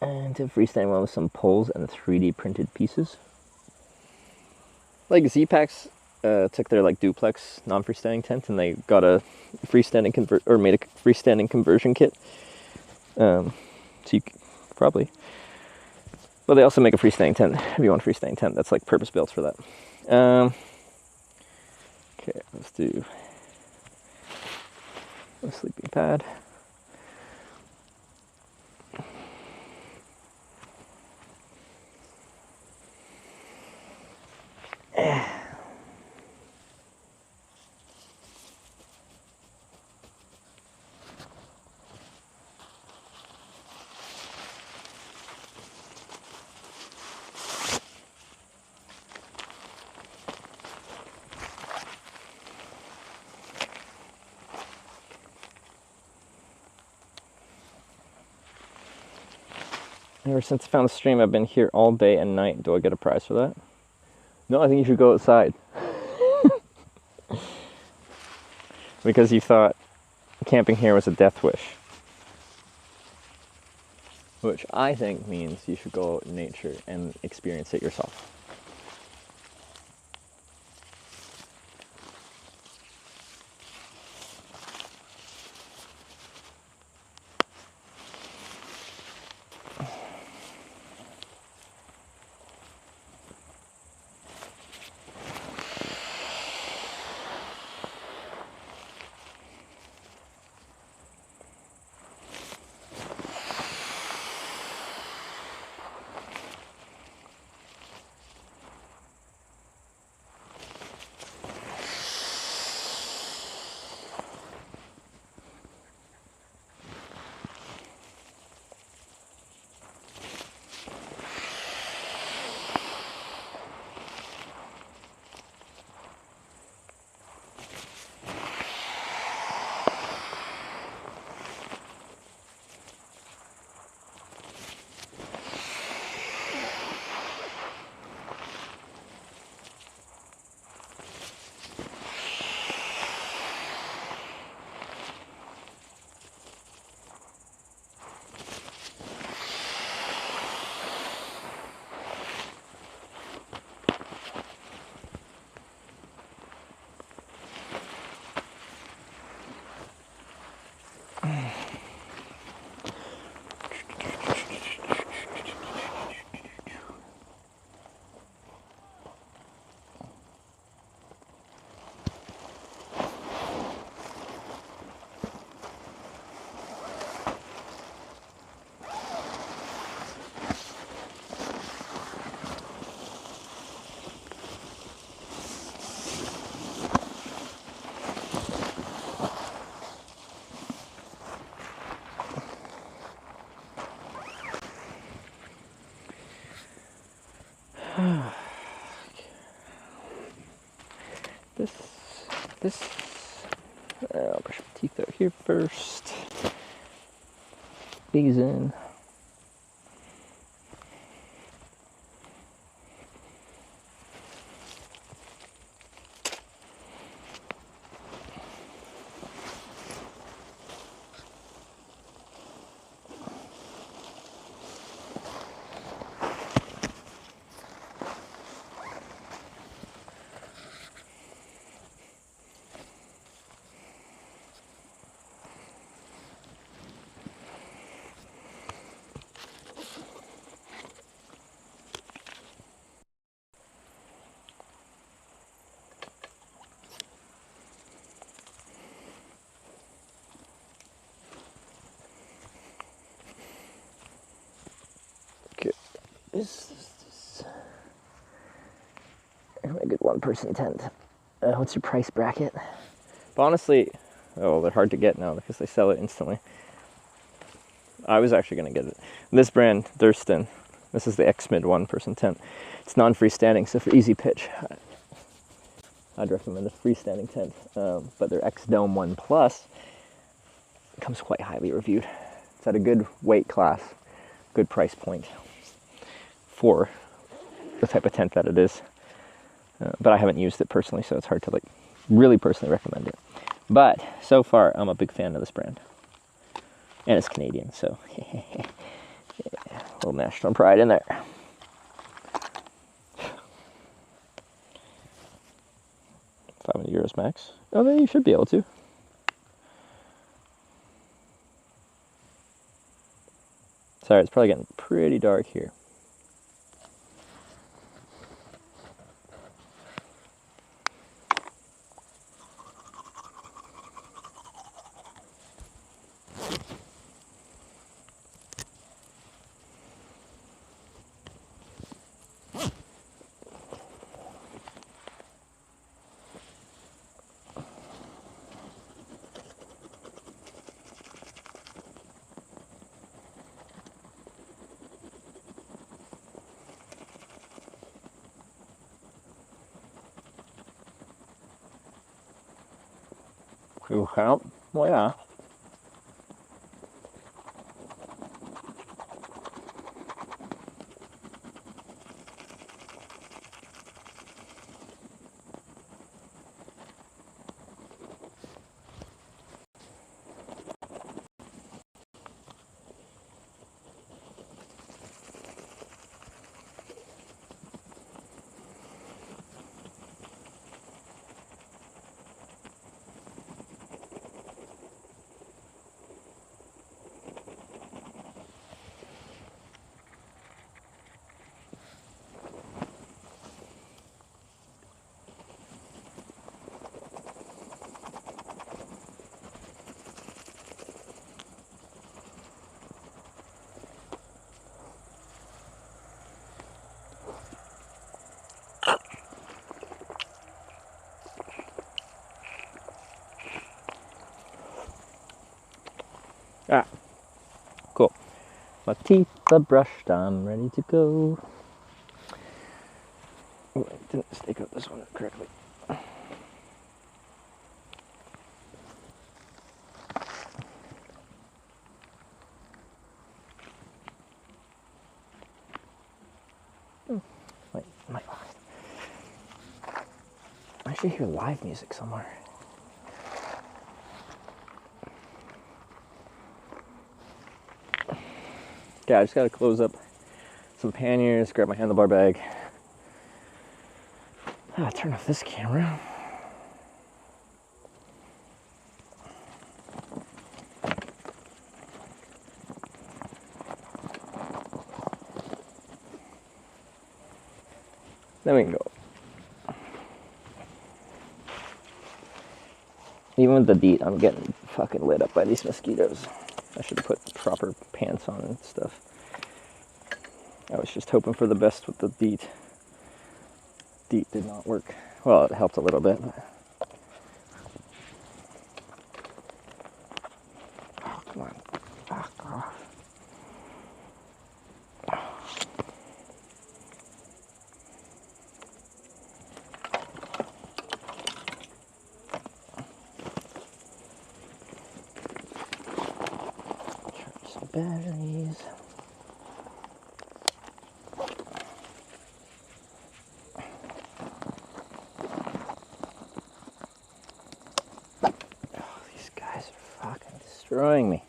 And to freestanding one with some poles and 3D printed pieces. Like Z-Packs took their like duplex non-freestanding tent and they got a freestanding made a freestanding conversion kit. So you probably. But they also make a freestanding tent if you want a freestanding tent that's like purpose built for that. Okay, let's do a sleeping pad. Ever since I found the stream, I've been here all day and night. Do I get a prize for that? No, I think you should go outside. Because you thought camping here was a death wish. Which I think means you should go out in nature and experience it yourself. I'll brush my teeth out here first. These in. This a good one-person tent. What's your price bracket? But honestly, oh, they're hard to get now because they sell it instantly. I was actually going to get it. This brand, Thurston, this is the X-Mid one-person tent. It's non-freestanding, so for easy pitch, I'd recommend a freestanding tent. But their X-Dome 1 Plus comes quite highly reviewed. It's at a good weight class, good price point for the type of tent that it is. But I haven't used it personally, so it's hard to really personally recommend it. But so far, I'm a big fan of this brand. And it's Canadian, so yeah, a little national pride in there. €500 max. Oh, then you should be able to. Sorry, it's probably getting pretty dark here. Ja, ja. Ah, cool. My teeth are brushed, I'm ready to go. Oh, I didn't stake out this one correctly. Wait, I should hear live music somewhere. Okay, I just gotta close up some panniers, grab my handlebar bag. Turn off this camera. Then we can go. Even with the DEET, I'm getting fucking lit up by these mosquitoes. I should have put proper pants on and stuff. I was just hoping for the best with the DEET. DEET did not work. Well, it helped a little bit, but... Oh, come on. Fuck off. Charge some batteries. Destroying me.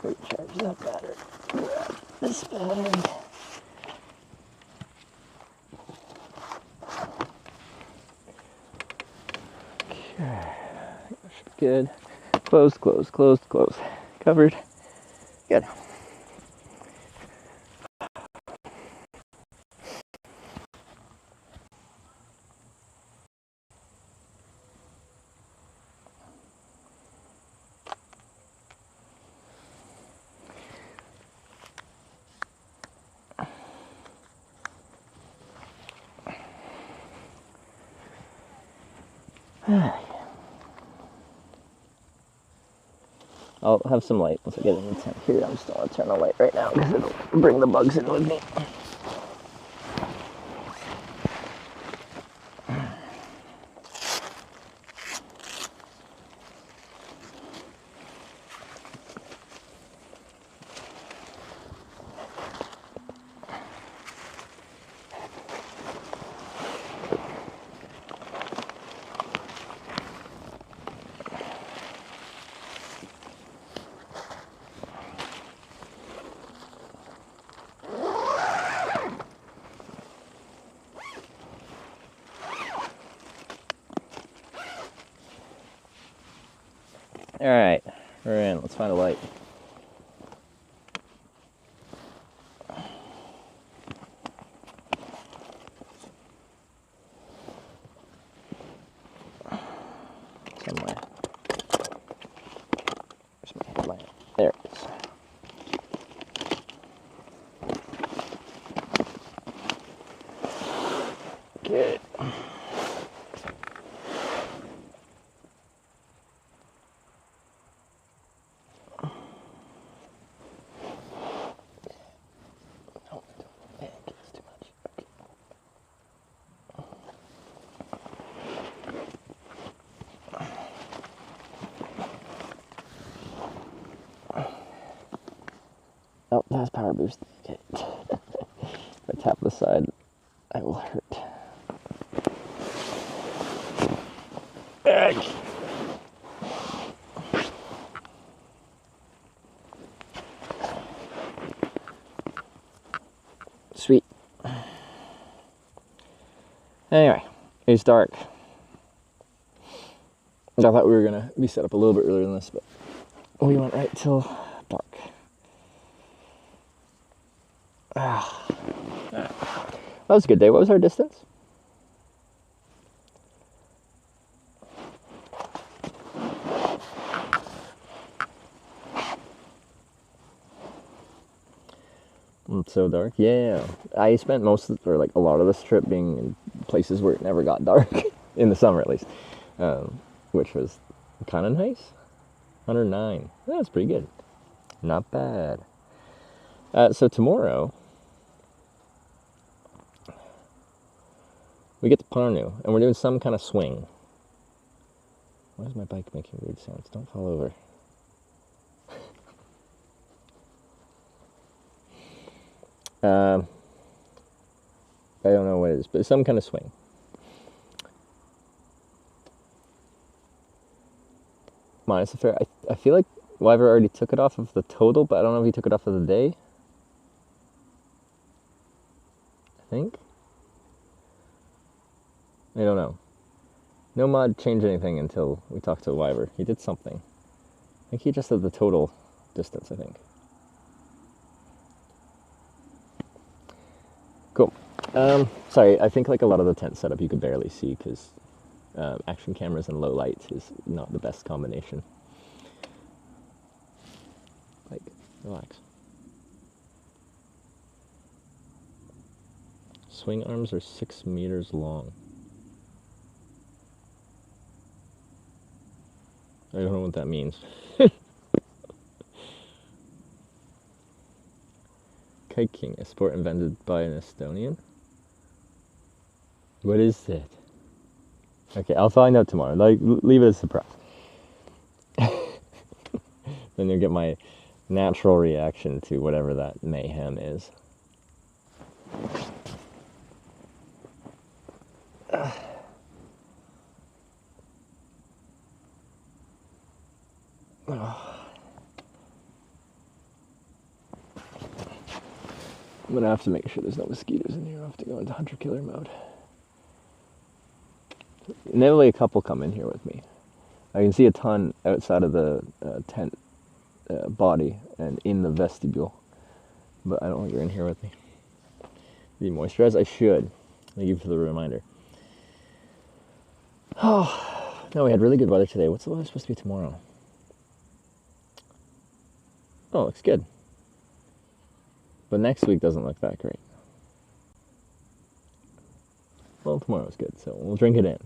Recharge that battery. Grab this battery. Okay. Good. Closed, closed, closed, closed. Covered. Good. I'll have some light once I get in the tent. Here, I'm just going to turn the light right now because it'll bring the bugs in with me. All right, we're in. Let's find a light. Somewhere. Where's my headlight? There it is. Good. Oh, that's power boost. Okay. If I tap the side, I will hurt. Anyway, it's dark. I thought we were going to be set up a little bit earlier than this, but we went right till dark. That was a good day. What was our distance? It's so dark. Yeah, I spent most of, or like a lot of this trip being in places where it never got dark, in the summer at least, which was kind of nice. 109. That's pretty good. Not bad. So tomorrow we get to Parnu, and we're doing some kind of swing. Why is my bike making weird sounds? Don't fall over. I don't know what it is, but it's some kind of swing. Minus the fare. I feel like Wyver already took it off of the total, but I don't know if he took it off of the day. I think. I don't know. No mod changed anything until we talked to Wyver. He did something. I think he adjusted the total distance, I think. Cool. Sorry, I think like a lot of the tent setup you could barely see because action cameras and low light is not the best combination. Like, relax. Swing arms are 6 meters long. I don't know what that means. Kiting, a sport invented by an Estonian? What is it? Okay, I'll find out tomorrow. Like, leave it as a surprise. Then you'll get my natural reaction to whatever that mayhem is. I'm gonna have to make sure there's no mosquitoes in here. I'll have to go into hunter-killer mode. Inevitably, a couple come in here with me. I can see a ton outside of the tent body and in the vestibule, but I don't think you're in here with me. Demoisturize? I should. Thank you for the reminder. Oh, no, we had really good weather today. What's the weather supposed to be tomorrow? Oh, looks good. But next week doesn't look that great. Well, tomorrow's good, so we'll drink it in.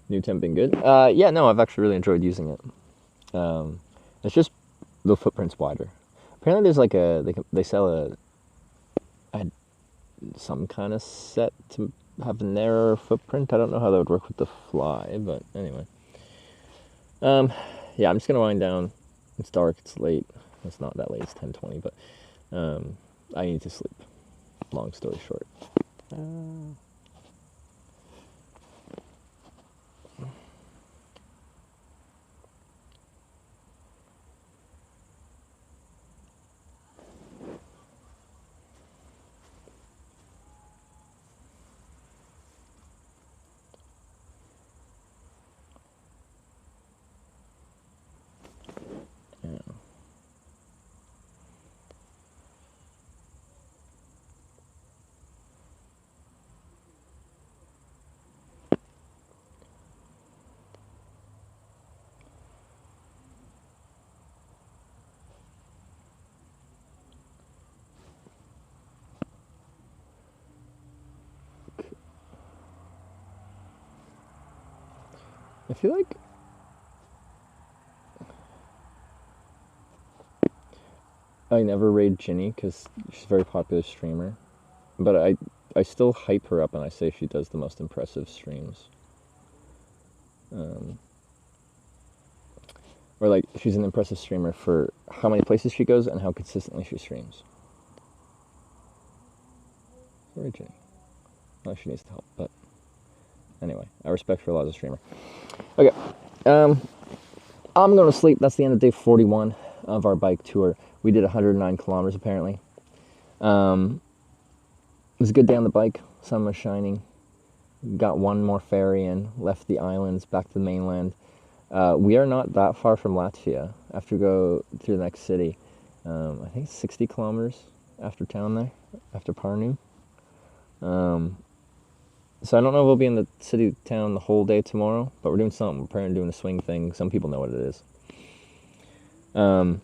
New temp been good? Yeah, no, I've actually really enjoyed using it. It's just the footprint's wider. Apparently there's like they sell some kind of set to have a narrower footprint. I don't know how that would work with the fly, but anyway. Yeah, I'm just gonna wind down. It's dark, it's late. It's not that late, it's 10:20, but I need to sleep. Long story short. I feel like I never raid Ginny because she's a very popular streamer, but I still hype her up and I say she does the most impressive streams. Or like she's an impressive streamer for how many places she goes and how consistently she streams. Sorry, Ginny. Well, she needs to help, but anyway, I respect her a lot as a streamer. Okay, I'm going to sleep. That's the end of day 41 of our bike tour. We did 109 kilometers apparently. It was a good day on the bike. Sun was shining. Got one more ferry in. Left the islands back to the mainland. We are not that far from Latvia. After we go through the next city, I think it's 60 kilometers after town there, after Parnu. So I don't know if we'll be in the city town the whole day tomorrow, but we're doing something. We're apparently doing a swing thing. Some people know what it is. It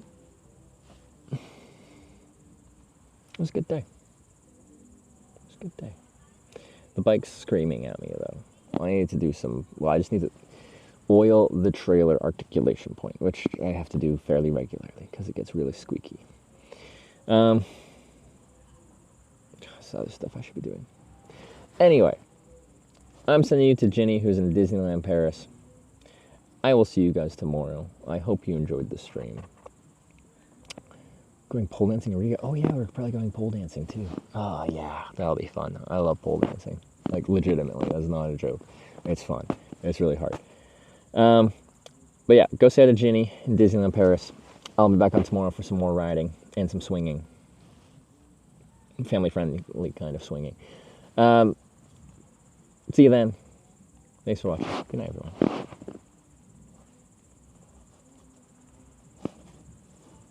was a good day. It was a good day. The bike's screaming at me though. I need to do some, well, I just need to oil the trailer articulation point, which I have to do fairly regularly because it gets really squeaky. There's other stuff I should be doing. Anyway, I'm sending you to Ginny, who's in Disneyland Paris. I will see you guys tomorrow. I hope you enjoyed the stream. Going pole dancing in Riga? Oh yeah, we're probably going pole dancing too. Oh yeah, that'll be fun. I love pole dancing. Like legitimately, that's not a joke. It's fun. It's really hard. But yeah, go say hi to Ginny in Disneyland Paris. I'll be back on tomorrow for some more riding and some swinging. Family-friendly kind of swinging. See you then. Thanks for watching. Good night, everyone.